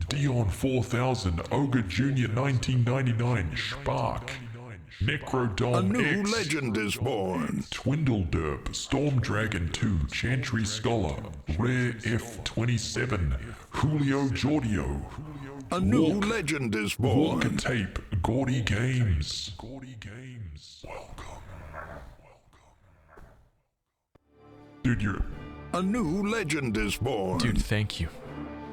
Dion 4000, Ogre Jr. 1999, Spark, A Necrodome new X, legend is born. Twindlederp, Storm Dragon 2, Chantry Scholar, Rare F27, Julio Giordio, A new legend is born. Walker Tape, Gaudy Games. Welcome. Dude, you're... A new legend is born. Dude, thank you.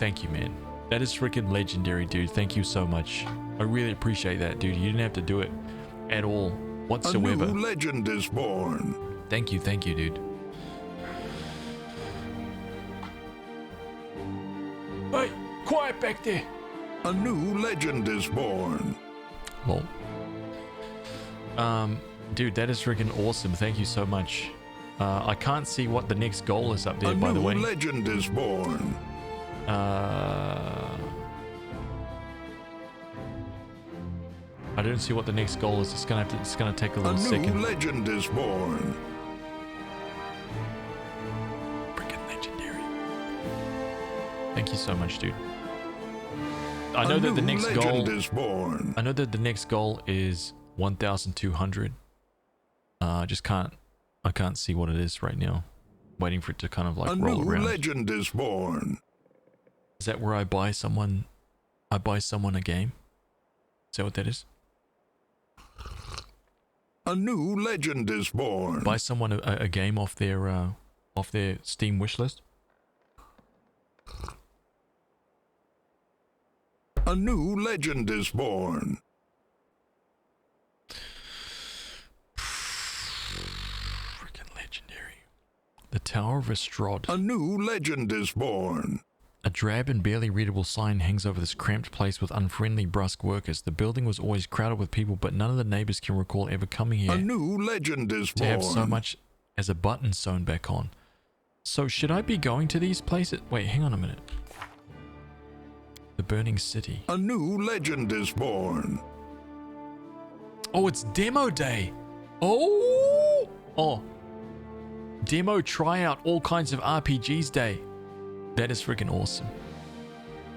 Thank you, man. That is freaking legendary, dude. Thank you so much. I really appreciate that, dude. You didn't have to do it at all A whatsoever. new legend is born. Thank you, dude. Hey, quiet back there. A new legend is born. Lol. Dude, that is freaking awesome. Thank you so much. I can't see what the next goal is up there, by the way. A new legend is born. I don't see what the next goal is. It's gonna take a little second. A new legend is born. Freaking legendary. Thank you so much, dude. I know that the next goal is born. I know that the next goal is 1,200. I can't see what it is right now. Waiting for it to kind of like roll around. A new legend is born. Is that where I buy someone a game? Is that what that is? A new legend is born. Buy someone a game off their Steam wishlist? A new legend is born. Freaking legendary. The Tower of Estrad. A new legend is born. A drab and barely readable sign hangs over this cramped place with unfriendly, brusque workers. The building was always crowded with people, but none of the neighbors can recall ever coming here. A new legend is to born. have so much as a button sewn back on. So should I be going to these places? Wait, hang on a minute. The Burning City. A new legend is born. Oh, it's demo day. Oh. Demo tryout all kinds of RPGs day. That is freaking awesome.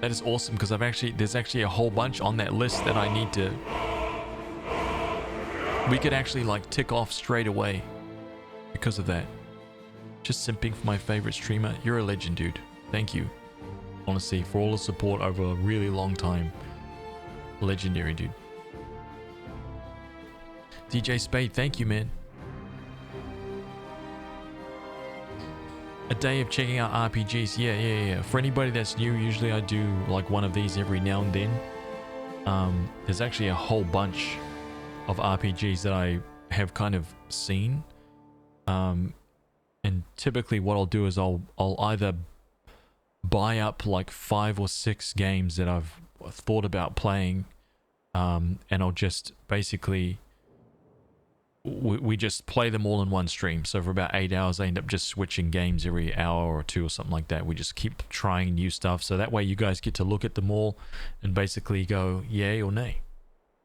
That is awesome because there's actually a whole bunch on that list that I need to. We could actually like tick off straight away because of that. Just simping for my favorite streamer. You're a legend, dude. Thank you. Honestly, for all the support over a really long time. Legendary, dude. DJ Spade, thank you, man. A day of checking out RPGs. Yeah. For anybody that's new, usually I do like one of these every now and then. There's actually a whole bunch of RPGs that I have kind of seen. And typically what I'll do is I'll either buy up like 5 or 6 games that I've thought about playing, and I'll just basically we just play them all in one stream. So for about 8 hours I end up just switching games every hour or 2 or something like that. We just keep trying new stuff, so that way you guys get to look at them all and basically go yay or nay,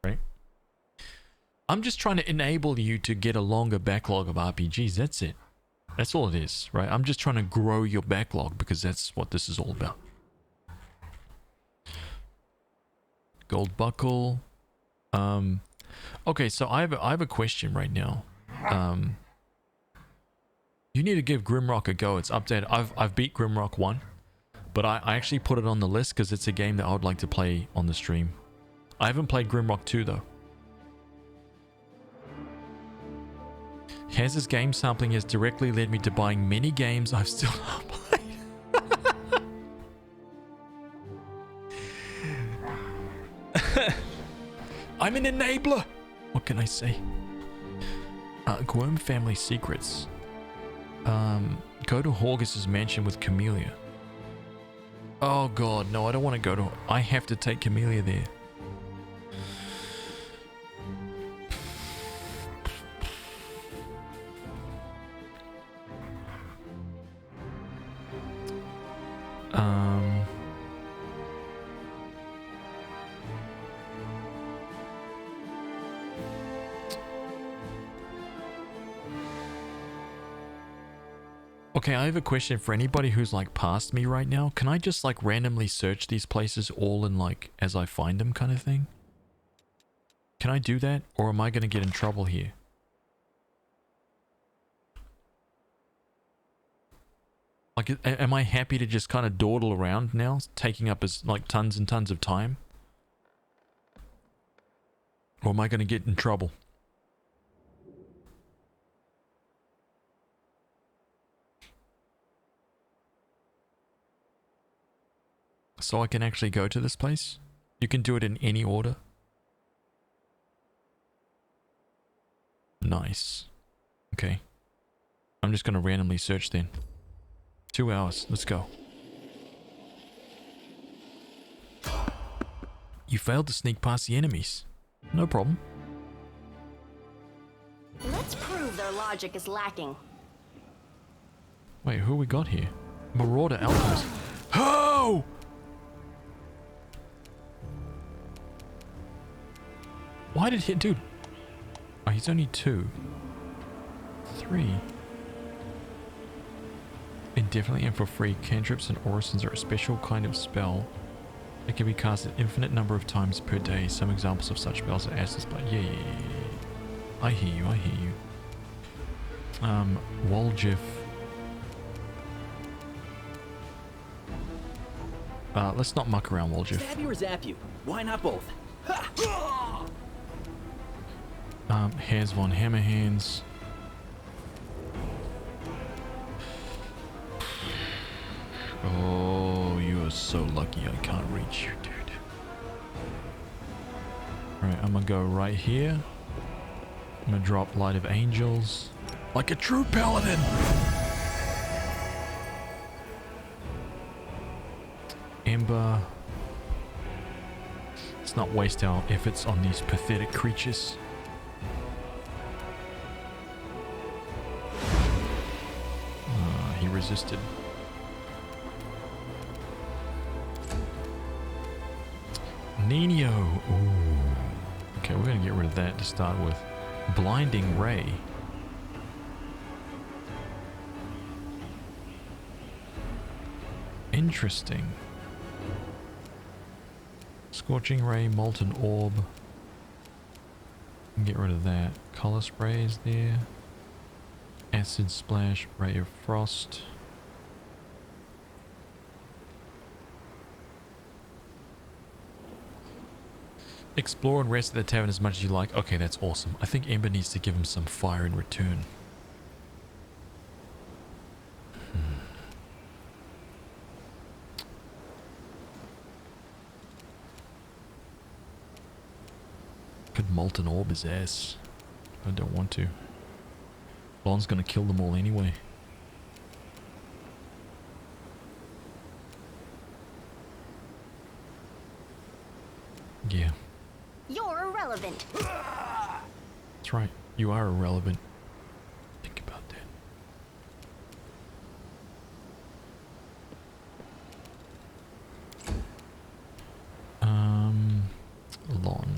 right? I'm just trying to enable you to get a longer backlog of RPGs. That's it. That's all it is, right? I'm just trying to grow your backlog because that's what this is all about. Gold buckle. Okay, so I have a question right now. You need to give Grimrock a go. It's updated. I've beat Grimrock 1, but I actually put it on the list because it's a game that I would like to play on the stream. I haven't played Grimrock 2 though. HazVs's game sampling has directly led me to buying many games I've still not played. I'm an enabler. What can I say? Gwyrm Family Secrets. Go to Horgus's mansion with Camellia. Oh god, no, I don't want to go to... I have to take Camellia there. Okay, I have a question for anybody who's like past me right now. Can I just like randomly search these places all in like as I find them kind of thing? Can I do that? Or am I going to get in trouble here? Like, am I happy to just kind of dawdle around now, taking up as like tons and tons of time? Or am I going to get in trouble? So I can actually go to this place? You can do it in any order? Nice. Okay. I'm just going to randomly search then. 2 hours. Let's go. You failed to sneak past the enemies. No problem. Let's prove their logic is lacking. Wait, who we got here? Marauder Alchemist. Oh! Why did he... Dude. Oh, he's only 2. 3. Indefinitely and for free, cantrips and orisons are a special kind of spell that can be cast an infinite number of times per day. Some examples of such spells are Acid Spell. Yeah. I hear you. Woljif. Let's not muck around, Woljif. Stab you or zap you? Why not both? Hairs von Hammerhands. Oh, you are so lucky I can't reach you, dude. Alright, I'm gonna go right here. I'm gonna drop Light of Angels. Like a true paladin! Ember. Let's not waste our efforts on these pathetic creatures. He resisted. Nino. Ooh. Okay, we're gonna get rid of that to start with. Blinding Ray. Interesting. Scorching Ray, Molten Orb. Get rid of that. Color sprays there. Acid Splash, Ray of Frost. Explore and rest at the tavern as much as you like. Okay, that's awesome. I think Ember needs to give him some fire in return. Could Molten Orb his ass. I don't want to. Lon's gonna kill them all anyway. Yeah. You're irrelevant. That's right. You are irrelevant. Think about that. Lon.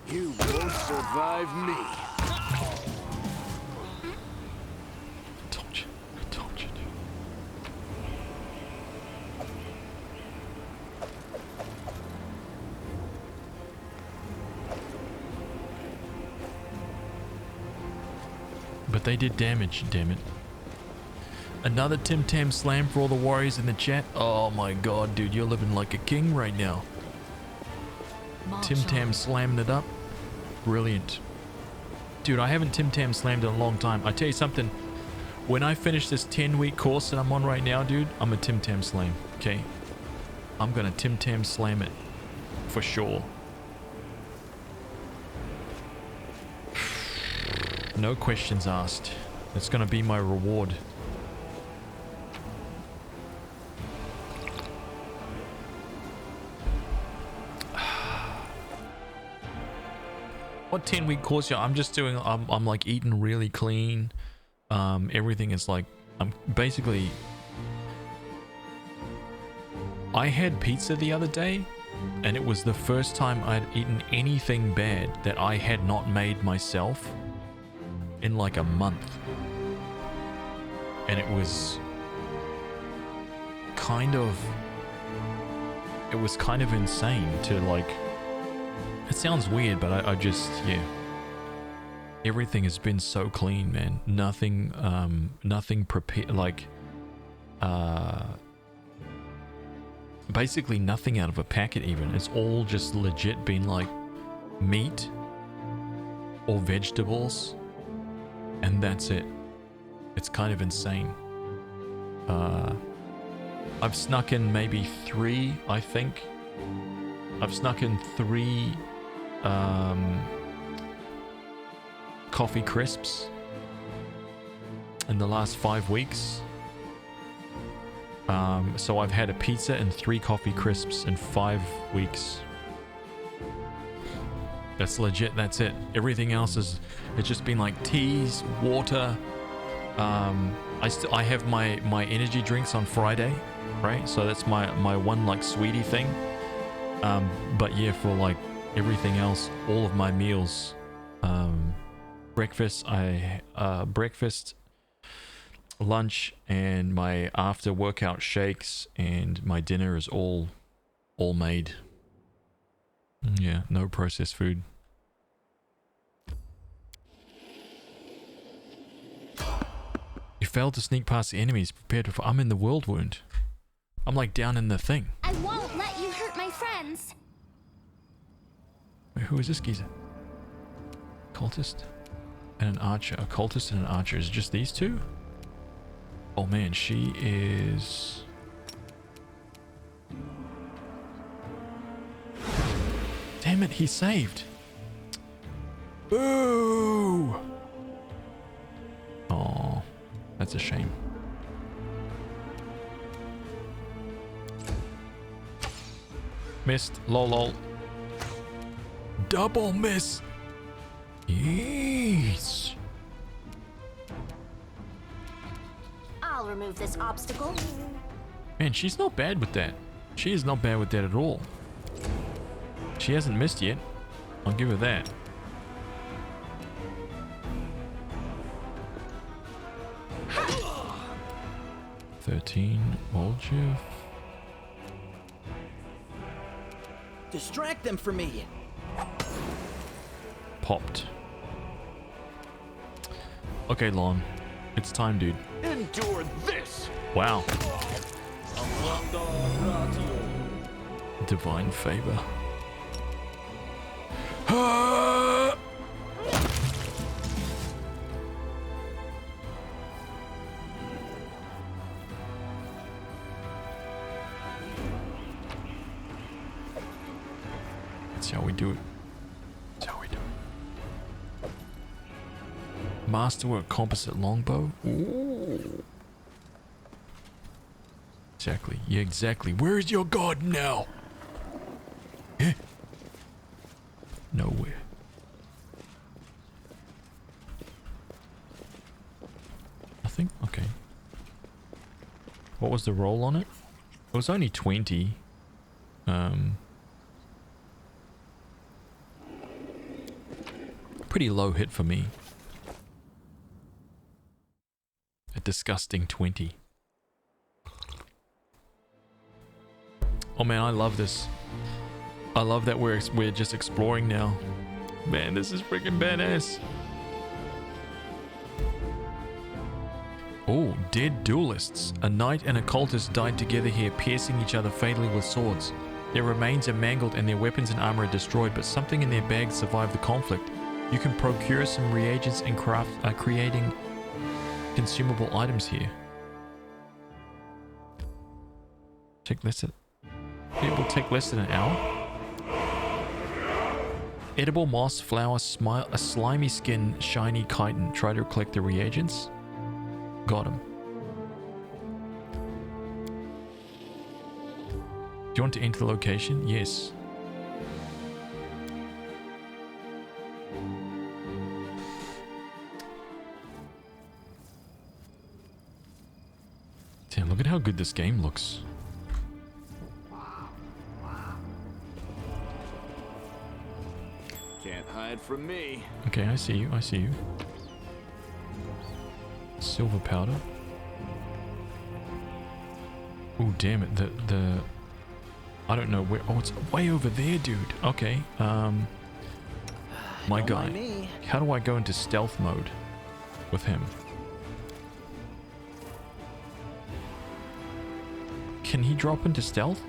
You won't survive me. I told you. But they did damage, damn it. Another Tim Tam slam for all the warriors in the chat. Oh my god, dude, you're living like a king right now. Tim Tam slamming it up. Brilliant. Dude, I haven't Tim Tam slammed in a long time. I tell you something. When I finish this 10-week course that I'm on right now, dude, I'm a Tim Tam slam. Okay? I'm gonna Tim Tam slam it. For sure. No questions asked. It's gonna be my reward. What 10-week course? Yeah, I'm just doing. I'm like eating really clean. Everything is like. I'm basically. I had pizza the other day, and it was the first time I'd eaten anything bad that I had not made myself in like a month, and it was kind of. It was kind of insane to like. It sounds weird, but I just, yeah. Everything has been so clean, man. Nothing, nothing prepared, like, basically nothing out of a packet even. It's all just legit been like meat or vegetables, and that's it. It's kind of insane. I've snuck in maybe 3, I think. I've snuck in 3 coffee crisps in the last 5 weeks. So I've had a pizza and 3 coffee crisps in 5 weeks. That's legit. That's it. Everything else is, it's just been like teas, water. I have my energy drinks on Friday, right? So that's my one like sweetie thing. But yeah, for like everything else, all of my meals, breakfast, breakfast, lunch, and my after workout shakes, and my dinner is all made. Yeah, no processed food. You failed to sneak past the enemies. Prepared to. I'm in the world wound. I'm like down in the thing. I won't let you hurt my friends. Wait, who is this geezer? Cultist and an archer. A cultist and an archer. Is it just these two? Oh man, she is. Damn it, he saved. Boo! Oh, that's a shame. Missed. Lol. Double miss. Yes. I'll remove this obstacle. Man, she's not bad with that. She is not bad with that at all. She hasn't missed yet. I'll give her that. $13. Voljev. Distract them for me. Popped. Okay, Lon. It's time, dude. Endure this. Wow. Divine favor. That's how we do it. That's how we do it. Masterwork composite longbow. Ooh. Exactly. Yeah, exactly. Where is your god now? Eh? Nowhere. Nothing? Okay. What was the roll on it? It was only 20. Pretty low hit for me. A disgusting 20. Oh man, I love this. I love that we're just exploring now. Man, this is freaking badass. Oh, dead duelists. A knight and a cultist died together here, piercing each other fatally with swords. Their remains are mangled and their weapons and armor are destroyed, but something in their bags survived the conflict. You can procure some reagents and craft creating consumable items here. Take less than... It will take less than an hour. Edible moss, flower, a slimy skin, shiny chitin. Try to collect the reagents. Got him. Do you want to enter the location? Yes. Damn, look at how good this game looks. Can't hide from me. Okay, I see you. I see you. Silver powder. Oh, damn it. The... I don't know where... Oh, it's way over there, dude. Okay. My guy. How do I go into stealth mode with him? Can he drop into stealth?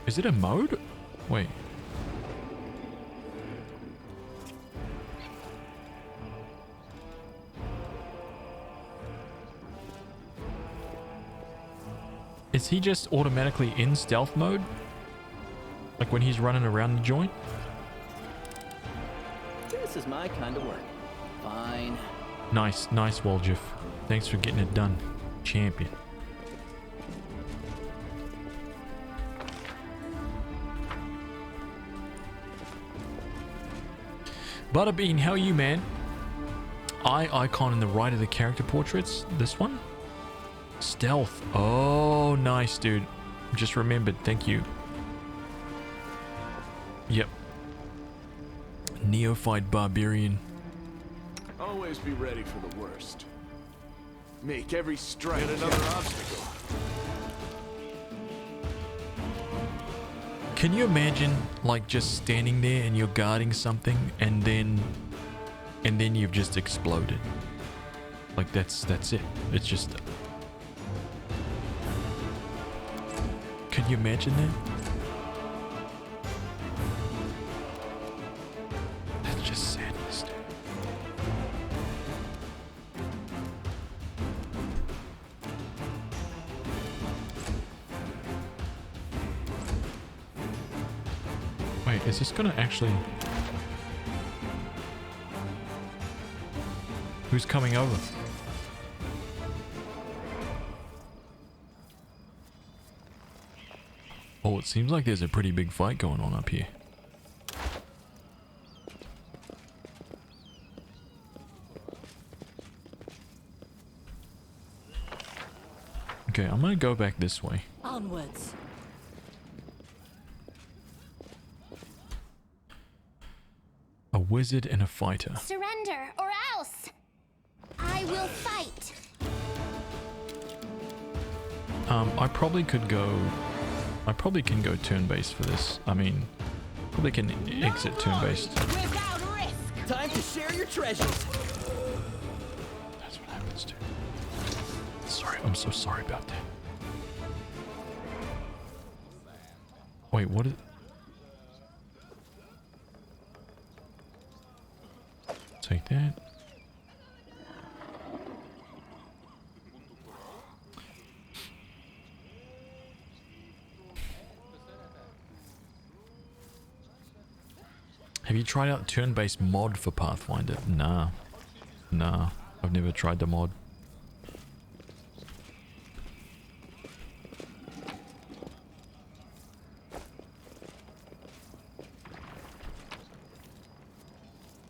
Is it a mode? Wait. Is he just automatically in stealth mode? Like when he's running around the joint? This is my kind of work. Fine. Nice, nice, Woljif. Thanks for getting it done, champion. Butterbean, how are you, man? Eye icon in the right of the character portraits. This one? Stealth. Oh, nice, dude. Just remembered. Thank you. Yep. Neophyte barbarian. Always be ready for the worst. Make every strike another obstacle. Can you imagine, like, just standing there and you're guarding something, and then you've just exploded? Like, that's it. It's just. Can you imagine that? That's just sadness, dude. Wait, is this gonna actually... Who's coming over? Oh, it seems like there's a pretty big fight going on up here. Okay, I'm gonna go back this way. Onwards. A wizard and a fighter. Surrender, or else I will fight. I probably could go... I probably can go turn-based for this. I mean, probably can exit turn-based. Without risk. Time to share your treasures. That's what happens, dude. Sorry, I'm so sorry about that. Wait, what is... Take that. Have you tried out turn-based mod for Pathfinder? Nah. Nah. I've never tried the mod.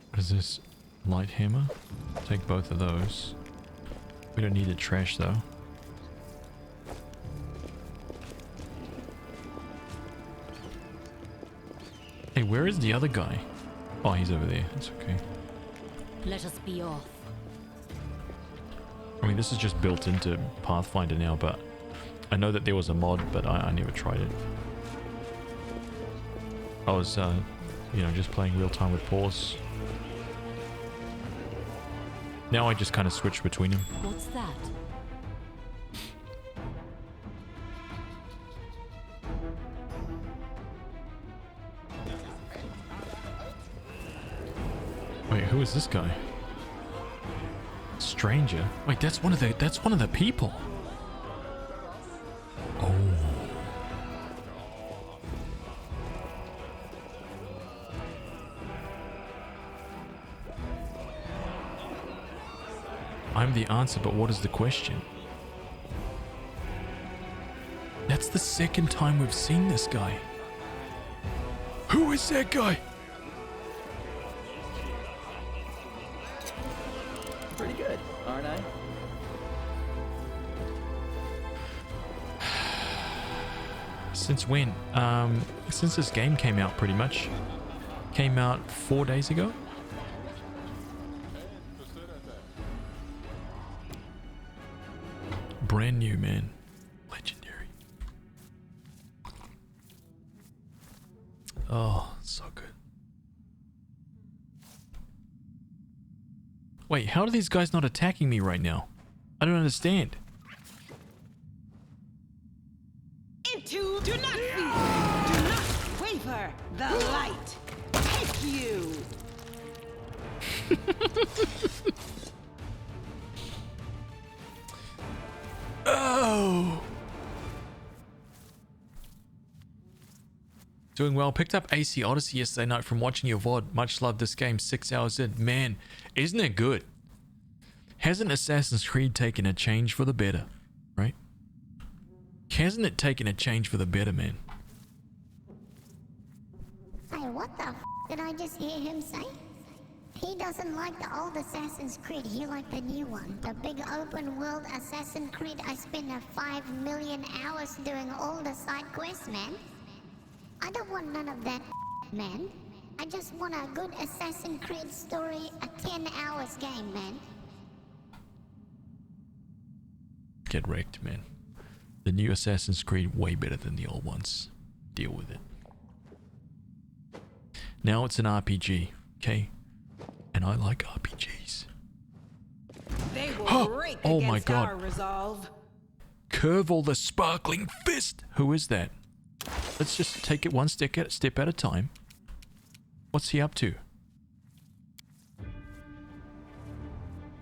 What is this? Light hammer? Take both of those. We don't need it trash though. Hey, where is the other guy? Oh, he's over there. That's okay. Let us be off. I mean, this is just built into Pathfinder now, but I know that there was a mod, but I never tried it. I was, you know, just playing real time with pause. Now I just kind of switch between them. What's that? Wait, who is this guy? Stranger? Wait, that's one of the people. Oh. I'm the answer, but what is the question? That's the second time we've seen this guy. Who is that guy? Pretty good, aren't I? Since when? Since this game came out, pretty much. Came out 4 days ago. Brand new, man. Legendary. Oh, so good. Wait, how are these guys not attacking me right now? I don't understand. Into do not fear, do not waver. The light take you. Oh. Doing well. Picked up AC Odyssey yesterday night from watching your VOD. Much love this game. 6 hours in. Man, isn't it good? Hasn't Assassin's Creed taken a change for the better? Right? Hasn't it taken a change for the better, man? Hey, what the f did I just hear him say? He doesn't like the old Assassin's Creed, he liked the new one. The big open world Assassin's Creed. I spent 5 million hours doing all the side quests, man. I don't want none of that, man. I just want a good Assassin's Creed story, a 10 hours game, man. Get wrecked, man. The new Assassin's Creed way better than the old ones. Deal with it. Now it's an RPG, okay? And I like RPGs. They will break oh my against god. our resolve. Curvil the Sparkling Fist. Who is that? Let's just take it one step at a time. What's he up to?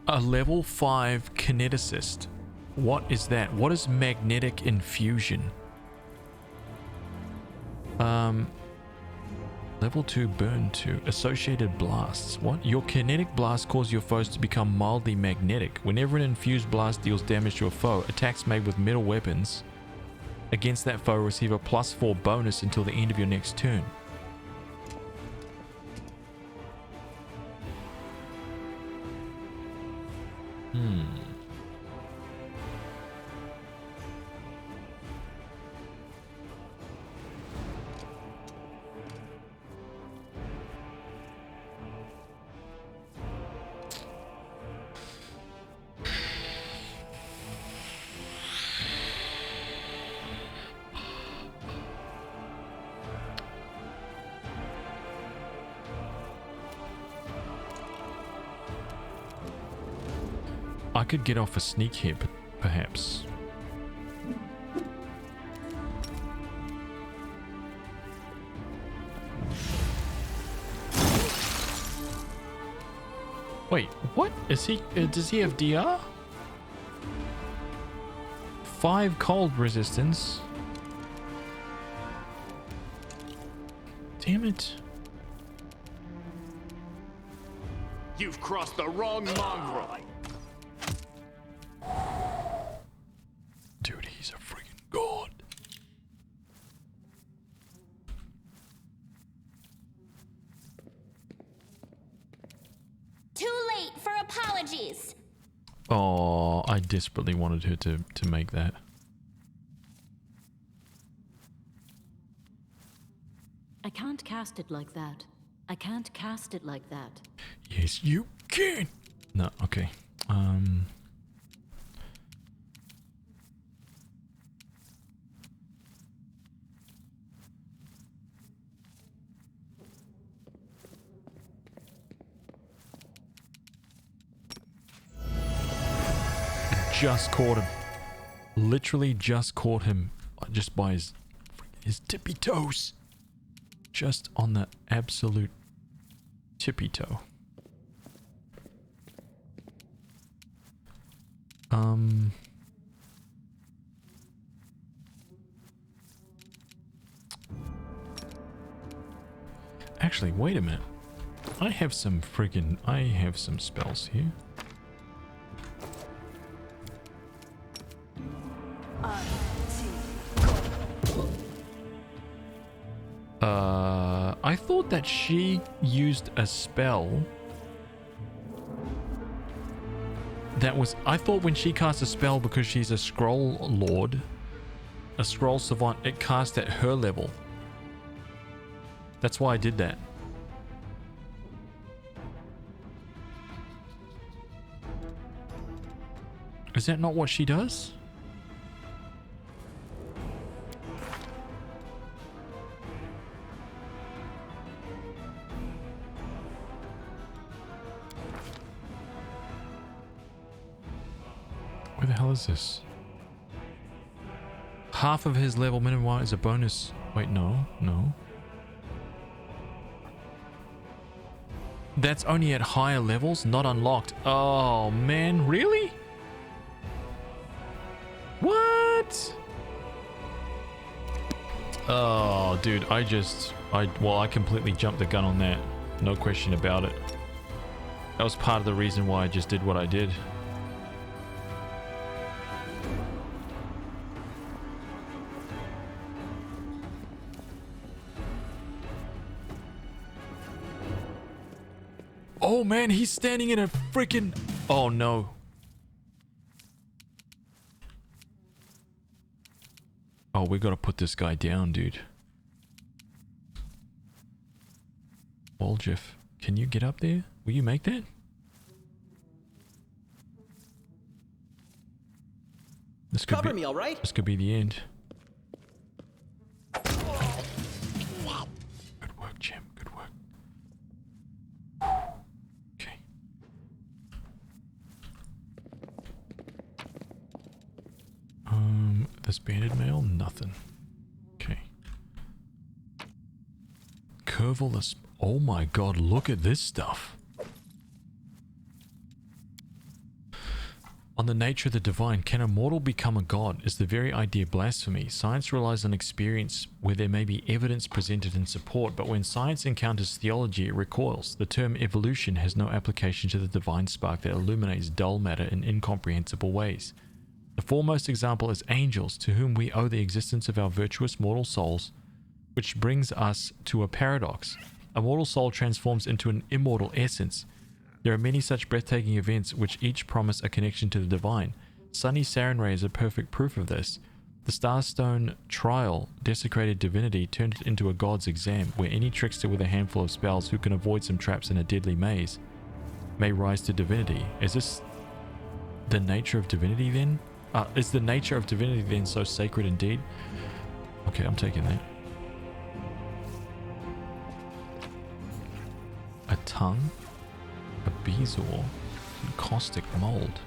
A level 5 kineticist. What is that? What is magnetic infusion? Level 2 burn 2. Associated blasts. What? Your kinetic blast causes your foes to become mildly magnetic. Whenever an infused blast deals damage to a foe, attacks made with metal weapons against that foe receive a +4 bonus until the end of your next turn. I could get off a sneak here, perhaps. Wait, what? Is he, does he have DR? 5 cold resistance. Damn it. You've crossed the wrong mongrel. Dude, he's a freaking god. Too late for apologies. Oh, I desperately wanted her to make that. I can't cast it like that. I can't cast it like that. Yes, you can. No, okay. Just caught him. Literally just caught him just by his tippy toes. Just on the absolute tippy toe. Actually, wait a minute. I have some spells here. I thought that she used a spell that was... I thought when she cast a spell, because she's a scroll lord, a scroll savant, it cast at her level. That's why I did that. Is that not what she does? Where the hell is this? Half of his level minimum is a bonus. Wait, no. That's only at higher levels, not unlocked. Oh, man. Really? What? Oh, dude, I completely jumped the gun on that. No question about it. That was part of the reason why I just did what I did. Oh man, he's standing in a freaking... Oh no. Oh, we gotta put this guy down, dude. Olgif, can you get up there? Will you make that? This could Cover me, all right? This could be the end. Good work, Jim. Good work. Okay. This banded mail? Nothing. Okay. Curveless. Oh my god, look at this stuff. On the nature of the divine, can a mortal become a god? Is the very idea blasphemy? Science relies on experience where there may be evidence presented in support, but when science encounters theology, it recoils. The term evolution has no application to the divine spark that illuminates dull matter in incomprehensible ways. The foremost example is angels, to whom we owe the existence of our virtuous mortal souls, which brings us to a paradox. A mortal soul transforms into an immortal essence. There are many such breathtaking events which each promise a connection to the divine. Sunny Sarenrae is a perfect proof of this. The Starstone trial desecrated divinity, turned it into a god's exam, where any trickster with a handful of spells who can avoid some traps in a deadly maze may rise to divinity. Is this the nature of divinity then? Is the nature of divinity then so sacred indeed? Okay, I'm taking that. A tongue, a bezoar, and caustic mold.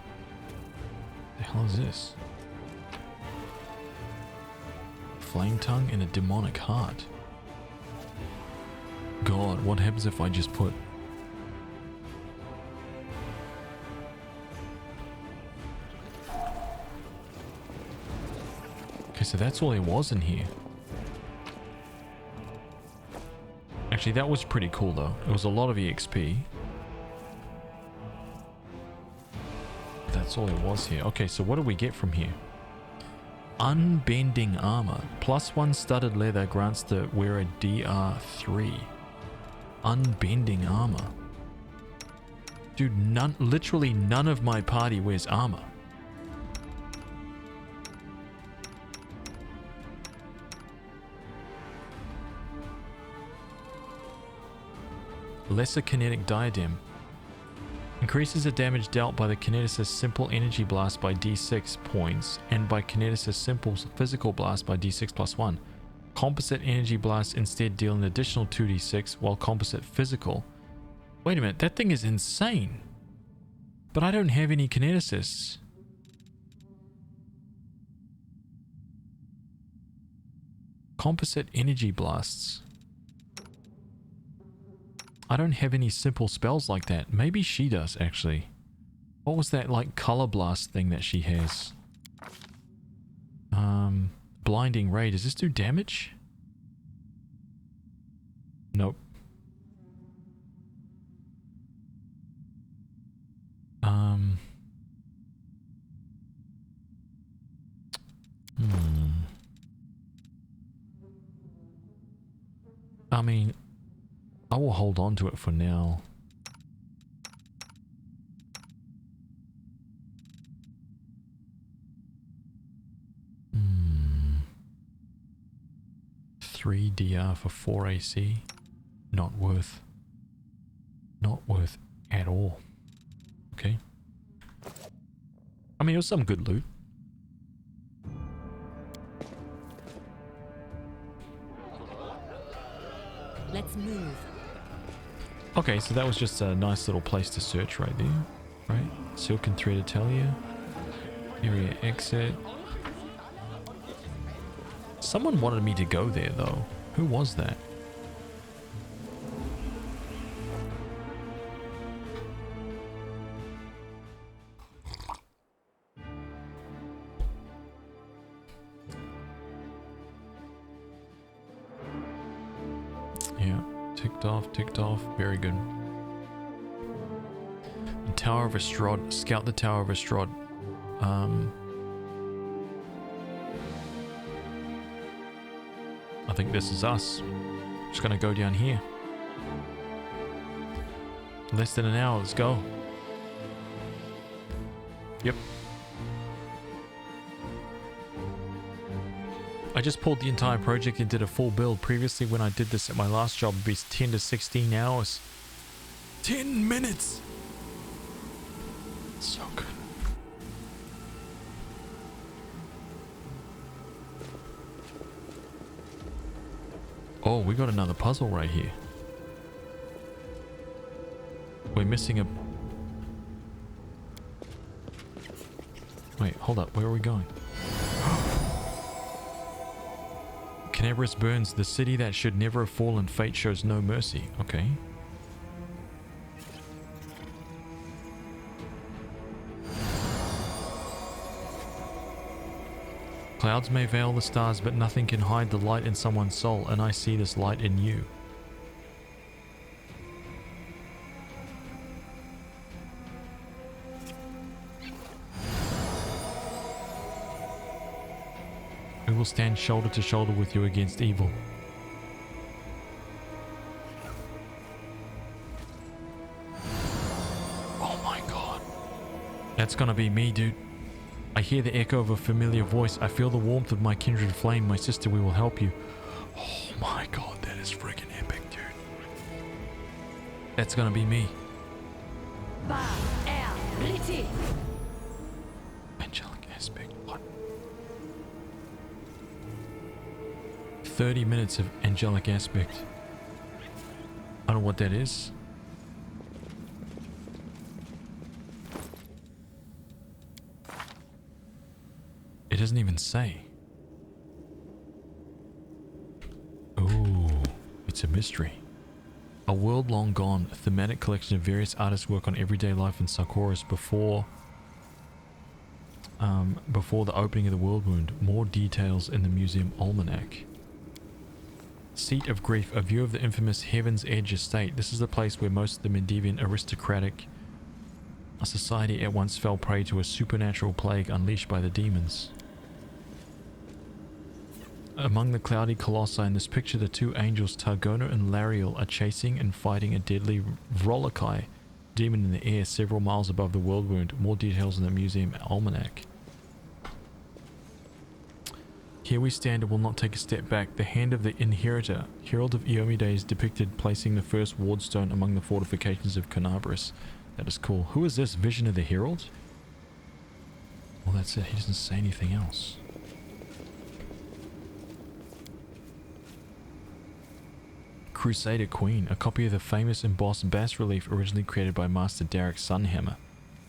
The hell is this? Flame tongue and a demonic heart. God, what happens if I just put... Okay, so that's all there was in here. Actually, that was pretty cool though. It was a lot of EXP. That's all it was here. Okay, so what do we get from here? Unbending armor. +1 studded leather grants the wearer DR3. Unbending armor. Dude, literally none of my party wears armor. Lesser kinetic diadem. Increases the damage dealt by the kineticist's simple energy blast by d6 points and by kineticist's simple physical blast by d6 +1. Composite energy blasts instead deal an additional 2d6 while composite physical... Wait a minute, that thing is insane. But I don't have any kineticists. Composite energy blasts. I don't have any simple spells like that. Maybe she does, actually. What was that, like, color blast thing that she has? Blinding Ray. Does this do damage? Nope. I mean... I will hold on to it for now. Hmm. 3 DR for 4 AC. Not worth. Not worth at all. Okay. I mean, it was some good loot. Let's move. Okay, so that was just a nice little place to search right there, right? Silk and Thread Atelier. Area exit. Someone wanted me to go there though. Who was that? off, ticked off. Very good. The Tower of Estrad. Scout the Tower of Estrad. I think this is us. Just gonna go down here. Less than an hour, let's go. Yep. I just pulled the entire project and did a full build. Previously, when I did this at my last job, it'd be 10 to 16 hours. 10 minutes! So good. Oh, we got another puzzle right here. We're missing a... Wait, hold up. Where are we going? Canabris burns. The city that should never have fallen. Fate shows no mercy. Okay. Clouds may veil the stars, but nothing can hide the light in someone's soul, and I see this light in you. We will stand shoulder to shoulder with you against evil. Oh my god. That's gonna be me, dude. I hear the echo of a familiar voice. I feel the warmth of my kindred flame. My sister, we will help you. Oh my god, that is freaking epic, dude. That's gonna be me. Angelic aspect. What? 30 minutes of angelic aspect. I don't know what that is. It doesn't even say. Ooh, it's a mystery. A world long gone, a thematic collection of various artists' work on everyday life in Sarkoris before the opening of the world wound. More details in the museum almanac. Seat of Grief, a view of the infamous Heaven's Edge estate. This is the place where most of the Mendevian aristocratic society at once fell prey to a supernatural plague unleashed by the demons. Among the cloudy colossi in this picture, the two angels Targona and Lariel are chasing and fighting a deadly Vrolokai demon in the air several miles above the world wound. More details in the museum almanac. Here we stand and will not take a step back. The hand of the inheritor, herald of Eomide, is depicted placing the first wardstone among the fortifications of Canabris. That is cool. Who is this? Vision of the Herald? Well, that's it. He doesn't say anything else. Crusader Queen, a copy of the famous embossed bas-relief originally created by Master Derek Sunhammer.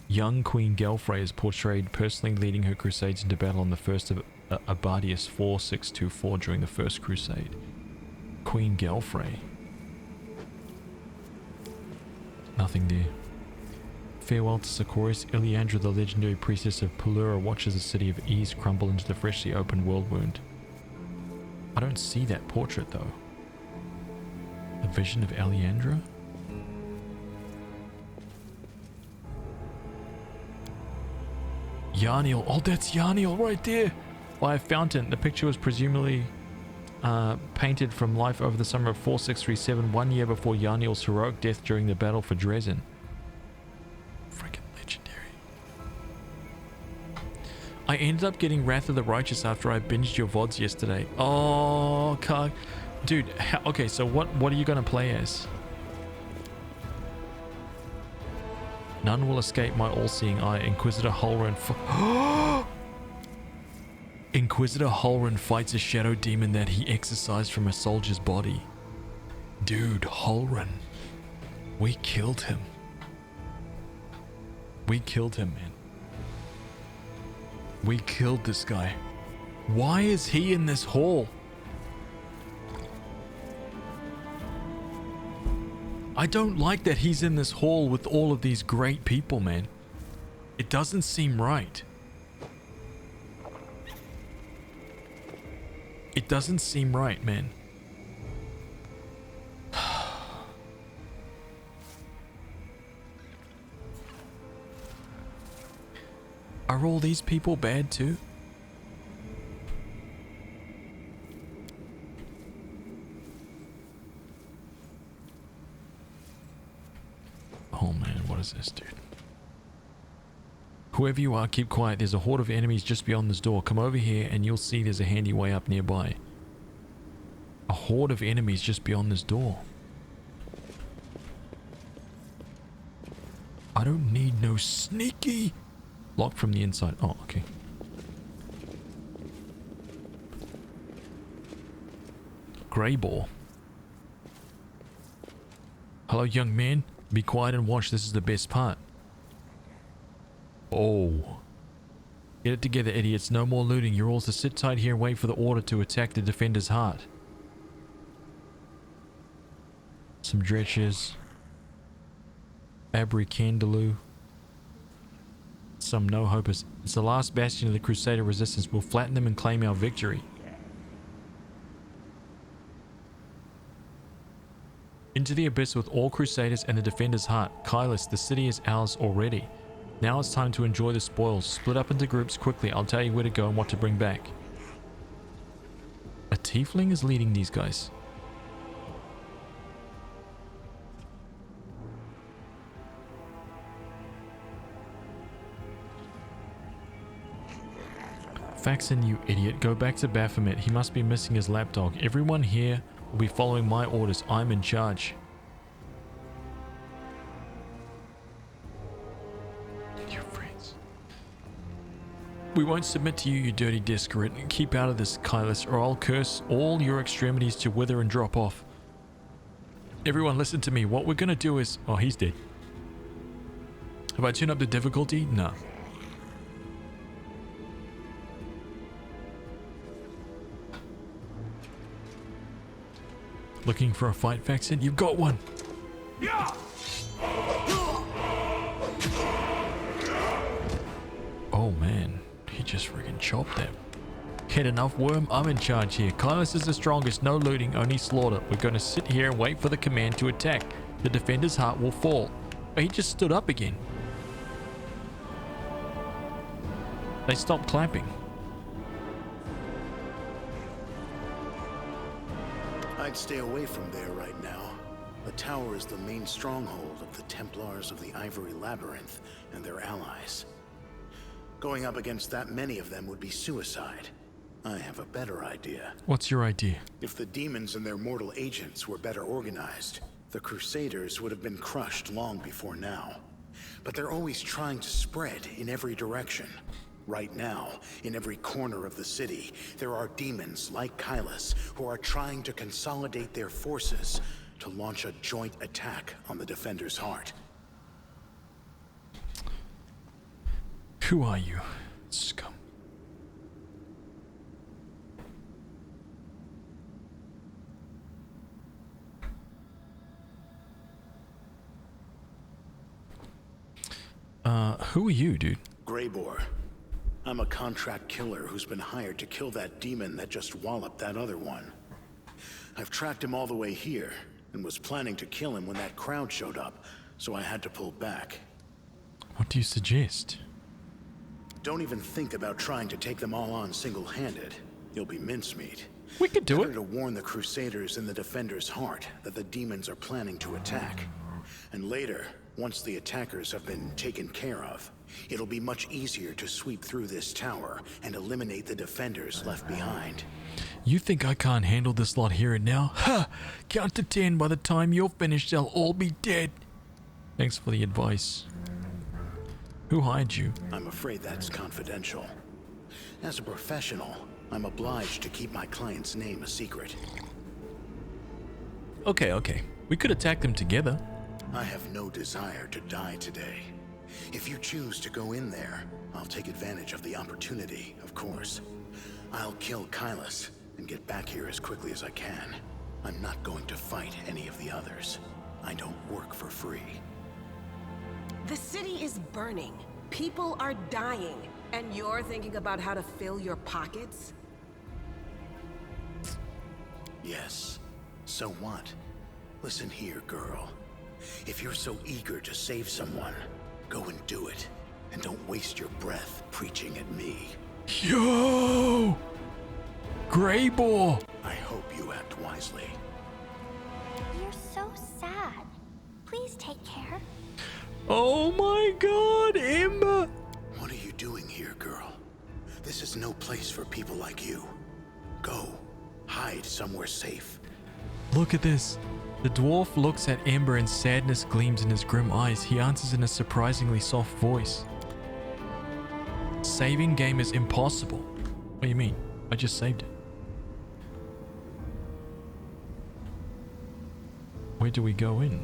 Young Queen Gelfrey is portrayed personally leading her crusades into battle on the 1st of Abadius 4624 during the First Crusade. Queen Gelfrey. Nothing there. Farewell to Sarkoris. Iliandra, the legendary priestess of Pelura, watches the city of Ease crumble into the freshly opened world wound. I don't see that portrait though. The vision of Iliandra? Yarniel. Oh, that's Yarniel right there! By a fountain. The picture was presumably painted from life over the summer of 4637, 1 year before Yarniel's heroic death during the battle for Dresden. Freaking legendary. I ended up getting Wrath of the Righteous after I binged your VODs yesterday. Oh, Karg. Dude, okay, so what are you going to play as? None will escape my all-seeing eye. Inquisitor Holren Inquisitor Holren fights a shadow demon that he exorcised from a soldier's body. Dude, Holren. We killed him. We killed him, man. We killed this guy. Why is he in this hall? I don't like that he's in this hall with all of these great people, man. It doesn't seem right. It doesn't seem right, man. Are all these people bad too? Oh man, what is this, dude? Whoever you are, keep quiet. There's a horde of enemies just beyond this door. Come over here and you'll see there's a handy way up nearby. A horde of enemies just beyond this door. I don't need no sneaky. Locked from the inside. Oh, okay. Grey ball. Hello, young man. Be quiet and watch. This is the best part. Oh. Get it together, idiots. No more looting. You're all to sit tight here and wait for the order to attack the defender's heart. Some dretches. Abracandaloo. Some no-hopers. It's the last bastion of the Crusader resistance. We'll flatten them and claim our victory. Into the abyss with all Crusaders and the defender's heart. Kylus, the city is ours already. Now it's time to enjoy the spoils. Split up into groups quickly. I'll tell you where to go and what to bring back. A tiefling is leading these guys. Faxon, you idiot. Go back to Baphomet. He must be missing his lapdog. Everyone here will be following my orders. I'm in charge. Your friends. We won't submit to you, you dirty discarate. Keep out of this, Kylus, or I'll curse all your extremities to wither and drop off. Everyone listen to me. What we're gonna do is... Oh, he's dead. Have I turned up the difficulty? No. Looking for a fight, Faxon? You've got one! Yeah! Oh man, he just freaking chopped them. Had enough, worm? I'm in charge here. Kylus is the strongest, no looting, only slaughter. We're gonna sit here and wait for the command to attack. The defender's heart will fall. Oh, he just stood up again. They stopped clapping. I'd stay away from there right now. The tower is the main stronghold of the Templars of the Ivory Labyrinth and their allies. Going up against that many of them would be suicide. I have a better idea. What's your idea? If the demons and their mortal agents were better organized, the Crusaders would have been crushed long before now. But they're always trying to spread in every direction. Right now, in every corner of the city, there are demons like Kylus who are trying to consolidate their forces to launch a joint attack on the Defender's heart. Who are you, scum? Who are you, dude? Greybor. I'm a contract killer who's been hired to kill that demon that just walloped that other one. I've tracked him all the way here, and was planning to kill him when that crowd showed up, so I had to pull back. What do you suggest? Don't even think about trying to take them all on single-handed. You'll be mincemeat. We could do Better it. to warn the Crusaders in the Defender's heart that the demons are planning to attack. And later, once the attackers have been taken care of, it'll be much easier to sweep through this tower and eliminate the defenders left behind. You think I can't handle this lot here and now? Ha! Count to 10. By the time you're finished, they'll all be dead. Thanks for the advice. Who hired you? I'm afraid that's confidential. As a professional, I'm obliged to keep my client's name a secret. Okay. We could attack them together. I have no desire to die today. If you choose to go in there, I'll take advantage of the opportunity, of course. I'll kill Kylus and get back here as quickly as I can. I'm not going to fight any of the others. I don't work for free. The city is burning. People are dying. And you're thinking about how to fill your pockets? Yes. So what? Listen here, girl. If you're so eager to save someone, go and do it. And don't waste your breath preaching at me. Yo! Greyball! I hope you act wisely. You're so sad. Please take care. Oh my god, Ember! What are you doing here, girl? This is no place for people like you. Go. Hide somewhere safe. Look at this. The dwarf looks at Ember and sadness gleams in his grim eyes. He answers in a surprisingly soft voice. Saving game is impossible. What do you mean? I just saved it. Where do we go in?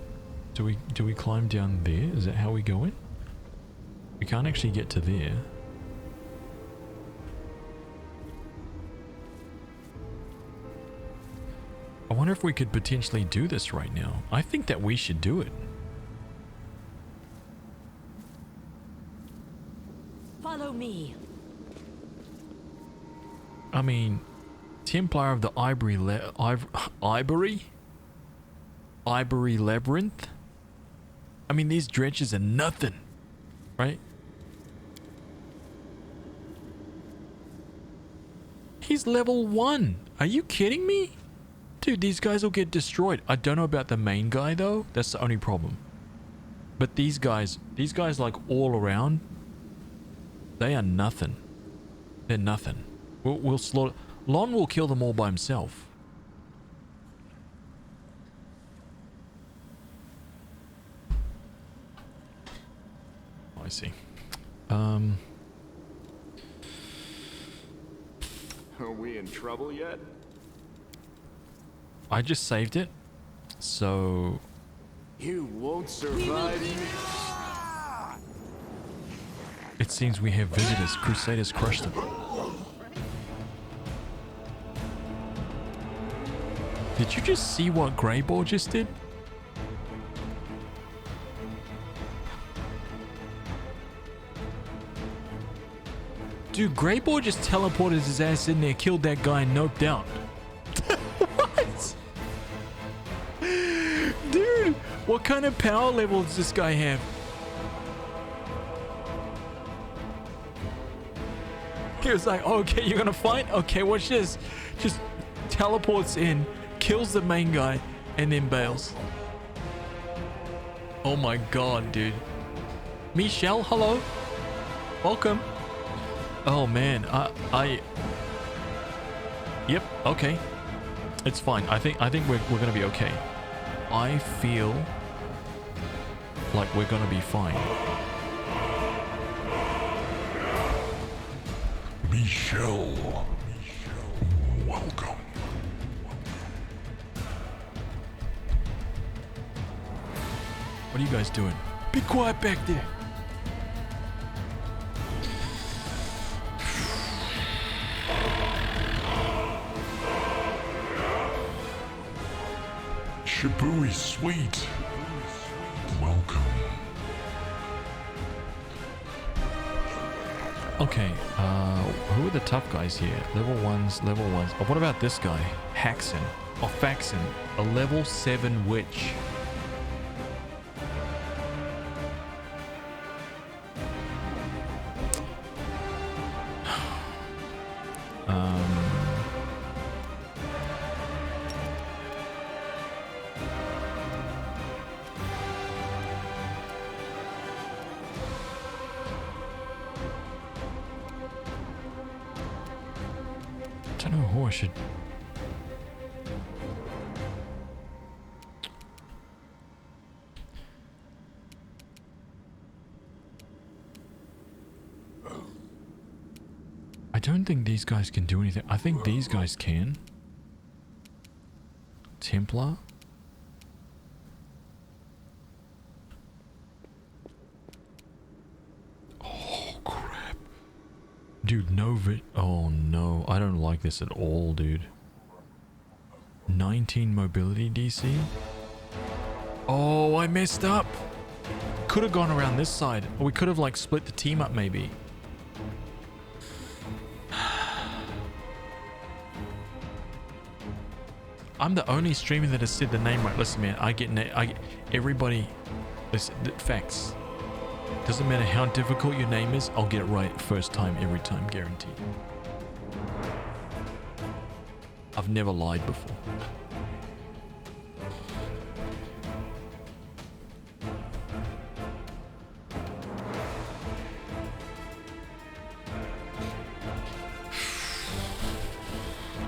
Do we climb down there? Is that how we go in? We can't actually get to there. I wonder if we could potentially do this right now. I think that we should do it. Follow me. I mean, Templar of the Ivory Labyrinth? I mean, these dredges are nothing, right? He's level 1. Are you kidding me? Dude, these guys will get destroyed. I don't know about the main guy though. That's the only problem. But these guys like all around, they are nothing. They're nothing. We'll slaughter. Lon will kill them all by himself. I see. Are we in trouble yet? I just saved it, so... You won't survive. It seems we have visitors. Crusaders crushed them. Did you just see what Greyball just did? Dude, Greyball just teleported his ass in there, killed that guy, and noped out. What? Dude, what kind of power level does this guy have? He was like, oh, okay, you're gonna fight? Okay, watch this. Just teleports in, kills the main guy, and then bails. Oh my god, dude. Michelle, hello. Welcome. Oh man, Yep, okay. It's fine. I think we're gonna be okay. I feel like we're gonna be fine. Michelle. Welcome. What are you guys doing? Be quiet back there. Shabooey sweet. Welcome. Okay, who are the tough guys here? Level 1s. Oh, what about this guy? Haxon. Or Faxon. A level 7 witch. I don't know who I should... I don't think these guys can do anything. I think these guys can. Templar? Oh, crap. Dude, oh no, I don't like this at all, dude. 19 mobility DC? Oh, I messed up. Could have gone around this side. Or we could have like split the team up maybe. I'm the only streamer that has said the name right. Listen, man, I get everybody. Listen, facts. Doesn't matter how difficult your name is, I'll get it right first time, every time, guaranteed. I've never lied before.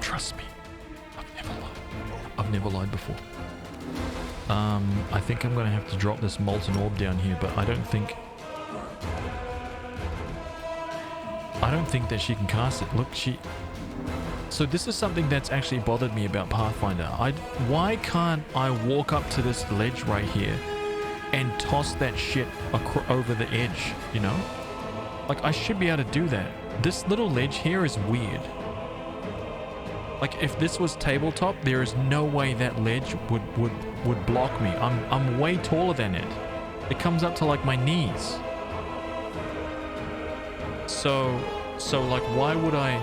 Trust me, I've never lied before. I think I'm gonna have to drop this molten orb down here, but I don't think that she can cast it. Look, so this is something that's actually bothered me about Pathfinder. Why can't I walk up to this ledge right here and toss that shit over the edge, you know? Like, I should be able to do that. This little ledge here is weird. Like, if this was tabletop, there is no way that ledge would block me. I'm way taller than it. It comes up to like my knees. So like, why would I?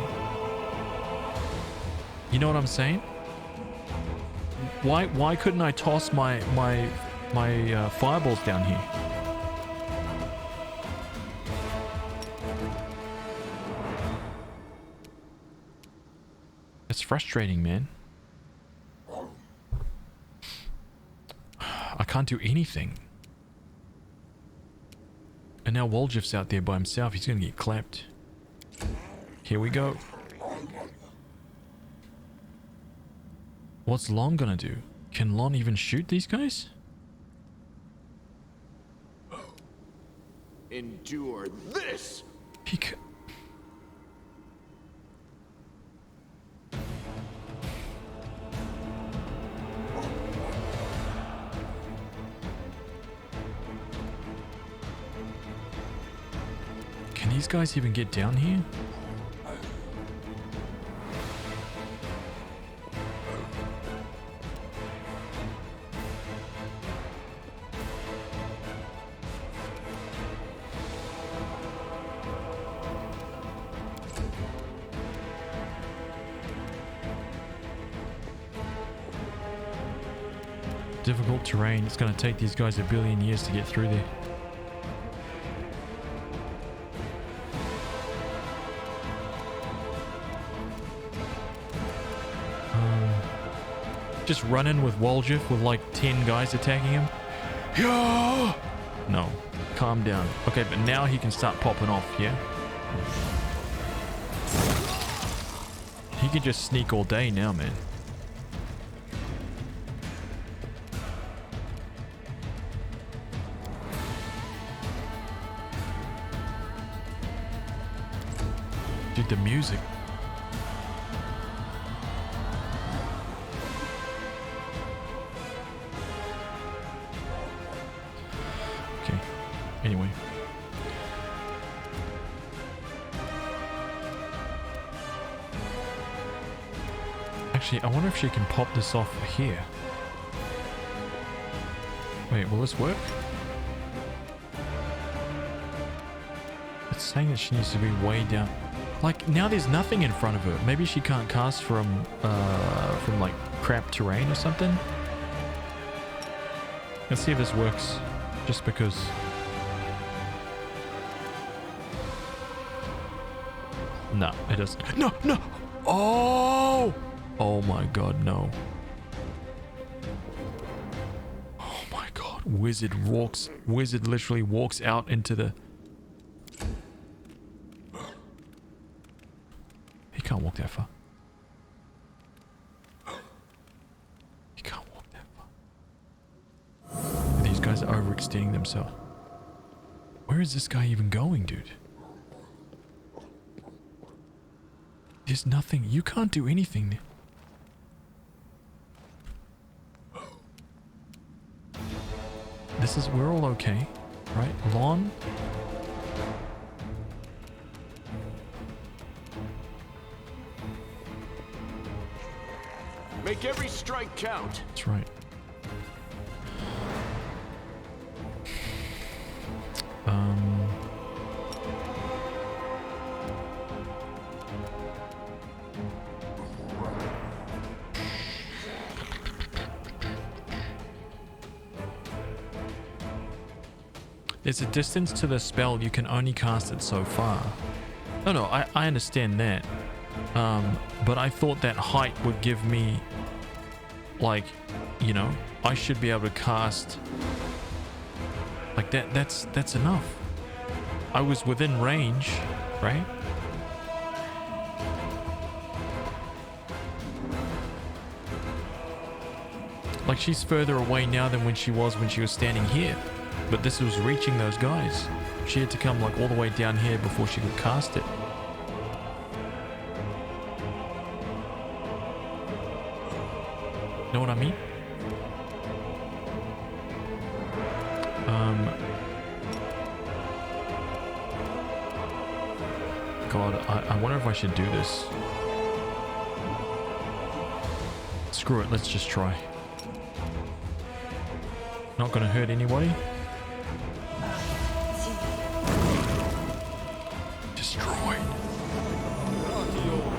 You know what I'm saying? Why couldn't I toss my fireballs down here? It's frustrating, man. I can't do anything. And now Woljif's out there by himself. He's gonna get clapped. Here we go. What's Lon gonna do? Can Lon even shoot these guys? Endure this! He could... Can these guys even get down here? Difficult terrain. It's going to take these guys a billion years to get through there. Just run in with Woljif with like 10 guys attacking him. Yeah! No, calm down. Okay, but now he can start popping off, yeah? He can just sneak all day now, man. Dude, the music. Okay, anyway. Actually, I wonder if she can pop this off here. Wait, will this work? It's saying that she needs to be way down. Like, now there's nothing in front of her. Maybe she can't cast from like crap terrain or something. Let's see if this works. Just because. No, it doesn't. No, no. Oh! Oh my god, no. Oh my god. Wizard literally walks out into the... He can't walk that far. He can't walk that far. These guys are overextending themselves. Where is this guy even going, dude? There's nothing. You can't do anything. We're all okay, right? Lon? Make every strike count. That's right. There's a distance to the spell. You can only cast it so far. No, I understand that. But I thought that height would give me, like, you know, I should be able to cast like that. That's enough. I was within range, right? Like, she's further away now than when she was standing here. But this was reaching those guys. She had to come like all the way down here before she could cast it. Know what I mean? God, I wonder if I should do this. Screw it, let's just try. Not gonna hurt anybody. Destroyed.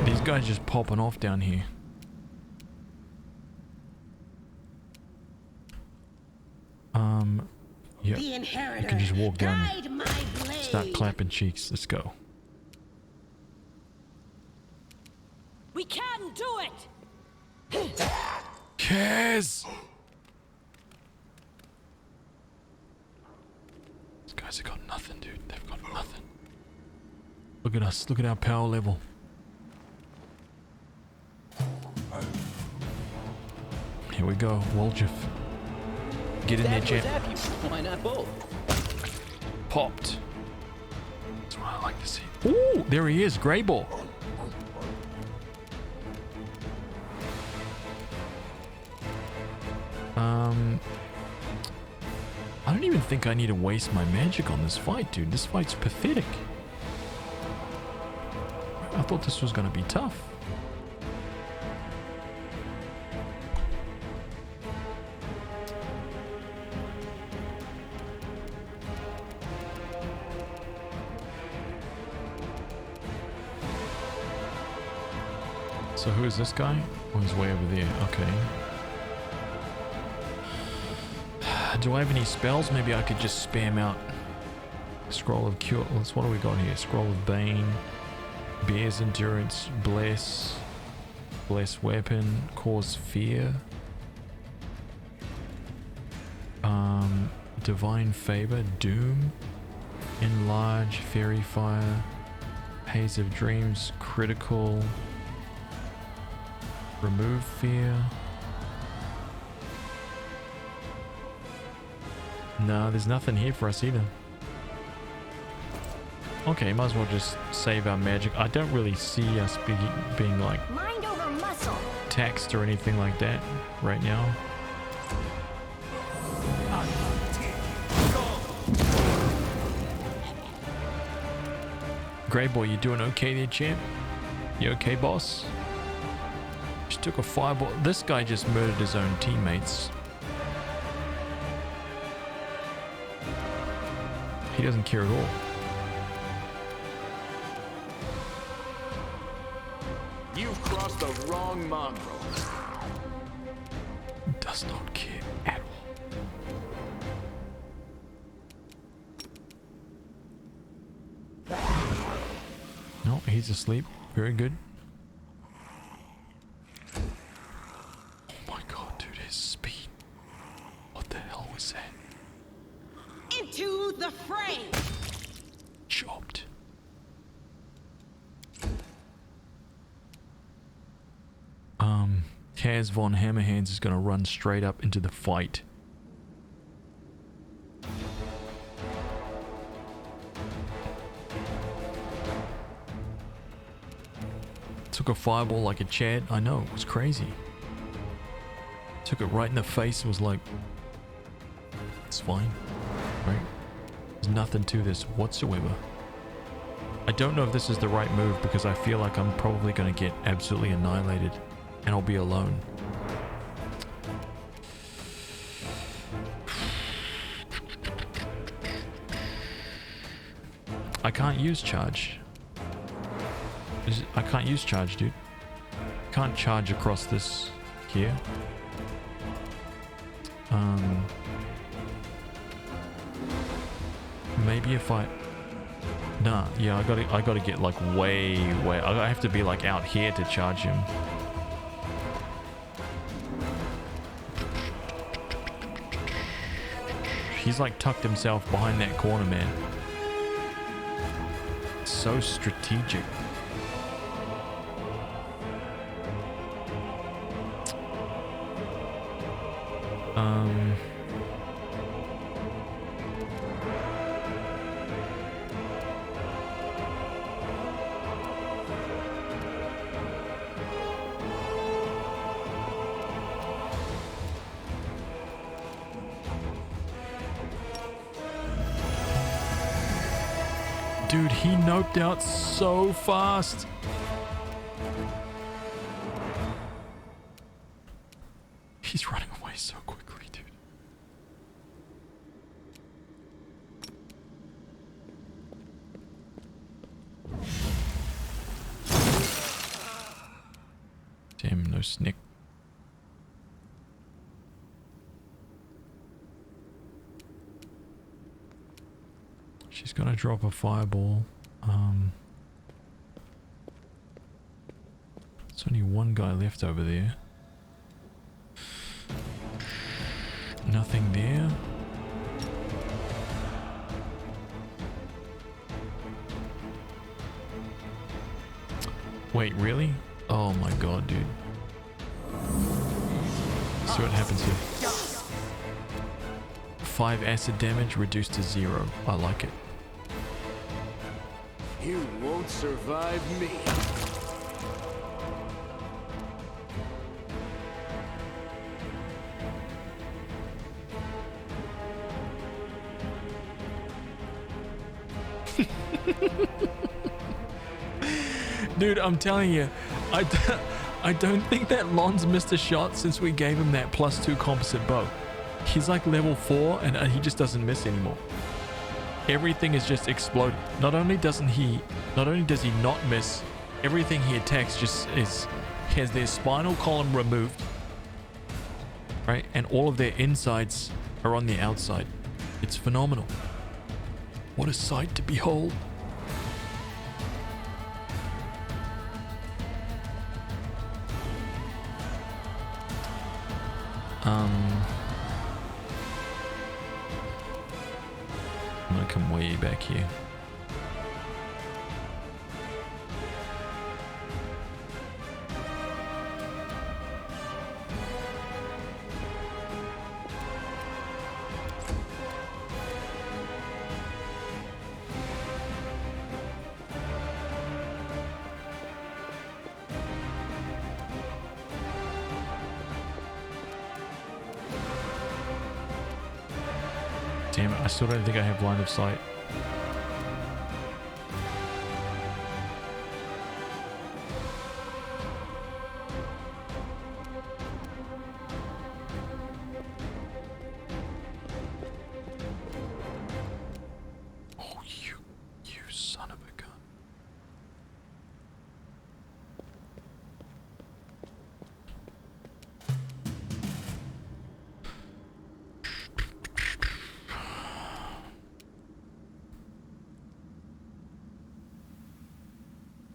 These guys just popping off down here. Yep. You can just walk down there. Start clapping cheeks. Let's go. We can do it! Kaz! These guys have got nothing, dude. They've got nothing. Look at us. Look at our power level. Here we go. Woljif. Get in there, champ. Why not both? Popped. That's what I like to see. Ooh, there he is. Grey Ball. I don't even think I need to waste my magic on this fight, dude. This fight's pathetic. I thought this was gonna be tough. So who is this guy? Oh, he's way over there. Okay. Do I have any spells? Maybe I could just spam out. Scroll of Cure. What do we got here? Scroll of Bane. Bear's Endurance. Bless. Bless Weapon. Cause Fear. Divine Favor. Doom. Enlarge. Fairy Fire. Haze of Dreams. Critical. Remove Fear. No, there's nothing here for us either. Okay, might as well just save our magic. I don't really see us being like Mind over muscle. taxed or anything like that right now. Grey Boy, you doing okay there, champ? You okay, boss? Just took a fireball. This guy just murdered his own teammates. He doesn't care at all. You've crossed the wrong mongrel. Does not care at all. No, he's asleep. Very good. Oh my god, dude, his speed. What the hell was that? Into the fray! Chopped. Kaz von Hammerhands is gonna run straight up into the fight. Took a fireball like a Chad. I know, it was crazy. Took it right in the face and was like, it's fine, right? There's nothing to this whatsoever. I don't know if this is the right move because I feel like I'm probably going to get absolutely annihilated and I'll be alone. I can't use charge. I can't use charge, dude. Can't charge across this here. maybe if I... Nah, yeah, I gotta get like way... I have to be like out here to charge him. He's like tucked himself behind that corner, man. So strategic. Dude, he noped out so fast. He's running away so quickly, dude. Damn, no snick. She's gonna drop a fireball. There's only one guy left over there. Nothing there. Wait, really? Oh my god, dude. See what happens here. 5 acid damage reduced to 0. I like it. You won't survive me. Dude, I'm telling you, I don't think that Lon's missed a shot since we gave him that +2 composite bow. He's like level 4 and he just doesn't miss anymore. Everything is just exploding. Not only does he not miss, everything he attacks just has their spinal column removed, right? And all of their insides are on the outside. It's phenomenal. What a sight to behold. I'm gonna come way back here. Damn it, I still don't think I have line of sight. Oh, you son of a gun.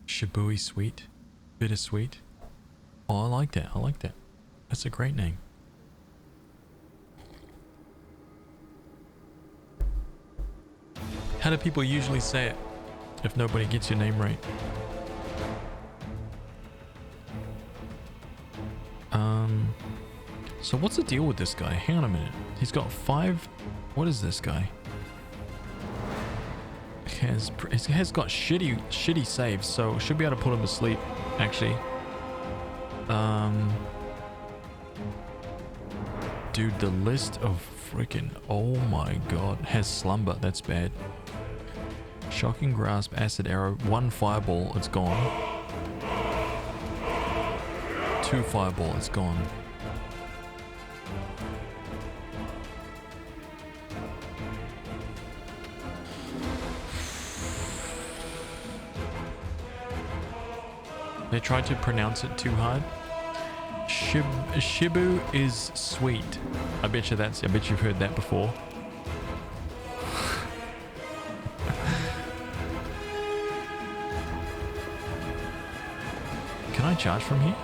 Shibui sweet, bittersweet. Oh, I like that. I like that. That's a great name. How do people usually say it if nobody gets your name right? So what's the deal with this guy? Hang on a minute. He's got 5. What is this guy? Has got shitty saves, so should be able to put him to sleep, actually. Dude, the list of freaking, oh my god, has slumber. That's bad. Shocking grasp, acid arrow, 1 fireball, it's gone. 2 fireball, it's gone. They tried to pronounce it too hard. Shibu is sweet. I bet you've heard that before. Can I charge from here?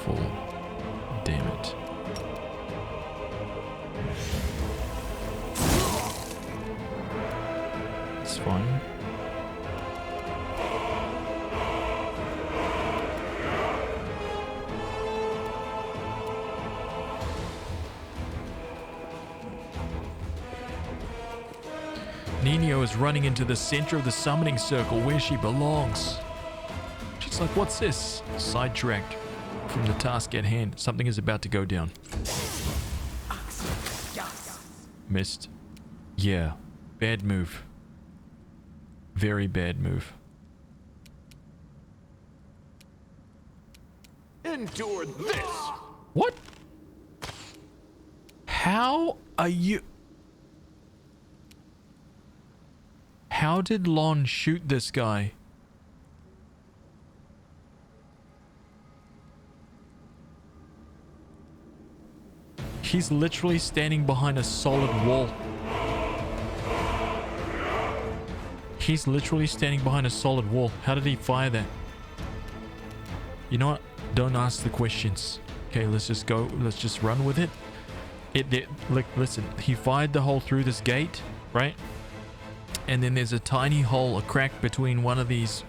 Full. Damn it. It's fine. Nino is running into the center of the summoning circle where she belongs. She's like, what's this? Sidetracked from the task at hand. Something is about to go down. Missed. Yeah. Bad move. Very bad move. Endure this! What? How are you... How did Lon shoot this guy? He's literally standing behind a solid wall. He's literally standing behind a solid wall. How did he fire that? You know what? Don't ask the questions. Okay, let's just go. Let's just run with it. Look, listen. He fired the hole through this gate, right? And then there's a tiny hole, a crack between one of these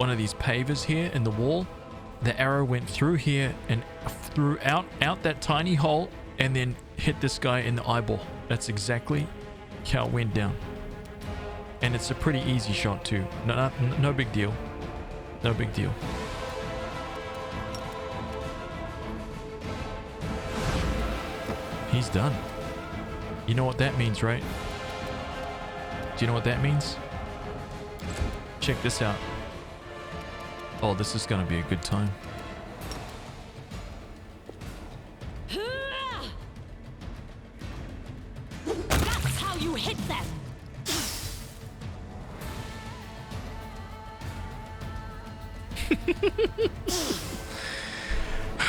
pavers here in the wall. The arrow went through here and through out that tiny hole and then hit this guy in the eyeball. That's exactly how it went down. And it's a pretty easy shot too. No big deal. No big deal. He's done. You know what that means, right? Do you know what that means? Check this out. Oh, this is gonna be a good time. That's how you hit them.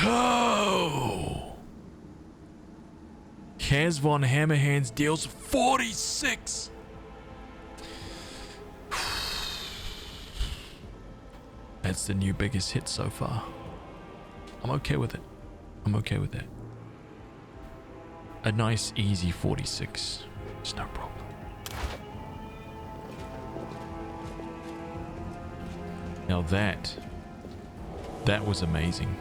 Oh! Haz von Hammerhands deals 46! That's the new biggest hit so far. I'm okay with it. I'm okay with that. A nice, easy 46. It's no problem. Now that was amazing.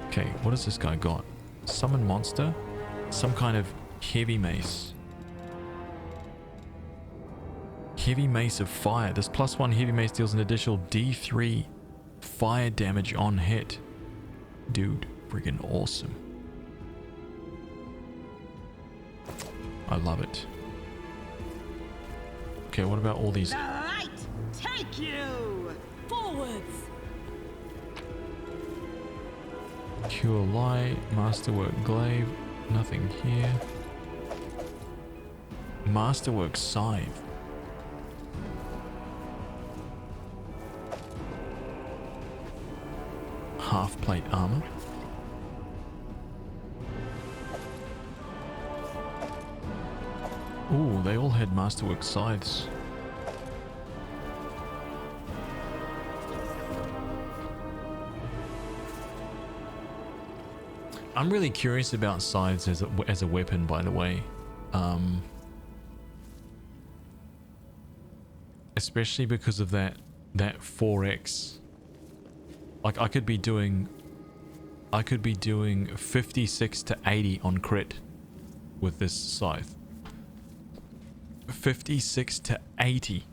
Okay, what has this guy got? Summon monster? Some kind of heavy mace. Heavy mace of fire. This +1 heavy mace deals an additional D3 fire damage on hit. Dude, friggin' awesome. I love it. Okay, what about all these? The light take you forwards. Cure light, masterwork glaive, nothing here. Masterwork scythe. Half plate armor. Ooh, they all had masterwork scythes. I'm really curious about scythes as a weapon, by the way. Especially because of that 4x. Like I could be doing 56 to 80 on crit with this scythe. 56 to 80.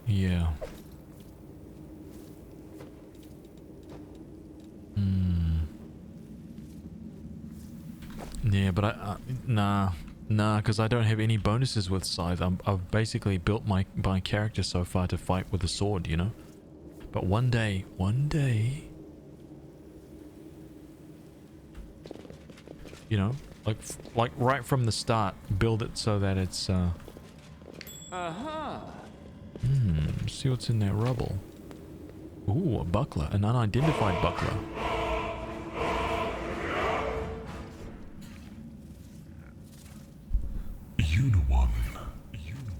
Yeah. Yeah, but nah, because I don't have any bonuses with scythe. I've basically built my character so far to fight with a sword, you know. But one day, you know, like right from the start, build it so that it's Uh-huh. see what's in that rubble. Ooh, a buckler. An unidentified buckler. Uni1.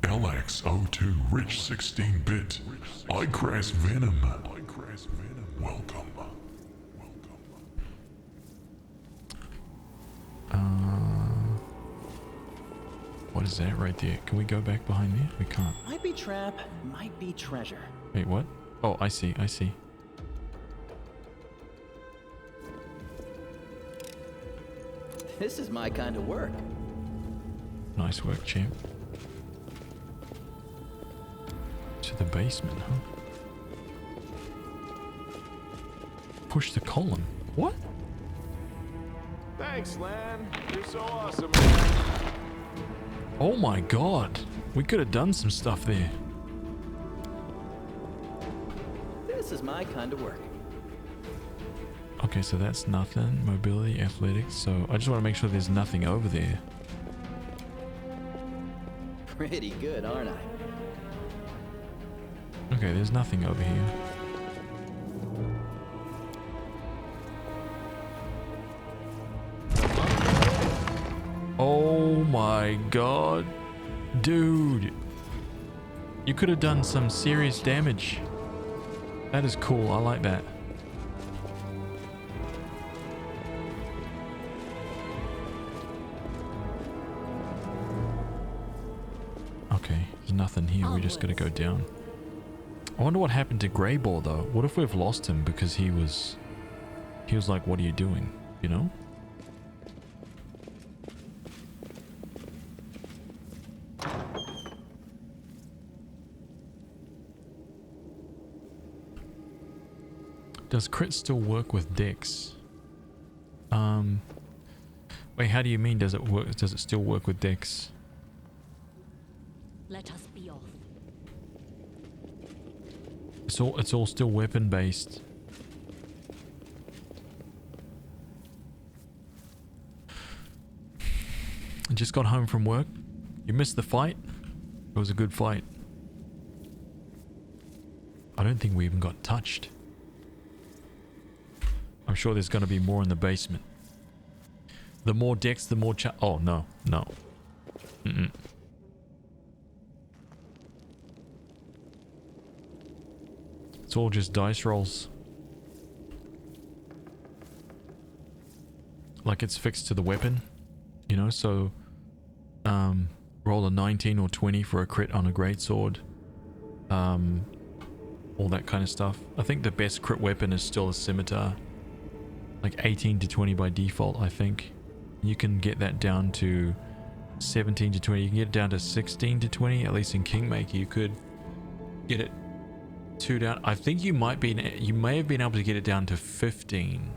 LX02 Rich 16-bit. Igrass Venom. Welcome. What is that right there? Can we go back behind there? We can't. Might be trap, might be treasure. Wait, what? Oh, I see. This is my kind of work. Nice work, champ. To the basement, huh? Push the column. What? Thanks, Lan. You're so awesome. Oh my god. We could have done some stuff there. This is my kind of work. Okay, so that's nothing. Mobility, athletics. So I just want to make sure there's nothing over there. Pretty good, aren't I? Okay, there's nothing over here. Oh my god. Dude. You could have done some serious damage. That is cool. I like that. Okay, there's nothing here. We just gotta go down. I wonder what happened to Greyball though. What if we've lost him because he was like, what are you doing? You know? Does crit still work with dex? Wait, how do you mean does it work? Does it still work with dex? Let us be off. It's all still weapon based. I just got home from work. You missed the fight? It was a good fight. I don't think we even got touched. I'm sure there's going to be more in the basement. The more decks, the more oh, no. Mm-mm. It's all just dice rolls. Like it's fixed to the weapon. You know, so... roll a 19 or 20 for a crit on a greatsword. All that kind of stuff. I think the best crit weapon is still a scimitar. Like 18 to 20 by default, I think. You can get that down to 17 to 20. You can get it down to 16 to 20. At least in Kingmaker, you could get it 2 down. I think you may have been able to get it down to 15.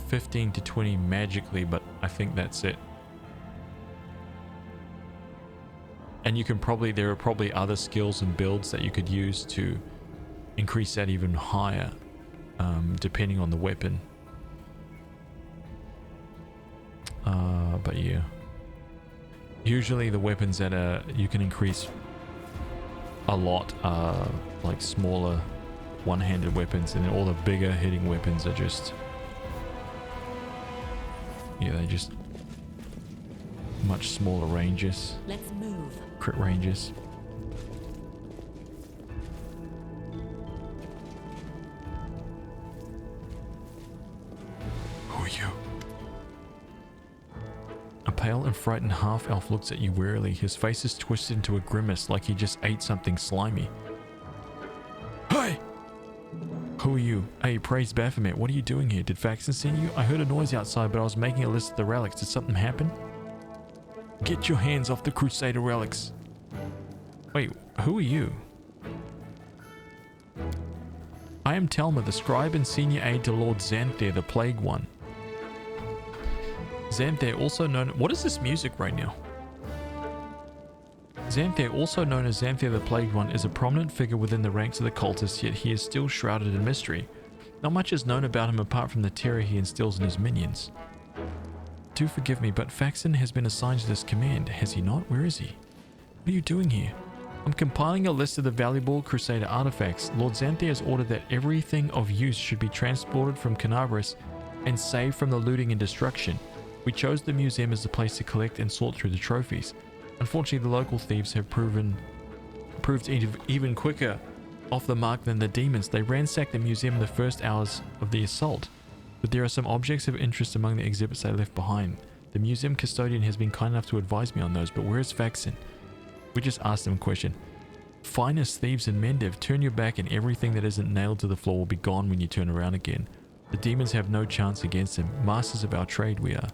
15 to 20 magically, but I think that's it. And you can probably, there are probably other skills and builds that you could use to increase that even higher, depending on the weapon. But yeah. Usually the weapons that you can increase a lot are like smaller one-handed weapons, and then all the bigger hitting weapons are just... yeah, they just much smaller ranges. Let's move. Crit ranges. Who are you? A pale and frightened half-elf looks at you wearily. His face is twisted into a grimace like he just ate something slimy. Hey! Who are you? Hey, praise Baphomet. What are you doing here? Did Faxon send you? I heard a noise outside, but I was making a list of the relics. Did something happen? Get your hands off the Crusader relics. Wait, who are you? I am Telma, the scribe and senior aide to Lord Xanther, the Plague One. Xanther, also known... what is this music right now? Xanther, also known as Xanther the Plagued One, is a prominent figure within the ranks of the cultists, yet he is still shrouded in mystery. Not much is known about him apart from the terror he instills in his minions. Do forgive me, but Faxon has been assigned to this command, has he not? Where is he? What are you doing here? I'm compiling a list of the valuable Crusader artifacts. Lord Xanthe has ordered that everything of use should be transported from Canaveras and saved from the looting and destruction. We chose the museum as the place to collect and sort through the trophies. Unfortunately, the local thieves have proved even quicker off the mark than the demons. They ransacked the museum in the first hours of the assault, but there are some objects of interest among the exhibits they left behind. The museum custodian has been kind enough to advise me on those, but where is Faxon? We just asked him a question. Finest thieves in Mendev, turn your back and everything that isn't nailed to the floor will be gone when you turn around again. The demons have no chance against him. Masters of our trade we are.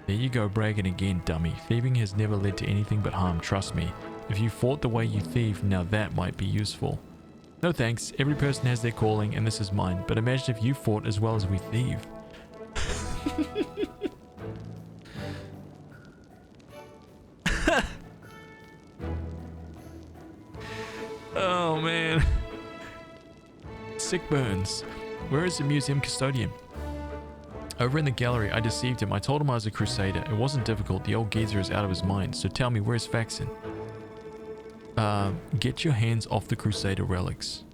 There you go, bragging again, dummy. Thieving has never led to anything but harm, trust me. If you fought the way you thieve, now that might be useful. No thanks, every person has their calling and this is mine, but imagine if you fought as well as we thieve. Oh man. Sick burns. Where is the museum custodian? Over in the gallery, I deceived him. I told him I was a crusader. It wasn't difficult. The old geezer is out of his mind. So tell me, where's Faxon? Get your hands off the crusader relics.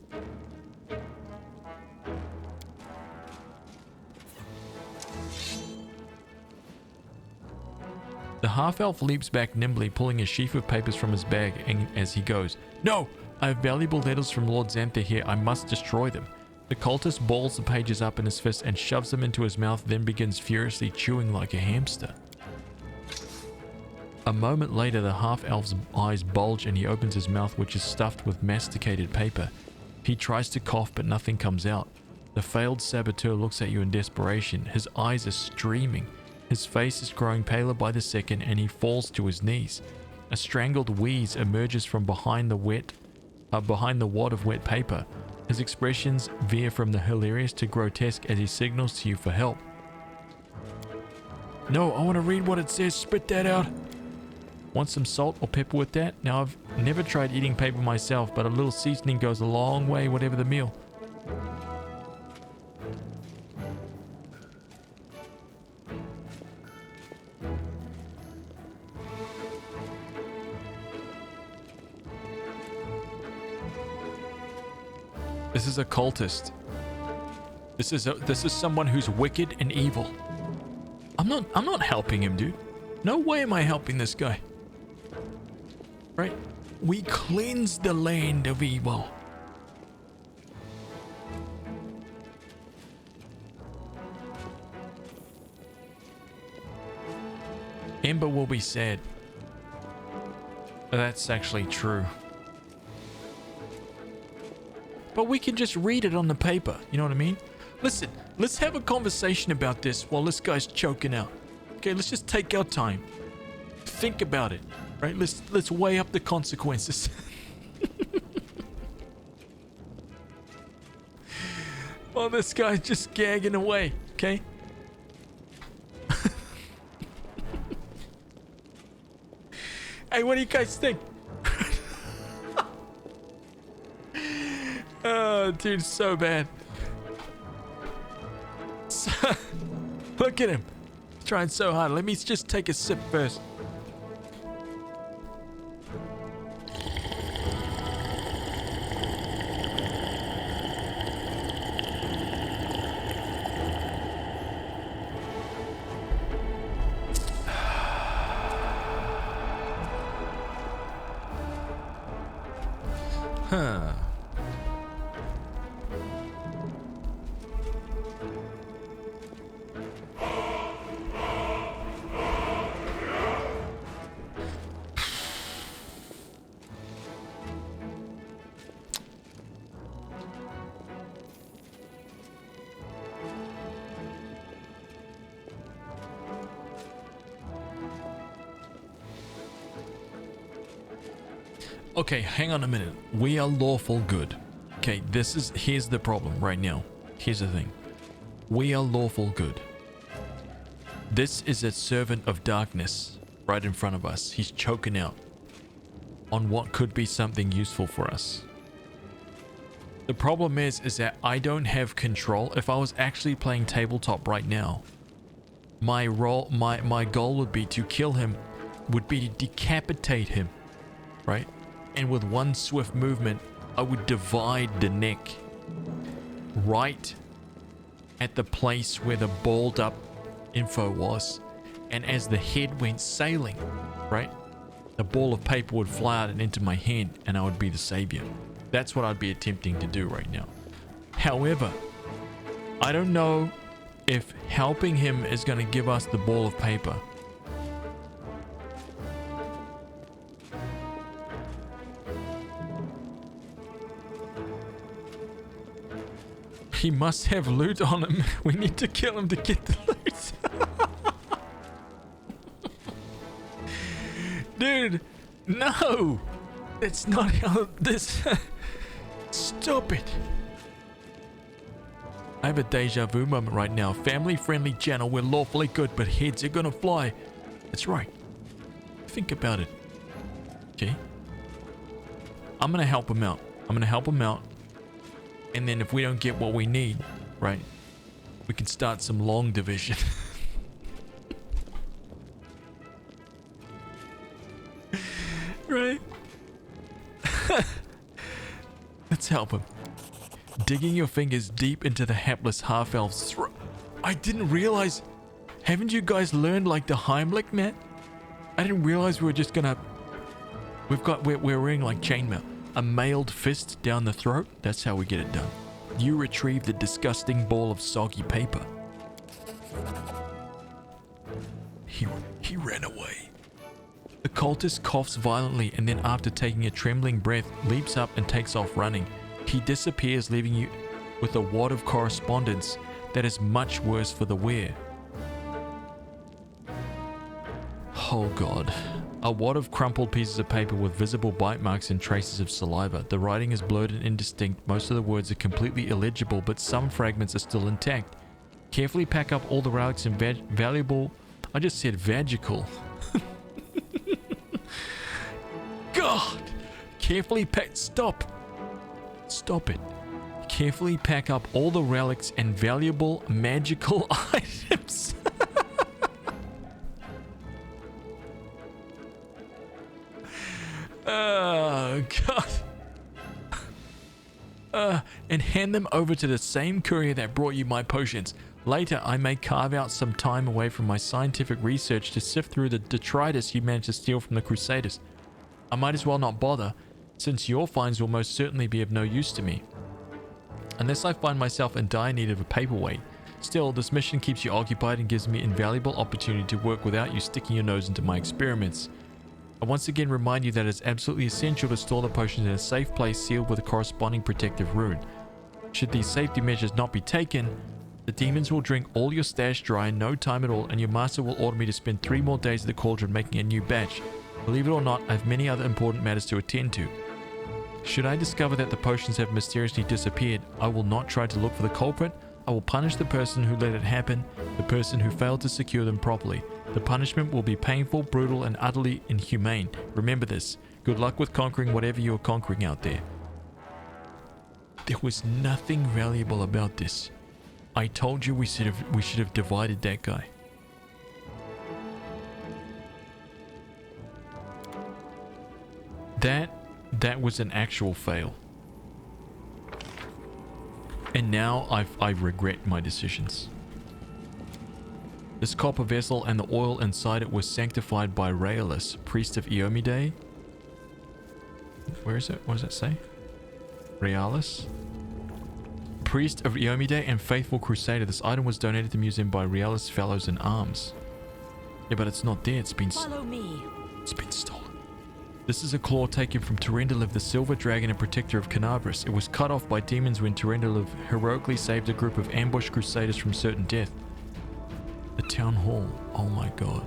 The half-elf leaps back nimbly, pulling a sheaf of papers from his bag as he goes. No! I have valuable letters from Lord Xanthe here. I must destroy them. The cultist balls the pages up in his fist and shoves them into his mouth, then begins furiously chewing like a hamster. A moment later, the half-elf's eyes bulge and he opens his mouth, which is stuffed with masticated paper. He tries to cough, but nothing comes out. The failed saboteur looks at you in desperation. His eyes are streaming. His face is growing paler by the second, and he falls to his knees. A strangled wheeze emerges from behind the wad of wet paper. His expressions veer from the hilarious to grotesque as he signals to you for help. No, I want to read what it says. Spit that out. Want some salt or pepper with that? Now, I've never tried eating paper myself, but a little seasoning goes a long way, whatever the meal. This is a cultist. This is someone who's wicked and evil. I'm not helping him, dude. No way am I helping this guy. Right? We cleanse the land of evil. Ember will be sad. That's actually true. But we can just read it on the paper, you know what I mean? Listen, let's have a conversation about this while this guy's choking out. Okay, let's just take our time. Think about it, right? Let's weigh up the consequences. While this guy's just gagging away, okay? Hey, what do you guys think? Oh, dude, so bad. Look at him. He's trying so hard. Let me just take a sip first. Huh. Okay, hang on a minute. We are lawful good. Okay, here's the problem right now. Here's the thing. We are lawful good. This is a servant of darkness right in front of us. He's choking out on what could be something useful for us. The problem is that I don't have control. If I was actually playing tabletop right now, my goal would be to kill him, would be to decapitate him, right? and with one swift movement, I would divide the neck right at the place where the balled up info was. And as the head went sailing, right, the ball of paper would fly out and into my hand, and I would be the savior. That's what I'd be attempting to do right now. However, I don't know if helping him is going to give us the ball of paper. He must have loot on him. We need to kill him to get the loot. Dude, no. That's not how this... Stop it. I have a deja vu moment right now. Family-friendly channel. We're lawfully good, but heads are gonna fly. That's right. Think about it. Okay? I'm gonna help him out. And then if we don't get what we need, right, we can start some long division. Right? Let's help him. Digging your fingers deep into the hapless half-elf's throat. I didn't realize... Haven't you guys learned like the Heimlich, man? I didn't realize we were just gonna... We're wearing like chainmail. A mailed fist down the throat. That's how we get it done. You retrieve the disgusting ball of soggy paper. He ran away. The cultist coughs violently and then after taking a trembling breath, leaps up and takes off running. He disappears, leaving you with a wad of correspondence that is much worse for the wear. Oh god. A wad of crumpled pieces of paper with visible bite marks and traces of saliva. The writing is blurred and indistinct. Most of the words are completely illegible, but some fragments are still intact. Carefully pack up all the relics and valuable... I just said vagical. God! Carefully pack... Stop it. Carefully pack up all the relics and valuable magical items. Oh, God. And hand them over to the same courier that brought you my potions. Later, I may carve out some time away from my scientific research to sift through the detritus you managed to steal from the Crusaders. I might as well not bother, since your finds will most certainly be of no use to me. Unless I find myself in dire need of a paperweight. Still, this mission keeps you occupied and gives me invaluable opportunity to work without you sticking your nose into my experiments. I once again remind you that it is absolutely essential to store the potions in a safe place sealed with a corresponding protective rune. Should these safety measures not be taken, the demons will drink all your stash dry in no time at all, and your master will order me to spend 3 more days at the cauldron making a new batch. Believe it or not, I have many other important matters to attend to. Should I discover that the potions have mysteriously disappeared, I will not try to look for the culprit. I will punish the person who let it happen, the person who failed to secure them properly. The punishment will be painful, brutal, and utterly inhumane. Remember this. Good luck with conquering whatever you are conquering out there. There was nothing valuable about this. I told you we should have divided that guy. That was an actual fail. And now I regret my decisions. This copper vessel and the oil inside it was sanctified by Raelis, priest of Eomide. Where is it? What does it say? Realis? Priest of Eomide and faithful crusader. This item was donated to the museum by Realis Fellows in Arms. Yeah, but it's not there. It's been... Follow me. It's been stolen. This is a claw taken from Terendiliv, the silver dragon and protector of Canabris. It was cut off by demons when Terendiliv heroically saved a group of ambushed crusaders from certain death. The town hall. Oh my god.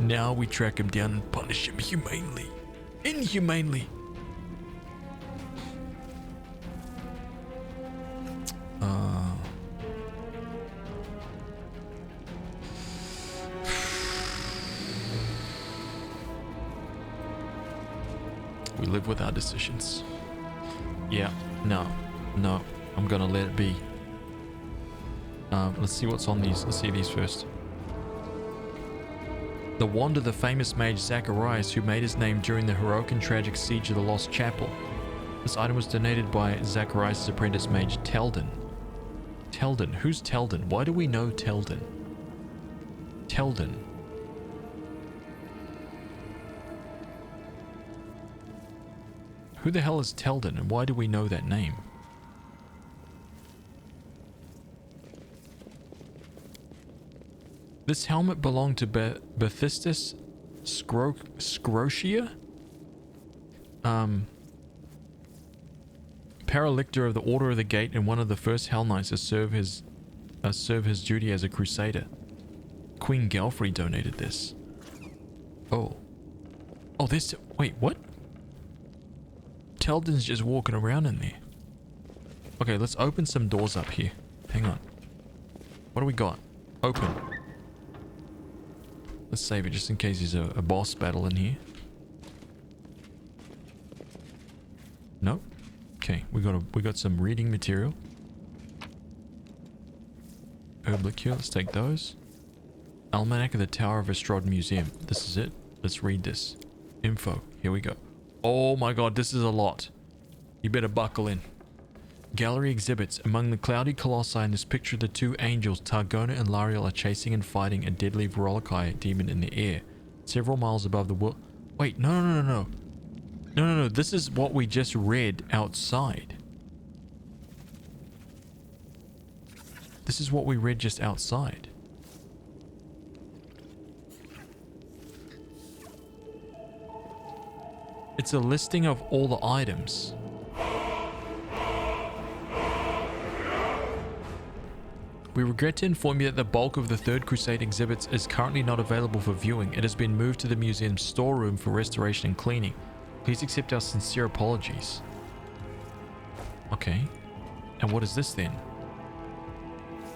Now we track him down and punish him humanely. Inhumanely. We live with our decisions. Yeah, no, I'm gonna let it be. Let's see what's on these. Let's see these first. The wand of the famous mage Zacharias, who made his name during the heroic and tragic siege of the Lost Chapel. This item was donated by Zacharias' apprentice mage Teldon. Teldon? Who's Teldon? Why do we know Teldon? Teldon. Who the hell is Teldon and why do we know that name? This helmet belonged to Bethistus Scrotia? Paralictor of the Order of the Gate and one of the first Hell Knights to serve his duty as a crusader. Queen Galfrey donated this. Oh. Oh, this... Wait, what? Teldon's just walking around in there. Okay, let's open some doors up here. Hang on. What do we got? Open. Let's save it just in case there's a boss battle in here. Nope. Okay, we got some reading material. Herb liqueur, let's take those. Almanac of the Tower of Estrad Museum. This is it. Let's read this. Info. Here we go. Oh my god, this is a lot. You better buckle in. Gallery exhibits. Among the cloudy colossi in this picture, the two angels, Targona and Lariel, are chasing and fighting a deadly Vorolokai demon in the air. Several miles above the world. Wait, no. No. This is what we just read outside. This is what we read just outside. It's a listing of all the items. We regret to inform you that the bulk of the Third Crusade exhibits is currently not available for viewing. It has been moved to the museum's storeroom for restoration and cleaning. Please accept our sincere apologies. Okay. And what is this then?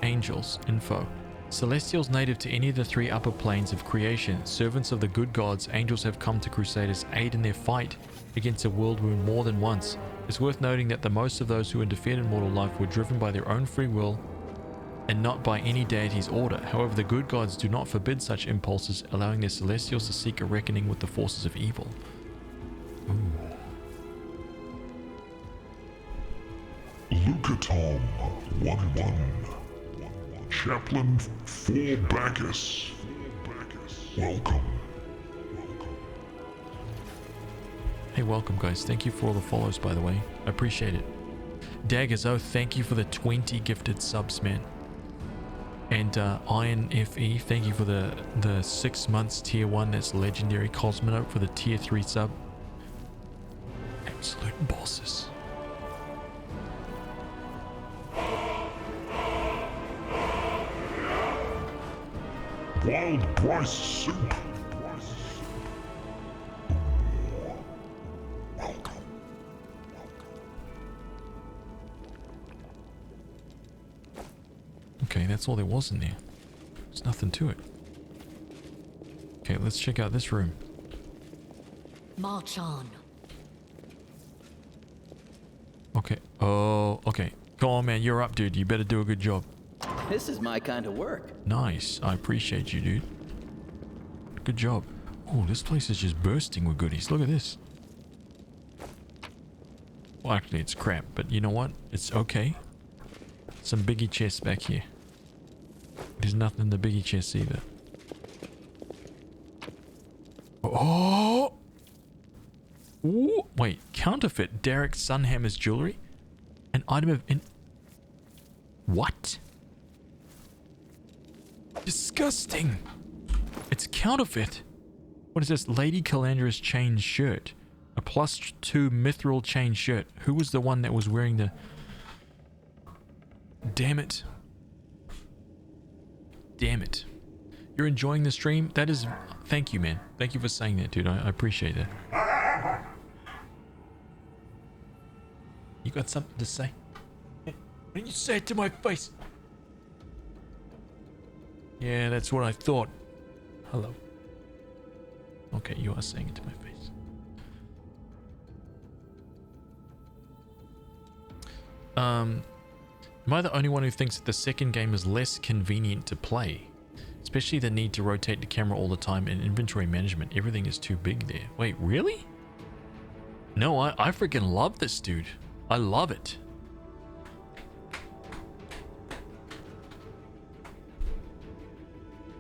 Angels. Info. Celestials native to any of the three upper planes of creation, servants of the good gods, angels have come to Crusaders' aid in their fight against a world wound more than once. It's worth noting that the most of those who interfered in mortal life were driven by their own free will and not by any deity's order. However, the good gods do not forbid such impulses, allowing their celestials to seek a reckoning with the forces of evil. Ooh. Lucatom 1-1. Chaplain for Bacchus. Welcome. Hey, welcome guys. Thank you for all the follows, by the way. I appreciate it. Daggers, oh, thank you for the 20 gifted subs, man. And Iron FE, thank you for the 6 months tier 1. That's legendary. Cosmonaut for the tier 3 sub. Absolute bosses. Wild Bryce Soup. Welcome. Okay, that's all there was in there. There's nothing to it. Okay, let's check out this room. March on. Okay. Oh, okay. Come on, man. You're up, dude. You better do a good job. This is my kind of work. Nice. I appreciate you, dude. Good job. Oh, this place is just bursting with goodies. Look at this. Well, actually, it's crap, but you know what? It's okay. Some biggie chests back here. There's nothing in the biggie chests either. Oh! Ooh, wait. Counterfeit Derek Sunhammer's jewelry? An item of... What? Disgusting. It's counterfeit. What is this? Lady Calandra's chain shirt. A +2 mithril chain shirt. Who was the one that was wearing the... Damn it. Damn it. You're enjoying the stream? That is... Thank you, man. Thank you for saying that, dude. I appreciate it. You got something to say? Why didn't you say it to my face? Yeah, that's what I thought. Hello. Okay, you are saying it to my face. Am I the only one who thinks that the second game is less convenient to play? It's Especially the need to rotate the camera all the time and inventory management. Everything is too big there. Wait, really? No, I freaking love this, dude. I love it.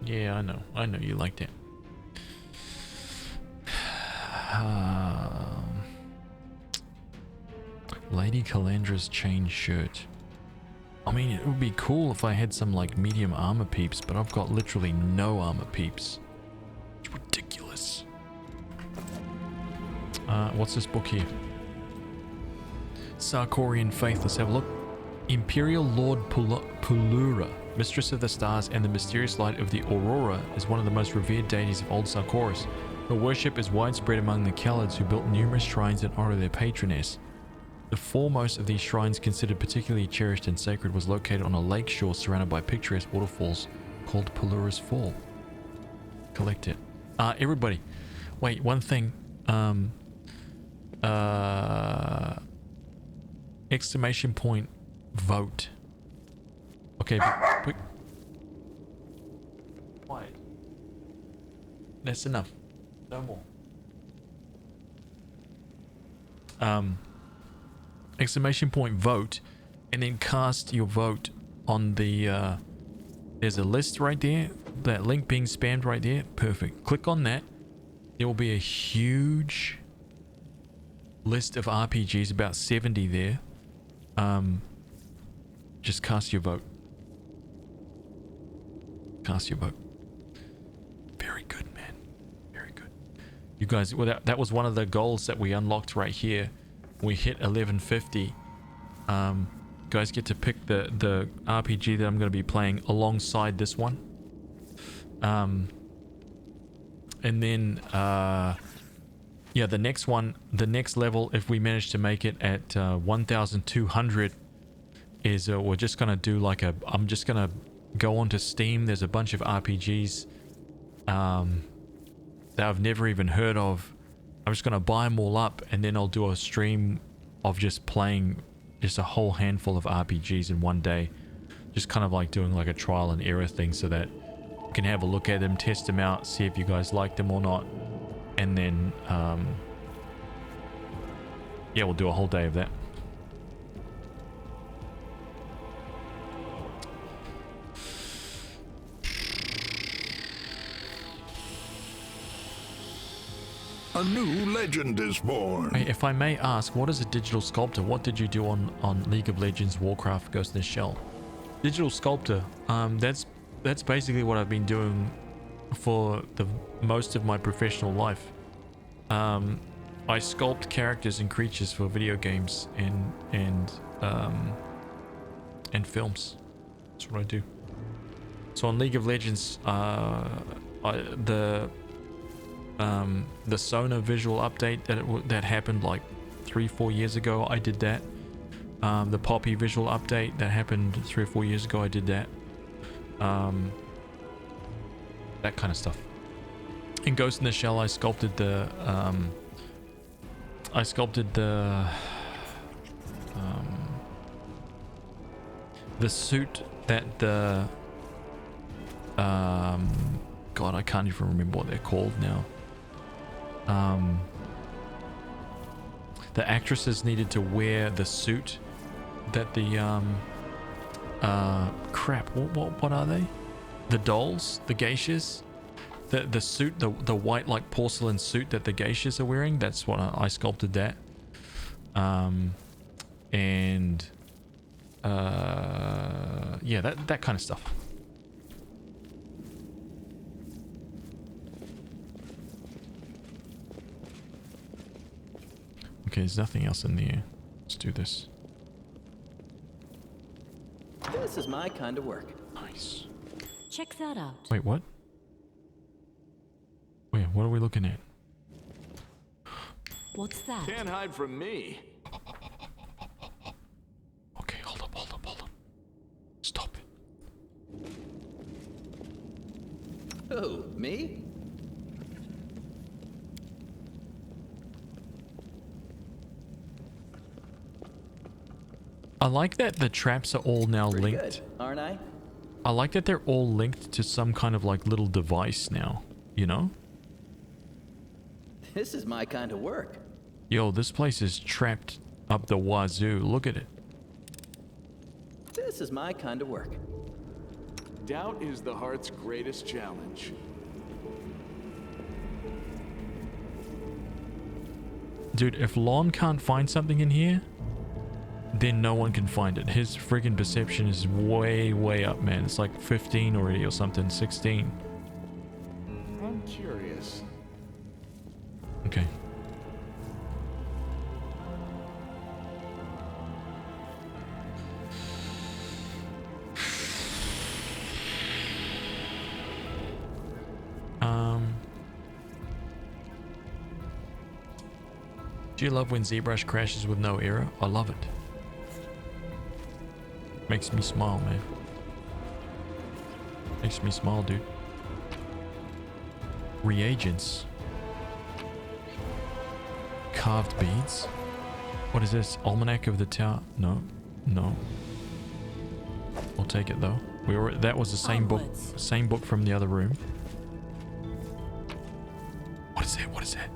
Yeah, I know. I know you liked it. Lady Calandra's chain shirt. I mean, it would be cool if I had some like medium armor peeps, but I've got literally no armor peeps. It's ridiculous. What's this book here? Sarkorian Faith. Let's have a look. Imperial Lord Pulura, Mistress of the Stars and the mysterious light of the Aurora, is one of the most revered deities of Old Sarkoris. Her worship is widespread among the Khalids, who built numerous shrines in honor of their patroness. The foremost of these shrines, considered particularly cherished and sacred, was located on a lake shore surrounded by picturesque waterfalls called Pulura's Fall. Collect it. Everybody, wait, one thing. Exclamation point, vote. Okay, but quiet. That's enough. No more. Exclamation point, vote, and then cast your vote on the there's a list right there, that link being spammed right there. Perfect. Click on that. There will be a huge list of RPGs, about 70 there. Just cast your vote. Cast your vote. Very good, man. Very good. You guys, well, that was one of the goals that we unlocked right here. We hit 1150. Guys get to pick the RPG that I'm going to be playing alongside this one. And then yeah, the next one, the next level, if we manage to make it at 1200, is we're just gonna do like a, I'm just gonna go onto Steam. There's a bunch of RPGs that I've never even heard of. I'm just gonna buy them all up, and then I'll do a stream of just playing just a whole handful of RPGs in one day, just kind of like doing like a trial and error thing, so that you can have a look at them, test them out, see if you guys like them or not, and then yeah, we'll do a whole day of that. A new legend is born. Hey, if I may ask, what is a digital sculptor? What did you do on League of Legends, Warcraft, Ghost in the Shell? Digital sculptor. That's basically what I've been doing for the most of my professional life. I sculpt characters and creatures for video games and films. That's what I do. So on League of Legends, the Sona visual update that happened like 3-4 years ago, I did that. The Poppy visual update that happened 3 or 4 years ago, I did that. That kind of stuff. In Ghost in the Shell, I sculpted the suit that the God, I can't even remember what they're called now. The actresses needed to wear the suit that the crap, what are they? The dolls, the geishas, the suit, the white like porcelain suit that the geishas are wearing. That's what I sculpted that. And yeah, that kind of stuff. Okay, there's nothing else in there. Let's do this. This is my kind of work. Nice. Check that out. Wait, what? Wait, what are we looking at? What's that? Can't hide from me. Okay, hold up. Stop it. Oh, me? I like that the traps are all now Pretty linked. good, aren't I? I like that they're all linked to some kind of like little device now, you know? This is my kind of work. Yo, this place is trapped up the wazoo. Look at it. This is my kind of work. Doubt is the heart's greatest challenge. Dude, if Lon can't find something in here, then no one can find it. His friggin' perception is way, way up, man. It's like 15 already or something, 16. I'm curious. Okay. Do you love when ZBrush crashes with no error? I love it. Makes me smile, man. Makes me smile, dude. Reagents. Carved beads. What is this? Almanac of the Tower? No. No. I'll take it though. That was the same book from the other room. What is that? What is that?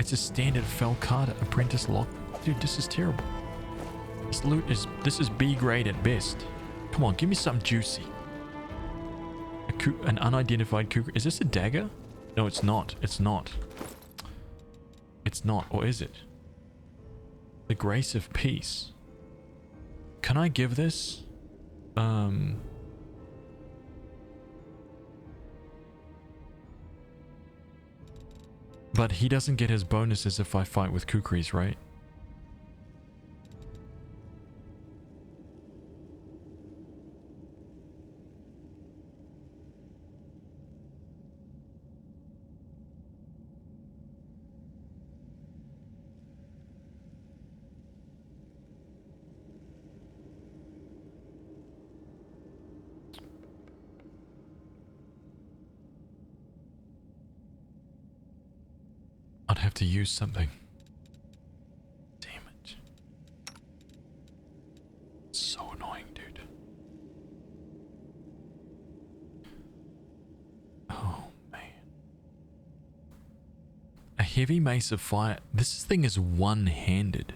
It's a standard Falcata apprentice lock. Dude, this is terrible. This loot is... This is B grade at best. Come on, give me something juicy. An unidentified kukri. Is this a dagger? No, it's not. It's not. It's not. Or is it? The Grace of Peace. Can I give this? But he doesn't get his bonuses if I fight with kukris, right? I'd have to use something. Damn it. It's so annoying, dude. Oh, man. A heavy mace of fire. This thing is one-handed.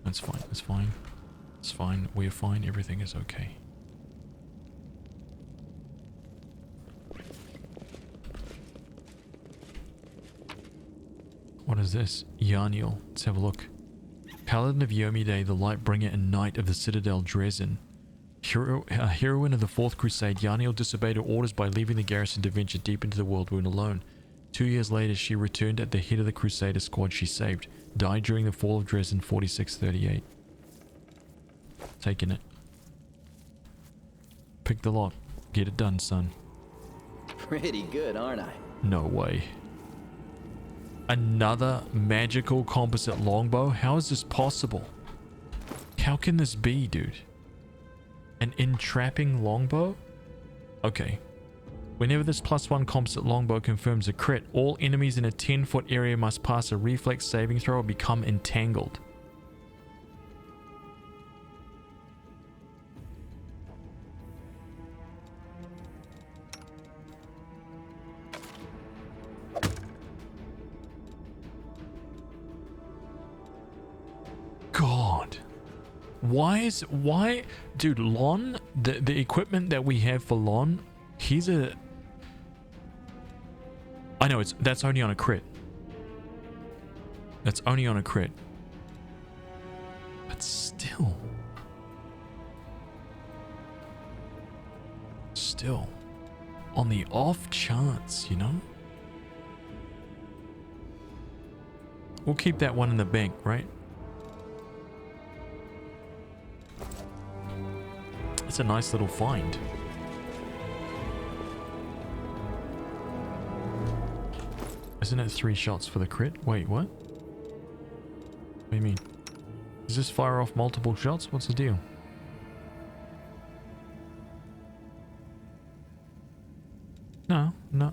That's fine. That's fine. It's fine. We're fine. Everything is okay. What is this? Yarniel. Let's have a look. Paladin of Yomide, the Lightbringer and Knight of the Citadel Dresden. Heroine of the Fourth Crusade, Yarniel disobeyed her orders by leaving the garrison to venture deep into the world wound alone. 2 years later, she returned at the head of the Crusader squad she saved. Died during the fall of Dresden, 4638. Taking it. Pick the lock. Get it done, son. Pretty good, aren't I? No way. Another magical composite longbow? How is this possible? How can this be, dude? An entrapping longbow? Okay. Whenever this +1 composite longbow confirms a crit, all enemies in a 10-foot area must pass a reflex saving throw or become entangled. God. Why? Dude, Lon, the equipment that we have for Lon, he's a... I know, that's only on a crit. That's only on a crit. But still. Still. On the off chance, you know? We'll keep that one in the bank, right? It's a nice little find. Isn't it 3 shots for the crit? Wait, what? What do you mean? Does this fire off multiple shots? What's the deal? No, no.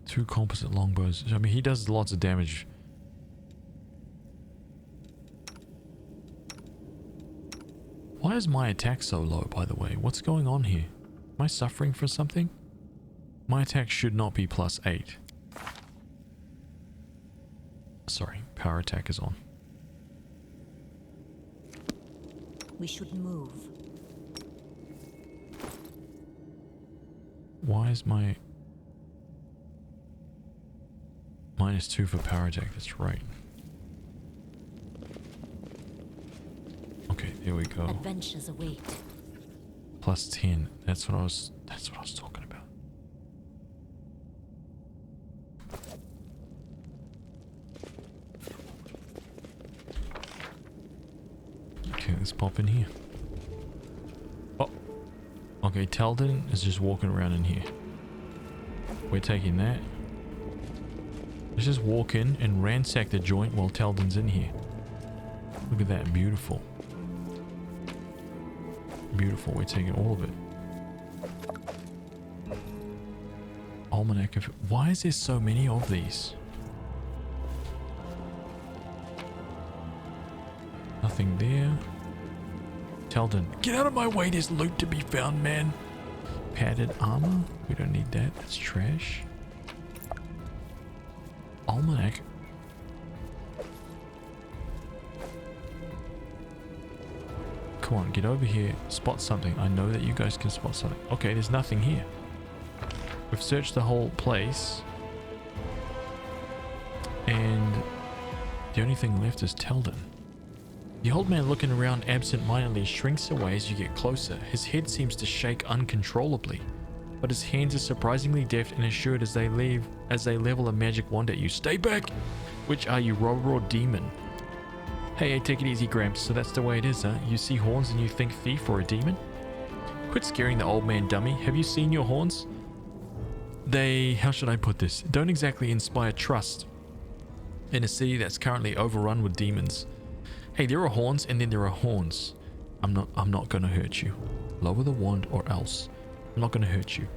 2 composite longbows. I mean, he does lots of damage. Why is my attack so low, by the way? What's going on here? Am I suffering for something? My attack should not be +8. Sorry, power attack is on. We should move. Why is my... -2 for power attack? That's right. Okay, there we go. Adventures await. +10. That's what I was talking about. Okay, let's pop in here. Oh. Okay, Teldon is just walking around in here. We're taking that. Let's just walk in and ransack the joint while Teldon's in here. Look at that. Beautiful. Beautiful. We're taking all of it. Almanac of... Why is there so many of these? Nothing there. Teldon, get out of my way. There's loot to be found, man. Padded armor. We don't need that. That's trash. Almanac. Come on, get over here. Spot something. I know that you guys can spot something. Okay, there's nothing here. We've searched the whole place. And the only thing left is Teldon. The old man, looking around absent-mindedly, shrinks away as you get closer. His head seems to shake uncontrollably, but his hands are surprisingly deft and assured as they level a magic wand at you. Stay back! Which are you, robber or demon? Hey, take it easy, Gramps. So that's the way it is, huh? You see horns and you think thief or a demon? Quit scaring the old man, dummy. Have you seen your horns? They, how should I put this, don't exactly inspire trust in a city that's currently overrun with demons. Hey, there are horns and then there are horns. I'm not gonna hurt you. Lower the wand or else. I'm not gonna hurt you.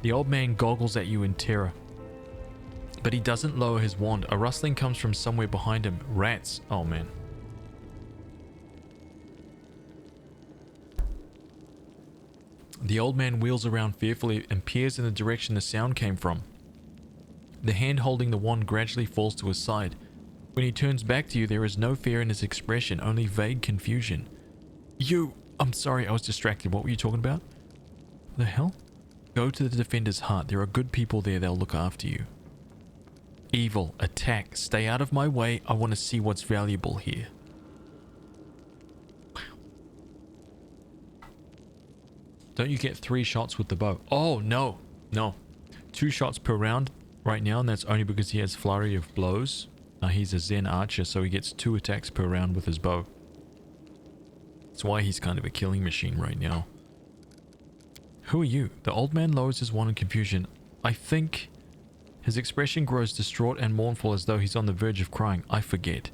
The old man goggles at you in terror, but he doesn't lower his wand. A rustling comes from somewhere behind him. Rats. Oh man. The old man wheels around fearfully and peers in the direction the sound came from. The hand holding the wand gradually falls to his side. When he turns back to you, there is no fear in his expression, only vague confusion. I'm sorry, I was distracted. What were you talking about? The hell? Go to the defender's heart. There are good people there. They'll look after you. Evil. Attack. Stay out of my way. I want to see what's valuable here. Wow. Don't you get 3 shots with the bow? Oh, no. No. 2 shots per round right now, and that's only because he has flurry of blows. He's a Zen archer, so he gets 2 attacks per round with his bow. That's why he's kind of a killing machine right now. Who are you? The old man lowers his wand in confusion. I think... His expression grows distraught and mournful as though he's on the verge of crying. I forget.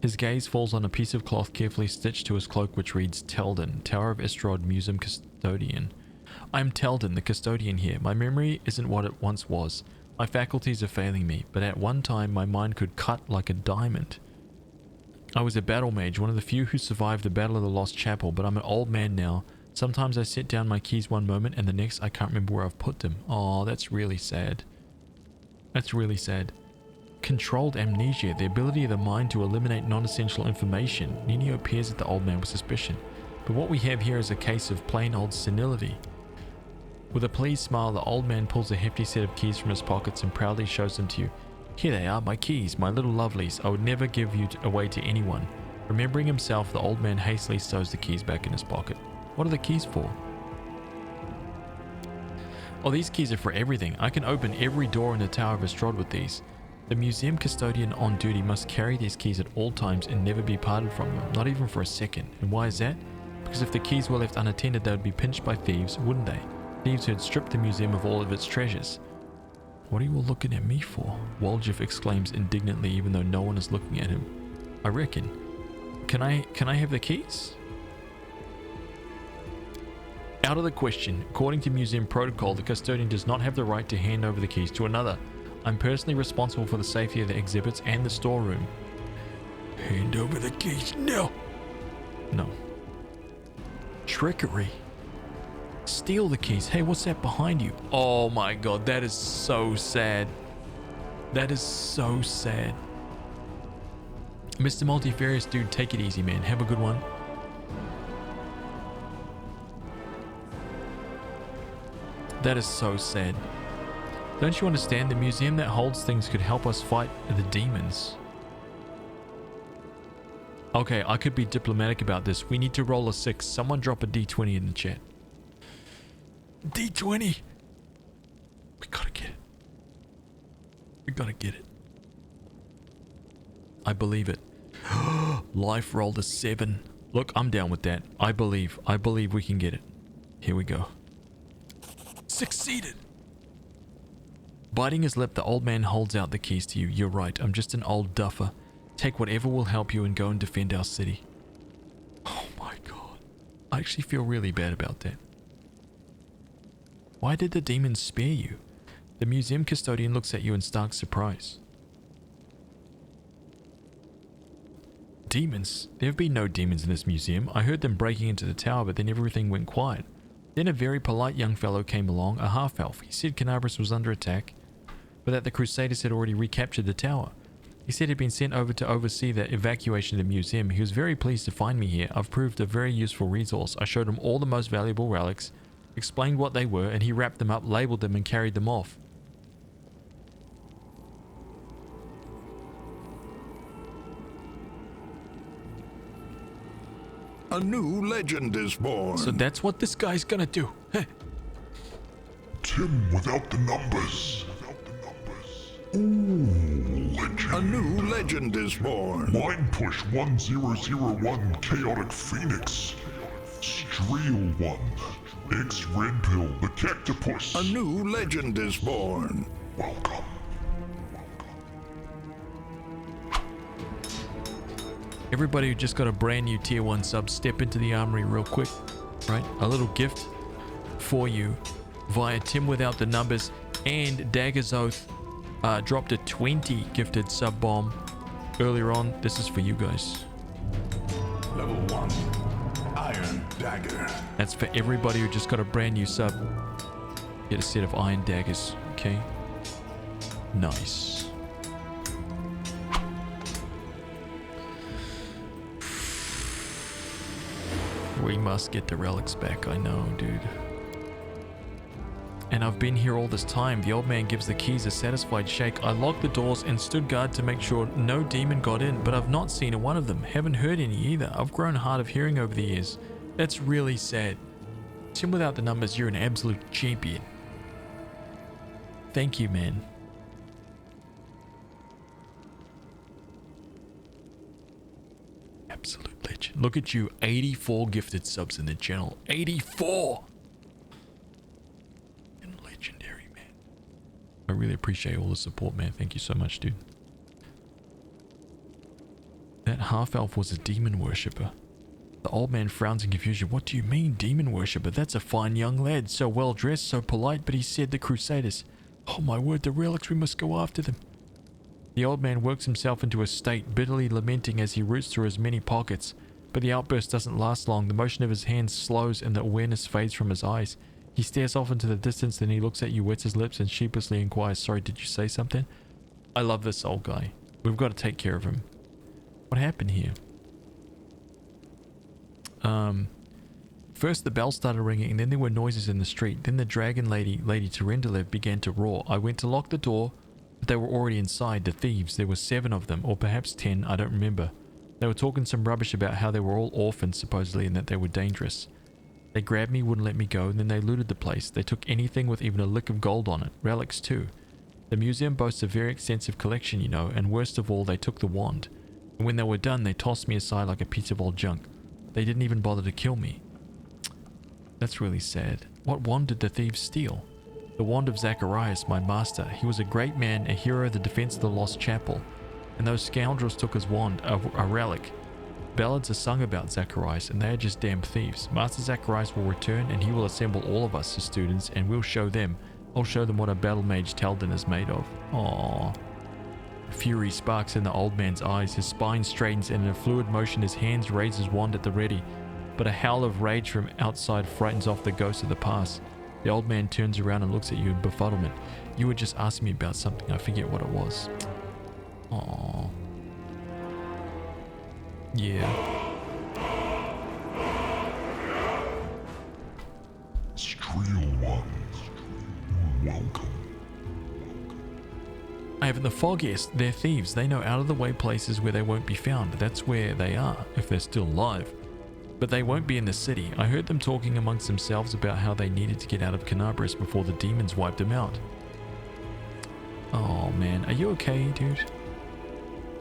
His gaze falls on a piece of cloth carefully stitched to his cloak which reads Teldon, Tower of Estrad Museum Custodian. I'm Teldon, the custodian here. My memory isn't what it once was. My faculties are failing me, but at one time my mind could cut like a diamond. I was a battle mage, one of the few who survived the Battle of the Lost Chapel, but I'm an old man now. Sometimes I set down my keys one moment and the next I can't remember where I've put them. Oh, that's really sad. That's really sad. Controlled amnesia, the ability of the mind to eliminate non-essential information. Nino peers at the old man with suspicion. But what we have here is a case of plain old senility. With a pleased smile, the old man pulls a hefty set of keys from his pockets and proudly shows them to you. Here they are, my keys, my little lovelies. I would never give you away to anyone. Remembering himself, the old man hastily stows the keys back in his pocket. What are the keys for? Oh, these keys are for everything. I can open every door in the Tower of Estrad with these. The museum custodian on duty must carry these keys at all times and never be parted from them, not even for a second. And why is that? Because if the keys were left unattended, they would be pinched by thieves, wouldn't they? Thieves who had stripped the museum of all of its treasures. What are you all looking at me for? Woljif exclaims indignantly even though no one is looking at him. I reckon. Can I have the keys? Out of the question. According to museum protocol, the custodian does not have the right to hand over the keys to another. I'm personally responsible for the safety of the exhibits and the storeroom. Hand over the keys. No. No. Trickery. Steal the keys. Hey, what's that behind you? Oh my god, that is so sad. That is so sad. Mr. Multifarious dude, take it easy, man. Have a good one. That is so sad. Don't you understand? The museum that holds things could help us fight the demons. Okay, I could be diplomatic about this. We need to roll a 6. Someone drop a D20 in the chat. D20! We gotta get it. We gotta get it. I believe it. Life rolled a 7. Look, I'm down with that. I believe we can get it. Here we go. Succeeded! Biting his lip, the old man holds out the keys to you. You're right, I'm just an old duffer. Take whatever will help you and go and defend our city. Oh my god. I actually feel really bad about that. Why did the demons spare you? The museum custodian looks at you in stark surprise. Demons? There have been no demons in this museum. I heard them breaking into the tower, but then everything went quiet. Then a very polite young fellow came along, a half-elf. He said Canabras was under attack, but that the Crusaders had already recaptured the tower. He said he'd been sent over to oversee the evacuation of the museum. He was very pleased to find me here. I've proved a very useful resource. I showed him all the most valuable relics, explained what they were, and he wrapped them up, labeled them, and carried them off. A new legend is born. So that's what this guy's gonna do. Tim without the numbers. Ooh, legend. A new legend is born. Mind Push 1001 Chaotic Phoenix. Streel 1. X Red Pill the Cactopus. A new legend is born. Welcome. Everybody who just got a brand new tier 1 sub, step into the armory real quick, right? A little gift for you via Tim Without the Numbers, and Dagger's Oath dropped a 20 gifted sub bomb earlier on. This is for you guys. Level 1 Iron Dagger. That's for everybody who just got a brand new sub. Get a set of iron daggers, okay? Nice. We must get the relics back, I know, dude. And I've been here all this time. The old man gives the keys a satisfied shake. I locked the doors and stood guard to make sure no demon got in, but I've not seen a one of them. Haven't heard any either. I've grown hard of hearing over the years. That's really sad. Tim Without the Numbers, you're an absolute champion. Thank you, man. Absolute legend. Look at you, 84 gifted subs in the channel. 84! And legendary, man. I really appreciate all the support, man. Thank you so much, dude. That half-elf was a demon worshipper. The old man frowns in confusion. What do you mean, demon worshipper? That's a fine young lad. So well dressed, so polite, but he said the Crusaders. Oh my word, the relics, we must go after them. The old man works himself into a state, bitterly lamenting as he roots through his many pockets. But the outburst doesn't last long. The motion of his hands slows and the awareness fades from his eyes. He stares off into the distance, then he looks at you, wets his lips, and sheepishly inquires, sorry, did you say something? I love this old guy. We've got to take care of him. What happened here? First the bell started ringing, and then there were noises in the street. Then the dragon lady, Lady Terendelev, began to roar. I went to lock the door, but they were already inside, the thieves. There were 7 of them, or perhaps 10, I don't remember. They were talking some rubbish about how they were all orphans, supposedly, and that they were dangerous. They grabbed me, wouldn't let me go, and then they looted the place. They took anything with even a lick of gold on it. Relics, too. The museum boasts a very extensive collection, you know, and worst of all, they took the wand. And when they were done, they tossed me aside like a piece of old junk. They didn't even bother to kill me. That's really sad. What wand did the thieves steal? The wand of Zacharias, my master. He was a great man, a hero of the defense of the lost chapel. And those scoundrels took his wand, a relic. ballads are sung about Zacharias, and they are just damn thieves. Master Zacharias will return, and he will assemble all of us as students, and we'll show them. I'll show them what a battle mage Talden is made of. Aww. Fury sparks in the old man's eyes. His spine straightens, and in a fluid motion his hands raise his wand at the ready. But a howl of rage from outside frightens off the ghosts of the past. The old man turns around and looks at you in befuddlement. You were just asking me about something. I forget what it was. Aww. Yeah. Skrill ones, welcome. I haven't the foggiest. They're thieves. They know out of the way places where they won't be found. That's where they are, if they're still alive. But they won't be in the city. I heard them talking amongst themselves about how they needed to get out of Canabras before the demons wiped them out. Oh man, are you okay, dude?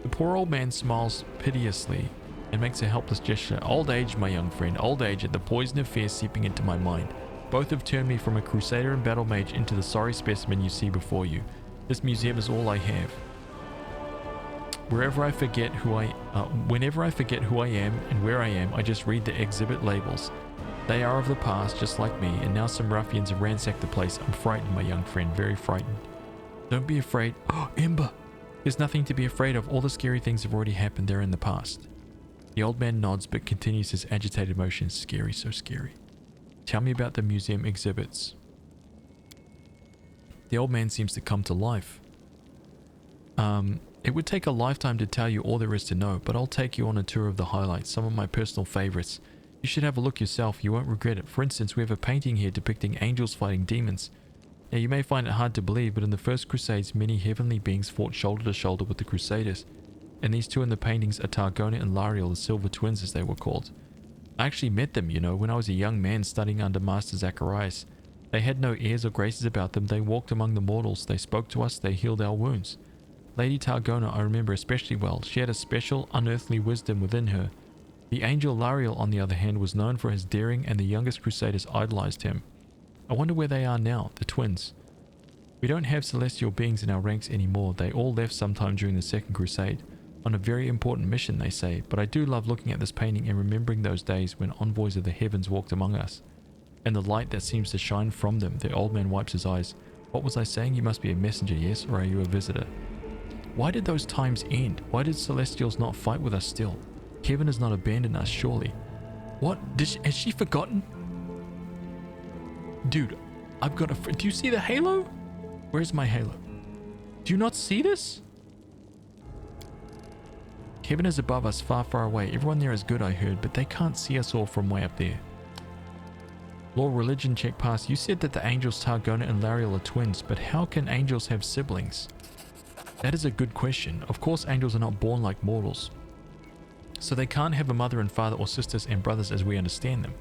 The poor old man smiles piteously and makes a helpless gesture. Old age, my young friend, old age, and the poison of fear seeping into my mind. Both have turned me from a crusader and battle mage into the sorry specimen you see before you. This museum is all I have. Whenever I forget who I am and where I am, I just read the exhibit labels. They are of the past, just like me, and now some ruffians have ransacked the place. I'm frightened, my young friend, very frightened. Don't be afraid. Oh, Ember! There's nothing to be afraid of. All the scary things have already happened. They're in the past. The old man nods but continues his agitated motion. Scary, so scary. Tell me about the museum exhibits. The old man seems to come to life. It would take a lifetime to tell you all there is to know, but I'll take you on a tour of the highlights, some of my personal favorites. You should have a look yourself, you won't regret it. For instance, we have a painting here depicting angels fighting demons. Now you may find it hard to believe, but in the first crusades many heavenly beings fought shoulder to shoulder with the crusaders. And these two in the paintings are Targona and Lariel, the silver twins as they were called. I actually met them, you know, when I was a young man studying under Master Zacharias. They had no airs or graces about them. They walked among the mortals. They spoke to us. They healed our wounds. Lady Targona I remember especially well. She had a special, unearthly wisdom within her. The angel Lariel, on the other hand, was known for his daring, and the youngest crusaders idolized him. I wonder where they are now, the twins. We don't have celestial beings in our ranks anymore. They all left sometime during the Second Crusade. On a very important mission, they say. But I do love looking at this painting and remembering those days when envoys of the heavens walked among us. And the light that seems to shine from them. The old man wipes his eyes. What was I saying? You must be a messenger, yes? Or are you a visitor? Why did those times end? Why did Celestials not fight with us still? Heaven has not abandoned us, surely. What? Has she forgotten? Dude, I've got a friend. Do you see the halo? Where's my halo? Do you not see this? Heaven is above us, far, far away. Everyone there is good, I heard, but they can't see us all from way up there. Law religion check pass. You said that the angels Targona and Lariel are twins, but how can angels have siblings? That is a good question. Of course angels are not born like mortals. So they can't have a mother and father or sisters and brothers as we understand them.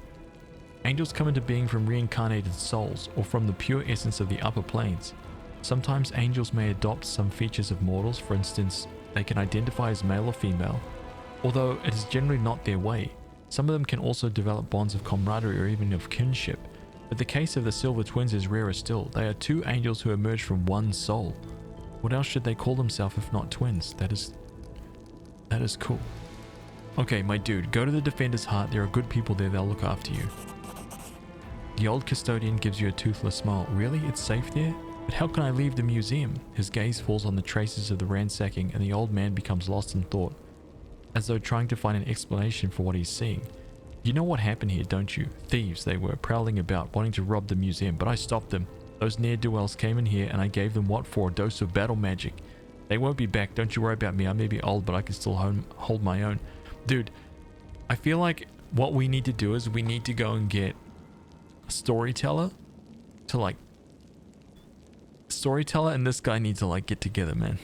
Angels come into being from reincarnated souls or from the pure essence of the upper planes. Sometimes angels may adopt some features of mortals. For instance, they can identify as male or female, although it is generally not their way. Some of them can also develop bonds of camaraderie or even of kinship. But the case of the silver twins is rarer still. They are two angels who emerge from one soul. What else should they call themselves if not twins? That is cool. Okay, my dude, go to the Defender's Heart. There are good people there. They'll look after you. The old custodian gives you a toothless smile. Really? It's safe there? But how can I leave the museum? His gaze falls on the traces of the ransacking, and the old man becomes lost in thought, as though trying to find an explanation for what he's seeing. You know what happened here, don't you? Thieves, they were, prowling about, wanting to rob the museum, but I stopped them. Those ne'er-do-wells came in here, and I gave them what for? A dose of battle magic. They won't be back. Don't you worry about me. I may be old, but I can still hold my own. Dude, I feel like what we need to do is we need to go and get a storyteller to like... Storyteller and this guy need to like get together, man.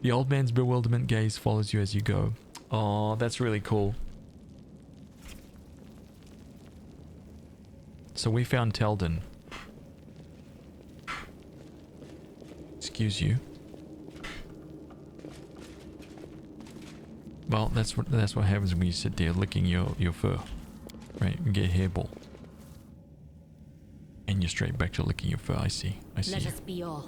The old man's bewilderment gaze follows you as you go. Oh, that's really cool. So we found Talden. Excuse you. Well, that's what happens when you sit there licking your fur. Right, you get a hairball. And you're straight back to licking your fur. I see. Let us be off.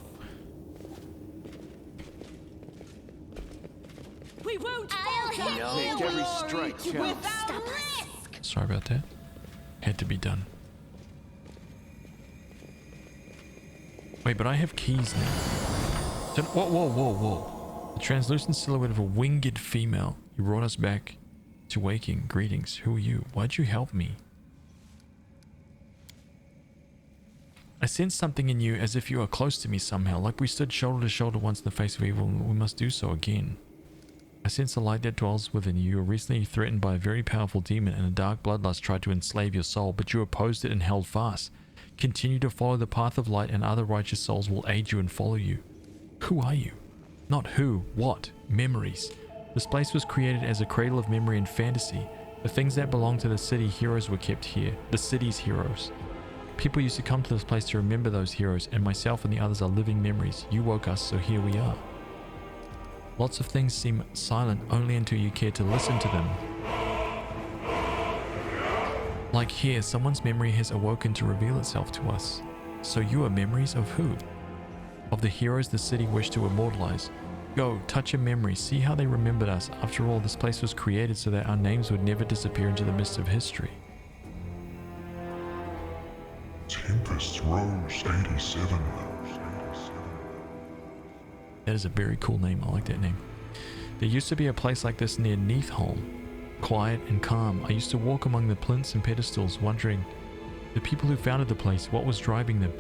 We won't. I'll Make every strike count. Sorry about that. Had to be done. Wait, but I have keys now. So, whoa. The translucent silhouette of a winged female. You brought us back to waking. Greetings. Who are you? Why'd you help me? I sense something in you as if you are close to me somehow, like we stood shoulder to shoulder once in the face of evil, and we must do so again. I sense the light that dwells within you. You were recently threatened by a very powerful demon, and a dark bloodlust tried to enslave your soul, but you opposed it and held fast. Continue to follow the path of light, and other righteous souls will aid you and follow you. Who are you? Not who, what? Memories. This place was created as a cradle of memory and fantasy. The things that belong to the city heroes were kept here, the city's heroes. People used to come to this place to remember those heroes, and myself and the others are living memories. You woke us, so here we are. Lots of things seem silent only until you care to listen to them. Like here, someone's memory has awoken to reveal itself to us. So you are memories of who? Of the heroes the city wished to immortalize. Go, touch a memory, see how they remembered us. After all, this place was created so that our names would never disappear into the mist of history. Tempest Rose 87. That is a very cool name. I like that name. There used to be a place like this near Neathholm. Quiet and calm. I used to walk among the plinths and pedestals, wondering, the people who founded the place, what was driving them?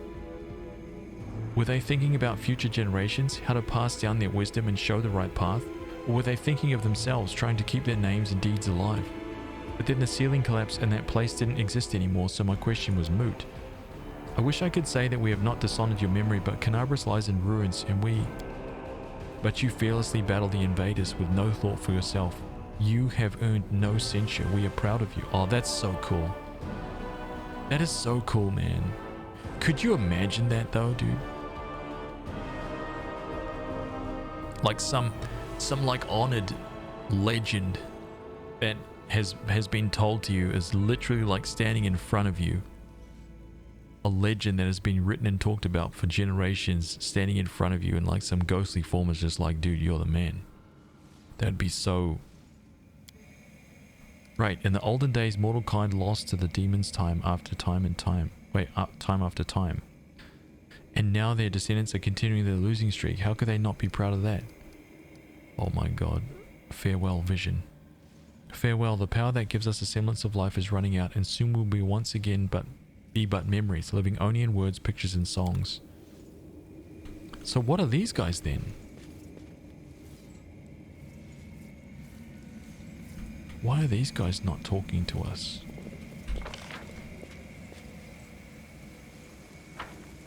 Were they thinking about future generations, how to pass down their wisdom and show the right path? Or were they thinking of themselves, trying to keep their names and deeds alive? But then the ceiling collapsed and that place didn't exist anymore, so my question was moot. I wish I could say that we have not dishonored your memory, but Canabras lies in ruins, and But you fearlessly battle the invaders with no thought for yourself. You have earned no censure. We are proud of you. Oh, that's so cool. That is so cool, man. Could you imagine that though, dude? Like some like honored legend that has been told to you is literally like standing in front of you. A legend that has been written and talked about for generations standing in front of you, and like some ghostly form is just like, dude, you're the man. That'd be so... Right, in the olden days, mortal kind lost to the demons time after time and time. Time after time. And now their descendants are continuing their losing streak. How could they not be proud of that? Oh my god. Farewell, vision. Farewell, the power that gives us a semblance of life is running out, and soon will be once again but memories, living only in words, pictures, and songs. So what are these guys then? Why are these guys not talking to us?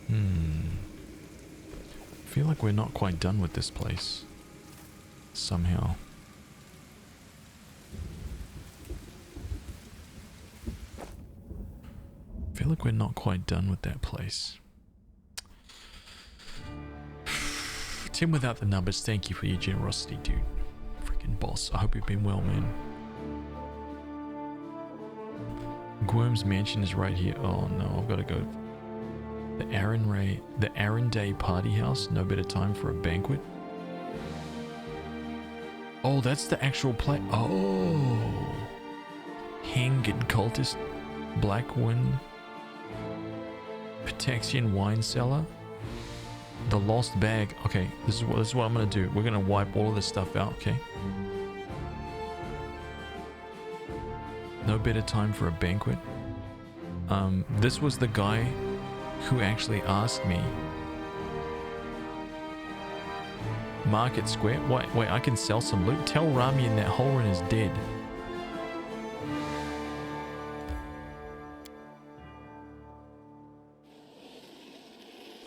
I feel like we're not quite done with this place. Somehow. I feel like we're not quite done with that place. Tim without the numbers, thank you for your generosity, dude. Freaking boss. I hope you've been well, man. Gwyrm's mansion is right here. Oh no, I've got to go. The Aaron Day party house. No better time for a banquet. Oh, that's the actual place. Oh. Hanged cultist. Blackwind. Pataxian wine cellar. The lost bag. Okay, this is what I'm gonna do. We're gonna wipe all of this stuff out, okay? No better time for a banquet. This was the guy who actually asked me. Market Square? Wait, I can sell some loot? Tell Ramian that Holren is dead.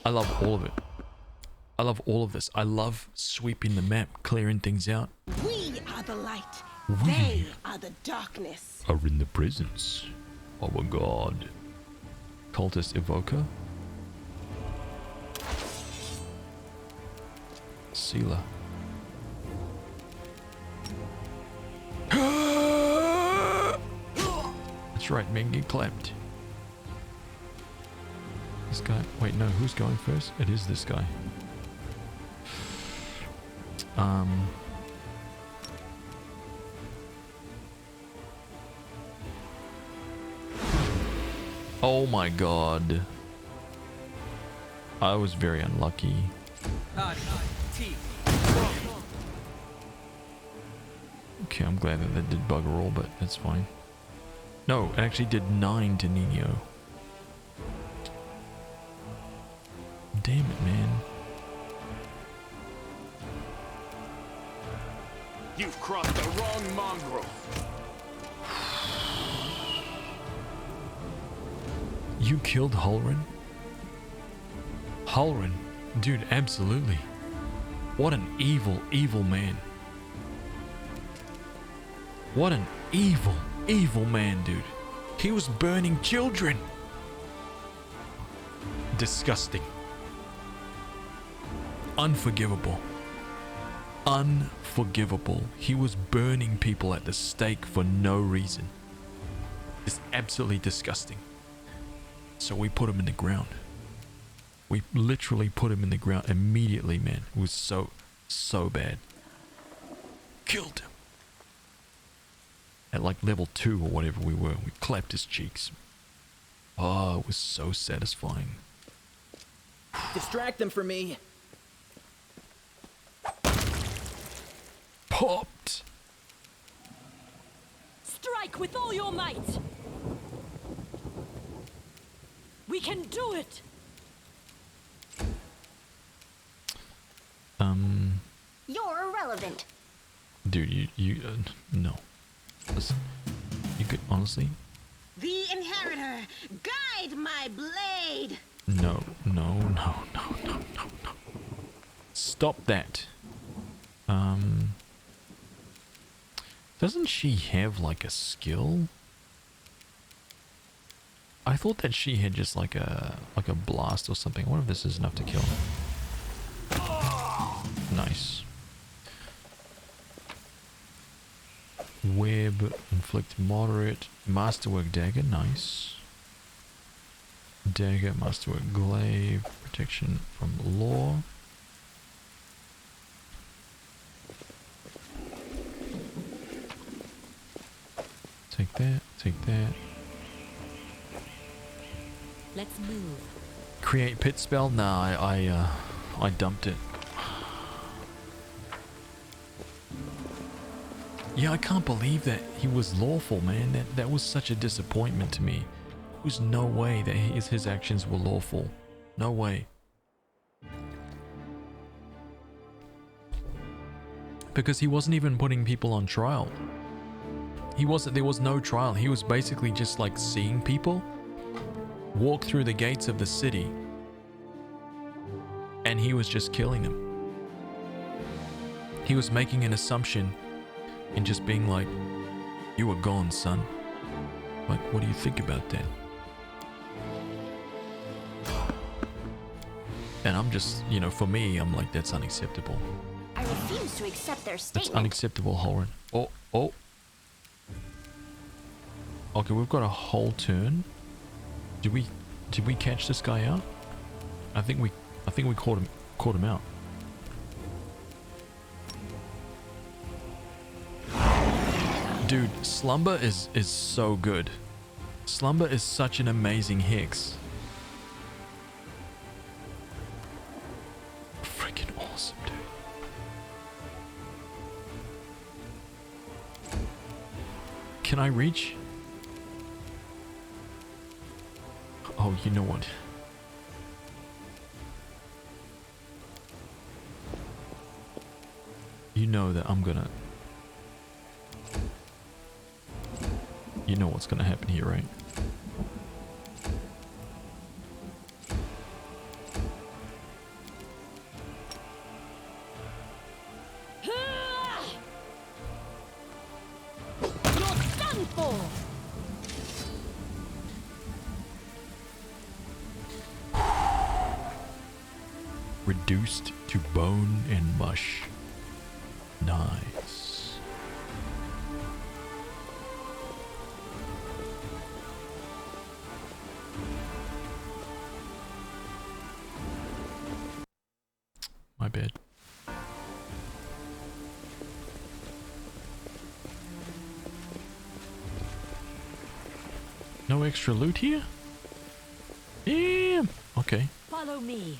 I love all of it. I love all of this. I love sweeping the map, clearing things out. We are the light. We They are the darkness. are in the presence of a god. Cultist Evoker. Sealer. That's right, men get clapped. This guy. Wait, no, who's going first? It is this guy. Oh my god. I was very unlucky. Okay, I'm glad that that did bugger all, but that's fine. No, it actually did 9 to Nino. Damn it, man. You've crossed the wrong mongrel. You killed Hulrin? Hulrin? Dude, absolutely. What an evil, evil man. What an evil, evil man, dude. He was burning children. Disgusting. Unforgivable. Unforgivable. He was burning people at the stake for no reason. It's absolutely disgusting. So we put him in the ground. We literally put him in the ground immediately, man. It was so bad. Killed him. At like level 2 or whatever we were. We clapped his cheeks. Oh, it was so satisfying. Distract them for me. Popped. Strike with all your might. We can do it. You're irrelevant. Dude, no. Listen, you could honestly. The Inheritor, guide my blade. No. Stop that. Doesn't she have like a skill? I thought that she had just like a blast or something. I wonder if this is enough to kill him. Nice. Web, inflict moderate, masterwork dagger, nice. Dagger, masterwork glaive, protection from law. Take that, take that. Let's move. Create pit spell? Nah, I dumped it. Yeah, I can't believe that he was lawful, man. That was such a disappointment to me. There was no way that his actions were lawful. No way. Because he wasn't even putting people on trial. There was no trial. He was basically just like seeing people walk through the gates of the city, and he was just killing them. He was making an assumption and just being like, "You were gone, son. Like, what do you think about that?" And I'm just, for me, I'm like, that's unacceptable. I refuse to accept their That's statement. unacceptable, Holren. Oh. Okay, we've got a whole turn. Did we catch this guy out? I think we caught him out. Dude, Slumber is so good. Slumber is such an amazing hex. Freaking awesome, dude. Can I reach? Oh, you know what? You know that I'm gonna... You know what's gonna happen here, right? You're done for. Reduced to bone and mush. Nice. My bad. No extra loot here? Damn. Okay. Follow me.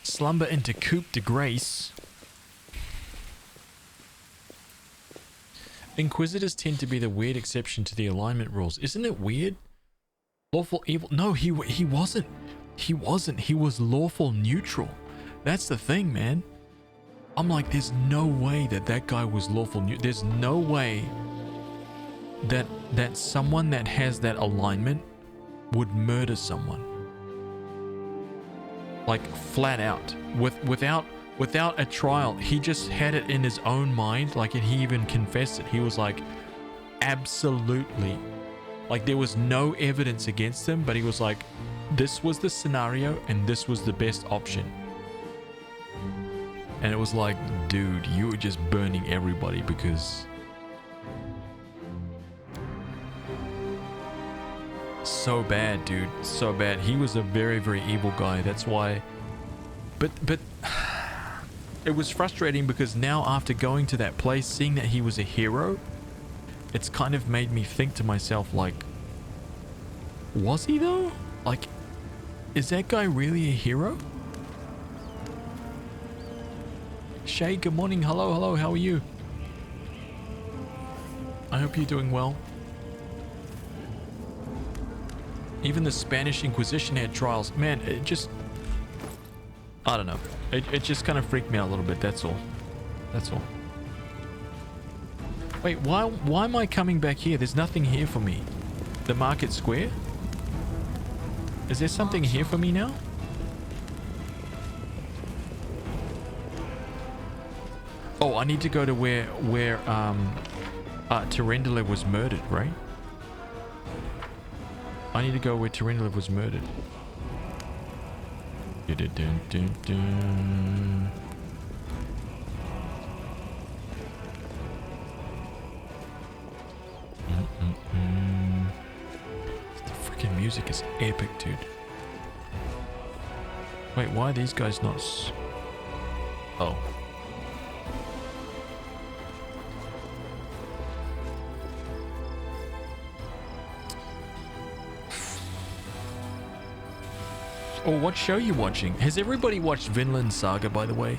Slumber into coup de grace. Inquisitors tend to be the weird exception to the alignment rules. Isn't it weird? Lawful evil. No, he wasn't. He wasn't. He was lawful neutral. That's the thing, man. I'm like, there's no way that guy was lawful neutral. There's no way that someone that has that alignment would murder someone. Like flat out, without a trial. He just had it in his own mind. Like, and he even confessed it. He was like, absolutely. Like, there was no evidence against him, but he was like, this was the scenario and this was the best option. And it was like, dude, you were just burning everybody because... So bad, dude. So bad. He was a very, very evil guy. That's why... But... It was frustrating because now after going to that place, seeing that he was a hero, it's kind of made me think to myself, like... Was he though? Like, is that guy really a hero? Shay, good morning. Hello, hello. How are you? I hope you're doing well. Even the Spanish Inquisition had trials. Man, it just... I don't know. It just kind of freaked me out a little bit. That's all. That's all. Wait, why am I coming back here? There's nothing here for me. The market square? Is there something here for me now? Oh, I need to go to where Terendelev was murdered, right? I need to go where Terendelev was murdered. The freaking music is epic, dude. Wait, why are these guys not... Oh. Oh, what show are you watching? Has everybody watched Vinland Saga, by the way?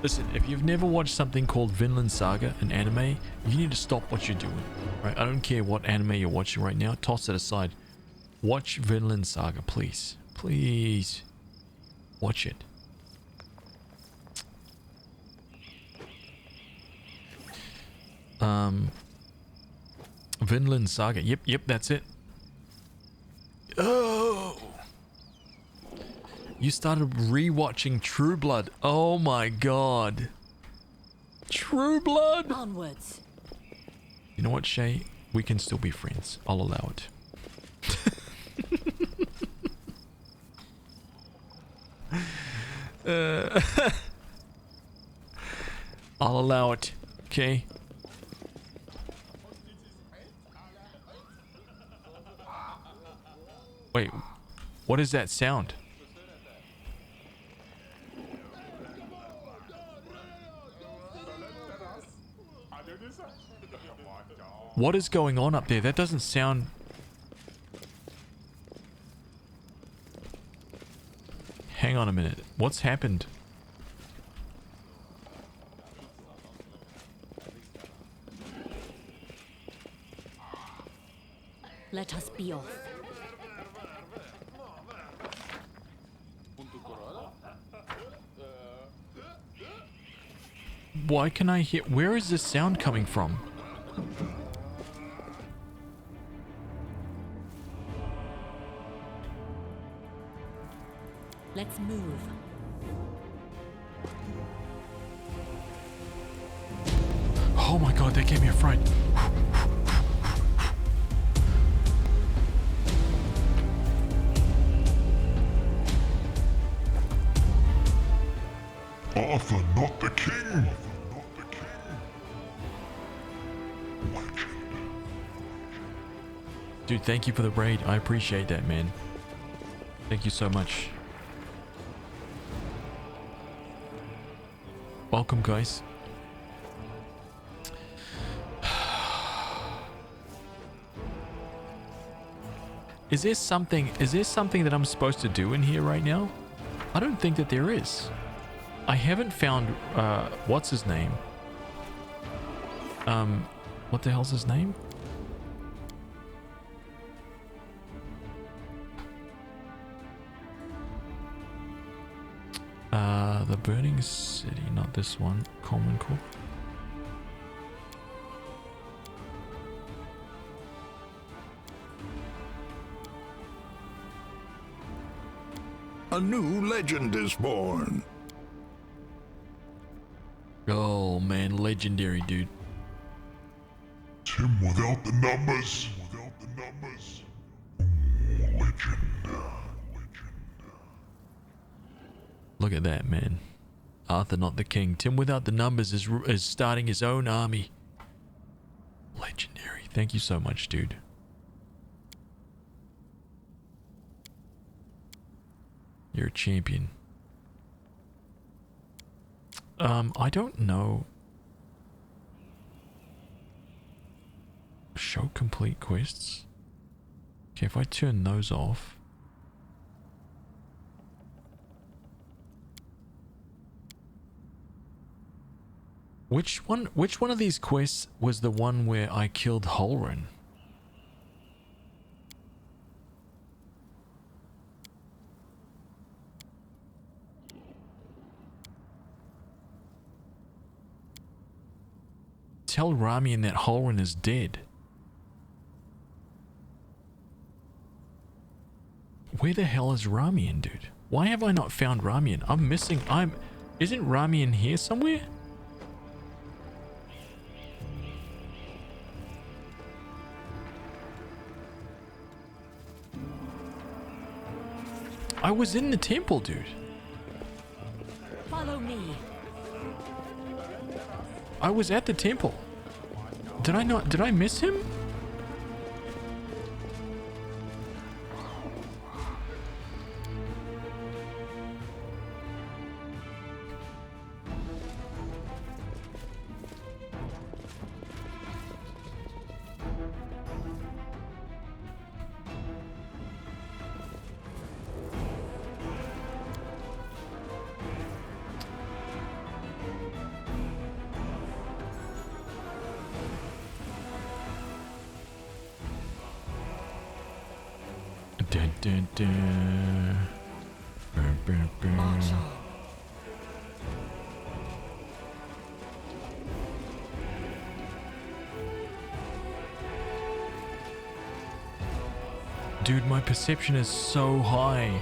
Listen, if you've never watched something called Vinland Saga, an anime, you need to stop what you're doing. Right? I don't care what anime you're watching right now. Toss it aside. Watch Vinland Saga, please. Please. Watch it. Vinland Saga. Yep, that's it. Oh! You started rewatching True Blood. Oh my god. True Blood! Onwards. You know what, Shay? We can still be friends. I'll allow it. I'll allow it. Okay? Wait. What is that sound? What is going on up there? That doesn't sound... Hang on a minute. What's happened? Let us be off. Why can I hear... Where is this sound coming from? Let's move. Oh my god, that gave me a fright. Arthur, not the king! Dude, thank you for the raid. I appreciate that, man. Thank you so much. Welcome, guys. Is there something that I'm supposed to do in here right now? I don't think that there is. I haven't found what's his name? What the hell's his name? The Burning City, not this one. Common Core. A new legend is born. Oh man, legendary dude. Tim without the numbers. Legend. Look at that, man. Arthur, not the king. Tim without the numbers is starting his own army. Legendary. Thank you so much, dude. You're a champion. I don't know. Show complete quests. Okay, if I turn those off. Which one of these quests was the one where I killed Holren? Tell Ramian that Holren is dead. Where the hell is Ramian, dude? Why have I not found Ramian? I'm missing... Isn't Ramian here somewhere? I was in the temple, dude. Follow me. I was at the temple. Did I miss him? Dun, dun, dun. Burn, burn, burn. Dude, my perception is so high.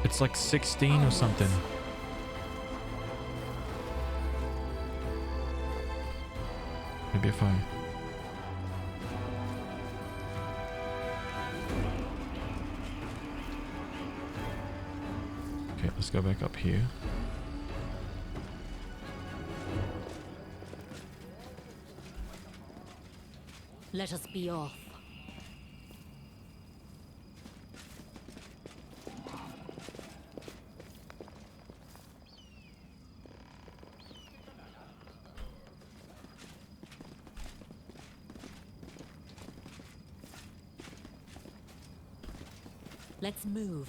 It's like 16 or something. Maybe if I... Okay, let's go back up here. Let us be off. Let's move.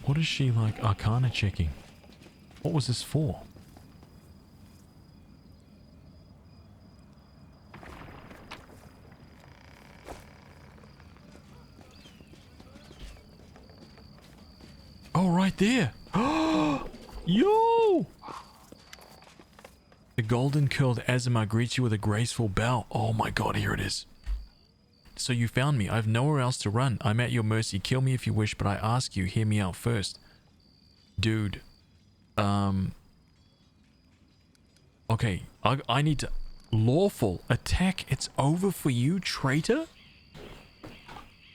What is she like arcana checking? What was this for? Oh, right there. Yo! The golden curled Azimar greets you with a graceful bow. Oh my god, here it is. So you found me. I've nowhere else to run. I'm at your mercy. Kill me if you wish, but I ask you, hear me out first. Dude. Okay, I need to... Lawful. Attack. It's over for you, traitor?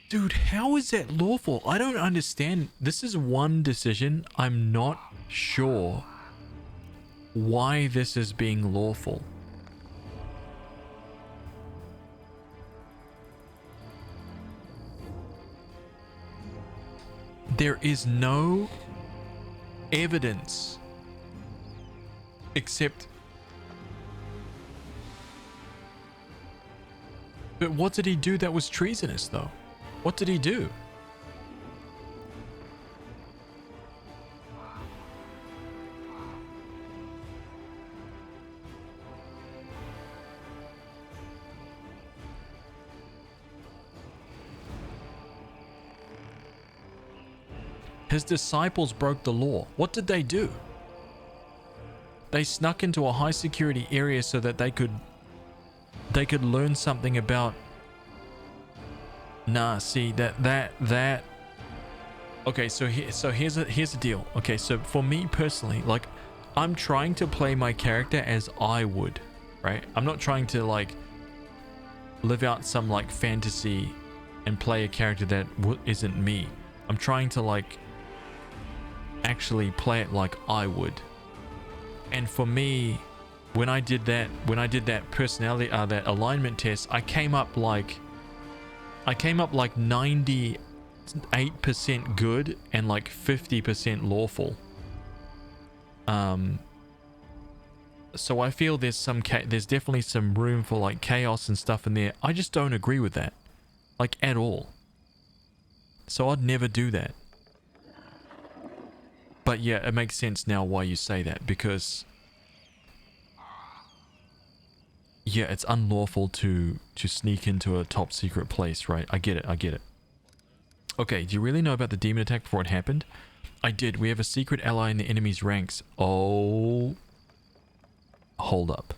Dude, how is that lawful? I don't understand. This is one decision. I'm not sure why this is being lawful. There is no evidence except... But what did he do that was treasonous, though? What did he do? His disciples broke the law. What did they do? They snuck into a high security area so that they could learn something about... Nah, see, that... Okay, so here's the deal. Okay, so for me personally, like, I'm trying to play my character as I would, right? I'm not trying to, like, live out some, like, fantasy and play a character that isn't me. I'm trying to, like, actually play it like I would. And for me, when I did that personality, that alignment test, I came up like 98% good and like 50% lawful. So I feel there's definitely some room for like chaos and stuff in there. I just don't agree with that, like, at all. So I'd never do that. But yeah, it makes sense now why you say that, because yeah, it's unlawful to sneak into a top secret place, right? I get it. Okay, do you really know about the demon attack before it happened? I did. We have a secret ally in the enemy's ranks. Oh, hold up.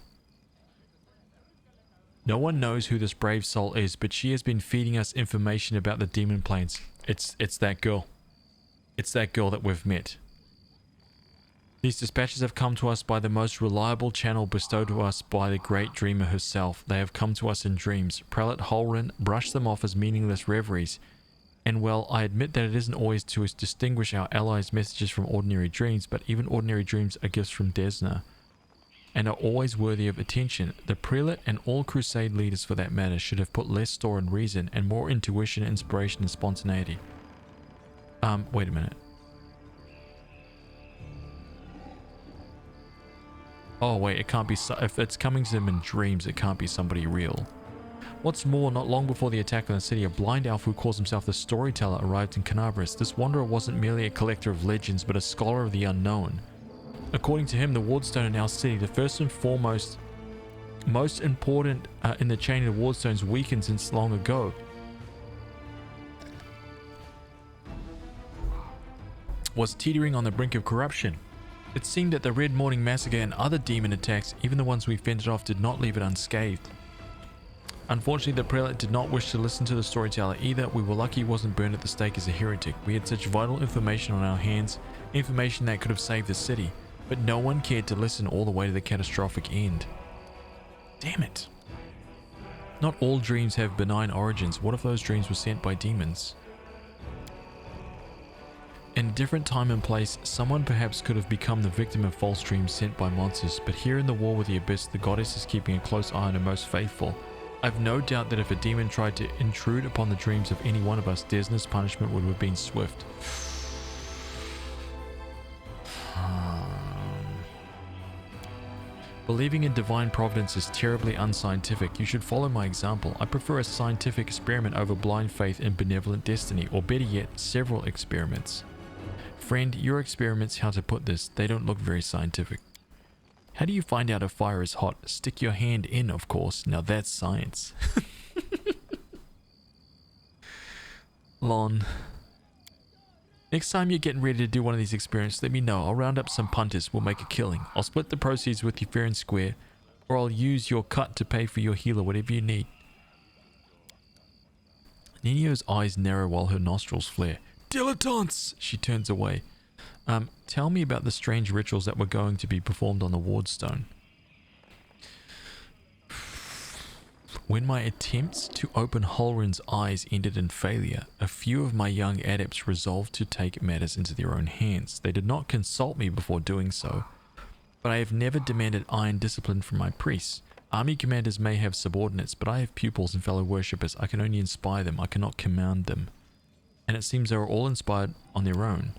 No one knows who this brave soul is, but she has been feeding us information about the demon planes. It's that girl. It's that girl that we've met. These dispatches have come to us by the most reliable channel bestowed to us by the great dreamer herself. They have come to us in dreams. Prelate Holrin brushed them off as meaningless reveries. And well, I admit that it isn't always to distinguish our allies' messages from ordinary dreams, but even ordinary dreams are gifts from Desna, and are always worthy of attention. The prelate, and all crusade leaders for that matter, should have put less store in reason and more intuition, inspiration, and spontaneity. Wait a minute. Oh wait, it can't be if it's coming to them in dreams, it can't be somebody real. What's more, not long before the attack on the city, a blind elf who calls himself the Storyteller arrived in Canabris. This wanderer wasn't merely a collector of legends, but a scholar of the unknown. According to him, the wardstone in our city, the first and foremost, most important in the chain of wardstones, weakened since long ago. Was teetering on the brink of corruption. It seemed that the Red Morning Massacre and other demon attacks, even the ones we fended off, did not leave it unscathed. Unfortunately, the prelate did not wish to listen to the storyteller either. We were lucky he wasn't burned at the stake as a heretic. We had such vital information on our hands, information that could have saved the city, but no one cared to listen all the way to the catastrophic end. Damn it. Not all dreams have benign origins. What if those dreams were sent by demons? In a different time and place, someone perhaps could have become the victim of false dreams sent by monsters, but here in the war with the Abyss, the goddess is keeping a close eye on her most faithful. I've no doubt that if a demon tried to intrude upon the dreams of any one of us, Desna's punishment would have been swift. Believing in divine providence is terribly unscientific. You should follow my example. I prefer a scientific experiment over blind faith in benevolent destiny, or better yet, several experiments. Friend, your experiments, how to put this, they don't look very scientific. How do you find out if fire is hot? Stick your hand in, of course. Now that's science. Lon. Next time you're getting ready to do one of these experiments, let me know. I'll round up some punters. We'll make a killing. I'll split the proceeds with you fair and square, or I'll use your cut to pay for your healer, whatever you need. Ninio's eyes narrow while her nostrils flare. Dilettantes! She turns away. Tell me about the strange rituals that were going to be performed on the wardstone. When my attempts to open Holrin's eyes ended in failure, a few of my young adepts resolved to take matters into their own hands. They did not consult me before doing so, but I have never demanded iron discipline from my priests. Army commanders may have subordinates, but I have pupils and fellow worshippers. I can only inspire them, I cannot command them. and it seems they were all inspired on their own.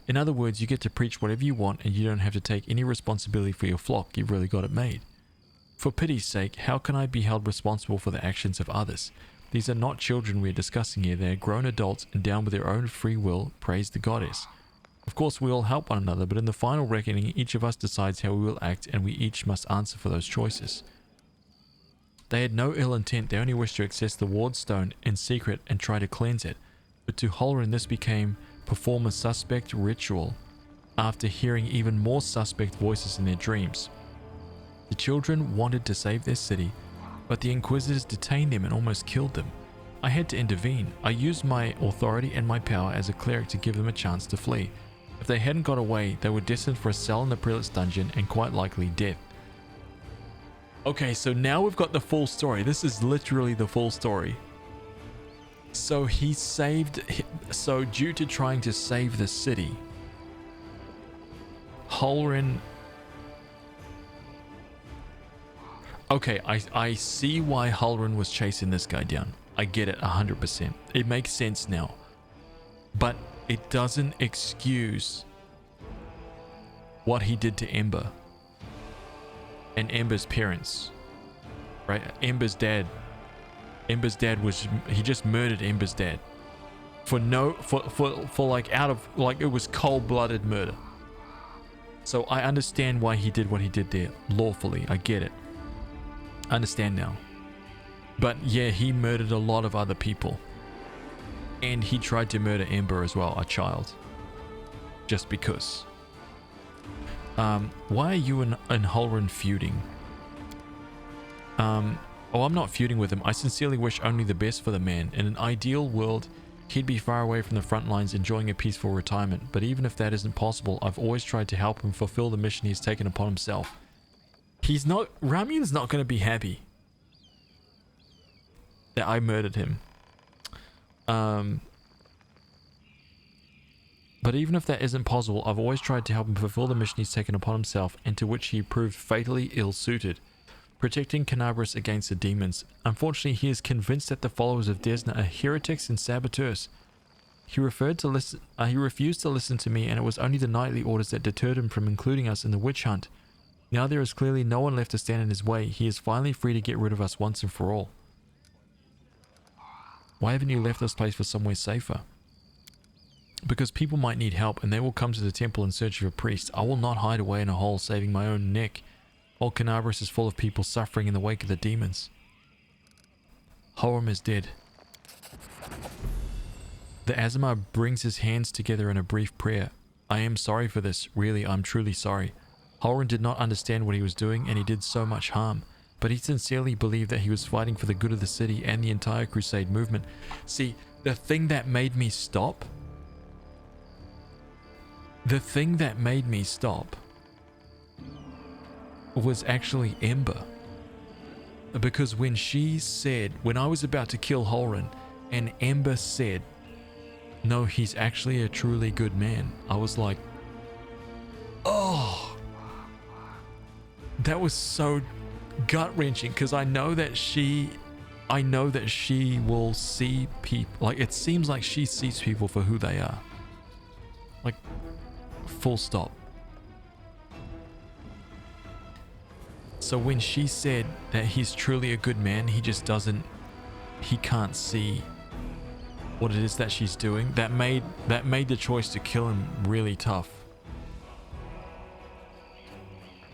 In other words, you get to preach whatever you want and you don't have to take any responsibility for your flock. You've really got it made. For pity's sake, how can I be held responsible for the actions of others? These are not children we are discussing here. They are grown adults endowed with their own free will, praise the goddess. Of course, we all help one another, but in the final reckoning, each of us decides how we will act, and we each must answer for those choices. They had no ill intent. They only wished to access the ward stone in secret and try to cleanse it. But to Holleran, this became perform a suspect ritual after hearing even more suspect voices in their dreams. The children wanted to save their city, but the Inquisitors detained them and almost killed them. I had to intervene. I used my authority and my power as a cleric to give them a chance to flee. If they hadn't got away, they were destined for a cell in the prelate's dungeon and quite likely death. Okay, so now we've got the full story. This is literally the full story. So so due to trying to save the city, Holleran... Okay, I see why Holleran was chasing this guy down. I get it 100%. It makes sense now. But it doesn't excuse what he did to Ember. And Ember's parents. Right? Ember's dad he just murdered Ember's dad. For like out of, like, it was cold-blooded murder. So I understand why he did what he did there. Lawfully. I get it. I understand now. But yeah, he murdered a lot of other people. And he tried to murder Ember as well, a child. Just because. Why are you and Holleran feuding? Oh, I'm not feuding with him. I sincerely wish only the best for the man. In an ideal world, he'd be far away from the front lines enjoying a peaceful retirement. But even if that isn't possible, I've always tried to help him fulfill the mission he's taken upon himself. Ramien's not going to be happy that I murdered him. But even if that isn't possible, I've always tried to help him fulfill the mission he's taken upon himself, and to which he proved fatally ill-suited, protecting Canabras against the demons. Unfortunately, he is convinced that the followers of Desna are heretics and saboteurs. He refused to listen to me, and it was only the knightly orders that deterred him from including us in the witch hunt. Now there is clearly no one left to stand in his way. He is finally free to get rid of us once and for all. Why haven't you left this place for somewhere safer? Because people might need help, and they will come to the temple in search of a priest. I will not hide away in a hole saving my own neck. Old Canabras is full of people suffering in the wake of the demons. Horam is dead. The Azamar brings his hands together in a brief prayer. I am sorry for this. Really, I'm truly sorry. Holleran did not understand what he was doing, and he did so much harm. But he sincerely believed that he was fighting for the good of the city and the entire Crusade movement. See, the thing that made me stop... was actually Ember. Because when I was about to kill Holleran, and Ember said, no, he's actually a truly good man, I was like, oh, that was so gut-wrenching, because I know that she will see people, like, it seems like she sees people for who they are. Like, full stop. So when she said that he's truly a good man, he can't see what it is that she's doing. That made the choice to kill him really tough.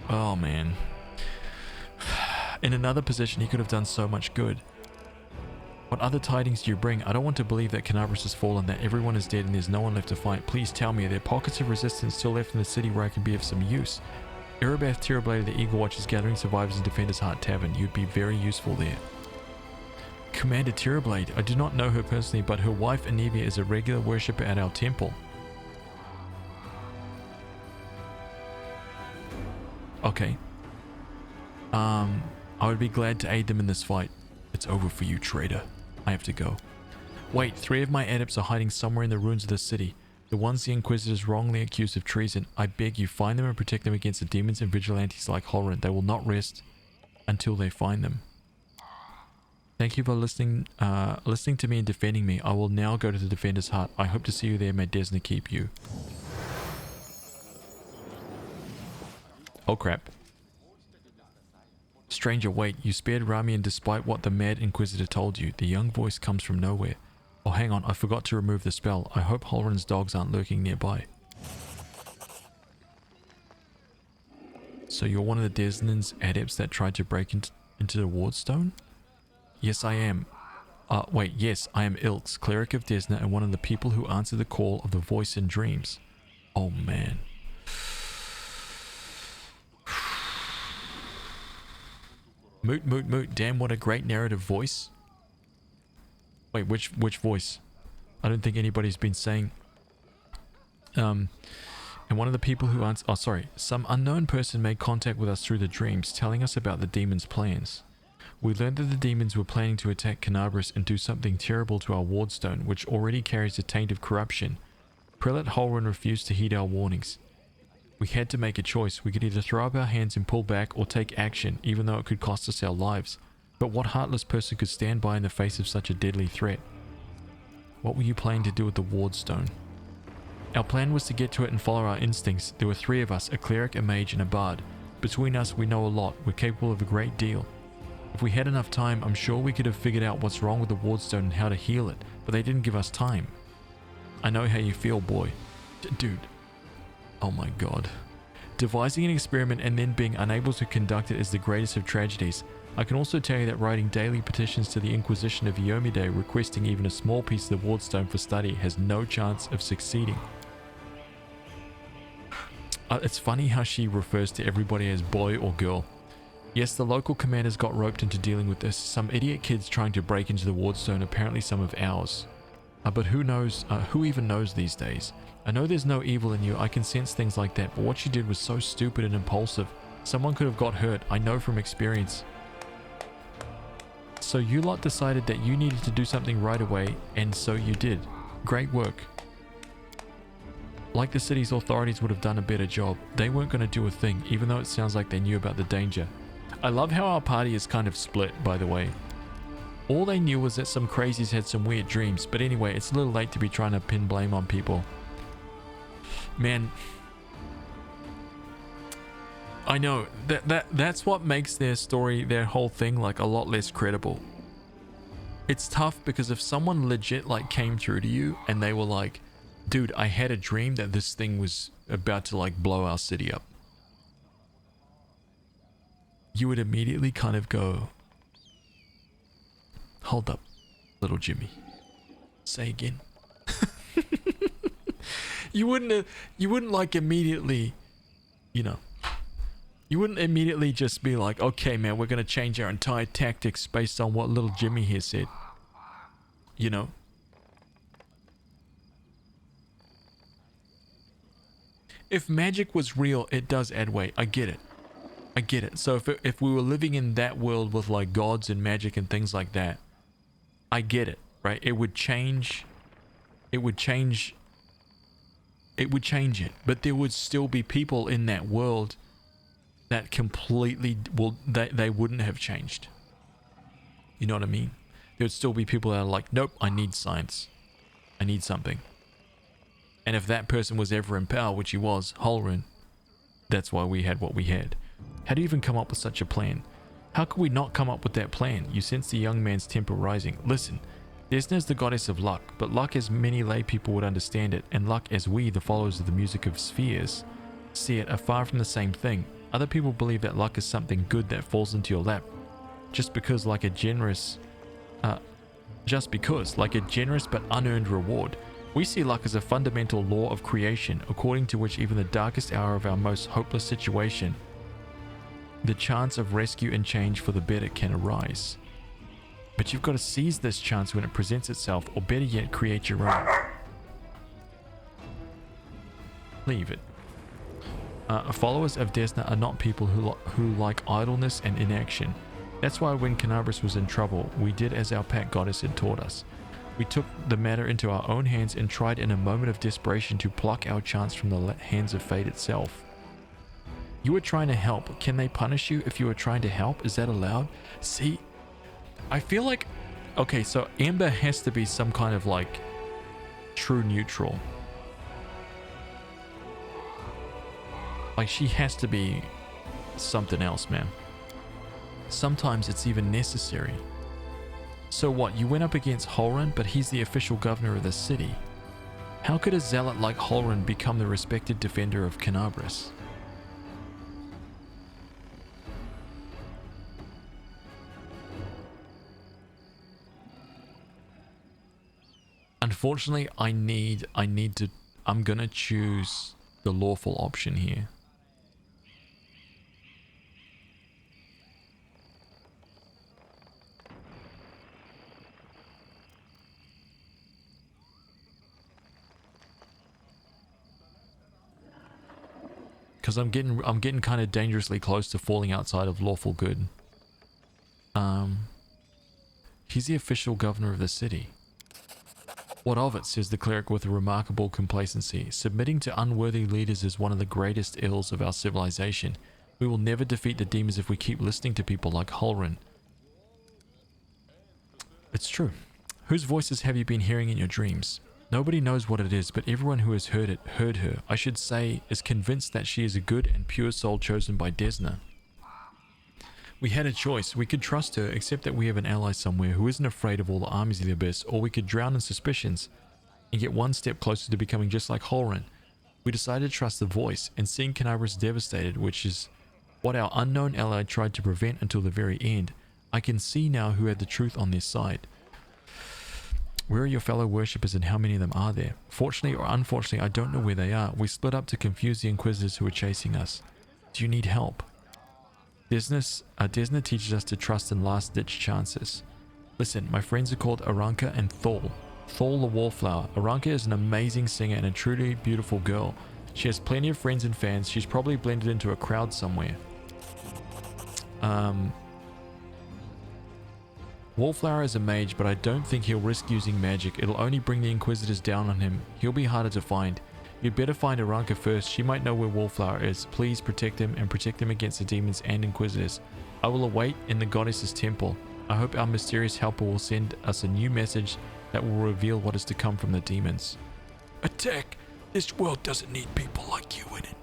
Oh man. In another position, he could have done so much good. What other tidings do you bring? I don't want to believe that Canabras has fallen, that everyone is dead and there's no one left to fight. Please tell me, are there pockets of resistance still left in the city where I can be of some use? Erebath Tirablade of the Eagle Watch is gathering survivors in Defender's Heart Tavern. You'd be very useful there. Commander Tirablade, I do not know her personally, but her wife Anivia is a regular worshipper at our temple. Okay. I would be glad to aid them in this fight. It's over for you, traitor. I have to go. Wait, 3 of my adepts are hiding somewhere in the ruins of the city. The ones the Inquisitors wrongly accused of treason. I beg you, find them and protect them against the demons and vigilantes like Holleran. They will not rest until they find them. Thank you for listening to me and defending me. I will now go to the Defender's Hut. I hope to see you there. May Desna keep you. Oh crap. Stranger, wait. You spared Ramian despite what the Mad Inquisitor told you. The young voice comes from nowhere. Oh, hang on. I forgot to remove the spell. I hope Holren's dogs aren't lurking nearby. So you're one of the Desnan's adepts that tried to break into the Wardstone? Yes, I am. Wait, yes, I am Ilks, cleric of Desna and one of the people who answer the call of the voice in dreams. Oh, man. Moot, moot, moot. Damn, what a great narrative voice. Wait, which voice? I don't think anybody's been saying... And one of the people who answered... Oh, sorry. Some unknown person made contact with us through the dreams, telling us about the demon's plans. We learned that the demons were planning to attack Canabras and do something terrible to our Wardstone, which already carries a taint of corruption. Prelate Holren refused to heed our warnings. We had to make a choice. We could either throw up our hands and pull back or take action, even though it could cost us our lives. But what heartless person could stand by in the face of such a deadly threat? What were you planning to do with the Wardstone? Our plan was to get to it and follow our instincts. There were 3 of us, a cleric, a mage, and a bard. Between us, we know a lot. We're capable of a great deal. If we had enough time, I'm sure we could have figured out what's wrong with the Wardstone and how to heal it, but they didn't give us time. I know how you feel, boy. Dude. Oh my god. Devising an experiment and then being unable to conduct it is the greatest of tragedies. I can also tell you that writing daily petitions to the Inquisition of Iomide requesting even a small piece of the Wardstone for study has no chance of succeeding. It's funny how she refers to everybody as boy or girl. Yes, the local commanders got roped into dealing with this. Some idiot kids trying to break into the Wardstone, apparently some of ours. But who knows, who even knows these days? I know there's no evil in you, I can sense things like that, but what she did was so stupid and impulsive. Someone could have got hurt, I know from experience. So you lot decided that you needed to do something right away, and so you did. Great work. Like the city's authorities would have done a better job. They weren't going to do a thing, even though it sounds like they knew about the danger. I love how our party is kind of split, by the way. All they knew was that some crazies had some weird dreams, but anyway, it's a little late to be trying to pin blame on people. Man, I know that's what makes their story, their whole thing, like a lot less credible. It's tough because if someone legit like came through to you and they were like, dude, I had a dream that this thing was about to like blow our city up, you would immediately kind of go, hold up, little Jimmy, say again. You wouldn't like immediately, you know, you wouldn't immediately just be like, okay man, we're going to change our entire tactics based on what little Jimmy here said. You know? If magic was real, it does add weight. I get it. I get it. So if we were living in that world with like gods and magic and things like that, I get it, right? It would change it, but there would still be people in that world that completely, well, they wouldn't have changed. You know what I mean? There would still be people that are like, nope, I need science. I need something. And if that person was ever in power, which he was, Holren, that's why we had what we had. How do you even come up with such a plan? How could we not come up with that plan? You sense the young man's temper rising. Listen, Desna's the goddess of luck, but luck as many lay people would understand it, and luck as we, the followers of the music of spheres, see it, are far from the same thing. Other people believe that luck is something good that falls into your lap, just because like a generous but unearned reward. We see luck as a fundamental law of creation, according to which even the darkest hour of our most hopeless situation, the chance of rescue and change for the better can arise. But you've got to seize this chance when it presents itself, or better yet, create your own. Leave it. Followers of Desna are not people who like idleness and inaction. That's why when Canabras was in trouble, we did as our pack goddess had taught us. We took the matter into our own hands and tried in a moment of desperation to pluck our chance from the hands of fate itself. You were trying to help. Can they punish you if you were trying to help? Is that allowed? See, I feel like, okay, so Amber has to be some kind of like true neutral. Like she has to be something else, man. Sometimes it's even necessary. So what, you went up against Holren, but he's the official governor of the city. How could a zealot like Holren become the respected defender of Canabras? Unfortunately, I'm gonna choose the lawful option here. Because I'm getting kind of dangerously close to falling outside of lawful good. He's the official governor of the city. What of it, says the cleric with a remarkable complacency. Submitting to unworthy leaders is one of the greatest ills of our civilization. We will never defeat the demons if we keep listening to people like Holren. It's true. Whose voices have you been hearing in your dreams? Nobody knows what it is, but everyone who has heard it, heard her, I should say, is convinced that she is a good and pure soul chosen by Desna. We had a choice. We could trust her, except that we have an ally somewhere who isn't afraid of all the armies of the abyss, or we could drown in suspicions and get one step closer to becoming just like Holren. We decided to trust the voice, and seeing Canabras devastated, which is what our unknown ally tried to prevent until the very end, I can see now who had the truth on their side. Where are your fellow worshippers and how many of them are there? Fortunately or unfortunately, I don't know where they are. We split up to confuse the Inquisitors who are chasing us. Do you need help? Desna teaches us to trust in last-ditch chances. Listen, my friends are called Aranka and Thol. Thol the Wallflower. Aranka is an amazing singer and a truly beautiful girl. She has plenty of friends and fans. She's probably blended into a crowd somewhere. Wallflower is a mage, but I don't think he'll risk using magic. It'll only bring the Inquisitors down on him. He'll be harder to find. You'd better find Aranka first. She might know where Wallflower is. Please protect him and protect him against the demons and Inquisitors. I will await in the goddess's temple. I hope our mysterious helper will send us a new message that will reveal what is to come from the demons. Attack! This world doesn't need people like you in it.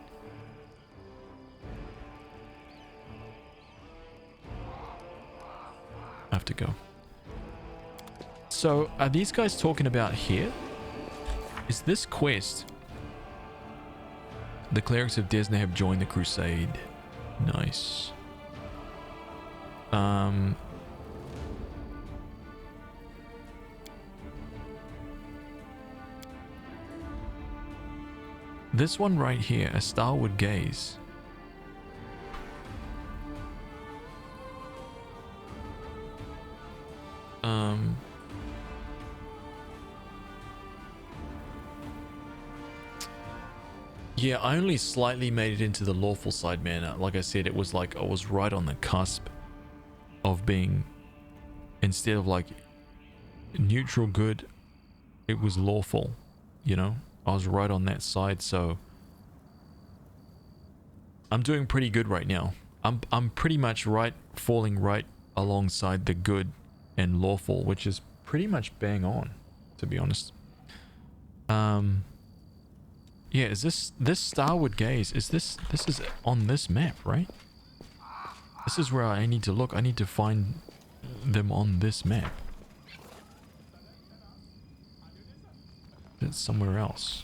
I have to go. So, are these guys talking about here? Is this quest? The clerics of Desna have joined the crusade. Nice. This one right here, a starward gaze. Yeah, I only slightly made it into the lawful side, man. Like I said, it was like I was right on the cusp of being, instead of like neutral good, it was lawful, you know? I was right on that side, so I'm doing pretty good right now. I'm pretty much falling right alongside the good and lawful, which is pretty much bang on, to be honest. Yeah, is this starward gaze, this is on this map, right? This is where I need to look. I need to find them on this map. It's somewhere else.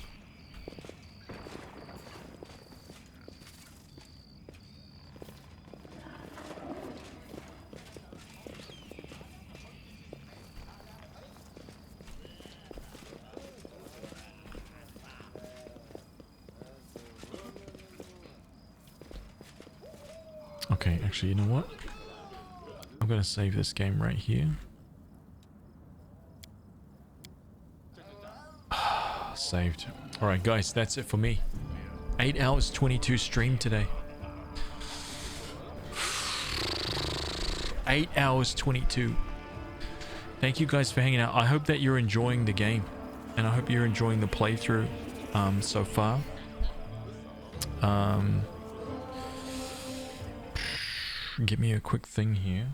Okay, actually, you know what? I'm gonna save this game right here. Saved. Alright guys, that's it for me. 8 hours 22 stream today. 8 hours 22. Thank you guys for hanging out. I hope that you're enjoying the game. And I hope you're enjoying the playthrough so far. Give me a quick thing here.